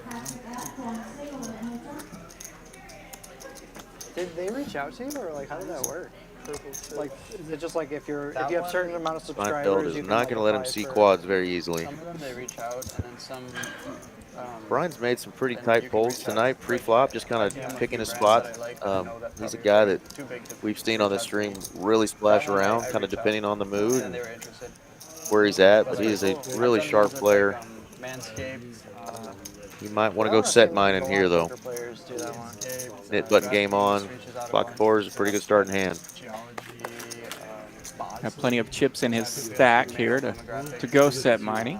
Did they reach out to you, or like how did that work? Like, is it just like if you have certain amount of subscribers?
Seinfeld is not going to let him see quads very easily.
Some of them they reach out, and then some.
Brian's made some pretty tight polls tonight, pre-flop, just kind of picking his spot. He's a guy that we've seen on this stream really splash around, kind of depending on the mood and where he's at. But he is a really sharp player. You might want to go set mine in here, though. Knit button game on. Pocket four is a pretty good starting hand.
Got plenty of chips in his stack here to go set mining.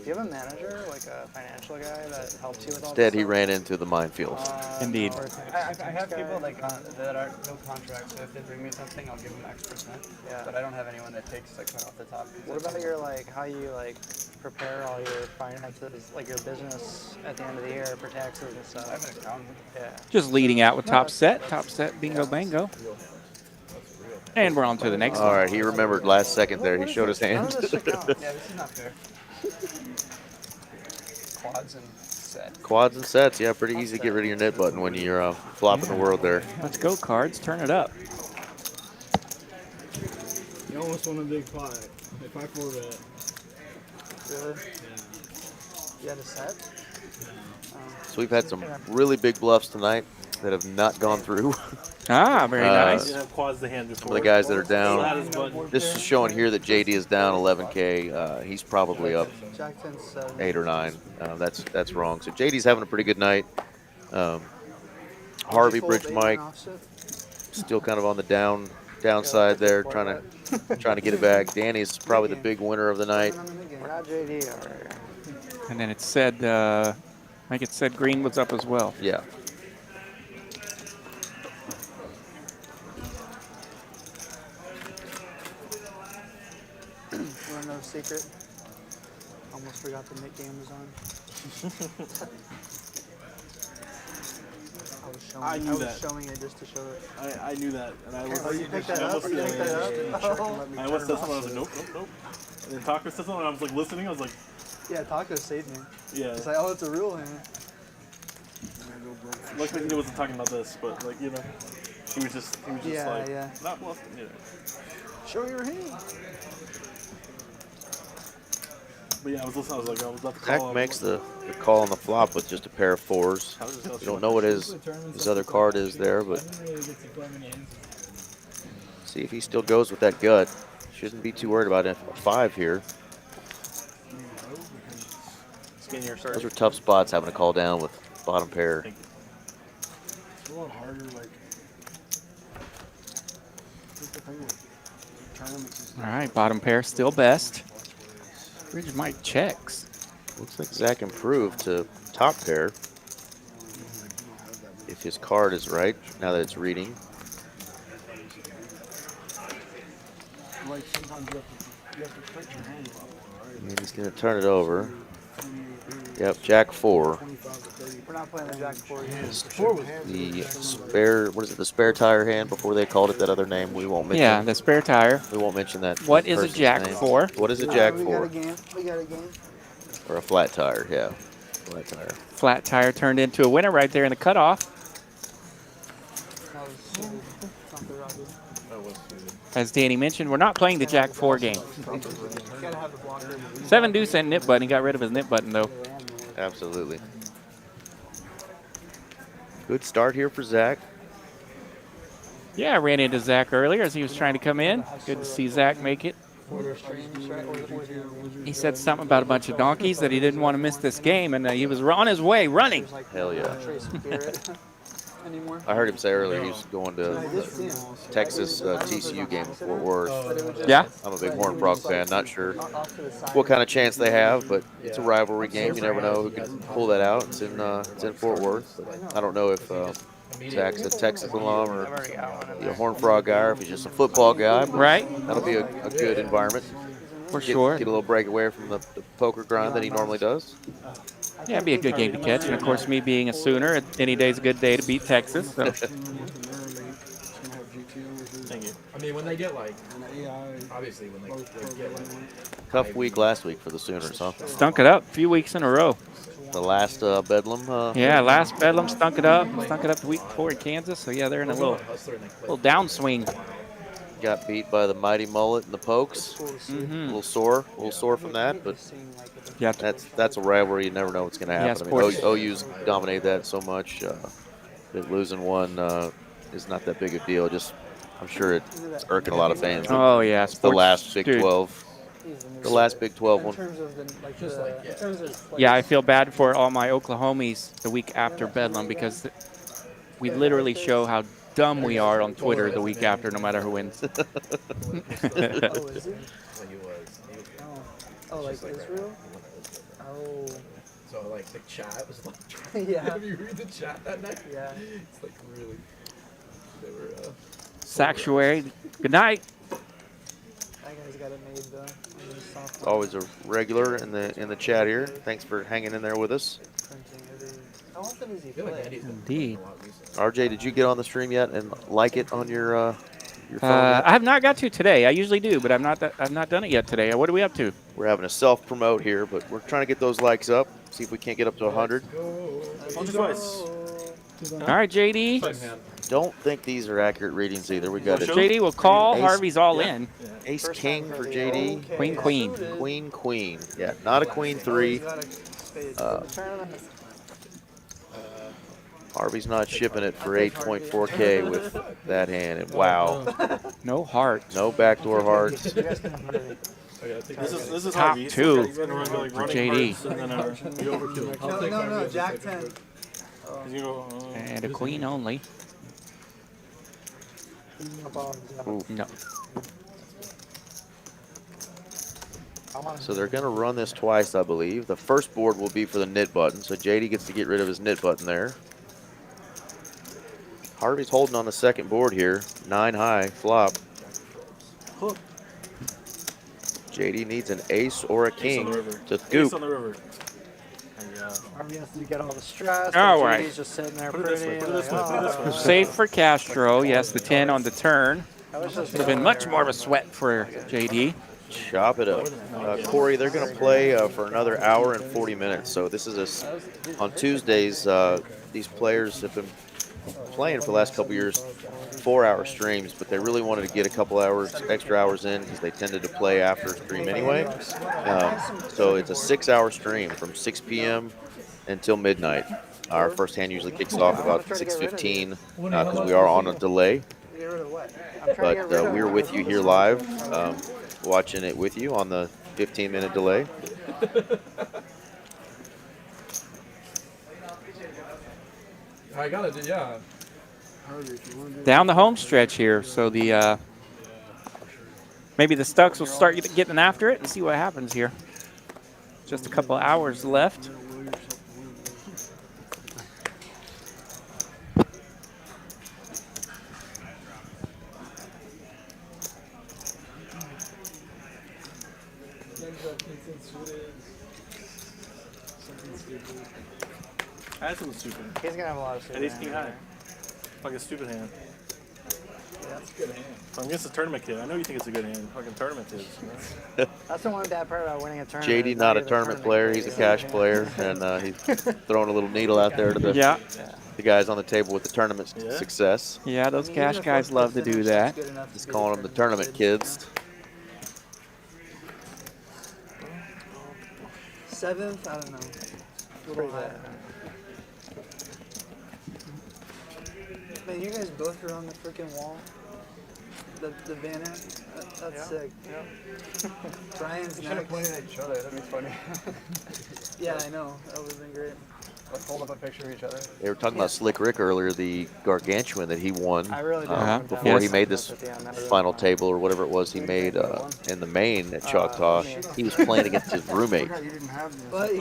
Do you have a manager, like a financial guy that helps you with all
Instead,
this
he
stuff?
ran into the minefield.
Indeed.
I have people that are no contract, so if they bring me something, I'll give them X%. Yeah. But I don't have anyone that takes like off the top.
What about your how you prepare all your finances, like your business at the end of the year for taxes and stuff?
I have an accountant.
Yeah.
Just leading out with top set, bingo bango. And we're on to the next one.
All right, he remembered last second there. He showed his hand.
Yeah, this is not fair. Quads and sets.
Quads and sets, yeah, pretty easy to get rid of your knit button when you're flopping the world there.
Let's go, cards. Turn it up.
You almost won a big pot. If I 4-bet.
Really? Yeah. You had a set?
So we've had some really big bluffs tonight that have not gone through.
Ah, very nice.
You have quads the hand before.
Some of the guys that are down. This is showing here that JD is down 11K. He's probably up 8 or 9. That's wrong. So JD's having a pretty good night. Harvey, Bridge Mike, still kind of on the downside there, trying to get it back. Danny's probably the big winner of the night.
We're not JD over here.
And then it said, I think it said green was up as well.
Yeah.
We're no secret. Almost forgot the Nick game was on. I was showing it just to show it.
I knew that, and I was.
Oh, you picked that up? You picked that up?
I almost said something. I was like, nope. And then Taco said something. And I was like listening. I was like,
yeah, Taco saved me.
Yeah.
It's like, oh, it's a rule hand.
Luckily, he wasn't talking about this, but like he was just like not bluffing.
Show your hand.
But yeah, I was listening. I was like, I was about to call.
Zach makes the call on the flop with just a pair of 4s. You don't know what his other card is there, but see if he still goes with that gut. Shouldn't be too worried about a 5 here. Those are tough spots having to call down with bottom pair.
It's a lot harder, like.
All right, bottom pair still best. Bridge might checks.
Looks like Zach improved to top pair. If his card is right, now that it's reading.
Like sometimes you have to put your hand up, right?
And he's going to turn it over. Yep, Jack 4.
We're not playing the Jack 4 yet.
The spare, what is it, the spare tire hand before they called it that other name? We won't mention.
Yeah, the spare tire.
We won't mention that.
What is a
person's
Jack
name.
4?
What is a Jack
We
4?
got a game. We got a game.
Or a flat tire, yeah. Flat tire.
Flat tire turned into a winner right there in the cutoff. As Danny mentioned, we're not playing the Jack 4 game. 7 deuce and nip button. He got rid of his nip button though.
Absolutely. Good start here for Zach.
Yeah, I ran into Zach earlier as he was trying to come in. Good to see Zach make it. He said something about a bunch of donkeys that he didn't want to miss this game, and he was on his way running.
Hell yeah. I heard him say earlier he's going to the Texas TCU game in Fort Worth.
Yeah?
I'm a big Horned Frog fan. Not sure what kind of chance they have, but it's a rivalry game. You never know who can pull that out. It's in Fort Worth. But I don't know if Zach's a Texas alum or a Horned Frog guy, or if he's just a football guy.
Right.
That'll be a good environment.
For sure.
Get a little break away from the poker grind that he normally does.
Yeah, it'd be a good game to catch. And, of course, me being a Sooner, any day's a good day to beat Texas. So.
Thank you. I mean, when they get like, obviously when they get like.
Tough week last week for the Sooners, huh?
Stunk it up a few weeks in a row.
The last Bedlam.
Yeah, last Bedlam stunk it up. Stunk it up the week before in Kansas. So, yeah, they're in a little downswing.
Got beat by the Mighty Mullet and the Pokes. A little sore from that, but
yeah,
that's a rivalry. You never know what's going to happen.
Yeah,
I mean, OU's dominated that so much. That losing one is not that big a deal. Just, I'm sure it's irking a lot of fans.
Oh yeah,
it's the last Big 12. The last Big 12 one.
Yeah, I feel bad for all my Oklahomies the week after Bedlam because we literally show how dumb we are on Twitter the week after, no matter who wins.
Oh, like Israel? Oh.
So, like, the chat was like,
yeah.
Have you read the chat that night?
Yeah.
It's like really, they were,
Sanctuary, good night.
That guy's got it made, though.
It's always a regular in the chat here. Thanks for hanging in there with us.
How often does he play?
Indeed.
RJ, did you get on the stream yet and like it on your phone?
I have not got to today. I usually do, but I've not done it yet today. What are we up to?
We're having a self-promote here, but we're trying to get those likes up. See if we can't get up to 100.
All right, JD.
Don't think these are accurate readings either. We got it.
JD will call. Harvey's all in.
Ace King for JD.
Queen Queen.
Queen Queen. Yeah, not a Queen 3. Harvey's not shipping it for 8.4K with that hand. And wow.
No heart.
No backdoor heart.
This is
top
Harvey.
2
for
JD.
No, Jack 10.
And a queen only. Ooh, no.
So they're going to run this twice, I believe. The first board will be for the knit button, so JD gets to get rid of his knit button there. Harvey's holding on the second board here. 9 high, flop. JD needs an ace or a king to scoop.
Ace on the river.
Harvey has to get all the stress.
All right.
He's just sitting there
Put it this way,
pretty.
put it this way, put it this way.
Safe for Castro. Yes, the 10 on the turn.
Would
Would have been much more of a sweat for JD.
Chop it up. Corey, they're going to play for another hour and 40 minutes. So this is on Tuesdays, these players have been playing for the last couple years 4-hour streams, but they really wanted to get a couple hours, extra hours in because they tended to play after stream anyway. So it's a 6-hour stream from 6 p.m. until midnight. Our first hand usually kicks off about 6:15 because we are on a delay. But we're with you here live, watching it with you on the 15-minute delay.
I got it, yeah.
Down the home stretch here, so the maybe the Stucks will start getting after it and see what happens here. Just a couple hours left.
I had something stupid.
He's gonna have a lot of stupid.
And he's king high. Fucking stupid hand.
Yeah, that's a good hand.
I'm against a tournament kid. I know you think it's a good hand. Fucking tournament kids.
That's the one bad part about winning a tournament.
JD not a tournament player, he's a cash player, and he's throwing a little needle out there to the guys on the table with the tournament success.
Yeah, those cash guys love to do that.
He's calling them the tournament kids.
7th, I don't know. A little high. Man, you guys both are on the freaking wall. The banner. That's sick.
Yeah.
Brian's
We should have
next.
pointed at each other. That'd be funny.
Yeah, I know. That would have been great.
Let's hold up a picture of each other.
They were talking about Slick Rick earlier, the gargantuan that he won
I really don't
before he made this final table or whatever it was he made in the main at Choctaw. He was playing against his roommate.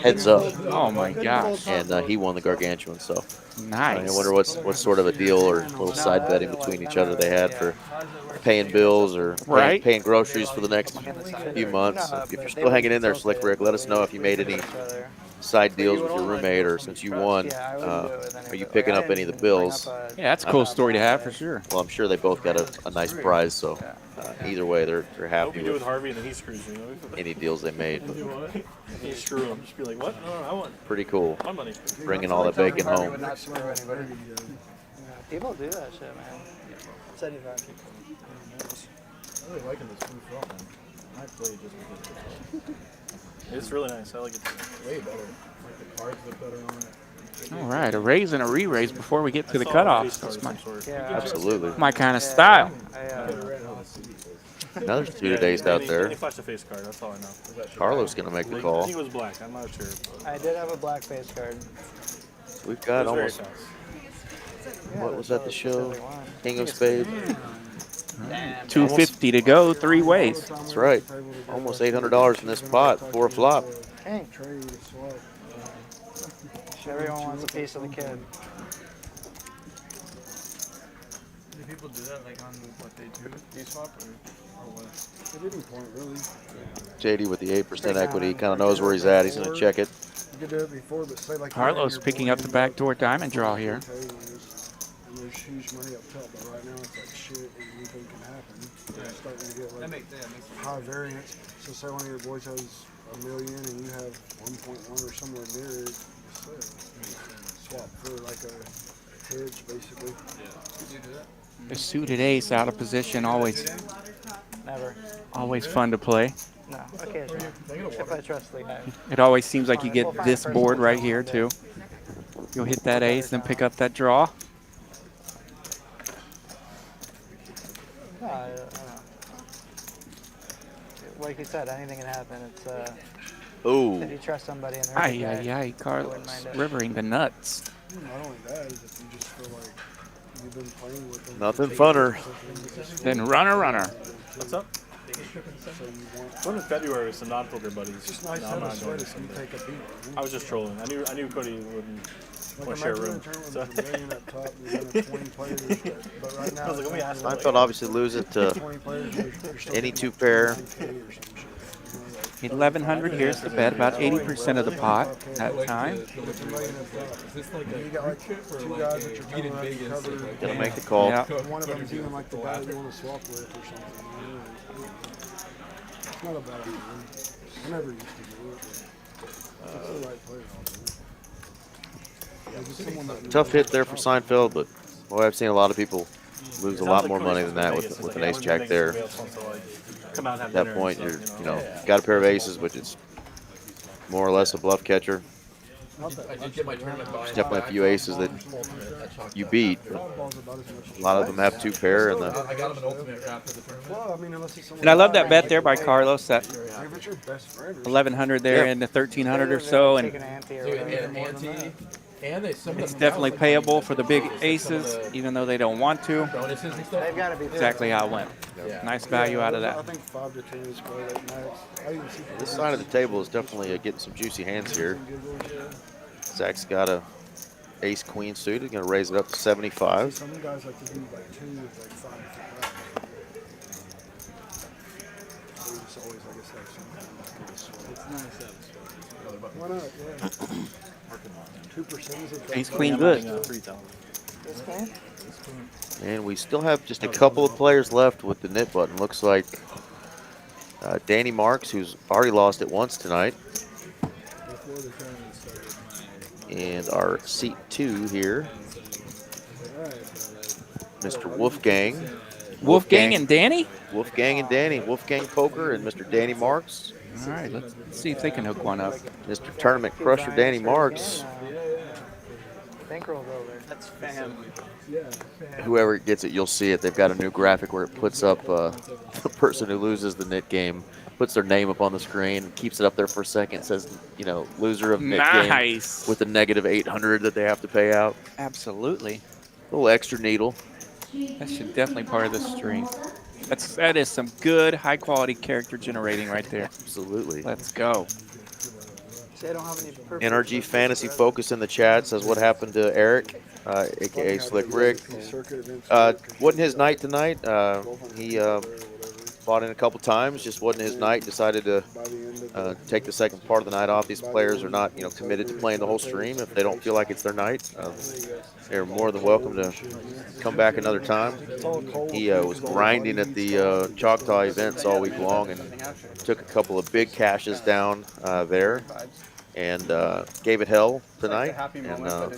Heads up.
Oh my gosh.
And he won the gargantuan. So
Nice.
I wonder what sort of a deal or little side betting between each other they had for paying bills or paying groceries for the next few months. If you're still hanging in there, Slick Rick, let us know if you made any side deals with your roommate, or since you won, are you picking up any of the bills?
Yeah, that's a cool story to have for sure.
Well, I'm sure they both got a nice prize, so either way, they're
I hope
happy
you do with
with
Harvey and then he screws me.
any deals they made. But
You screw him. Just be like, what? No, I want
pretty cool,
my money.
bringing all that bacon home.
Would not screw anybody.
People do that shit, man.
75 people.
I'm really liking this blue felt, man. I play just because
It's really nice. I like it.
it's way better. Like the cards look better on it.
All right, a raise and a re-raise before we get to the cutoff. That's
Absolutely.
my kind of style.
Another two days out there.
He flashed a face card. That's all I know.
Carlos going to make the
I
call.
think it was black. I'm not sure.
I did have a black face card.
We've got almost, what was that the show? King of Spades?
250 to go, 3 ways.
That's right. Almost $800 in this pot for a flop.
Hey. Everyone wants a piece of the kid.
Do people do that like on what they do? D-swap or what?
It didn't point really.
JD with the 8% equity, kind of knows where he's at. He's going to check it.
You could do it before, but say like
Carlos picking up the backdoor diamond draw here.
And there's huge money up top, but right now it's like shit and anything can happen. It's starting to get like high variance. So say one of your boys has $1 million and you have 1.1 or somewhere near it. Swap for like a hedge basically.
The suited ace out of position, always fun to play.
No, occasionally. If I trust the guy.
It always seems like you get this board right here too. You'll hit that ace, then pick up that draw.
No, I don't know. Like you said, anything can happen. It's if you trust somebody and they're
Carlos rivering the nuts.
Not only that is if you just feel like you've been playing with them.
Nothing funner.
Then runner.
What's up? One in February with some non-poker buddies.
It's just nice
No,
to
I'm
have a
not going
sweat
to
if you take a beat.
I was just trolling. I knew Cody wouldn't want to share a room. So.
Up top, there's only 20 players, but right now
I was like, let me ask him.
Seinfeld obviously lose it to
20 players, you're still
any
getting
two pair.
1100 here's the bet, about 80% of the pot at time.
You got like 2 guys that you're trying to cover.
Gonna make the call.
Yeah.
One of them's even like the guy that you want to swap with or something. It's not a bad idea. I never used to do it. It's the right player.
Tough hit there for Seinfeld, but boy, I've seen a lot of people lose a lot more money than that with an ace jack there. At that point, you're got a pair of aces, but it's more or less a bluff catcher. There's definitely a few aces that you beat. A lot of them have 2 pair, and
And I love that bet there by Carlos, that 1100 there and the 1300 or so, and it's definitely payable for the big aces, even though they don't want to.
They've got to be
Exactly how it went. Nice value out of that.
I think 5 to 10 is great at max.
this side of the table is definitely getting some juicy hands here. Zach's got a ace queen suited, going to raise it up to 75.
Some guys like to do like 2 with like 5 to 5. So just always, I guess, have some. It's nice. Why not? Yeah. 2% is a
Ace queen good.
And we still have just a couple of players left with the nit button. Looks like Danny Marks, who's already lost it once tonight. And our seat 2 here, Mr. Wolfgang.
Wolfgang and Danny?
Wolfgang and Danny. Wolfgang Poker and Mr. Danny Marks.
All right, let's see if they can hook one up.
Mr. Tournament Crusher Danny Marks.
Bankroll's over. That's fam.
Whoever gets it, you'll see it. They've got a new graphic where it puts up the person who loses the nit game, puts their name up on the screen, keeps it up there for a second, says, loser of nit game with a negative 800 that they have to pay out.
Absolutely.
A little extra needle.
That should definitely part of the stream. That is some good, high-quality character generating right there.
Absolutely.
Let's go.
See, I don't have any perfect
NRG Fantasy Focus in the chat says what happened to Eric, a.k.a. Slick Rick. Wasn't his night tonight. He fought in a couple times, just wasn't his night. Decided to take the second part of the night off. These players are not, committed to playing the whole stream. If they don't feel like it's their night, they're more than welcome to come back another time. He was grinding at the Choctaw events all week long and took a couple of big cashes down there and gave it hell tonight and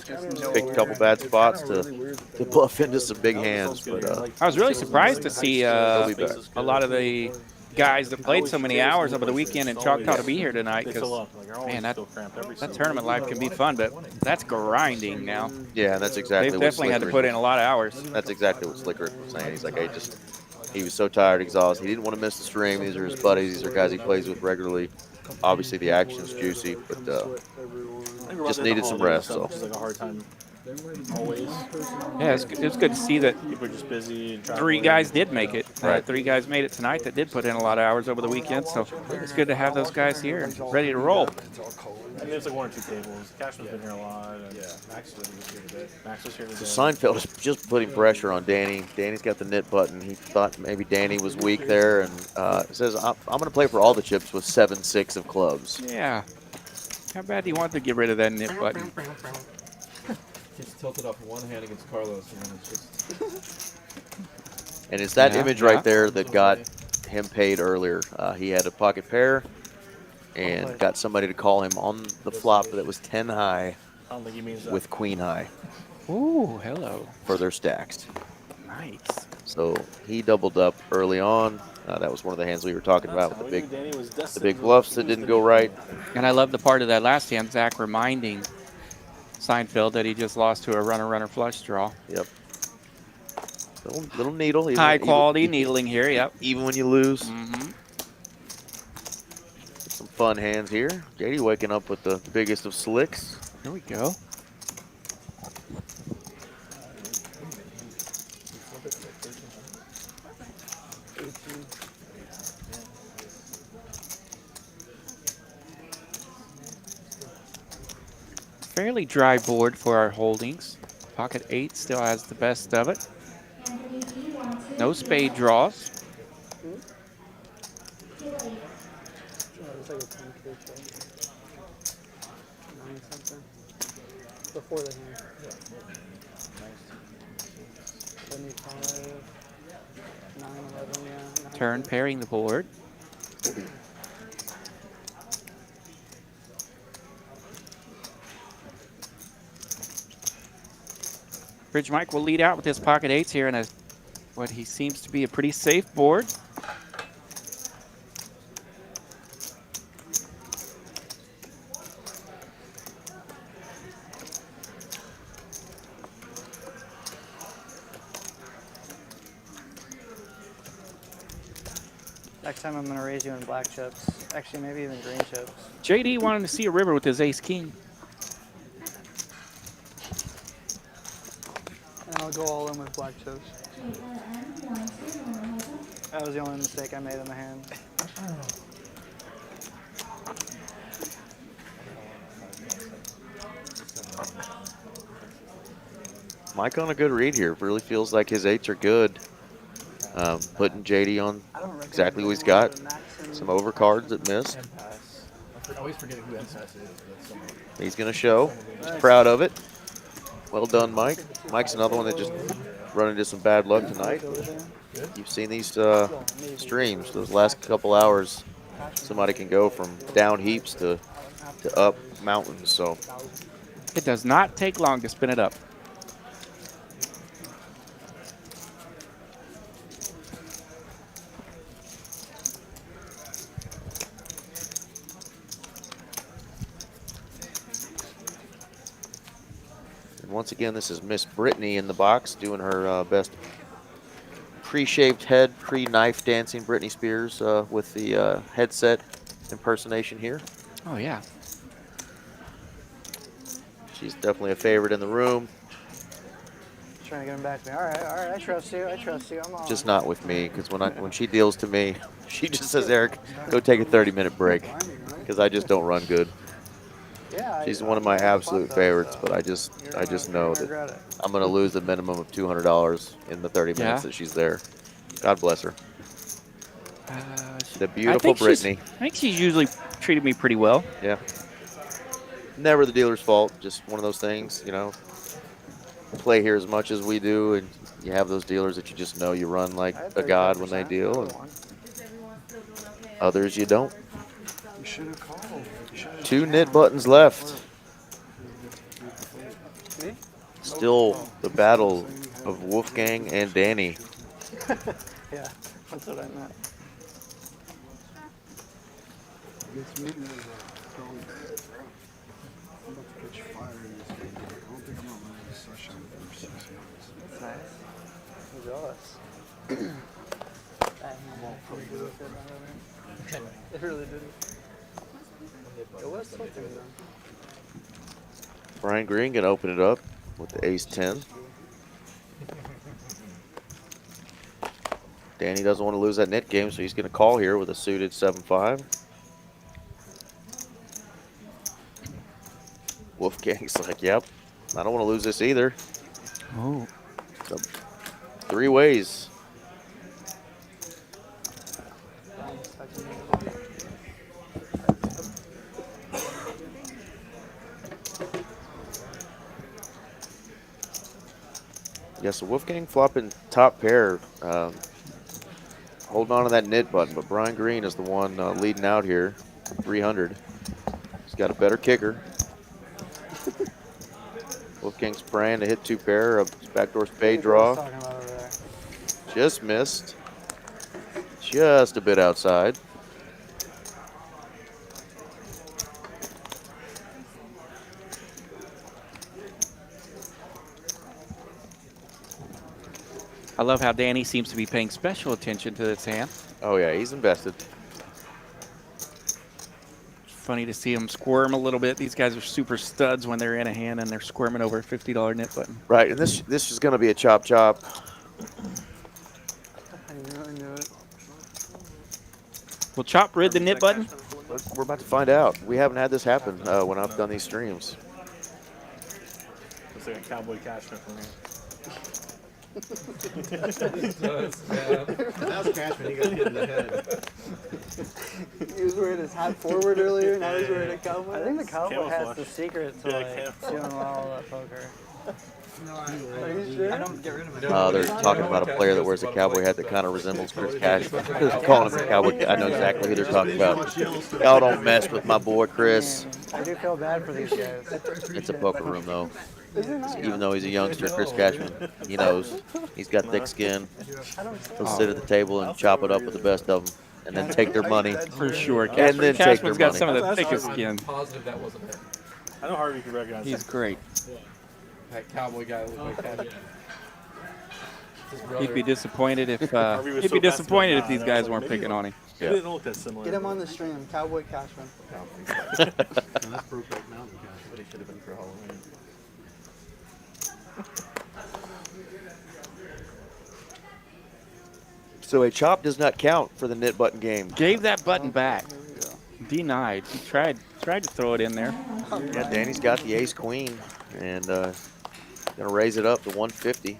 picked a couple bad spots to bluff into some big hands. But
I was really surprised to see a lot of the guys that played so many hours over the weekend in Choctaw to be here tonight, because man, that tournament life can be fun, but that's grinding now.
Yeah, that's exactly
They've
what
definitely had to put in a lot of hours.
That's exactly what Slicker was saying. He's like, he was so tired, exhausted. He didn't want to miss the stream. These are his buddies. These are guys he plays with regularly. Obviously, the action's juicy, but just needed some rest. So.
Always.
Yeah, it's good to see that
people are just busy.
3 guys did make it.
Right.
3 guys made it tonight that did put in a lot of hours over the weekend, so it's good to have those guys here and ready to roll.
And there's like 1 or 2 tables. Cashman's been here a lot. And Max was here today.
So Seinfeld is just putting pressure on Danny. Danny's got the nit button. He thought maybe Danny was weak there, and says, I'm going to play for all the chips with 7-6 of clubs.
Yeah. How bad do you want to get rid of that nit button?
He's tilted off one hand against Carlos, and then it's just.
And it's that image right there that got him paid earlier. He had a pocket pair and got somebody to call him on the flop that was 10 high with queen high.
Ooh, hello.
For their stacks.
Nice.
So he doubled up early on. That was one of the hands we were talking about with the big bluffs that didn't go right.
And I love the part of that last hand, Zach reminding Seinfeld that he just lost to a runner flush draw.
Yep. Little needle.
High quality needling here, yep.
Even when you lose.
Mm-hmm.
Some fun hands here. JD waking up with the biggest of slicks.
Here we go. Fairly dry board for our holdings. Pocket 8 still has the best of it. No spade draws.
Before the hand. 75, 9, 11, yeah.
Turn pairing the board. Bridge Mike will lead out with his pocket 8s here in what he seems to be a pretty safe board.
Next time I'm going to raise you in black chips. Actually, maybe even green chips.
JD wanted to see a river with his ace-king.
And I'll go all in with black chips.
That was the only mistake I made in the hand.
Mike on a good read here. Really feels like his 8s are good. Putting JD on exactly what he's got. Some overcards that missed.
Always forgetting who NSAS is.
He's going to show. He's proud of it. Well done, Mike. Mike's another one that just run into some bad luck tonight. You've seen these streams, those last couple hours. Somebody can go from down heaps to up mountains. So
it does not take long to spin it up.
Once again, this is Miss Brittany in the box doing her best pre-shaved head, pre-knife dancing Britney Spears with the headset impersonation here.
Oh, yeah.
She's definitely a favorite in the room.
Trying to get him back to me. All right, I trust you. I'm on.
Just not with me, because when she deals to me, she just says, Eric, go take a 30-minute break, because I just don't run good.
Yeah,
she's one of my absolute favorites, but I just know that I'm going to lose a minimum of $200 in the 30 minutes that she's there. God bless her. The beautiful Brittany.
I think she's usually treated me pretty well.
Yeah. Never the dealer's fault. Just one of those things, you know. Play here as much as we do, and you have those dealers that you just know you run like a god when they deal, and others you don't.
You should have called.
2 knit buttons left. Still the battle of Wolfgang and Danny.
Yeah, that's what I meant. That's nice. I'm jealous. It really didn't. It was something though.
Brian Green can open it up with the ace-10. Danny doesn't want to lose that net game, so he's going to call here with a suited 7-5. Wolfgang's like, yep, I don't want to lose this either.
Oh.
So 3 ways. Yeah, so Wolfgang flopping top pair, holding on to that knit button, but Brian Green is the one leading out here, 300. He's got a better kicker. Wolfgang's praying to hit 2 pair of backdoor spade draw. Just missed. Just a bit outside.
I love how Danny seems to be paying special attention to this hand.
Oh yeah, he's invested.
Funny to see him squirm a little bit. These guys are super studs when they're in a hand and they're squirming over a $50 knit button.
Right, and this is going to be a chop.
Will Chop rid the nip button?
We're about to find out. We haven't had this happen when I've done these streams.
Looks like a cowboy Cashman for me.
That was Cashman. He got hit in the head.
He was wearing his hat forward earlier. Now he's wearing a cowboy. I think the cowboy has the secret to doing well at poker. Are you sure? I don't get rid of it.
They're talking about a player that wears a cowboy hat that kind of resembles Chris Cashman. Calling him a cowboy. I know exactly who they're talking about. Y'all don't mess with my boy Chris.
I do feel bad for these guys.
It's a poker room though. Even though he's a youngster, Chris Cashman, he knows. He's got thick skin. He'll sit at the table and chop it up with the best of them, and then take their money.
For sure.
And then take their
Cashman's got
money.
some of the thickest skin.
Positive that wasn't him.
I know Harvey can recognize
He's
that.
great.
That cowboy guy looked like Cashman.
He'd be disappointed if
Harvey was
he'd
so
be disappointed if
passive.
these
Nah,
guys
that was
weren't
like,
picking on him.
He didn't look that similar.
Get him on the stream, Cowboy Cashman.
That's Brokeback Mountain Cash, but he should have been for Halloween.
So a chop does not count for the nit button game.
Gave that button back. Denied. He tried to throw it in there.
Yeah, Danny's got the ace queen and gonna raise it up to 150.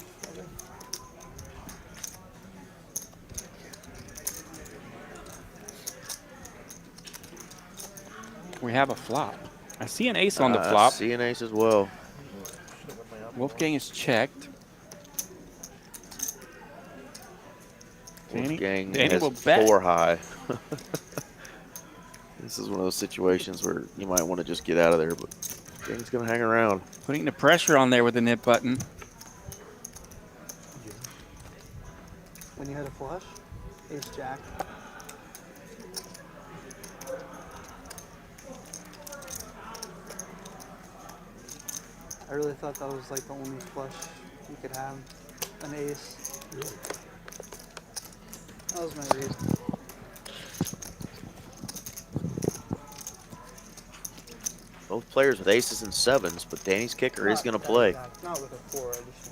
We have a flop. I see an ace on the
I
flop.
see an ace as well.
Wolfgang is checked.
Wolfgang
Danny will
has
bet.
4 high. This is one of those situations where you might want to just get out of there, but Danny's gonna hang around.
Putting the pressure on there with the nip button.
When you had a flush, ace jack. I really thought that was like the only flush you could have, an ace. That was my read.
Both players with aces and 7s, but Danny's kicker is gonna play.
Not with a 4, I just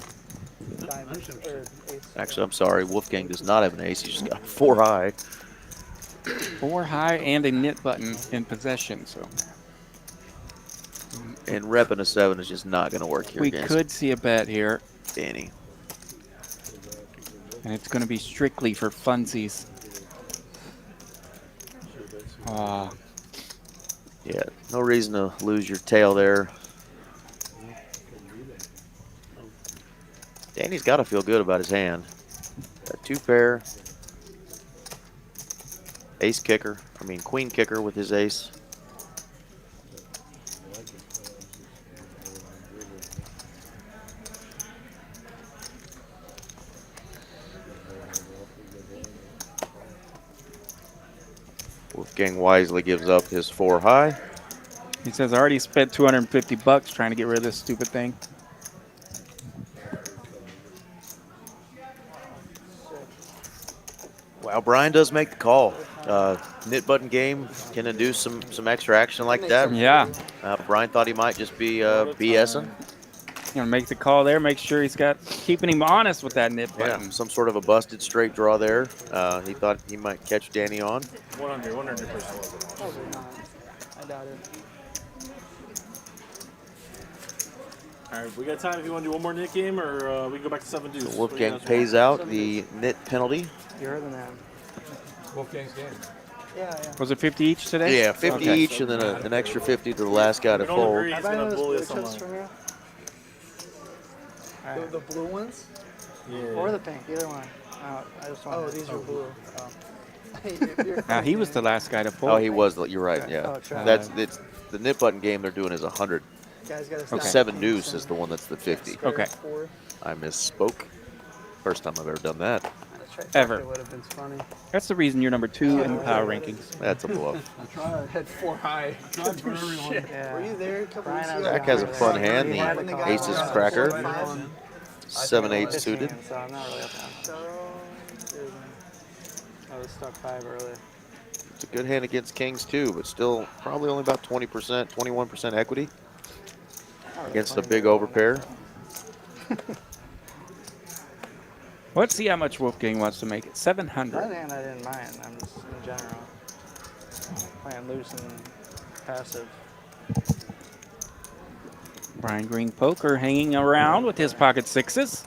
diamond or ace.
Actually, I'm sorry, Wolfgang does not have an ace. He's just got 4 high.
4 high and a nit button in possession. So
And repping a 7 is just not gonna work here
we
against
could see a bet here,
Danny.
and it's going to be strictly for funsies.
Yeah, no reason to lose your tail there. Danny's got to feel good about his hand. Got 2 pair. Ace kicker. I mean, queen kicker with his ace. Wolfgang wisely gives up his 4 high.
He says, I already spent $250 trying to get rid of this stupid thing.
Wow, Brian does make the call. Nit button game can induce some extra action like that.
Yeah.
Brian thought he might just be BSing.
Gonna make the call there, make sure he's keeping him honest with that nit button.
Yeah, some sort of a busted straight draw there. He thought he might catch Danny on.
100%.
Probably not. I doubt it.
All right, we got time if you want to do one more nit game, or we can go back to 7 deuce.
So Wolfgang pays out the nit penalty.
You heard the man.
Wolfgang's game.
Yeah.
Was it 50 each today?
Yeah, 50
Okay.
each, and then an extra 50 to the last guy to
We don't
fold.
agree, he's gonna bully us online.
From here? The blue ones?
Yeah.
Or the pink, either one. I just want. Oh, these are blue.
Now, he was the last guy to fold.
Oh, he was. You're right. Yeah,
Oh,
it's the nit button game they're doing is 100.
Guys gotta
The
stop.
7 deuce is the one that's the 50.
Okay.
I misspoke. First time I've ever done that.
Ever.
It would have been funny.
That's the reason you're number 2 in the power rankings.
That's a bluff.
I had 4 high. Yeah. Were you there a couple weeks ago?
Jack has a fun hand. The aces cracker. 7/8 suited.
So I'm not really up now. I was stuck 5 early.
It's a good hand against kings too, but still probably only about 20%, 21% equity against a big overpair.
Let's see how much Wolfgang wants to make it. 700.
That hand I didn't mind. I'm just in general. Playing loose and passive.
Brian Green Poker hanging around with his pocket sixes.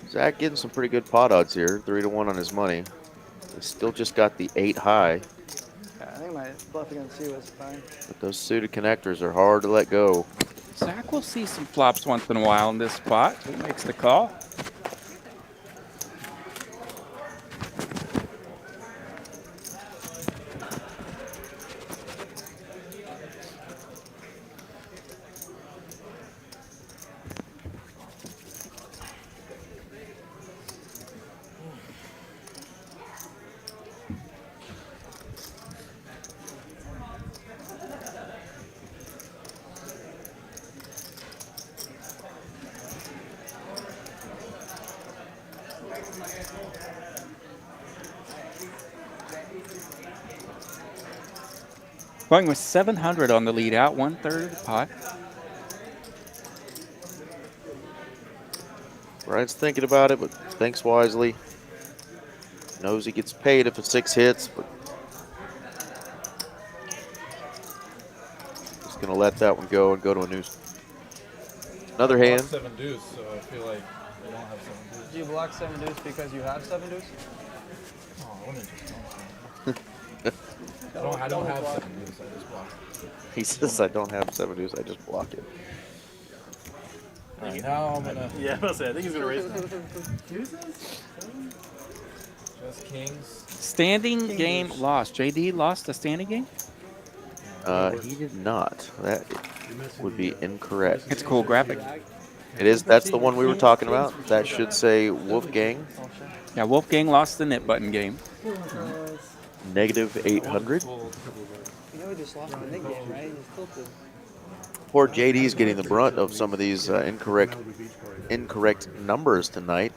Zach getting some pretty good pot odds here, 3-1 on his money. He's still just got the 8 high.
Yeah, I think my bluff against C was fine.
But those suited connectors are hard to let go.
Zach will see some flops once in a while in this spot. He makes the call. Going with 700 on the lead out, 1/3 of the pot.
Brian's thinking about it, but thinks wisely. Knows he gets paid if a 6 hits, but just gonna let that one go and go to a new. Another hand.
7 deuce, so I feel like I don't have 7 deuce.
Do you block 7 deuce because you have 7 deuce?
Oh, I wouldn't just I don't have 7 deuce, I just block it.
He says I don't have 7 deuce, I just block it.
Right, now I'm gonna.
Yeah, I'm gonna say, I think he's gonna raise it.
Just kings.
Standing game lost. JD lost the standing game?
He did not. That would be incorrect.
It's a cool graphic.
It is. That's the one we were talking about. That should say Wolfgang.
Yeah, Wolfgang lost the knit button game.
Negative 800.
You know he just lost the nick game, right? He's tilted.
Poor JD's getting the brunt of some of these incorrect numbers tonight,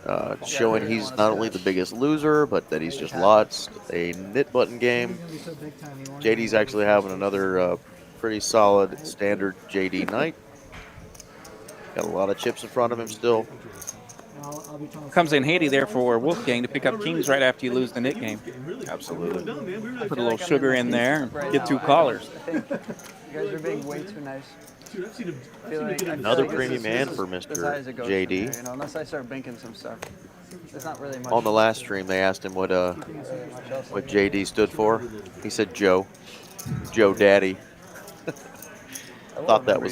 showing he's not only the biggest loser, but that he's just lost a knit button game. JD's actually having another pretty solid standard JD night. Got a lot of chips in front of him still.
Comes in handy there for Wolfgang to pick up kings right after you lose the knit game.
Absolutely.
Put a little sugar in there and get 2 callers.
You guys are being way too nice.
Another premium hand for Mr. JD.
You know, unless I start banking some stuff. There's not really much.
On the last stream, they asked him what JD stood for. He said Joe Daddy. Thought that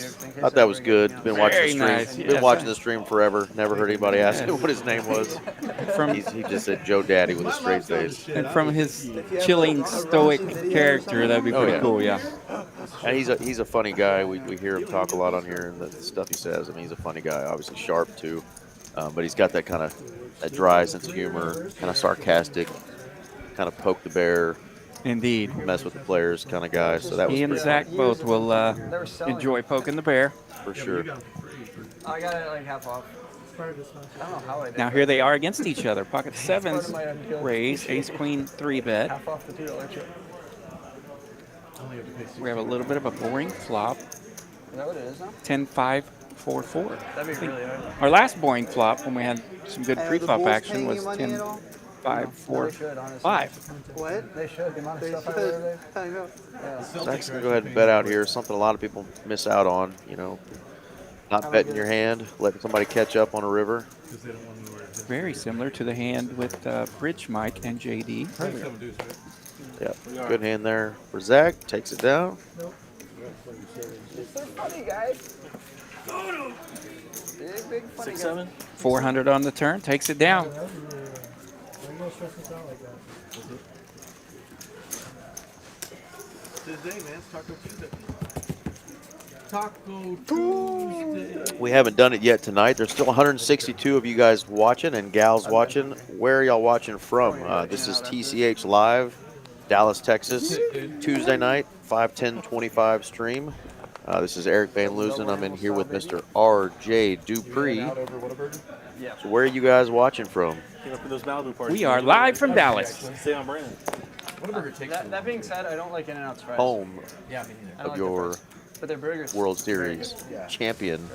was good. Been watching the stream.
Nice.
Been watching the stream forever. Never heard anybody ask him what his name was. He just said Joe Daddy with a straight face.
And from his chilling, stoic character, that'd be pretty cool, yeah.
And he's a funny guy. We hear him talk a lot on here and the stuff he says. I mean, he's a funny guy. Obviously sharp too, but he's got that kind of that dry sense of humor, kind of sarcastic, kind of poke the bear.
Indeed.
Mess with the players kind of guy. So that was
he and Zach both will enjoy poking the bear.
For sure.
I got it like half off. I don't know how I did.
Now here they are against each other. Pocket sevens raise, ace queen 3-bet.
Half off the $2 chip.
We have a little bit of a boring flop.
Is that what it is now?
10-5, 4-4.
That'd be really hard.
Our last boring flop when we had some good pre-flop action was 10-5, 4-5.
What? They should. The amount of stuff I wear there. Yeah.
Zach's going to go ahead and bet out here. Something a lot of people miss out on, you know. Not betting your hand, letting somebody catch up on a river.
Very similar to the hand with Bridge Mike and JD.
Yeah, good hand there for Zach. Takes it down.
They're funny, guys. Big funny
6-7.
400 on the turn, takes it down.
Today, man, it's Taco Tuesday. Taco Tuesday.
We haven't done it yet tonight. There's still 162 of you guys watching and gals watching. Where are y'all watching from? This is TCH Live, Dallas, Texas, Tuesday night, 5/10/25 stream. This is Eric Van Loosen. I'm in here with Mr. R.J. Dupree. So where are you guys watching from?
We are live from Dallas.
Stay on brand.
That being said, I don't like In-N-Out fries.
Home
Yeah,
of your
but their burgers
World Series champion.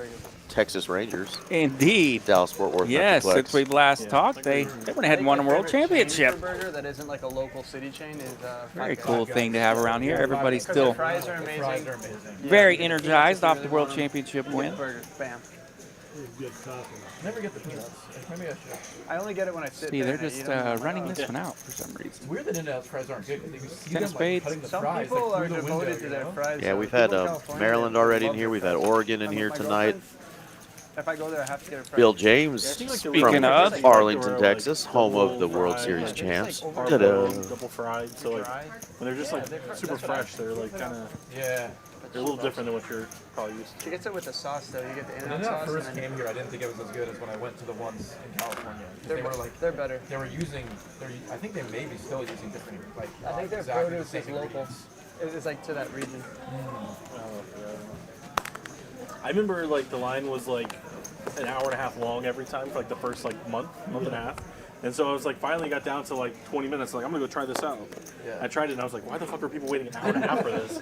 Texas Rangers.
Indeed.
Dallas Fort Worth.
Yes,
Metroplex.
since we've last talked, they went ahead and won a world championship.
Burger that isn't like a local city chain is
Very cool thing to have around here. Everybody's
Because
still
the fries are amazing.
very energized off the world championship win.
Burger, bam.
Good topping.
Never get the peanuts. Maybe I should.
I only get it when I sit
See,
there.
they're
and I
just
eat 'em.
running this one out for some reason.
It's weird that In-N-Out's fries aren't good. You see
Ten
them,
spades.
cutting the
Some
fries,
people
like,
are
through the window,
devoted to their fries.
Yeah,
though.
we've had
People in California,
Maryland
they
already in
love
here.
their
We've had
fries.
Oregon in
And
here
my
tonight.
girlfriend, if I go there, I have to get a fries.
Bill James
Speaking of,
from Arlington, Texas, home of the World Series champs. Ta-da.
Double fried, so like when they're just like super fresh, they're like kind of
Yeah.
they're a little different than what you're probably used to.
She gets it with the sauce though. You get the
When
In-N-Out
I
sauce.
first
and then
came here, I didn't think it was as good as when I went to the ones in California. They were like,
they're better.
they were using, I think they may be still using different, like,
I think their
exactly the
produce
same
is local.
ingredients.
It's like to that region.
I remember like the line was like an hour and a half long every time for like the first like month and a half. And so I was like, finally got down to like 20 minutes. Like, I'm gonna go try this out.
Yeah.
I tried it and I was like, why the fuck are people waiting an hour and a half for this?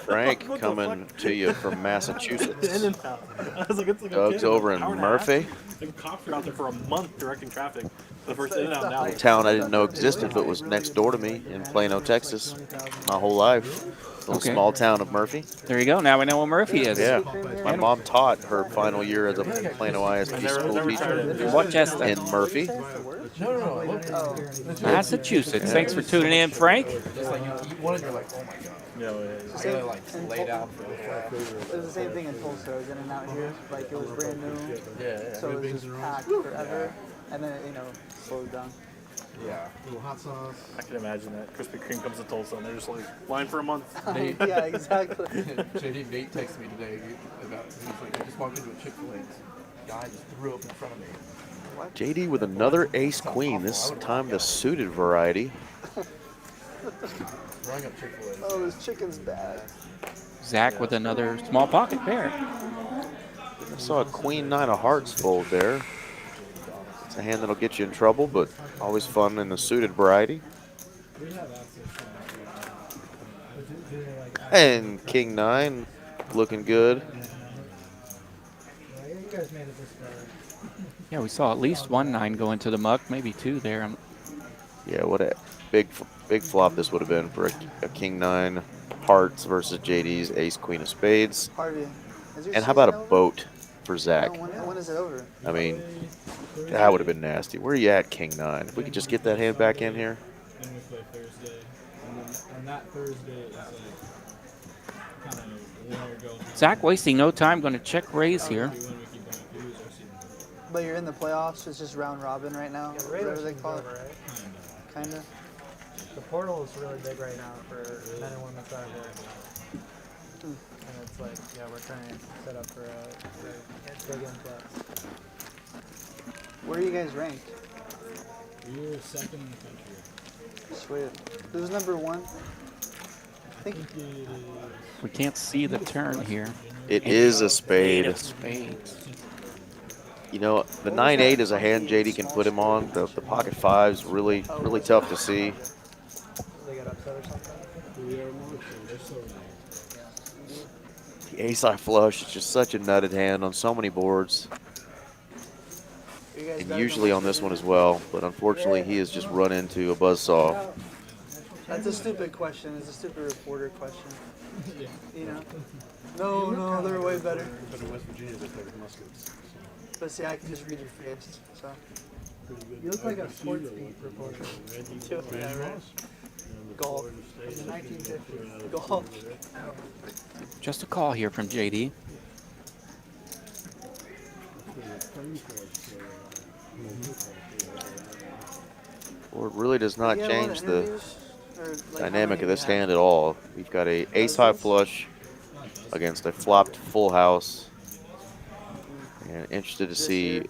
Frank
What the
coming to you from Massachusetts.
In-N-Out. I was like, it's like
Doug's over in Murphy.
Like, cops were out there for a month directing traffic. The first In-N-Out now.
A town I didn't know existed, but was next door to me in Plano, Texas, my whole life. Little
Okay.
small town of Murphy.
There you go. Now we know what Murphy is.
Yeah. My mom taught her final year as a Plano ISD school teacher
Rochester.
in Murphy.
No.
Massachusetts. Thanks for tuning in, Frank.
Just like you eat one and you're like, oh my god. I gotta like lay down for
It was the same thing in Tulsa. I was in and out here. Like, it was brand new.
Yeah.
So it was just packed forever. And then, slowed down.
Yeah. A little hot sauce.
I can imagine that. Krispy Kreme comes to Tulsa and they're just like, line for a month.
Nate.
Yeah, exactly.
Nate texted me today about, he was like, I just walked into a Chick-fil-A. Guy just threw up in front of me.
JD with another ace queen, this time the suited variety.
Throwing up Chick-fil-A.
Oh, this chicken's bad.
Zach with another small pocket pair.
I saw a queen nine of hearts fold there. It's a hand that'll get you in trouble, but always fun in the suited variety. And king nine looking good.
Yeah, we saw at least one 9 go into the muck, maybe 2 there.
Yeah, what a big flop this would have been for a king nine hearts versus JD's ace queen of spades.
Harvey, is your
And how about a
season over?
boat for Zach?
When is it over?
I mean, that would have been nasty. Where are you at, king nine? If we could just get that hand back in here.
Then we play Thursday. And that Thursday is like kind of winner goes.
Zach wasting no time, going to check raise here.
But you're in the playoffs. It's just round robin right now. Whatever they call it. Kinda.
The portal is really big right now for men and women soccer. And it's like, yeah, we're trying to set up for a big influx.
Where are you guys ranked?
We're second in the country.
Sweet. Who's number 1? I think
We can't see the turn here.
It is a spade.
8 of spades.
You know, the 9-8 is a hand JD can put him on. The pocket 5's really tough to see.
They got upset or something?
They're so nice.
The ace-high flush is just such a nutted hand on so many boards. And usually on this one as well. But unfortunately, he has just run into a buzzsaw.
that's a stupid question. It's a stupid reporter question. No, they're way better.
But in West Virginia, they play with muskets.
But see, I can just read your face. So.
You look like a sports beat reporter.
Yeah, right. Golf. From the 1950s. Golf.
Just a call here from JD.
Well, it really does not
You had a lot of
change the
interviews? Or, like, how
dynamic
many
of this
have you had?
hand at all. We've got a ace-high flush against a flopped full house. And interested to see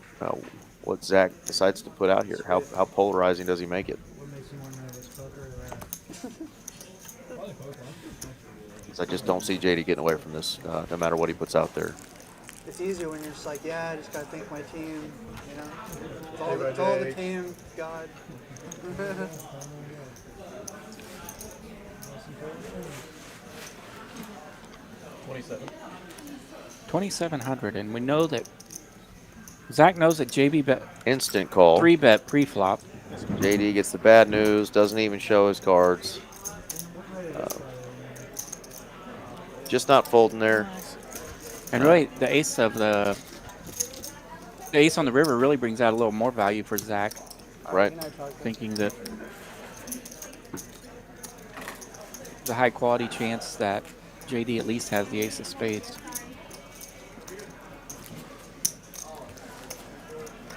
what Zach decides to put out here. How polarizing does he make it?
What makes you more nervous, poker or that?
'Cause I just don't see JD getting away from this, no matter what he puts out there.
It's easier when you're just like, yeah, I just gotta thank my team, It's all the team, God.
27.
2,700, and we know that Zach knows that JB bet
instant call.
3-bet pre-flop.
JD gets the bad news, doesn't even show his cards. Just not folding there.
And really, the ace on the river really brings out a little more value for Zach.
Right.
Thinking that the high quality chance that JD at least has the ace of spades.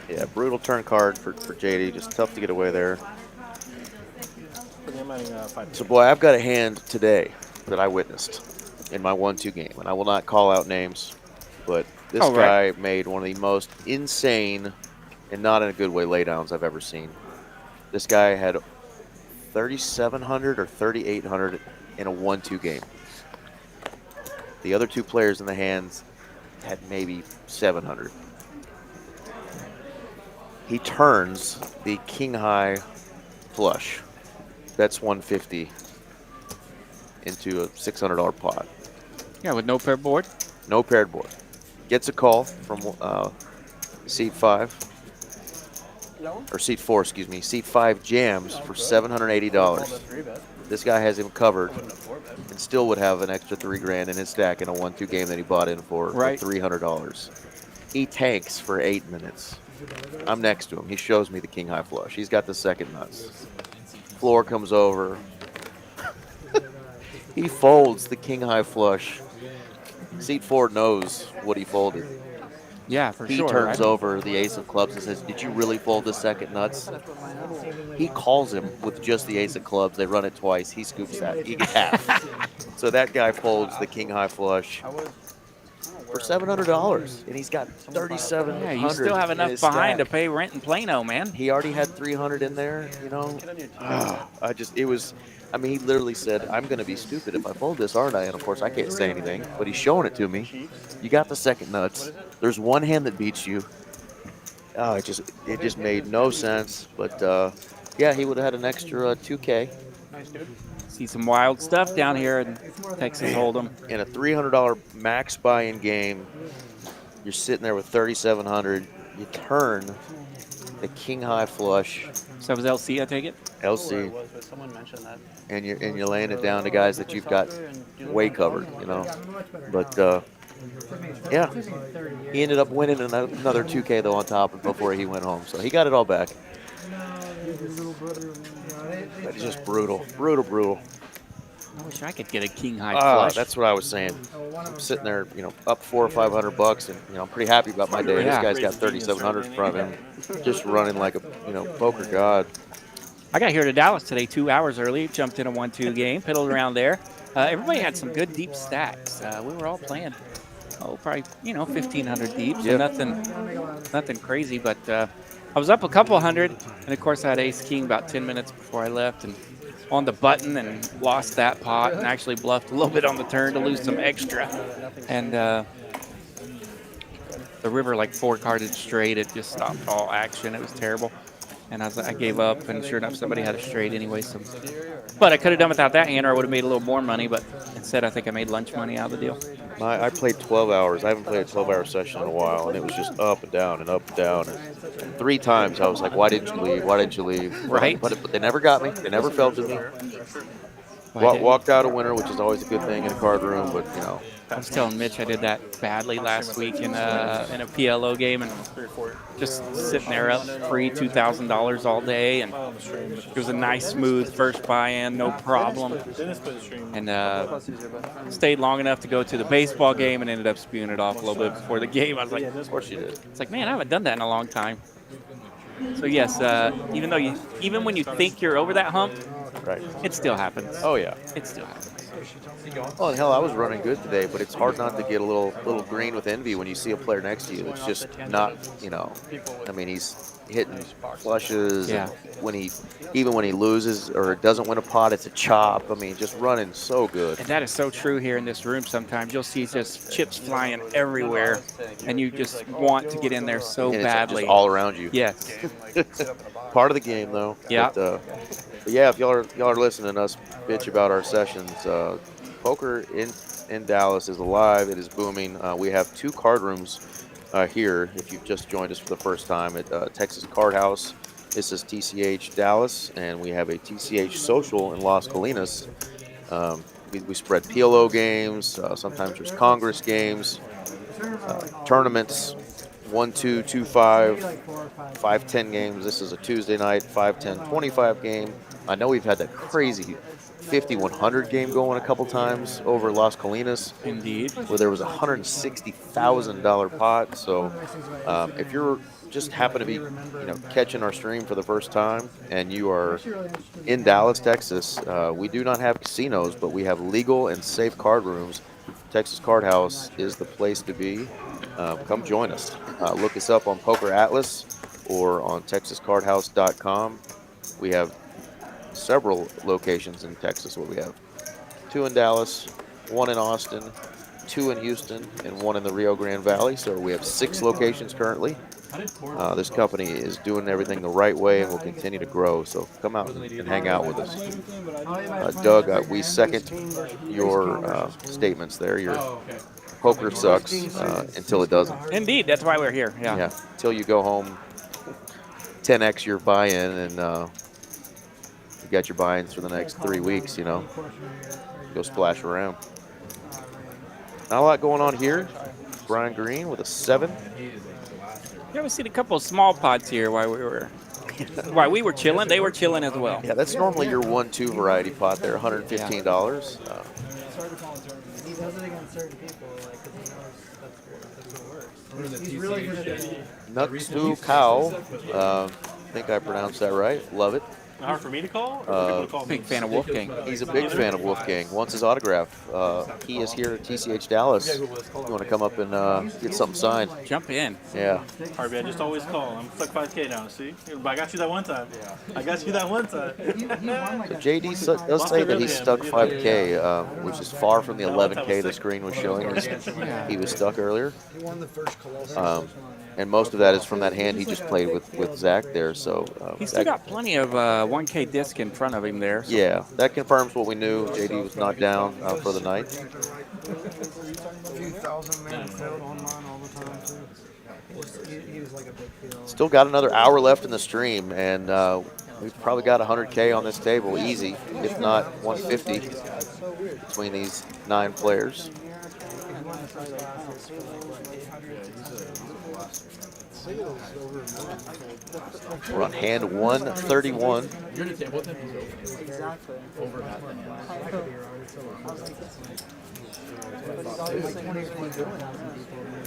Yeah, brutal turn card for JD. Just tough to get away there. So, boy, I've got a hand today that I witnessed in my 1-2 game. And I will not call out names, but this guy made one of the most insane, and not in a good way, laydowns I've ever seen. This guy had 3,700 or 3,800 in a 1-2 game. The other two players in the hands had maybe 700. He turns the king-high flush. Bets 150 into a $600 pot.
Yeah, with no paired board?
No paired board. Gets a call from seat 5. Or seat 4, excuse me. Seat 5 jams for $780. This guy has him covered and still would have an extra $3,000 in his stack in a 1-2 game that he bought in for $300. He tanks for 8 minutes. I'm next to him. He shows me the king-high flush. He's got the second nuts. Floor comes over. He folds the king-high flush. Seat 4 knows what he folded.
Yeah, for
he
sure.
He turns over the ace of clubs and says, "Did you really fold the second nuts?" He calls him with just the ace of clubs. They run it twice. He scoops that. He gets half. So that guy folds the king-high flush for $700, and he's got $3,700.
Yeah, you still have enough behind to pay rent in Plano, man.
He already had $300 in there, you know. I mean, he literally said, "I'm going to be stupid if I fold this, aren't I?" And of course, I can't say anything, but he's showing it to me. You got the second nuts. There's one hand that beats you. Oh, it just made no sense. But yeah, he would have had an extra $2K.
See some wild stuff down here in Texas Hold'em.
In a $300 max buy-in game, you're sitting there with $3,700. You turn the king-high flush.
So that was LC, I take it?
LC. And you're laying it down to guys that you've got way covered, you know. But yeah, he ended up winning another $2K though on top before he went home. So he got it all back. But it's just brutal.
I wish I could get a king-high flush.
That's what I was saying. I'm sitting there, you know, up $400 or $500, and you know, I'm pretty happy about my day. This guy's got 3,700 in front of him, just running like a poker god.
I got here to Dallas today 2 hours early. Jumped in a 1-2 game, piddled around there. Everybody had some good deep stacks. We were all playing, probably 1,500 deep. So nothing crazy, but I was up a couple hundred, and of course I had ace king about 10 minutes before I left, and on the button, and lost that pot, and actually bluffed a little bit on the turn to lose some extra. And the river like 4-carded straight. It just stopped all action. It was terrible. And I gave up, and sure enough, somebody had a straight anyway. So, but I could have done without that hand, or I would have made a little more money. But instead, I think I made lunch money out of the deal.
I played 12 hours. I haven't played a 12-hour session in a while, and it was just up and down and up and down. And 3 times I was like, "Why didn't you leave? Why didn't you leave?"
Right.
But they never got me. They never felt to me. Walked out a winner, which is always a good thing in a card room. But you know,
I was telling Mitch I did that badly last week in a PLO game, and just sitting there up free $2,000 all day, and it was a nice smooth first buy-in, no problem, and stayed long enough to go to the baseball game and ended up spewing it off a little bit before the game. I was like,
of course you did.
It's like, man, I haven't done that in a long time. So yes, even when you think you're over that hump,
right,
it still happens.
Oh yeah,
it still happens.
Oh hell, I was running good today, but it's hard not to get a little green with envy when you see a player next to you that's just not, I mean, he's hitting flushes.
Yeah.
Even when he loses or doesn't win a pot, it's a chop. I mean, just running so good.
And that is so true here in this room. Sometimes you'll see just chips flying everywhere, and you just want to get in there so badly.
Just all around you.
Yes.
Part of the game, though.
Yeah.
But yeah, if y'all are listening to us bitch about our sessions, poker in Dallas is alive. It is booming. We have 2 card rooms here, if you've just joined us for the first time, at Texas Card House. This is TCH Dallas, and we have a TCH Social in Las Colinas. We spread PLO games, sometimes there's Congress games, tournaments, 1, 2, 2, 5, 5, 10 games. This is a Tuesday night, 5, 10, 25 game. I know we've had that crazy 50-100 game going a couple times over Las Colinas.
Indeed.
Where there was a $160,000 pot. So if you're just happen to be catching our stream for the first time and you are in Dallas, Texas, we do not have casinos, but we have legal and safe card rooms. Texas Card House is the place to be. Come join us. Look us up on Poker Atlas or on TexasCardHouse.com. We have several locations in Texas. What we have 2 in Dallas, 1 in Austin, 2 in Houston, and 1 in the Rio Grande Valley. So we have 6 locations currently. This company is doing everything the right way and will continue to grow. So come out and hang out with us. Doug, we second your statements there. Your poker sucks until it doesn't.
Indeed, that's why we're here. Yeah.
Until you go home, 10x your buy-in, and you got your buy-ins for the next 3 weeks. Go splash around. Not a lot going on here. Brian Green with a 7.
Yeah, we've seen a couple of small pots here while we were chilling. They were chilling as well.
Yeah, that's normally your 1-2 variety pot there, $115.
He does it against certain people, because he knows that's what works. He's really good at it.
Nutsu Cow. I think I pronounced that right. Love it.
Hard for me to call?
Big fan of Wolfgang.
He's a big fan of Wolfgang. Wants his autograph. He is here at TCH Dallas. You want to come up and get something signed?
Jump in.
Yeah.
Harvey, I just always call. I'm stuck 5K now, see? But I got you that one time. I got you that one time.
So JD does say that he's stuck 5K, which is far from the 11K the screen was showing us. He was stuck earlier. And most of that is from that hand he just played with Zach there. So
he's still got plenty of 1K disc in front of him there. So.
Yeah, that confirms what we knew. JD was not down for the night. Still got another hour left in the stream, and we've probably got 100K on this table, easy, if not 150 between these 9 players. We're on hand 131.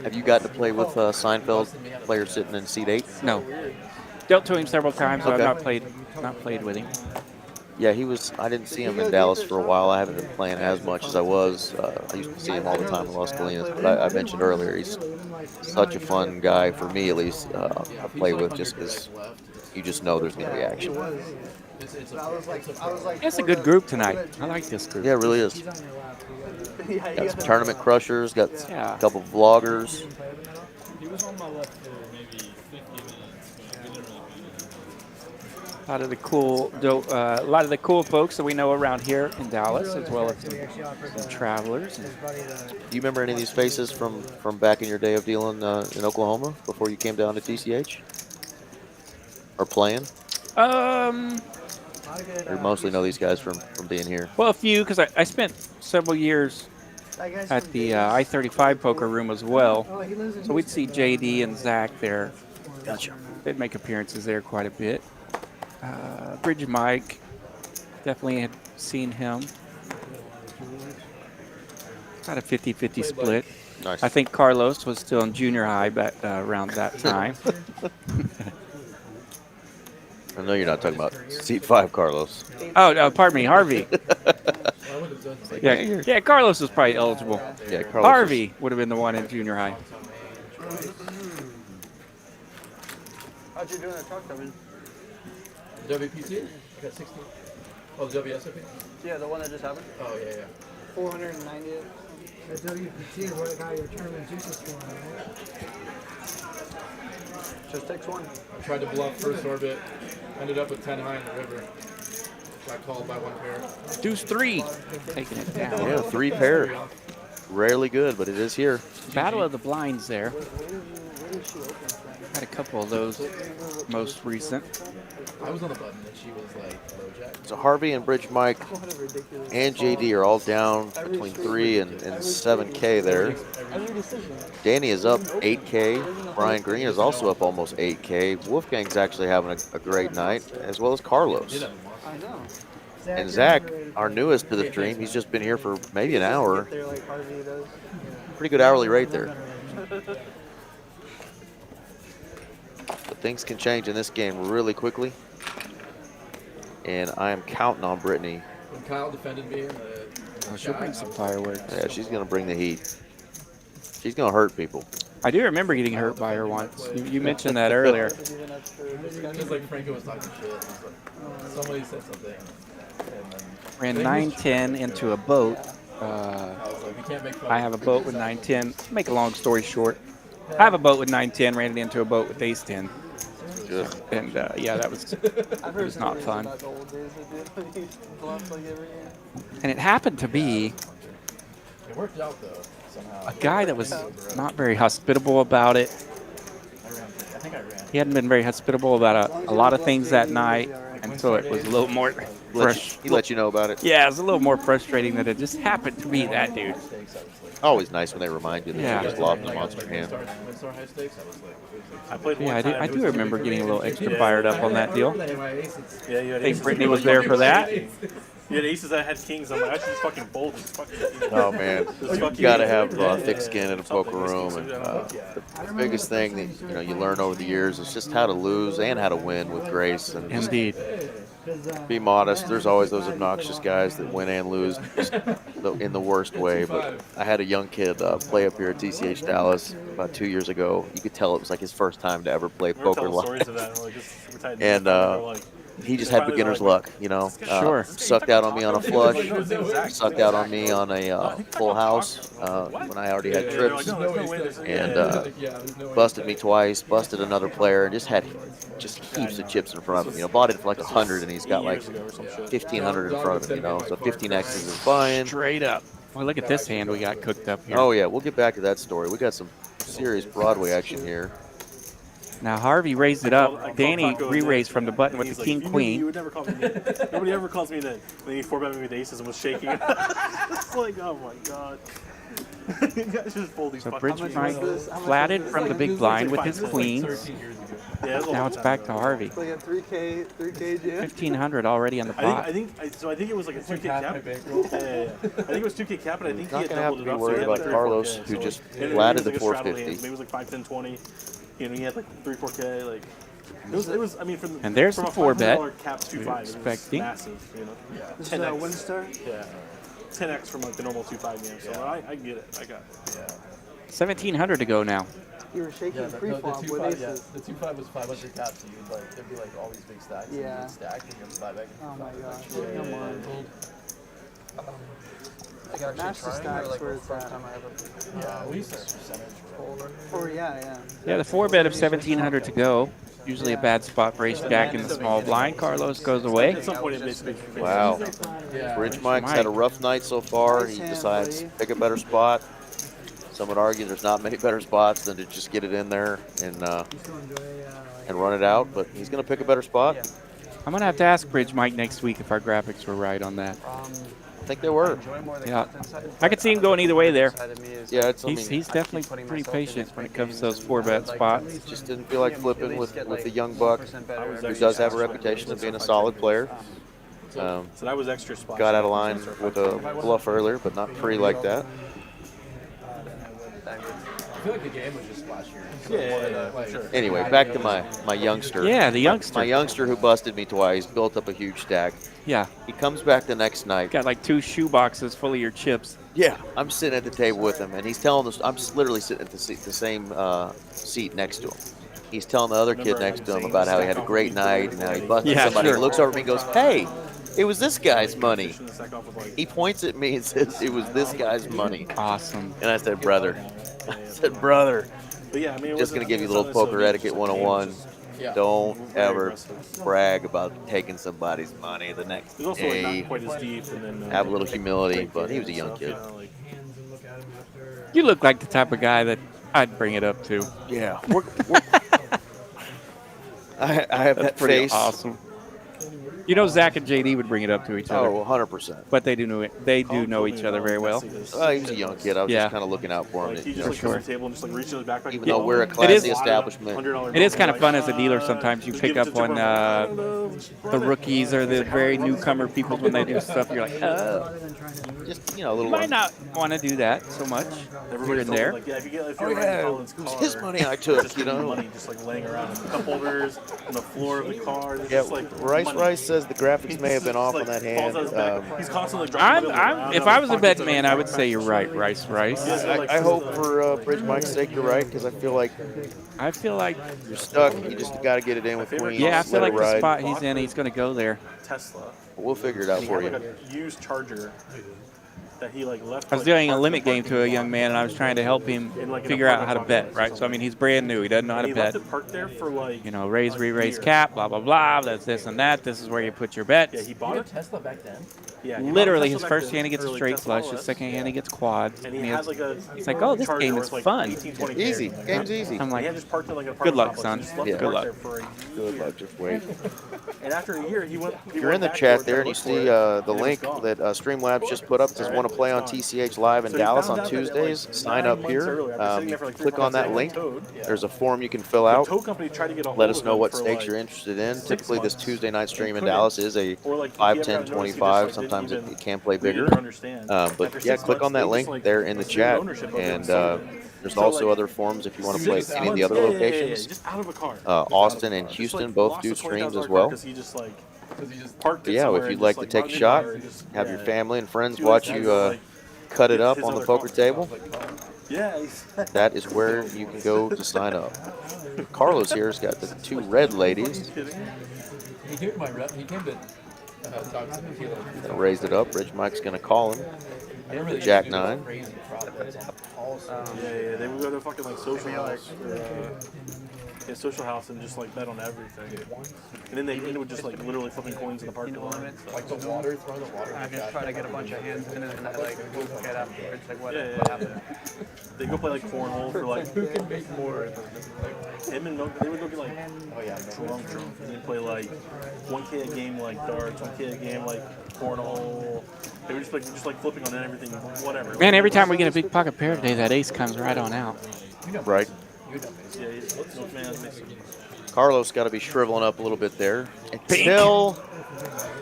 Have you got to play with Seinfeld player sitting in seat 8?
No. Dealt to him several times, but I've not played with him.
Yeah, I didn't see him in Dallas for a while. I haven't been playing as much as I was. I used to see him all the time in Las Colinas, but I mentioned earlier, he's such a fun guy, for me at least, I play with, just because you just know there's going to be action.
It's a good group tonight. I like this group.
Yeah, it really is. Got some tournament crushers, got a couple vloggers.
He was on my left for maybe 50 minutes.
A lot of the cool folks that we know around here in Dallas, as well as some travelers.
Do you remember any of these faces from back in your day of dealing in Oklahoma before you came down to TCH? Or playing? Or mostly know these guys from being here?
Well, a few, because I spent several years at the I-35 poker room as well. So we'd see JD and Zach there.
Gotcha.
They'd make appearances there quite a bit. Bridge Mike, definitely had seen him. About a 50-50 split.
Nice.
I think Carlos was still in junior high around that time.
I know you're not talking about seat 5, Carlos.
Oh, pardon me, Harvey. Yeah, Carlos was probably eligible.
Yeah, Carlos
Harvey would have been the one in junior high.
How'd you do in that talk, Kevin?
WPT? I got 16. Oh, the WSOP?
Yeah, the one that just happened.
Oh, yeah.
490.
The WPT is what got your tournament juices flowing, right?
Just takes one.
I tried to bluff first orbit. Ended up with 10 high in the river. Got called by 1 pair.
Deuce 3. Taking it down.
Yeah, 3 pair. Rarely good, but it is here.
Battle of the blinds there. Had a couple of those most recent.
I was on the button and she was like low jack.
So Harvey and Bridge Mike and JD are all down between 3 and 7K there. Danny is up 8K. Brian Green is also up almost 8K. Wolfgang's actually having a great night, as well as Carlos. And Zach, our newest to the stream, he's just been here for maybe an hour. Pretty good hourly rate there. But things can change in this game really quickly. And I am counting on Brittany.
When Kyle defended me,
she'll bring some fireworks.
Yeah, she's going to bring the heat. She's going to hurt people.
I do remember getting hurt by her once. You mentioned that earlier.
Just like Franco was talking shit. Somebody said something.
Ran 9-10 into a boat. I have a boat with 9-10. Make a long story short, I have a boat with 9-10. Ran it into a boat with ace-10.
Good.
And yeah, that was not fun. And it happened to be
It worked out though somehow.
a guy that was not very hospitable about it. He hadn't been very hospitable about a lot of things that night, and so it was a little more
He let you know about it?
Yeah, it was a little more frustrating that it just happened to be that dude.
Always nice when they remind you that you just lost the monster hand.
Yeah, I do remember getting a little extra fired up on that deal.
Yeah, you had
I think
aces.
Brittany was there for that.
You had aces that had kings. I'm like, I should just fucking bolt.
Oh man, you gotta have thick skin in a poker room, and the biggest thing that you learn over the years is just how to lose and how to win with grace. And just
Indeed.
be modest. There's always those obnoxious guys that win and lose just in the worst way. But I had a young kid play up here at TCH Dallas about 2 years ago. You could tell it was like his first time to ever play poker live. And he just had beginner's luck,
Sure.
Sucked out on me on a flush, sucked out on me on a full house when I already had trips, and busted me twice, busted another player, and just had heaps of chips in front of him. Bought it for like 100, and he's got like 1,500 in front of him. So 15x is buying.
Straight up. Well, look at this hand we got cooked up here.
Oh yeah, we'll get back to that story. We got some serious Broadway action here.
Now Harvey raised it up. Danny re-raised from the button with the king-queen.
You would never call me that. Nobody ever calls me that. Then he 4-bet me with aces and was shaking. It's like, oh my god. You guys just fold these
So
fucking
Bridge Mike flatted from the big blind with his queens. Now it's back to Harvey.
It's like a 3K jam.
1,500 already on the pot.
I think it was like a 2K cap. I think it was 2K cap, but I think he had
Not gonna have to
doubled
be
it up.
worried about Carlos, who just flatted the 450.
Maybe it was like 5, 10, 20. He had like 3, 4K. Like it was. I mean, from
And there's
from
the
a
4-bet.
$500 cap 2.5.
Expecting.
Massive,
Yeah. This
10x.
is Windstar?
Yeah. 10x from like the normal 2.5 game. So I get it. I got it. Yeah.
1,700 to go now.
You were shaking pre-flop with aces.
The 2.5 was 500 caps, so you'd like there'd be like all these big stacks.
Yeah.
And stack and you'd buy back.
Oh my gosh.
Yeah.
Come on. Match the stacks where it's at.
Yeah, we used to percentage.
Or yeah.
Yeah, the 4-bet of 1,700 to go. Usually a bad spot for ace jack in the small blind. Carlos goes away.
Wow. Bridge Mike's had a rough night so far. He decides to pick a better spot. Some would argue there's not many better spots than to just get it in there and run it out, but he's going to pick a better spot.
I'm going to have to ask Bridge Mike next week if our graphics were right on that.
I think they were.
Yeah, I could see him going either way there.
Yeah,
he's definitely pretty patient when it comes to those 4-bet spots.
Just didn't feel like flipping with the young buck, who does have a reputation of being a solid player.
So that was extra spot.
Got out of line with a bluff earlier, but not pretty like that.
I feel like the game was just last year.
Sure.
Anyway, back to my youngster.
Yeah, the youngster.
My youngster who busted me twice, built up a huge stack.
Yeah.
He comes back the next night.
Got like 2 shoe boxes full of your chips.
Yeah. I'm sitting at the table with him, and he's telling us, I'm literally sitting at the same seat next to him. He's telling the other kid next to him about how he had a great night and how he busted somebody. He looks over at me and goes, hey, it was this guy's money. He points at me and says, it was this guy's money.
Awesome.
And I said, brother.
But yeah, I mean,
Just going to give you a little poker etiquette 101. Don't ever brag about taking somebody's money the next day. Have a little humility, but he was a young kid.
You look like the type of guy that I'd bring it up too.
Yeah. I have
That's
that
pretty
face.
awesome. You know, Zach and JD would bring it up to each other.
Oh, 100%.
But they do know it. They do know each other very well.
He was a young kid. I was just kind of looking out for him.
Like, he just like goes to the table and just like reaches in his backpack.
Even though we're a classy establishment.
It is kind of fun as a dealer. Sometimes you pick up on the rookies or the very newcomer people when they do stuff. You're like, oh.
Just, you know, a little.
You might not want to do that so much. Everybody's in there.
Like, yeah, if you're renting Colin's car,
his money I took,
just
you know.
money just like laying around in cup holders on the floor of the car.
Yeah,
Just, like,
Rice says the graphics may have been off on that hand.
He's constantly dropping
if I was a bet man, I would say you're right, Rice.
I hope for Bridge Mike's sake you're right, because I feel like you're stuck. You just got to get it in with Queens.
Yeah, I feel like the
ride.
spot he's in, he's going to go there.
Tesla.
We'll figure it out for you.
Like a used charger that he like left.
I was doing a limit game to a young man, and I was trying to help him figure out how to bet, right? So, I mean, he's brand new. He doesn't know how to bet.
There for like,
you know, raise, re-raise cap, blah, blah, blah. That's this and that. This is where you put your bets.
Yeah, he bought a Tesla back then. Yeah,
literally, his first hand he gets a straight flush. His second hand he gets quads.
And he has like a.
He's like, oh, this game is fun.
Easy. Game's easy.
I'm like,
good
good luck, son.
Yeah.
Good luck.
Good luck. Just wait.
And after a year, he went.
If you're in the chat there and you see the link that Streamlabs just put up, says want to play on TCH Live in Dallas on Tuesdays, sign up here. Click on that link. There's a form you can fill out. Let us know what stakes you're interested in. Typically, this Tuesday night stream in Dallas is a 5, 10, 25. Sometimes it can play bigger. But yeah, click on that link there in the chat. And there's also other forms if you want to play at any of the other locations. Austin and Houston both do streams as well. But yeah, if you'd like to take a shot, have your family and friends watch you cut it up on the poker table, that is where you can go to sign up. Carlos here has got the two red ladies.
He came to my rep. He came to talk to me.
Raised it up. Rich Mike's going to call him. Jack 9.
Yeah, they would go to fucking like social house. Social house and just like bet on everything. And then they would just like literally flipping coins in the parking lot.
Like the water, throw the water.
I just try to get a bunch of hands in it and I like get afterwards. Like what happened?
They go play like cornhole for like
who can make more.
Him and Milk, they would go get like drunk, and then play like 1K a game like darts, 1K a game like cornhole. They were just like flipping on everything, whatever.
Man, every time we get a big pocket pair today, that ace comes right on out.
Right. Carlos got to be shriveling up a little bit there until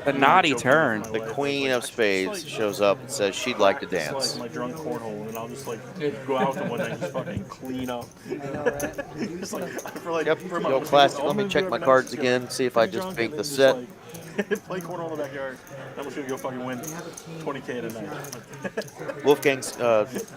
the naughty turn.
The queen of spades shows up and says she'd like to dance.
Like my drunk cornhole, and I'll just like go out to one night and just fucking clean up. Just like, for like,
yep. Yo, classic. Let me check my cards again, see if I just fake the set.
Play cornhole in the backyard. I'm just gonna go fucking win 20K tonight.
Wolfgang's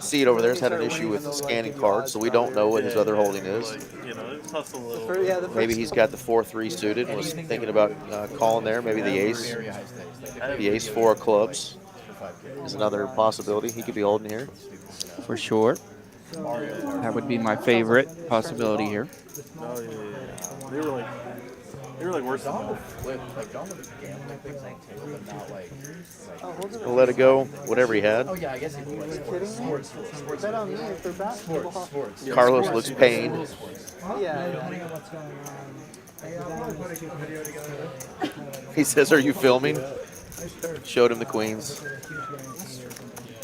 seat over there has had an issue with scanning cards, so we don't know what his other holding is.
You know, it's hustle a little.
Maybe he's got the 4-3 suited and was thinking about calling there. Maybe the ace 4 of clubs is another possibility. He could be holding here.
For sure. That would be my favorite possibility here.
Oh, yeah. They were like worse than that.
We'll let it go, whatever he had.
Oh yeah, I guess he was. Sports.
Carlos looks pained. He says, "Are you filming?" Showed him the queens.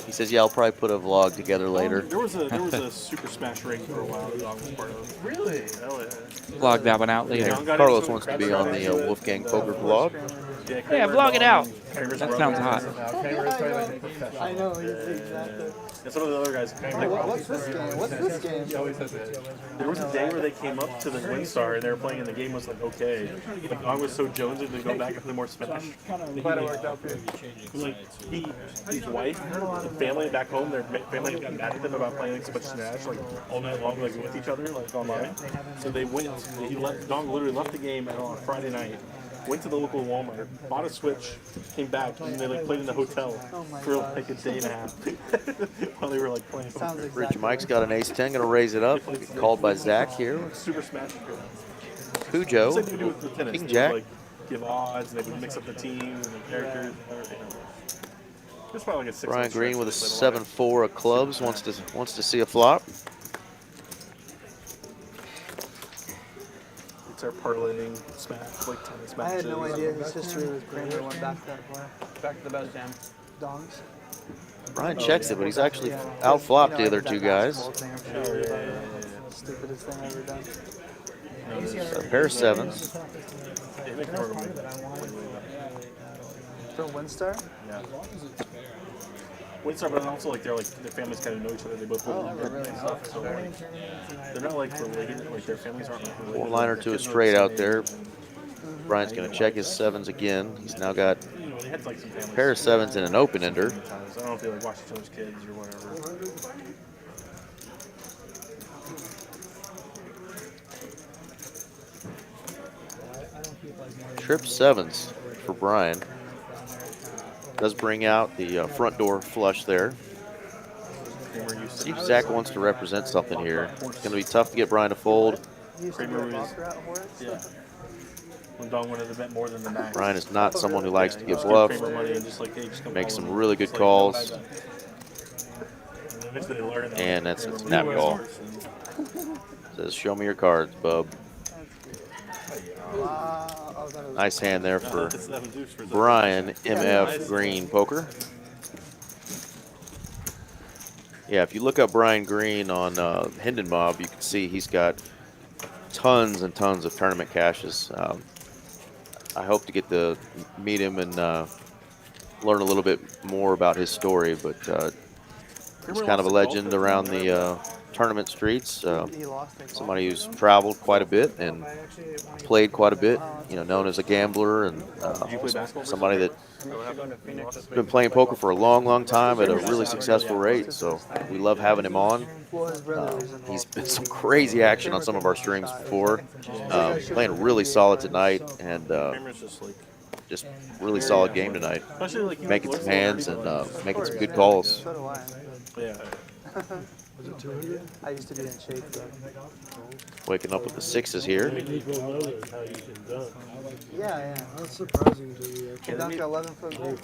He says, "Yeah, I'll probably put a vlog together later."
There was a Super Smash ring for a while. The dog was part of.
Really?
Hell yeah.
Vlog that one out later.
Carlos wants to be on the Wolfgang Poker vlog.
Yeah, vlog it out. That sounds hot.
I know, exactly.
And some of the other guys.
What's this game? What's this game?
There was a day where they came up to the WinStar and they were playing and the game was like okay. Like I was so jonesy to go back and play more Smash.
Glad it worked out for you.
Like his wife, the family back home, their family got mad at them about playing so much Smash like all night long, like with each other, like online. So they went. Dong literally left the game on a Friday night. Went to the local Walmart, bought a Switch, came back, and they like played in the hotel for like a day and a half while they were like playing.
Rich Mike's got an ace 10, gonna raise it up. Called by Zach here.
Super Smash.
Cujo, King Jack.
Like give odds, and they would mix up the teams and the characters and everything. It's probably like a 6.
Brian Green with a 7-4 of clubs wants to see a flop.
start parlaying smash, like tennis
I
matches.
had no idea his history with Kramer went back to that point. Back to the best jam. Dongs.
Brian checks it, but he's actually out-flopped the other two guys.
Stupidest thing I've ever done.
So a pair of sevens.
For Windstar?
Yeah. Windstar, but also like their families kind of know each other. They both live in and stuff. So like, they're not like related. Like their families aren't like related.
4-liner to a straight out there. Brian's going to check his sevens again. He's now got a pair of sevens and an open ender.
I don't know if they like watch each other's kids or whatever.
Trip sevens for Brian. Does bring out the front door flush there. See if Zach wants to represent something here. It's going to be tough to get Brian to fold.
When Don wanted to bet more than the max.
Brian is not someone who likes to give bluff. Makes some really good calls. And that's a snap call. Says, show me your cards, bub. Nice hand there for Brian, MF Green Poker. Yeah, if you look up Brian Green on Hendon Mob, you can see he's got tons and tons of tournament caches. I hope to get to meet him and learn a little bit more about his story, but he's kind of a legend around the tournament streets. Somebody who's traveled quite a bit and played quite a bit, you know, known as a gambler and somebody that's been playing poker for a long, long time at a really successful rate. So we love having him on. He's been some crazy action on some of our streams before. Playing really solid tonight and just really solid game tonight. Making some hands and making some good calls.
Yeah.
Was it 200? I used to be in shape though.
Waking up with the sixes here.
Yeah.
That's surprising to me.
He dunked 11-foot goal.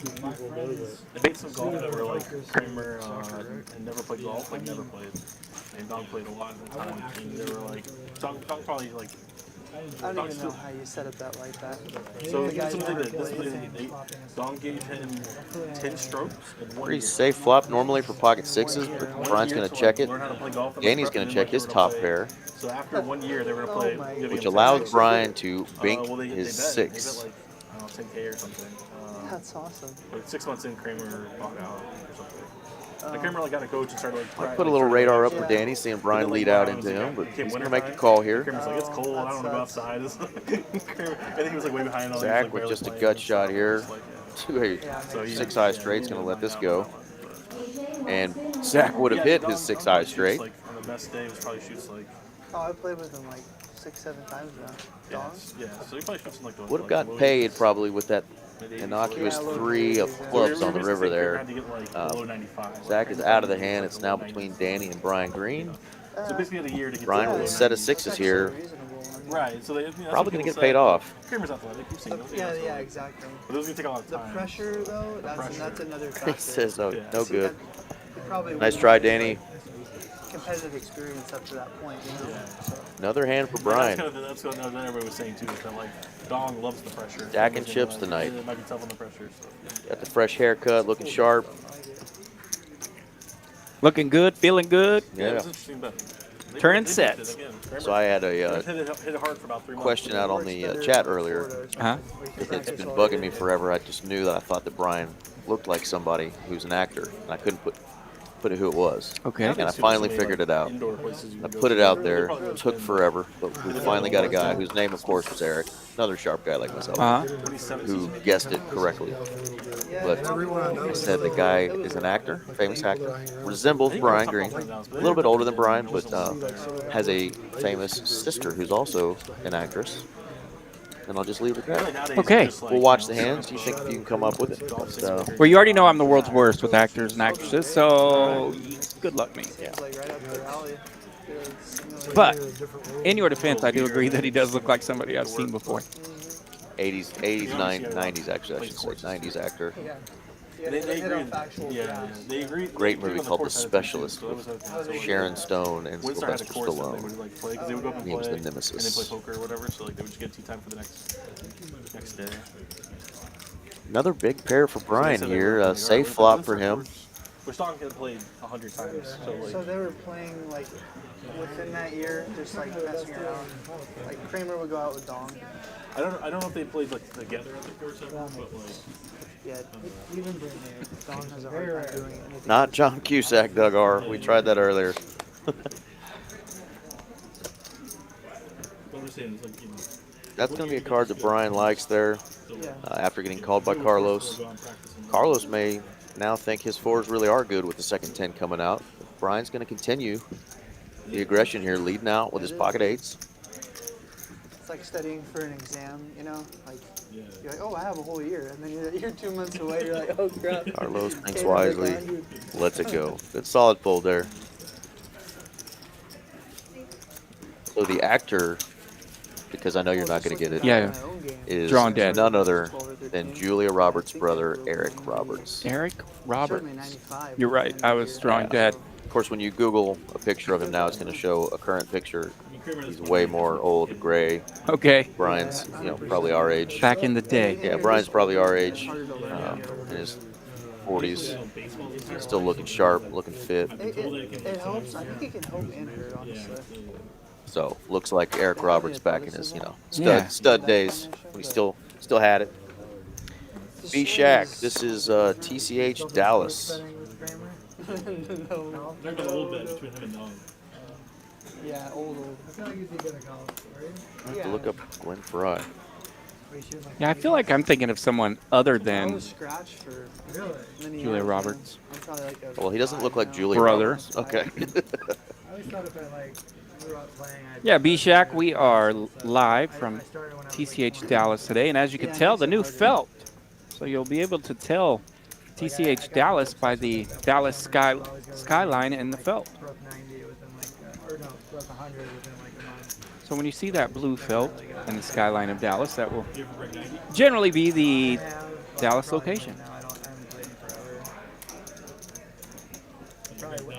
They made some golf that were like Kramer and never played golf, like never played. And Don played a lot of the time. And they were like, Don probably like.
I don't even know how you set it that like that.
So this Don gave him 10 strokes.
Pretty safe flop normally for pocket sixes, but Brian's going to check it. Danny's going to check his top pair.
So after 1 year, they were going to play.
Which allows Brian to bink his six.
10K or something.
That's awesome.
But 6 months in, Kramer bought out or something. Kramer like got a coach and started like.
Put a little radar up for Danny, seeing Brian lead out into him, but he's going to make the call here.
Kramer's like, it's cold, I don't want to go outside. I think he was like way behind.
Zach with just a gut shot here. Six high straight's going to let this go. And Zach would have hit his 6 high straight.
On the best day, he probably shoots like.
Oh, I played with him like 6-7 times now.
Yeah, so he probably shoots like the.
Would have gotten paid probably with that innocuous 3 of clubs on the river there. Zach is out of the hand. It's now between Danny and Brian Green.
So basically had a year to get
Brian with a set of sixes here.
Right, so they
probably going to get paid off.
Kramer's athletic. You've seen those.
Yeah, exactly.
But those are going to take a lot of time.
The pressure, though, that's another factor.
He says, no good.
Probably
Nice try, Danny.
Competitive experience up to that point, you know?
Yeah.
So.
Another hand for Brian.
That's what everybody was saying, too, is that, like, Dong loves the pressure.
Stacking chips tonight.
It might be tough on the pressure. So.
Got the fresh haircut, looking sharp.
Looking good, feeling good.
Yeah.
Turning sets.
So I had a question out on the chat earlier. It's been bugging me forever. I just knew that I thought that Brian looked like somebody who's an actor, and I couldn't put who it was.
Okay.
And I finally figured it out. I put it out there. It took forever, but we finally got a guy whose name, of course, was Eric. Another sharp guy like myself, who guessed it correctly. But I said the guy is an actor, famous actor, resembles Brian Green, a little bit older than Brian, but has a famous sister who's also an actress. And I'll just leave it there.
Okay.
We'll watch the hands. You think you can come up with it? But,
well, you already know I'm the world's worst with actors and actresses, so good luck me.
Yeah.
But in your defense, I do agree that he does look like somebody I've seen before.
80s, 90s actually, I should say. 90s actor.
They
hit
agree.
on factual
Yeah,
facts.
they agree.
Great
they agreed
movie
on the
called The
course side of things,
Specialist
too, so that was
with
a-
Sharon Stone and
Winstar had a
Sylvester
course that they
Stallone.
would like play because they would go up and
He was
play
the
and
nemesis.
then play poker or whatever. So like they would just get tea time for the next day.
Another big pair for
So they
Brian
said they
here.
were, like,
Safe
alright,
flop for
Winstar
him.
course, which Dong had played 100 times. So like.
So they were playing like within that year, just like messing around. Like Kramer would go out with Dong.
I don't know if they played like together at the course ever, but like.
Yeah, even during there, Dong has a hard time doing anything.
Not John Cusack, Doug R. We tried that earlier. That's going to be a card that Brian likes there after getting called by Carlos. Carlos may now think his fours really are good with the second 10 coming out. Brian's going to continue the aggression here, leading out with his pocket eights.
It's like studying for an exam, you know? Like, you're like, oh, I have a whole year. And then you're 2 months away, you're like, oh, crap.
Carlos thinks
Can't even
wisely,
make 100.
lets it go. Good solid fold there. So the actor, because I know you're not going to get it,
Yeah.
is
Drawn Dead.
none other than Julia Roberts' brother, Eric Roberts.
Eric Roberts. You're right. I was drawing dead.
Of course, when you Google a picture of him now, it's going to show a current picture. He's way more old, gray.
Okay.
Brian's, probably our age.
Back in the day.
Yeah, Brian's probably our age, in his 40s. Still looking sharp, looking fit.
It helps. I think it can help and hurt, honestly.
So looks like Eric Roberts back in his, stud days when he still had it. B Shack, this is TCH Dallas.
No.
There's a little bit between him and Dong.
Yeah, old.
I feel like you'd be good at golf, right?
I have to look up Glenn Fry.
Yeah, I feel like I'm thinking of someone other
I
than
was scratched for many
Julia
years,
Roberts.
man. I'm probably like a
Well, he doesn't look like Julia
Brother.
Roberts. Okay.
I always thought if I grew up playing,
Yeah, B-Shack, we are live from TCH Dallas today, and as you can tell, the new felt. So you'll be able to tell TCH Dallas by the Dallas skyline and the felt.
broke 90 within or no, broke 100 within a month.
So when you see that blue felt and the skyline of Dallas, that will generally be the Dallas location.
I haven't played in forever.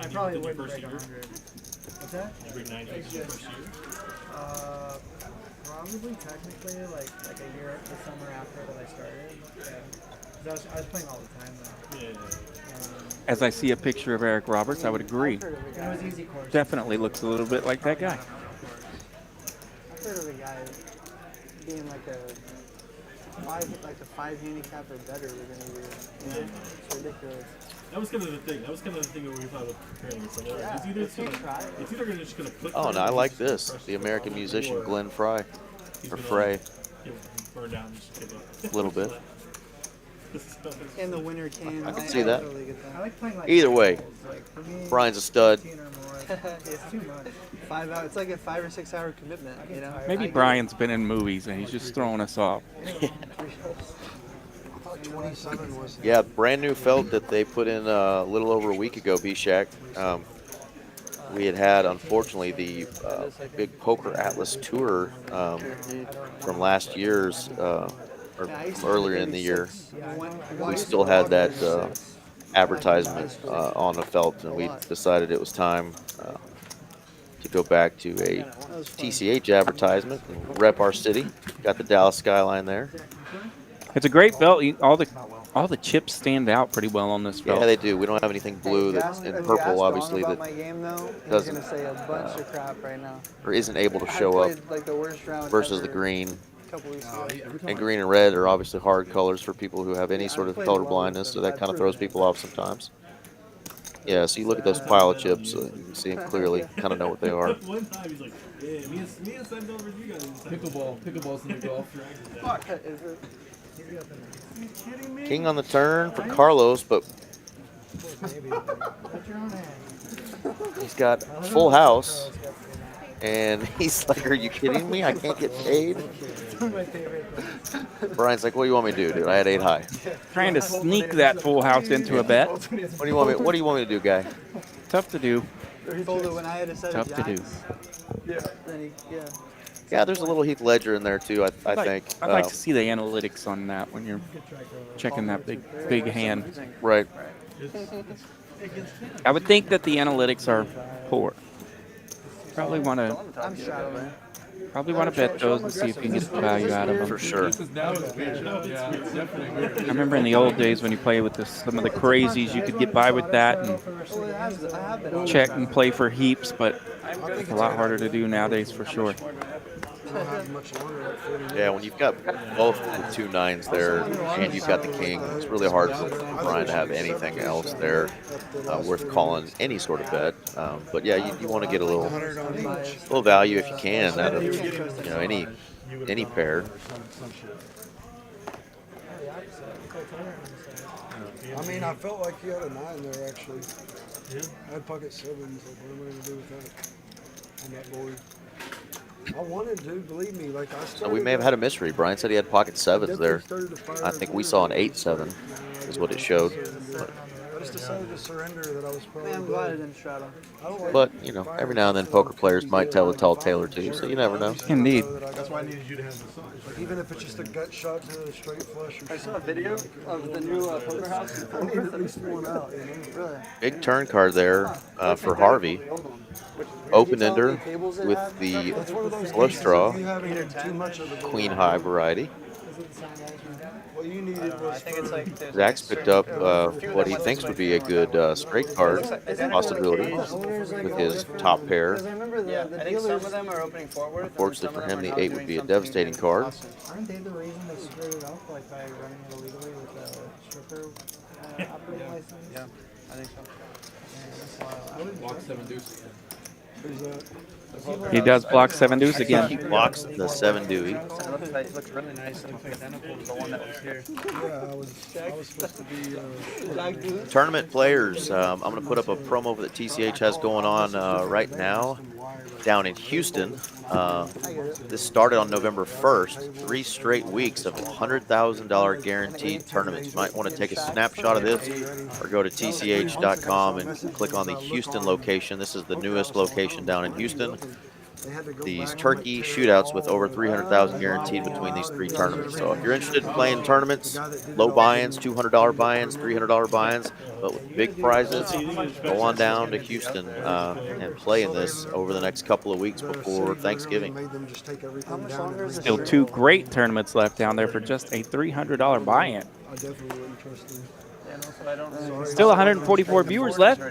I probably wouldn't break 100. What's that? Probably technically like a year, the summer after that I started. Yeah. I was playing all the time though.
As I see a picture of Eric Roberts, I would agree.
It was easy course.
Definitely looks a little bit like that guy.
I've heard of a guy being like a five handicap or better within a year. You know? It's ridiculous.
That was kind of the thing. That was kind of the thing that we thought of preparing this.
Yeah,
It's either going to just going to click.
Oh, no, I like this. The American musician Glenn Fry, or Frey.
Burn down, just give up.
A little bit.
And the winner can.
I can see that.
Totally get that.
I like playing like
Either way,
like for me,
Brian's a stud.
15 or more. It's too much.
5 hours. It's like a 5 or 6 hour commitment. You know.
Maybe Brian's been in movies and he's just throwing us off.
27 was
Yeah, brand new felt that they put in a little over a week ago, B-Shack. We had unfortunately, the big Poker Atlas tour from last year's, or earlier in the year. We still had that advertisement on the felt, and we decided it was time to go back to a TCH advertisement and rep our city. Got the Dallas skyline there.
It's a great belt. All the chips stand out pretty well on this belt.
Yeah, they do. We don't have anything blue that's in purple, obviously,
about
that
my game, though,
doesn't
he's gonna say a bunch of crap right now.
or isn't able to
I
show up
played, like, the worst round
versus the
ever
green.
a couple weeks ago.
And green and red are obviously hard colors for people who have any sort of color blindness, so that kind of throws people off sometimes. Yeah, so you look at those pile of chips, you can see them clearly, kind of know what they are.
One time he's like, yeah, me and Seinfeld versus you guys.
Pickleball's in the golf.
Fuck. Is it?
King on the turn for Carlos, but he's got full house. And he's like, are you kidding me? I can't get paid? Brian's like, what do you want me to do, dude? I had 8 high.
Trying to sneak that full house into a bet.
What do you want me to do, guy?
Tough to do.
He folded when I had a set
Tough
of
to do.
jacks. Yeah. Then he, yeah.
Yeah, there's a little Heath Ledger in there too. I think.
I'd like to see the analytics on that when you're checking that big hand.
Right.
I would think that the analytics are poor. Probably want to bet those and see if you can get some value out of them.
For sure.
I remember in the old days when you played with some of the crazies, you could get by with that and check and play for heaps, but it's a lot harder to do nowadays for sure.
Yeah, when you've got both the 2 9s there and you've got the king, it's really hard for Brian to have anything else there worth calling any sort of bet. But yeah, you want to get a little value if you can out of any pair.
I mean, I felt like he had a 9 there actually. Yeah. I had pocket 7s. Like, what am I going to do with that on that board? I wanted to, believe me. Like
So we may have had a mystery. Brian said he had pocket 7s there. I think we saw an 8-7 is what it showed. But
I just decided to surrender that I was probably
I'm glad I didn't straddle.
But, every now and then poker players might tell a tall tale or two, so you never know.
Indeed.
That's why I needed you to have the size. Like, even if it's just a gut shot to the straight flush or
I saw a video of the new poker house.
I need at least one out,
Really?
Big turn card there for Harvey. Open ender with the flush draw, queen high variety.
What you needed was
Zach's picked up what he thinks would be a good straight card possibility with his top pair.
Yeah, I think some of them are opening forward.
Unfortunately for him, the 8 would be a devastating card.
Aren't they the reason they screwed it up, like by running it illegally with a stripper operating license?
Yeah, I think so.
I would block 7 deuce again.
He does block 7 deuce again.
He blocks the 7 dewey.
It looks really nice and identical to the one that was here.
Yeah, I was supposed to be.
Tournament players, I'm going to put up a promo that TCH has going on right now down in Houston. This started on November 1st, 3 straight weeks of $100,000 guaranteed tournaments. You might want to take a snapshot of this or go to tch.com and click on the Houston location. This is the newest location down in Houston. These turkey shootouts with over $300,000 guaranteed between these 3 tournaments. So if you're interested in playing tournaments, low buy-ins, $200 buy-ins, $300 buy-ins, but with big prizes, go on down to Houston and play in this over the next couple of weeks before Thanksgiving.
Still 2 great tournaments left down there for just a $300 buy-in. Still 144 viewers left.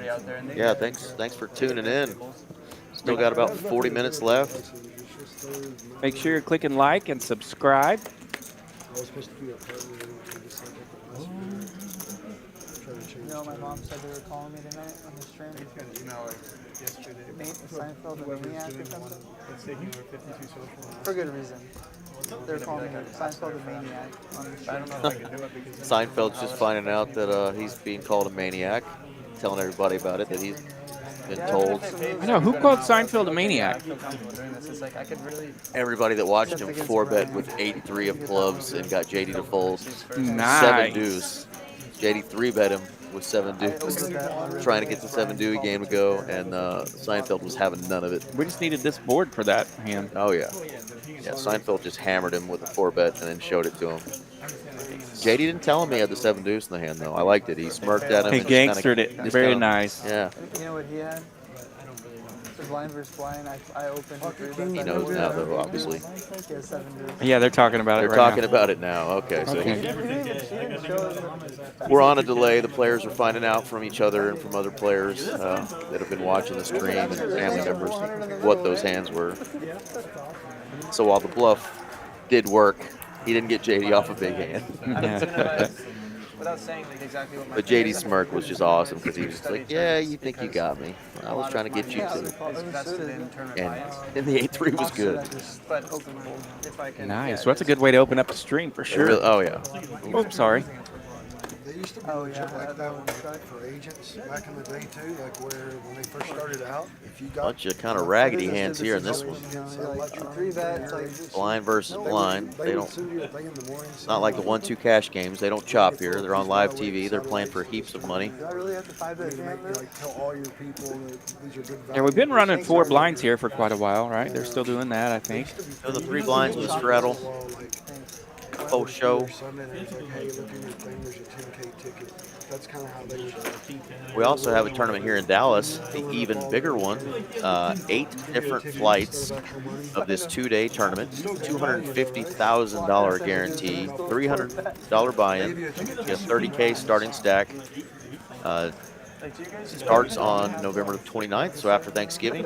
Yeah, thanks for tuning in. Still got about 40 minutes left.
Make sure you're clicking like and subscribe.
My mom said they were calling me tonight on the stream.
He's going to email her yesterday.
Seinfeld and Maniac or something?
It's taking over 52 social.
For good reason. They're calling me Seinfeld and Maniac on the stream.
I don't know if I can do it because
Seinfeld's just finding out that he's being called a maniac, telling everybody about it, that he's been told.
I know, who called Seinfeld a maniac?
Everybody that watched him 4-bet with 83 of clubs and got JD to fold.
Nice.
7 deuce. JD 3-bet him with 7 deuce, trying to get the 7 dewey game to go, and Seinfeld was having none of it.
We just needed this board for that hand.
Oh, yeah. Yeah, Seinfeld just hammered him with a 4-bet and then showed it to him. JD didn't tell him he had the 7 deuce in the hand, though. I liked it. He smirked at him.
He gangstered it. Very nice.
Yeah.
You know what he had? The blind versus blind. I opened it.
He knows now, though, obviously.
Yeah, they're talking about it
They're
right
talking
now.
about it now. Okay, so we're on a delay. The players are finding out from each other and from other players that have been watching the stream and family members what those hands were. So while the bluff did work, he didn't get JD off a big hand.
without saying like exactly what my
But JD's smirk was just awesome because he was just like, yeah, you think you got me. I was trying to get you to. And the 8-3 was good.
Nice. So that's a good way to open up the stream for sure.
Oh, yeah.
Oops, sorry.
They used to be legit like that for agents back in the day too, like where when they first started out, if you got
Bunch of kind of raggedy hands here in this one. Blind versus blind. They don't. It's not like the 1-2 cash games. They don't chop here. They're on live TV. They're playing for heaps of money.
Do I really have to 5-bet jam? Tell all your people that these are good
Yeah, we've been running 4 blinds here for quite a while, right? They're still doing that, I think.
Doing the 3 blinds with straddle. Full show. We also have a tournament here in Dallas, the even bigger one. 8 different flights of this 2-day tournament. $250,000 guarantee, $300 buy-in, you have $30K starting stack. Starts on November 29th, so after Thanksgiving.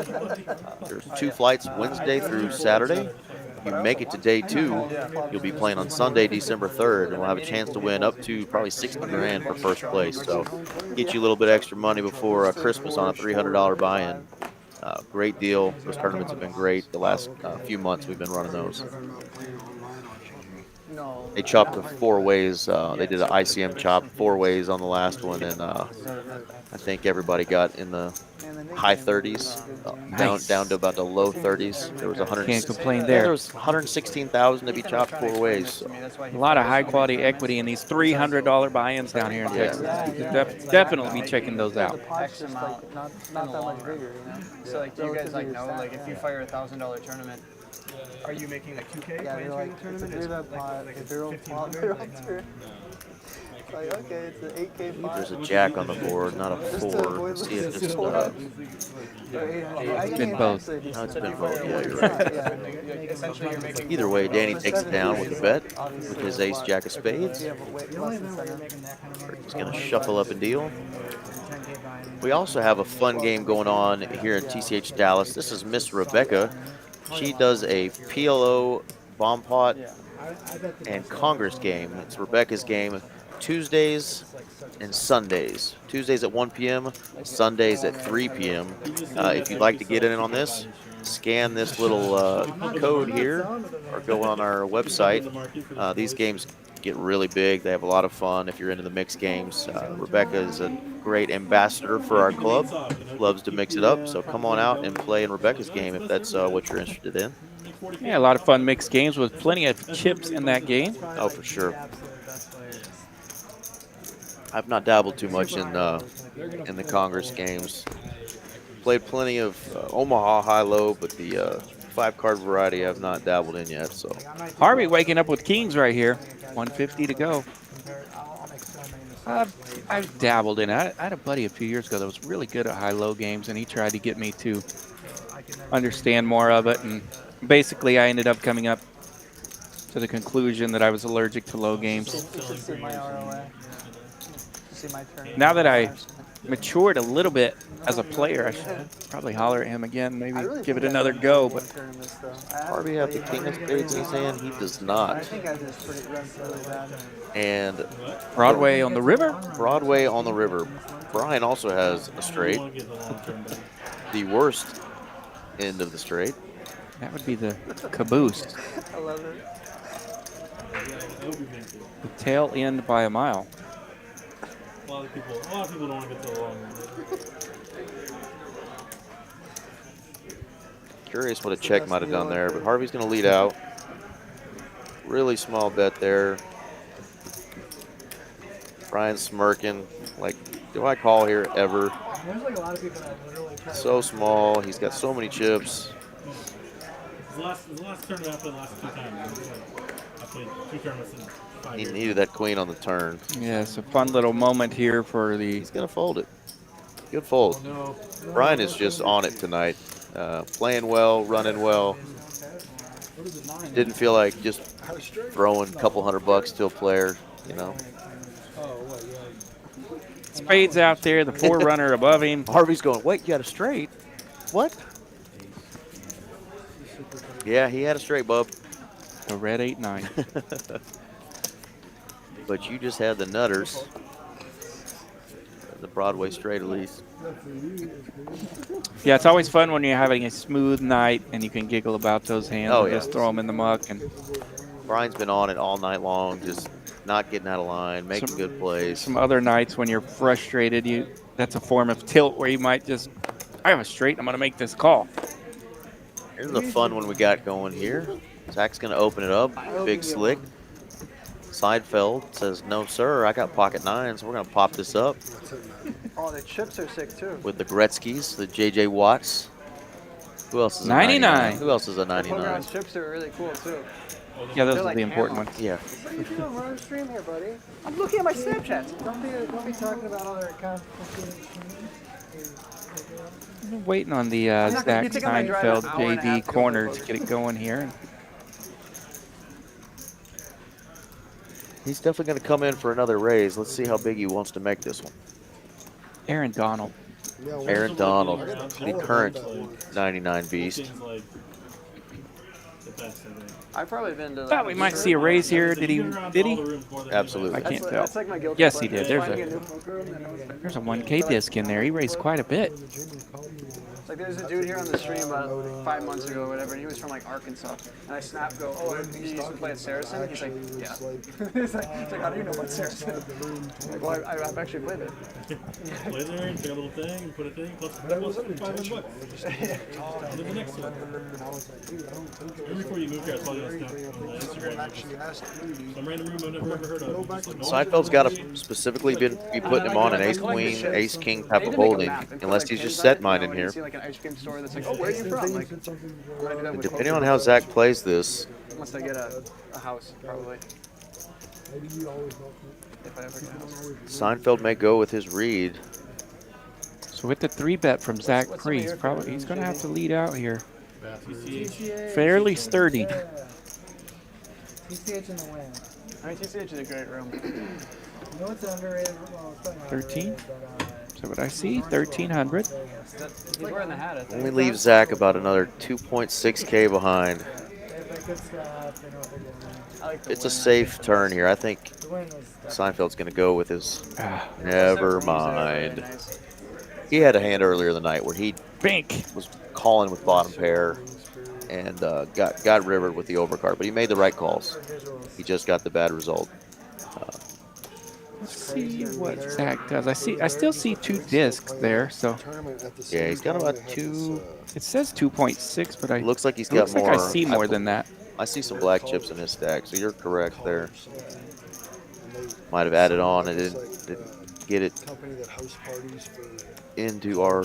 There's 2 flights Wednesday through Saturday. If you make it to day 2, you'll be playing on Sunday, December 3rd, and we'll have a chance to win up to probably $60 grand for first place. So get you a little bit extra money before Christmas on a $300 buy-in. Great deal. Those tournaments have been great the last few months we've been running those. They chopped the 4 ways. They did an ICM chop 4 ways on the last one, and I think everybody got in the high 30s, down to about the low 30s. There was 100.
Can't complain there.
Yeah, there was 116,000 to be chopped 4 ways. So.
A lot of high quality equity in these $300 buy-ins down here in Texas. Definitely be checking those out.
X amount, not that much bigger, you know. So like, do you guys like know, like if you fire a $1,000 tournament, are you making like 2K?
Yeah, they're like, consider that pot, if they're on pot, they're on turn. Like, okay, it's an 8K pot.
There's a jack on the board, not a 4. Let's see if this
it's been both.
No, it's been both. Yeah, you're right. Either way, Danny takes it down with a bet with his ace jack of spades. He's going to shuffle up and deal. We also have a fun game going on here in TCH Dallas. This is Miss Rebecca. She does a PLO, bomb pot, and Congress game. It's Rebecca's game. Tuesdays and Sundays. Tuesdays at 1 p.m., Sundays at 3 p.m. If you'd like to get in on this, scan this little code here or go on our website. These games get really big. They have a lot of fun if you're into the mixed games. Rebecca is a great ambassador for our club. Loves to mix it up, so come on out and play in Rebecca's game if that's what you're interested in.
Yeah, a lot of fun mixed games with plenty of chips in that game.
Oh, for sure. I've not dabbled too much in the Congress games. Played plenty of Omaha high-low, but the 5-card variety I've not dabbled in yet. So
Harvey waking up with kings right here. 150 to go. I've dabbled in it. I had a buddy a few years ago that was really good at high-low games, and he tried to get me to understand more of it. And basically, I ended up coming up to the conclusion that I was allergic to low games. Now that I matured a little bit as a player, I should probably holler at him again, maybe give it another go. But
Harvey have the king of spades in his hand? He does not. And
Broadway on the river?
Broadway on the river. Brian also has a straight. The worst end of the straight.
That would be the caboose.
I love it.
The tail end by a mile.
A lot of people don't want to get so long.
Curious what a check might have done there, but Harvey's going to lead out. Really small bet there. Brian's smirking, like, do I call here ever?
There's like a lot of people that literally try.
So small. He's got so many chips.
The last tournament I played the last 2 times. I played 2 tournaments in 5
He
years.
needed that queen on the turn.
Yeah, it's a fun little moment here for the...
He's going to fold it. Good fold. Brian is just on it tonight. Playing well, running well. Didn't feel like just throwing a couple $100 to a player, you know.
Spades out there, the 4-runner above him.
Harvey's going, wait, you got a straight? What? Yeah, he had a straight, bub.
The red 8-9.
But you just had the nutters. The Broadway straight, at least.
Yeah, it's always fun when you're having a smooth night and you can giggle about those hands and just throw them in the muck. And
Brian's been on it all night long, just not getting out of line, making good plays.
Some other nights when you're frustrated, that's a form of tilt where you might just, I have a straight, I'm going to make this call.
Here's the fun one we got going here. Zach's going to open it up. Big slick. Seinfeld says, no, sir, I got pocket nines. We're going to pop this up.
Oh, the chips are sick, too.
With the Gretzkys, the J.J. Watts. Who else is a
99?
Who else is a
The
99?
Poker chips are really cool, too.
Yeah, those
They're
are
like
the important
hammer.
ones.
Yeah.
What are you doing? We're on stream here, buddy. I'm looking at my Snapchats.
Don't be talking about other accounts.
I'm waiting on the
not gonna
Zach
be taking my drive
Seinfeld
an hour and a half
JD
to go
corner
poker.
to get it going here.
He's definitely going to come in for another raise. Let's see how big he wants to make this one.
Aaron Donald.
Aaron Donald, the current 99 beast.
I've probably been to.
Thought we might see a raise here. Did he?
Absolutely.
I can't tell.
That's like my guilty
Yes, he
pleasure.
did.
Finding a new poker room that knows that-
There's a 1K disc in there. He raised quite a bit.
Like there's a dude here on the stream about 5 months ago or whatever, and he was from like Arkansas. And I snap go, oh, he used to play at Saracen? He's like, yeah. He's like, how do you know about Saracen? I'm like, well, I've actually played it.
Play there and take a little thing and put a thing plus $500. And then the next one. Right before you moved here, I saw you on Instagram. Some random room I've never heard of. Just like, no,
Seinfeld's got to specifically be putting him on an ace-queen, ace-king type of holding, unless he's just set mine in here.
See like an ice cream store that's like, oh, where are you from? Like, I'm gonna do that with
Depending on how Zach plays this,
once I get a house, probably. If I ever get a house.
Seinfeld may go with his read.
So with the 3-bet from Zach Priest, probably he's going to have to lead out here. Fairly sturdy.
TCH in the win.
I mean, TCH is a great room.
You know what's underrated? Well, it's probably not
13?
underrated, but,
Is that what I see? 1,300.
He's wearing the hat, I think.
Only leaves Zach about another 2.6K behind. It's a safe turn here. I think Seinfeld's going to go with his never mind. He had a hand earlier in the night where he was calling with bottom pair and got rivered with the overcard, but he made the right calls. He just got the bad result.
Let's see what Zach does. I still see 2 discs there, so.
Yeah, he's got about 2.
It says 2.6, but
Looks like he's got
looks
more.
like I see more than that.
I see some black chips in his stack, so you're correct there. Might have added on and didn't get it into our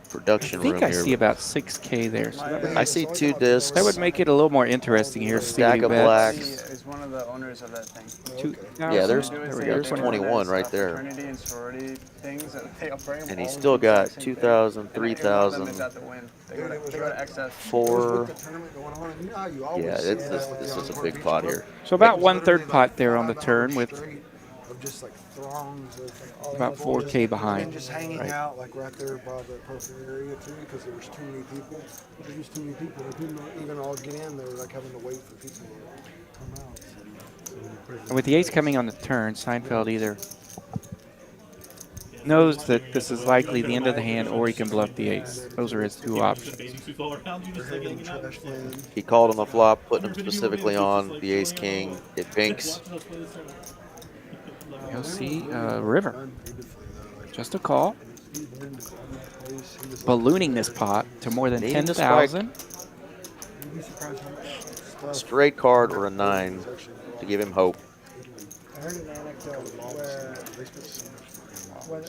production
I
room
think I
here.
see about 6K there. So that would
I see 2 discs.
That would make it a little more interesting here.
A stack of blacks.
Is one of the owners of that thing.
2,000.
Yeah, there's
There we go.
21 right there.
Fraternity and sorority things that they upgrade them
And
all
he's
to
still
do the
got
same thing.
2,000,
And one of them
3,000,
is at the win. They go to excess.
4. Yeah, this is a big pot here.
So about 1/3 pot there on the turn with
Just like throngs of
about 4K behind.
and just hanging
Right.
out like right there by the perfect area too, because there was too many people. There was too many people. They couldn't even all get in. They were like having to wait for people to come out.
And with the ace coming on the turn, Seinfeld either knows that this is likely the end of the hand or he can bluff the ace. Those are his 2 options.
He called on the flop, putting him specifically on the ace-king. It binks.
You'll see river. Just a call. Ballooning this pot to more than
Needing to
10,000.
Straight card or a 9 to give him hope.
I heard an anecdote where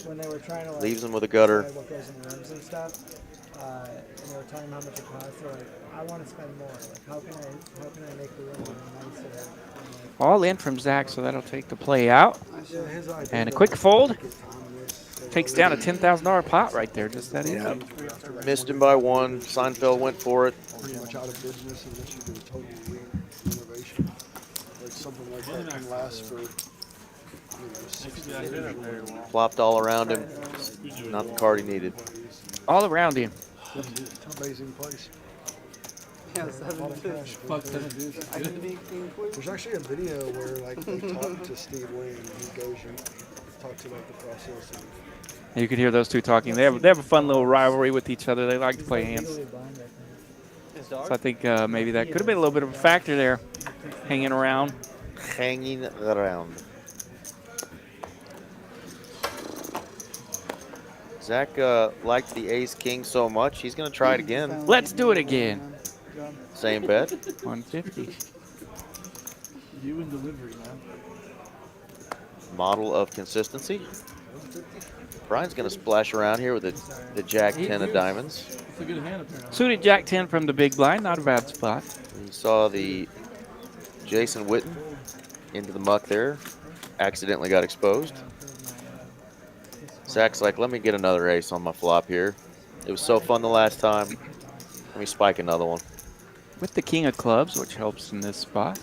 when they were trying to like,
Leaves him with a gutter.
decide what goes in the rooms and stuff, and they were telling him how much it costs, they're like, I want to spend more. Like, how can I make the room nicer? And, like,
All in from Zach, so that'll take the play out.
Yeah, his idea
And a
was
quick
to
fold.
get time in this.
Takes down a $10,000 pot right there. Just that easy.
Missed him by 1. Seinfeld went for it.
Pretty much out of business unless you do a total renovation. Like something like that can last for 60 years.
Flopped all around him. Not the card he needed.
All around him.
It's an amazing place.
Yeah,
There's actually a video where like they talk to Steve Wayne and he goes and talks about the process. And
You could hear those 2 talking. They have a fun little rivalry with each other. They like to play hands. So I think maybe that could have been a little bit of a factor there, hanging around.
hanging around. Zach liked the ace king so much, he's going to try it again.
Let's do it again.
Same bet.
150.
You and delivery, man.
Model of consistency. Brian's going to splash around here with the Jack 10 of diamonds.
It's a good hand apparently.
Suited Jack 10 from the big blind. Not a bad spot.
You saw the Jason Witten into the muck there. Accidentally got exposed. Zach's like, let me get another ace on my flop here. It was so fun the last time. Let me spike another one.
With the king of clubs, which helps in this spot.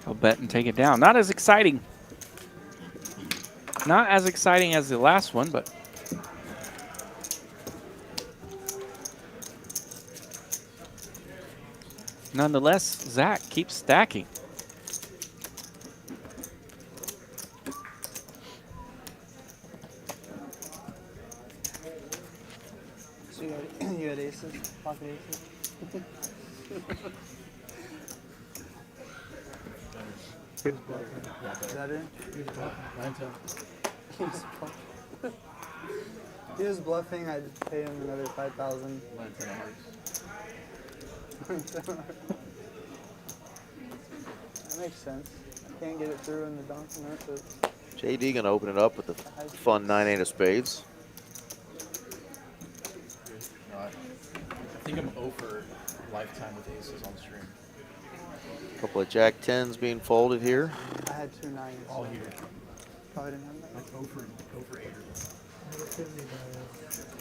He'll bet and take it down. Not as exciting. Not as exciting as the last one, but nonetheless, Zach keeps stacking.
So you had aces, pocket aces. Is that it? He was bluffing. I'd pay him another 5,000. That makes sense. I can't get it through in the donkey nut.
JD going to open it up with the fun 9-8 of spades.
I think I'm over lifetime with aces on stream.
A couple of Jack 10s being folded here.
I had 2 9s.
All here.
Probably didn't have that.
Like over 8.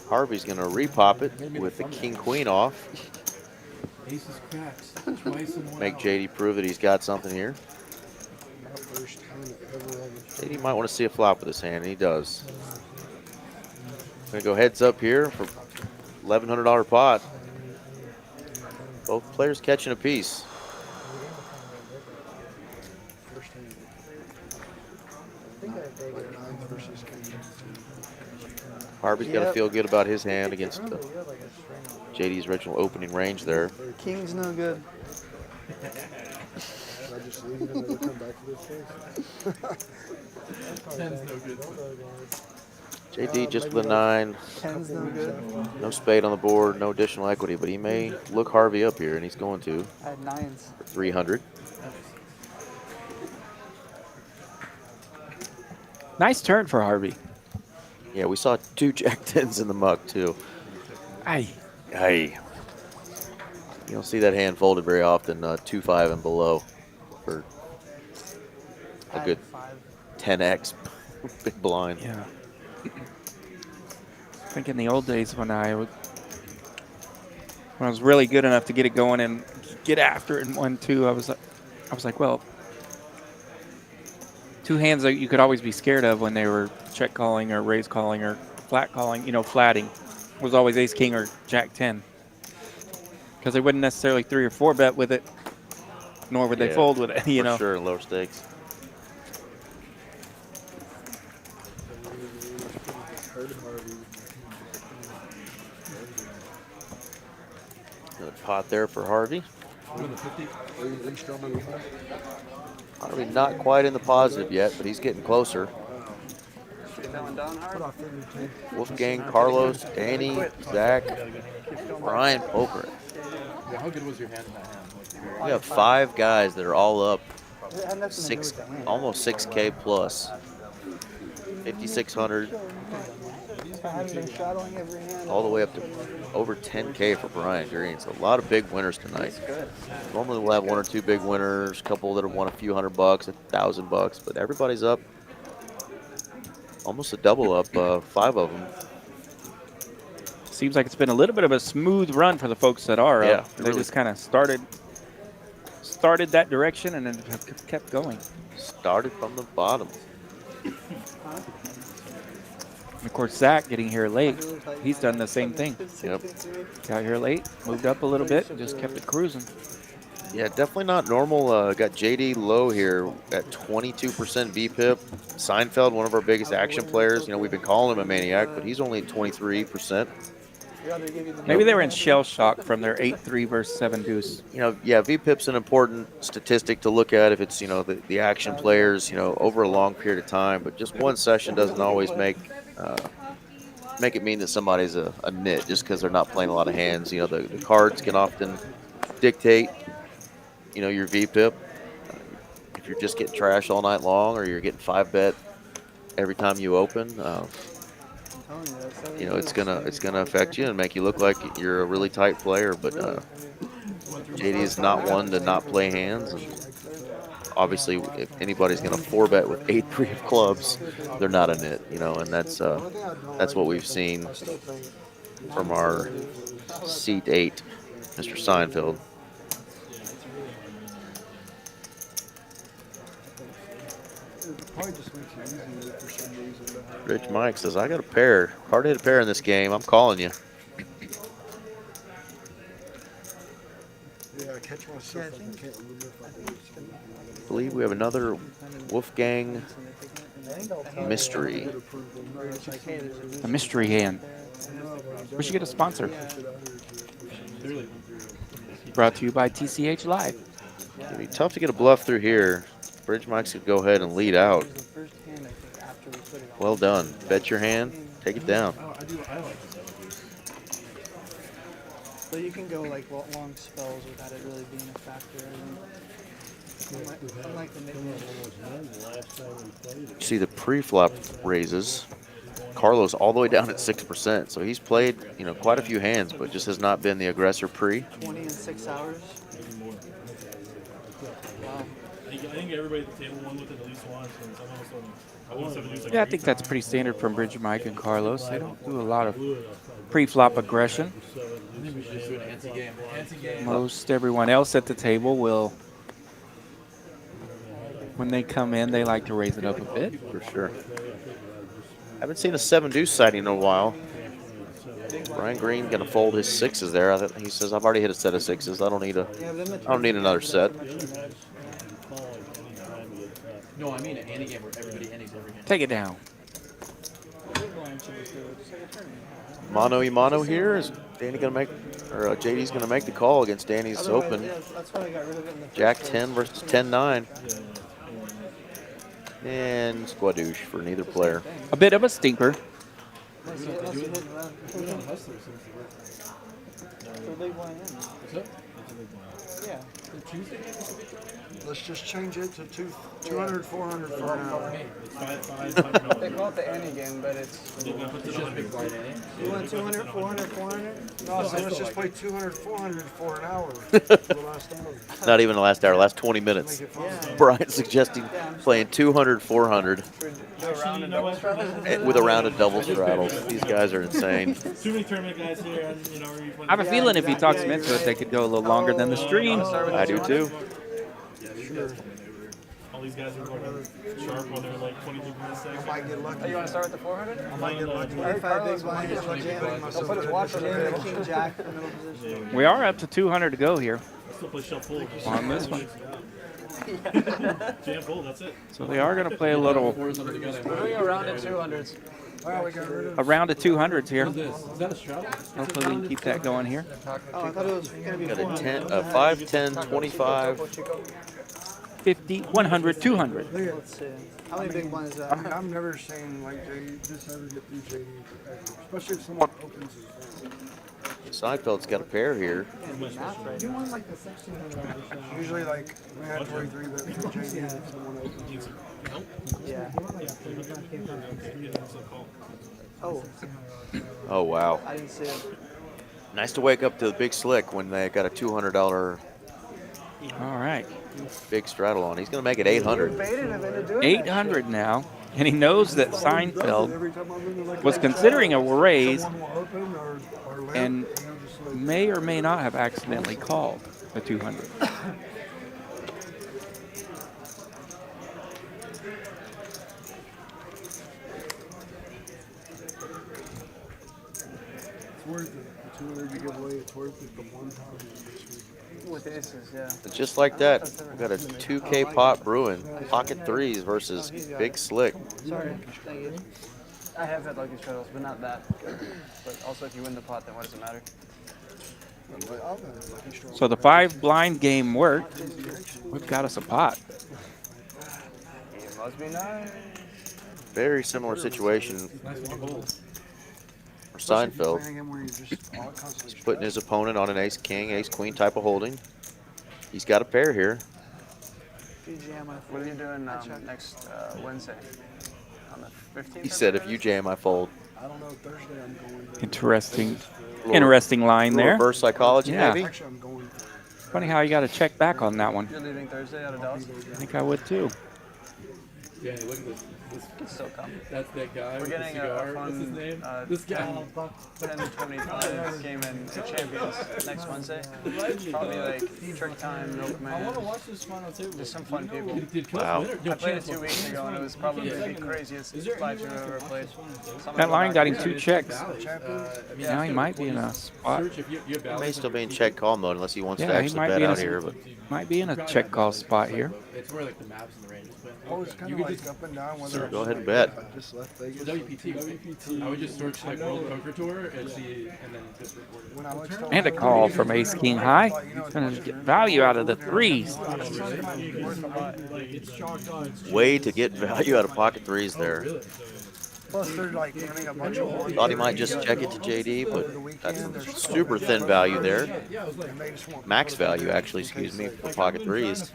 Harvey's going to repop it with the king-queen off.
Aces cracks twice in 1
Make
hour.
JD prove that he's got something here. JD might want to see a flop with his hand, and he does. Going to go heads up here for $1,100 pot. Both players catching a piece. Harvey's got to feel good about his hand against JD's original opening range there.
King's no good.
Should I just leave it and never come back to this place?
Ten's no good.
JD just with a 9.
10's no good.
No spade on the board, no additional equity, but he may look Harvey up here, and he's going to.
I had 9s.
For 300.
Nice turn for Harvey.
Yeah, we saw 2 Jack 10s in the muck, too.
Aye.
Aye. You don't see that hand folded very often, 2-5 and below for a good 10x big blind.
Yeah. I think in the old days when I was really good enough to get it going and get after it in 1-2, I was like, well, 2 hands that you could always be scared of when they were check calling or raise calling or flat calling, flatting, was always ace king or jack 10. Because they wouldn't necessarily 3 or 4 bet with it, nor would they fold with it,
For sure, lower stakes. Another pot there for Harvey. Harvey not quite in the positive yet, but he's getting closer. Wolfgang, Carlos, Danny, Zach, Brian Poker.
Yeah, how good was your hand in that hand?
We have 5 guys that are all up almost 6K plus. 5,600. All the way up to over 10K for Brian Green. So a lot of big winners tonight. Normally we'll have 1 or 2 big winners, a couple that have won a few $100, $1,000, but everybody's up. Almost a double up, 5 of them.
Seems like it's been a little bit of a smooth run for the folks that are up. They
really
just kind of started that direction and then have kept going.
Started from the bottom.
And of course, Zach getting here late, he's done the same thing.
Yep.
Got here late, moved up a little bit, and just kept it cruising.
Yeah, definitely not normal. Got JD low here at 22% VPIP. Seinfeld, one of our biggest action players. We've been calling him a maniac, but he's only at 23%.
Maybe they were in shell shock from their 8-3 versus 7 deuce.
You know, yeah, VPIP's an important statistic to look at if it's, you know, the action players, you know, over a long period of time. But just one session doesn't always make it mean that somebody's a nit just because they're not playing a lot of hands. You know, the cards can often dictate, you know, your VPIP. If you're just getting trashed all night long, or you're getting 5-bet every time you open, you know, it's gonna affect you and make you look like you're a really tight player. But JD is not one to not play hands. And obviously, if anybody's gonna 4-bet with 8-3 of clubs, they're not a nit, you know, and that's what we've seen from our seat 8, Mr. Seinfeld. Rich Mike says, I got a pair. Hard to hit a pair in this game. I'm calling you.
Yeah, I catch myself. I can't remember if I did.
I believe we have another Wolfgang mystery.
A mystery hand. We should get a sponsor. Brought to you by TCH Live.
It'd be tough to get a bluff through here. Bridge Mike's could go ahead and lead out. Well done. Bet your hand. Take it down.
So you can go like long spells without it really being a factor. Unlike the
See the pre-flop raises. Carlos all the way down at 6%. So he's played, you know, quite a few hands, but just has not been the aggressor pre.
20 in 6 hours. Wow.
I think everybody at the table won with it at least once.
Yeah, I think that's pretty standard from Bridge Mike and Carlos. They don't do a lot of pre-flop aggression. Most everyone else at the table will, when they come in, they like to raise it up a bit.
For sure. Haven't seen a 7-deuce sighting in a while. Brian Green gonna fold his 6s there. He says, "I've already hit a set of 6s. I don't need another set."
No, I mean an ante game where everybody antes every hand.
Take it down.
Mano y mano here. Is Danny gonna make, or JD's gonna make the call against Danny's open? Jack 10 versus 10-9. And squadouche for neither player.
A bit of a stinker.
Let's just change it to 200, 400 for an hour.
They call it the ante game, but it's. You want 200, 400, 400?
No, so let's just play 200, 400 for an hour. The last hour.
Not even the last hour, last 20 minutes. Brian's suggesting playing 200, 400 with a round of double straddles. These guys are insane.
Too many tournament guys here.
I have a feeling if he talks them into it, they could go a little longer than the stream.
I do too.
All these guys are going sharp when they're like 22 minutes.
I might get lucky.
Oh, you want to start with the 400?
I might get lucky.
If I have big blind,
I'll put his watch on the
King Jack in the middle position.
We are up to 200 to go here
Still play shove full.
on this one.
Jam full, that's it.
So they are going to play a little,
We're doing a round of 200s.
Wow, we got rid of
a round of 200s here.
Is that a straddle?
Hopefully we can keep that going here.
Oh, I thought it was going to be
Got a
400.
10, 5, 10, 25.
50, 100, 200.
Let's see. How many big blinds is that?
I've never seen like this ever get through JD, especially if someone opens his phone.
Seinfeld's got a pair here.
Usually like mandatory 3-bet for JD if someone opens.
Yeah. Oh,
Oh, wow.
I didn't see it.
Nice to wake up to the big slick when they got a $200
All right.
big straddle on. He's going to make it 800.
800 now. And he knows that Seinfeld was considering a raise and may or may not have accidentally called the 200.
It's worth it. The 200 you give away, it's worth it. The 1,000
With aces, yeah.
Just like that, we got a 2K pot brewing. Pocket threes versus big slick.
Sorry. Thank you.
I have had lucky straddles, but not that good. But also, if you win the pot, then what does it matter?
So the 5 blind game worked. We've got us a pot.
It must be nice.
Very similar situation for Seinfeld. He's putting his opponent on an ace-king, ace-queen type of holding. He's got a pair here.
What are you doing next Wednesday? On the 15th?
He said, if you jam, I fold.
I don't know, Thursday I'm going.
Interesting line there.
Reverse psychology,
yeah.
maybe?
Actually, I'm going.
Funny how you got to check back on that one.
You're leaving Thursday out of Dallas?
I think I would too.
Yeah, look at this.
Still come.
That's that guy.
We're getting a fun,
what's his name?
This guy. 10-25 game in Champions next Wednesday. Probably like trick time, no command.
I want to watch this final too.
Just some fun people.
Wow.
I played it 2 weeks ago and it was probably the craziest live stream I've ever played.
That line got him 2 checks.
Yeah.
Now he might be in a spot.
He may still be in check call mode unless he wants to
Yeah, he
actually
might
bet
be in
out
a,
here. But
might be in a check call spot here.
It's where like the maps and the ranges.
Oh, it's kind of like up and down.
Sure, go ahead and bet.
I just left Vegas.
WPT. I would just search like World Poker Tour and see, and then just record it.
When I was
And a call from Ace King High. He's going to get value out of the 3s.
Way to get value out of pocket 3s there.
Plus, they're like running a bunch of ones.
Thought he might just check it to JD, but that's super thin value there. Max value, actually, excuse me, for pocket 3s.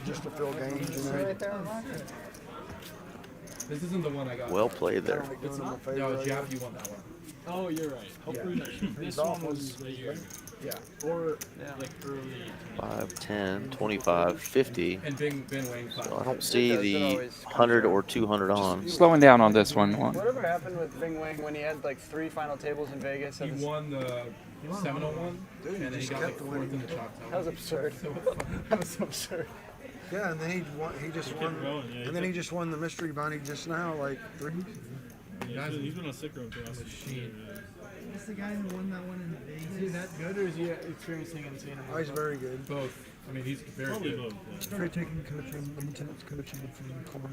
Just to fill games, you know.
This isn't the one I got.
Well played there.
No, Jeff, you won that one.
Oh, you're right. Hopefully this one was later.
Yeah.
Or like early.
5, 10, 25, 50.
And Ben Wayne.
So I don't see the 100 or 200 on.
Slowing down on this one.
Whatever happened with Ving Wang when he had like 3 final tables in Vegas?
He won the 701, and then he got like 4th in the Choctaw.
That was absurd. That was so absurd.
Yeah, and then he just won, and then he just won the mystery bounty just now, like 3 weeks ago.
He's been on sick room for us.
Is the guy who won that one in Vegas? Is he that good, or is he experiencing insane
Oh, he's very good.
Both. I mean, he's very
Probably
good.
both.
Started taking coaching, intense coaching from Corey.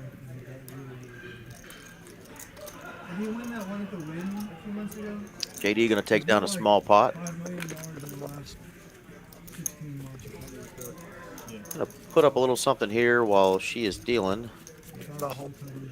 Did he win that one at the Win a few months ago?
JD going to take down a small pot.
$5 million in the last 16 months.
Going to put up a little something here while she is dealing.
The whole thing.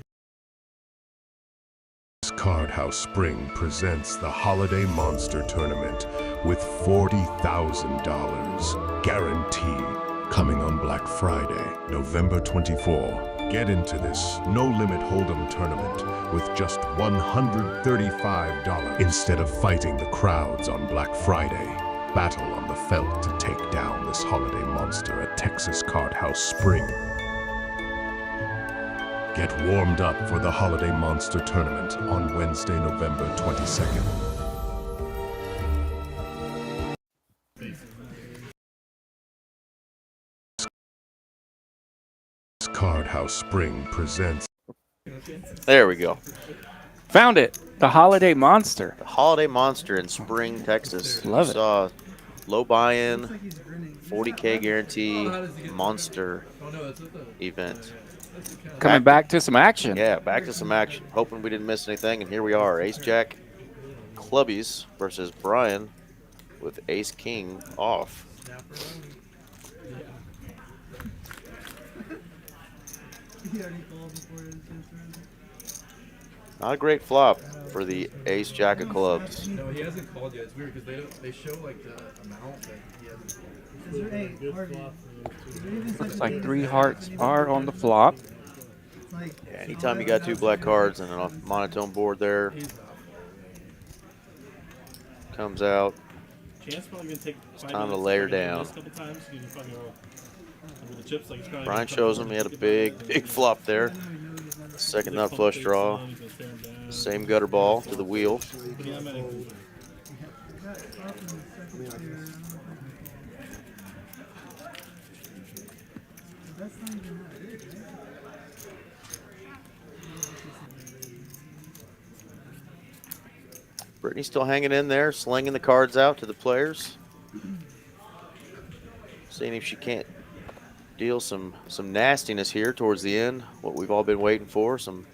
Card House Spring presents the Holiday Monster Tournament with $40,000 guaranteed, coming on Black Friday, November 24. Get into this no-limit hold'em tournament with just $135. Instead of fighting the crowds on Black Friday, battle on the felt to take down this holiday monster at Texas Card House Spring. Get warmed up for the Holiday Monster Tournament on Wednesday, November 22nd. Card House Spring presents.
There we go.
Found it. The Holiday Monster.
The Holiday Monster in Spring, Texas.
Love it.
Saw low buy-in, 40K guarantee, monster event.
Coming back to some action.
Yeah, back to some action. Hoping we didn't miss anything, and here we are. Ace-Jack Clubbies versus Brian with Ace-King off. Not a great flop for the Ace-Jack of clubs.
No, he hasn't called yet. It's weird because they show like the amount that he hasn't called.
Looks like 3 hearts are on the flop.
Yeah, anytime you got 2 black cards and a monotone board there, comes out.
Chance probably gonna take
It's time to layer down. Brian shows him he had a big flop there. Second nut flush draw. Same gutter ball to the wheel. Brittany's still hanging in there, slinging the cards out to the players. Seeing if she can't deal some nastiness here towards the end. What we've all been waiting for, some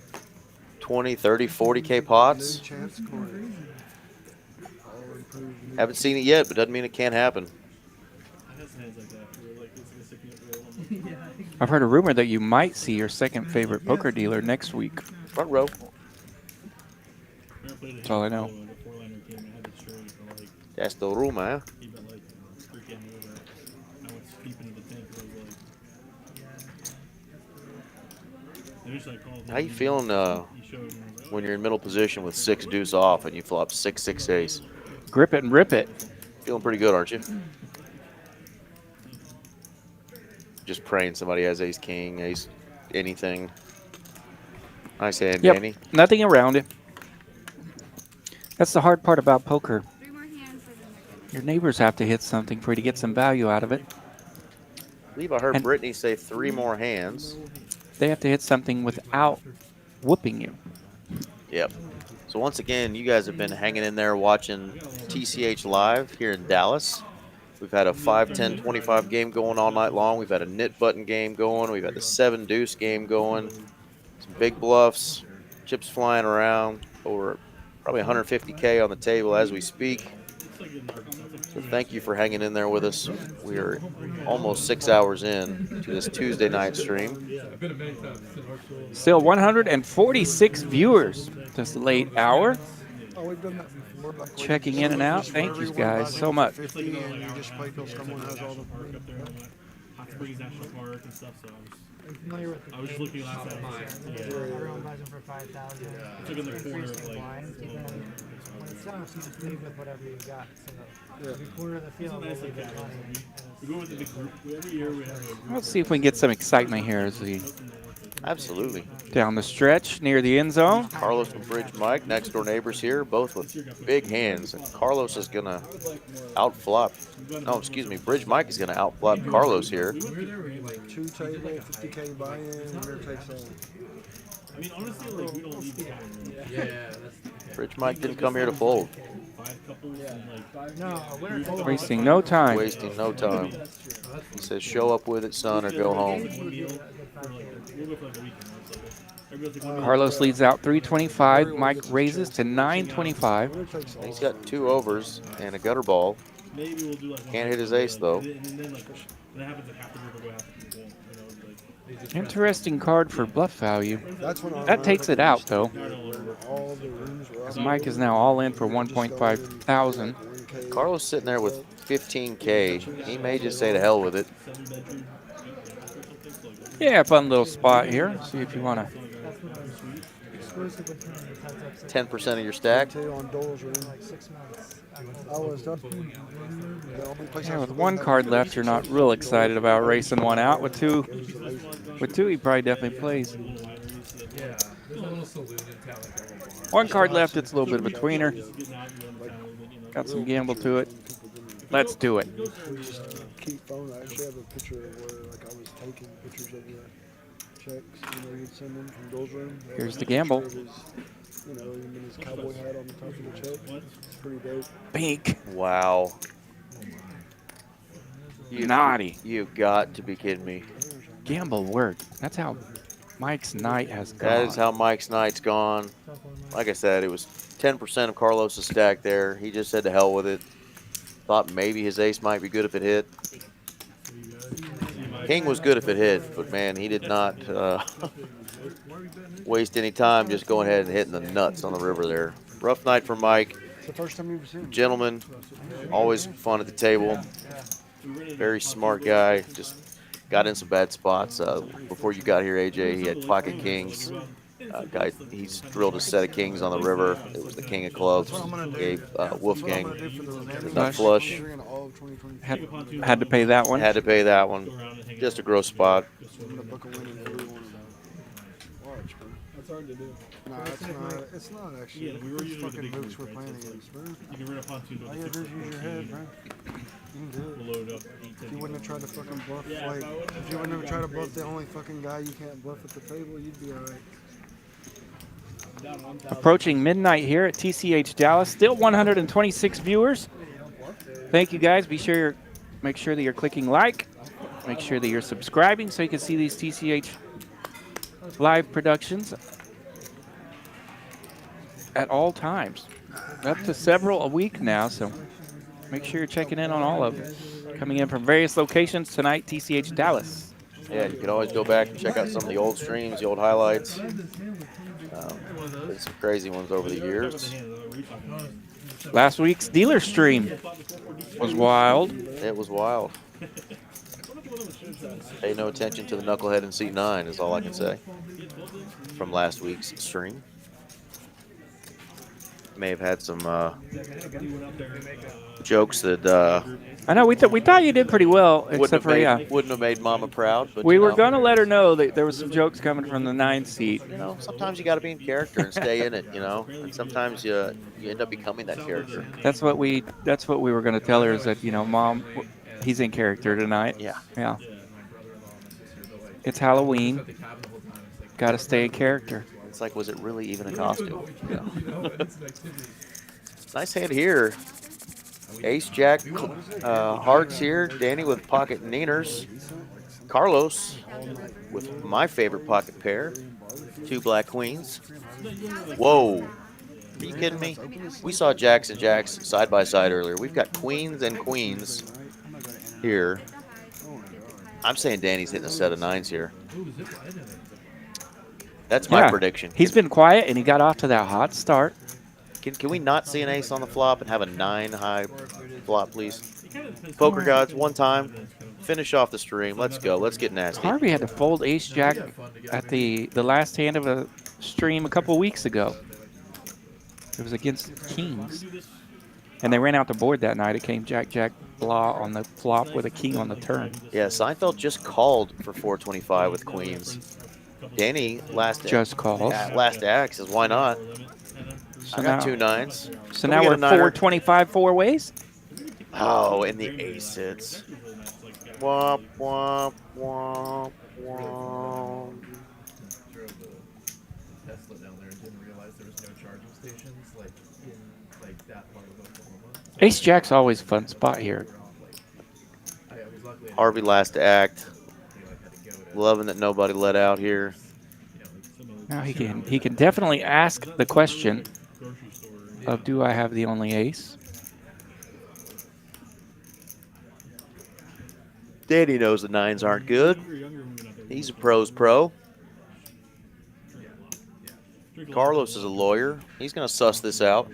20, 30, 40K pots. Haven't seen it yet, but doesn't mean it can't happen.
I've heard a rumor that you might see your second favorite poker dealer next week.
Front row.
That's all I know.
That's the rumor, huh? How you feeling when you're in middle position with 6 deuce off and you flop 6, 6 ace?
Grip it and rip it.
Feeling pretty good, aren't you? Just praying somebody has ace king, ace anything. Nice hand,
Yep,
Danny.
nothing around it. That's the hard part about poker. Your neighbors have to hit something for you to get some value out of it.
I believe I heard Brittany say 3 more hands.
They have to hit something without whooping you.
Yep. So once again, you guys have been hanging in there watching TCH Live here in Dallas. We've had a 5, 10, 25 game going all night long. We've had a knit button game going. We've had the 7 deuce game going. Some big bluffs, chips flying around. Over probably 150K on the table as we speak. So thank you for hanging in there with us. We are almost 6 hours in to this Tuesday night stream.
Still 146 viewers this late hour. Checking in and out. Thank you guys so much.
I was just looking last night.
Everyone buys them for 5,000.
Took in the corner of like.
When it's done, you just leave with whatever you got. So every quarter of the field, we'll leave it money.
We go with the big group. Every year we have a group.
Let's see if we can get some excitement here as we
Absolutely.
down the stretch near the end zone.
Carlos and Bridge Mike, next door neighbors here, both with big hands. And Carlos is going to outflop. No, excuse me. Bridge Mike is going to outflop Carlos here.
2 table, 50K buy-in, winner takes all.
I mean, honestly, like, we don't leave the time.
Yeah,
Bridge Mike didn't come here to fold.
Wasting no time.
Wasting no time. He says, show up with it, son, or go home.
Carlos leads out 325. Mike raises to 925.
He's got 2 overs and a gutter ball. Can't hit his ace, though.
Interesting card for bluff value. That takes it out, though. Because Mike is now all in for 1.5 thousand.
Carlos sitting there with 15K. He may just say to hell with it.
Yeah, fun little spot here. See if you want to.
10% of your stack.
Yeah, with 1 card left, you're not real excited about racing one out. With two, he probably definitely plays. 1 card left, it's a little bit of a tweener. Got some gamble to it. Let's do it.
Keep phone. I actually have a picture of where like I was taking pictures of the checks. You know, you'd send them from Dole's room.
Here's the gamble.
You know, even his cowboy hat on the top of the check. It's pretty dope.
Pink.
Wow.
Naughty.
You've got to be kidding me.
Gamble worked. That's how Mike's night has gone.
That is how Mike's night's gone. Like I said, it was 10% of Carlos's stack there. He just said to hell with it. Thought maybe his ace might be good if it hit. King was good if it hit, but man, he did not waste any time just going ahead and hitting the nuts on the river there. Rough night for Mike.
It's the first time you've seen him.
Gentleman, always fun at the table. Very smart guy. Just got in some bad spots. Before you got here, AJ, he had pocket kings. He's drilled a set of kings on the river. It was the king of clubs. Gave Wolfgang the nut flush.
Had to pay that one.
Had to pay that one. Just a gross spot.
That's hard to do. No, it's not actually.
Yeah, we were using
fucking mooks we're playing against, bro.
You can run a pontoon.
All you gotta do is use your head, bro. You can do it.
We'll load up.
If you wouldn't have tried to fucking bluff, like, if you wouldn't have tried to bluff the only fucking guy you can't bluff at the table, you'd be alright.
Approaching midnight here at TCH Dallas. Still 126 viewers. Thank you guys. Make sure that you're clicking like. Make sure that you're subscribing so you can see these TCH live productions. at all times. Up to several a week now, so make sure you're checking in on all of them. Coming in from various locations tonight, TCH Dallas.
Yeah, you can always go back and check out some of the old streams, the old highlights. Been some crazy ones over the years.
Last week's dealer stream was wild.
It was wild. Pay no attention to the knucklehead in seat 9 is all I can say from last week's stream. May have had some jokes that
I know we thought you did pretty well, except for
wouldn't have made Mama proud. But
we were gonna let her know that there was some jokes coming from the 9 seat.
You know, sometimes you got to be in character and stay in it. You know, and sometimes you end up becoming that character.
That's what we were gonna tell her, is that, you know, Mom, he's in character tonight.
Yeah.
Yeah. It's Halloween. Got to stay in character.
It's like, was it really even a costume? Yeah. Nice hand here. Ace Jack hearts here. Danny with pocket neeners. Carlos with my favorite pocket pair. 2 black queens. Whoa. Are you kidding me? We saw jacks and jacks side by side earlier. We've got queens and queens here. I'm saying Danny's hitting a set of 9s here. That's my prediction.
He's been quiet, and he got off to that hot start.
Can we not see an ace on the flop and have a 9 high flop, please? Poker gods, one time. Finish off the stream. Let's go. Let's get nasty.
Harvey had to fold ace jack at the last hand of a stream a couple weeks ago. It was against kings. And they ran out the board that night. It came jack, jack, blah on the flop with a king on the turn.
Yeah, Seinfeld just called for 425 with queens. Danny
just calls.
Last act says, why not?
So
I got 2 9s.
So now we're 425 4 ways?
Oh, and the ace hits. Womp, womp, womp, womp.
Ace Jack's always a fun spot here.
Harvey last act. Loving that nobody let out here.
Now he can definitely ask the question of, do I have the only ace?
Danny knows the 9s aren't good. He's a pro's pro. Carlos is a lawyer. He's going to suss this out.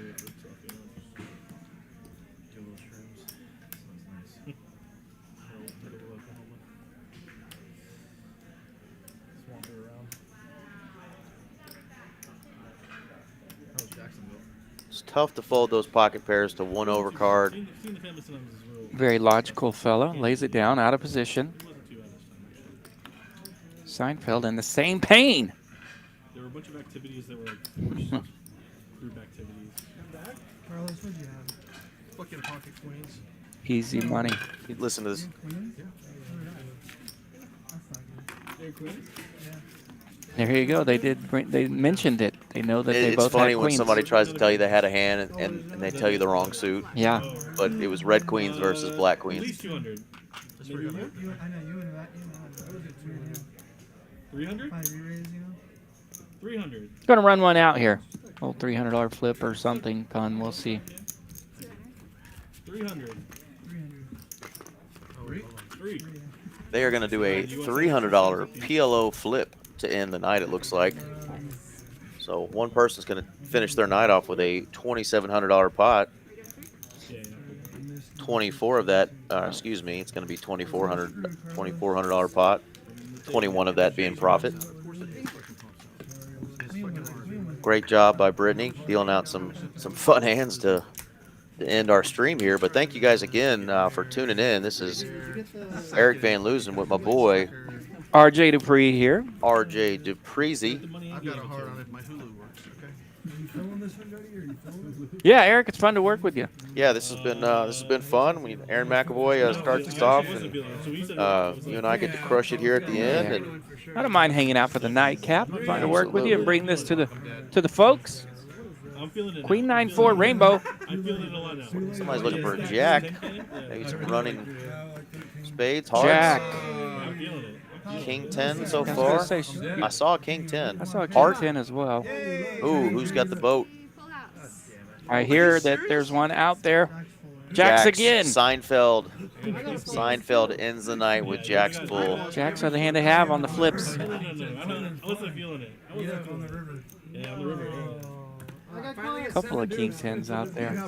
It's tough to fold those pocket pairs to 1 overcard.
Very logical fellow. Lays it down, out of position. Seinfeld in the same pain.
There were a bunch of activities that were like forced group activities.
Carlos, what do you have? Fucking pocket queens.
Easy money.
Listen to this.
There you go. They mentioned it. They know that they both
It's funny
had
when
queens.
somebody tries to tell you they had a hand and they tell you the wrong suit.
Yeah.
But it was red queens versus black queens.
At least 200.
I know you and that.
300? 300.
Going to run one out here. Old $300 flip or something fun. We'll see.
300. 3.
They are going to do a $300 PLO flip to end the night, it looks like. So one person's going to finish their night off with a $2,700 pot. 24 of that, excuse me, it's going to be $2,400 pot. 21 of that being profit. Great job by Brittany, dealing out some fun hands to end our stream here. But thank you guys again for tuning in. This is Eric Van Loosen with my boy
RJ Dupree here.
RJ Dupreezy.
I've got a heart on if my Hulu works, okay?
You filming this one, Dirty, or you filming it?
Yeah, Eric, it's fun to work with you.
Yeah, this has been fun. Aaron McAvoy starts us off, and you and I get to crush it here at the end. And
I don't mind hanging out for the nightcap. Fun to work with you and bring this to the folks. Queen 9-4 Rainbow.
I'm feeling it a lot now.
Somebody's looking for a jack. Maybe some running spades, hearts.
Jack.
King 10 so far. I saw a King 10.
I saw a King
Heart?
10 as well.
Ooh, who's got the boat?
I hear that there's one out there. Jacks again.
Seinfeld. Seinfeld ends the night with Jack's full.
Jacks are the hand to have on the flips.
I wasn't feeling it. I was on the river. Yeah, on the river.
A couple of king tens out there.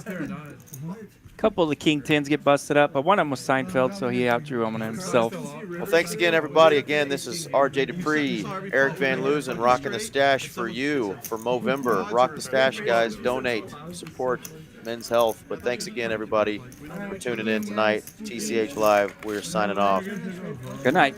Couple of the king tens get busted up, but one of them was Seinfeld, so he outdrew him on himself.
Well, thanks again, everybody. Again, this is RJ Dupree, Eric Van Loozen, rocking the stash for you for Movember. Rock the stash, guys. Donate, support men's health. But thanks again, everybody, for tuning in tonight. TCH Live. We're signing off.
Good night.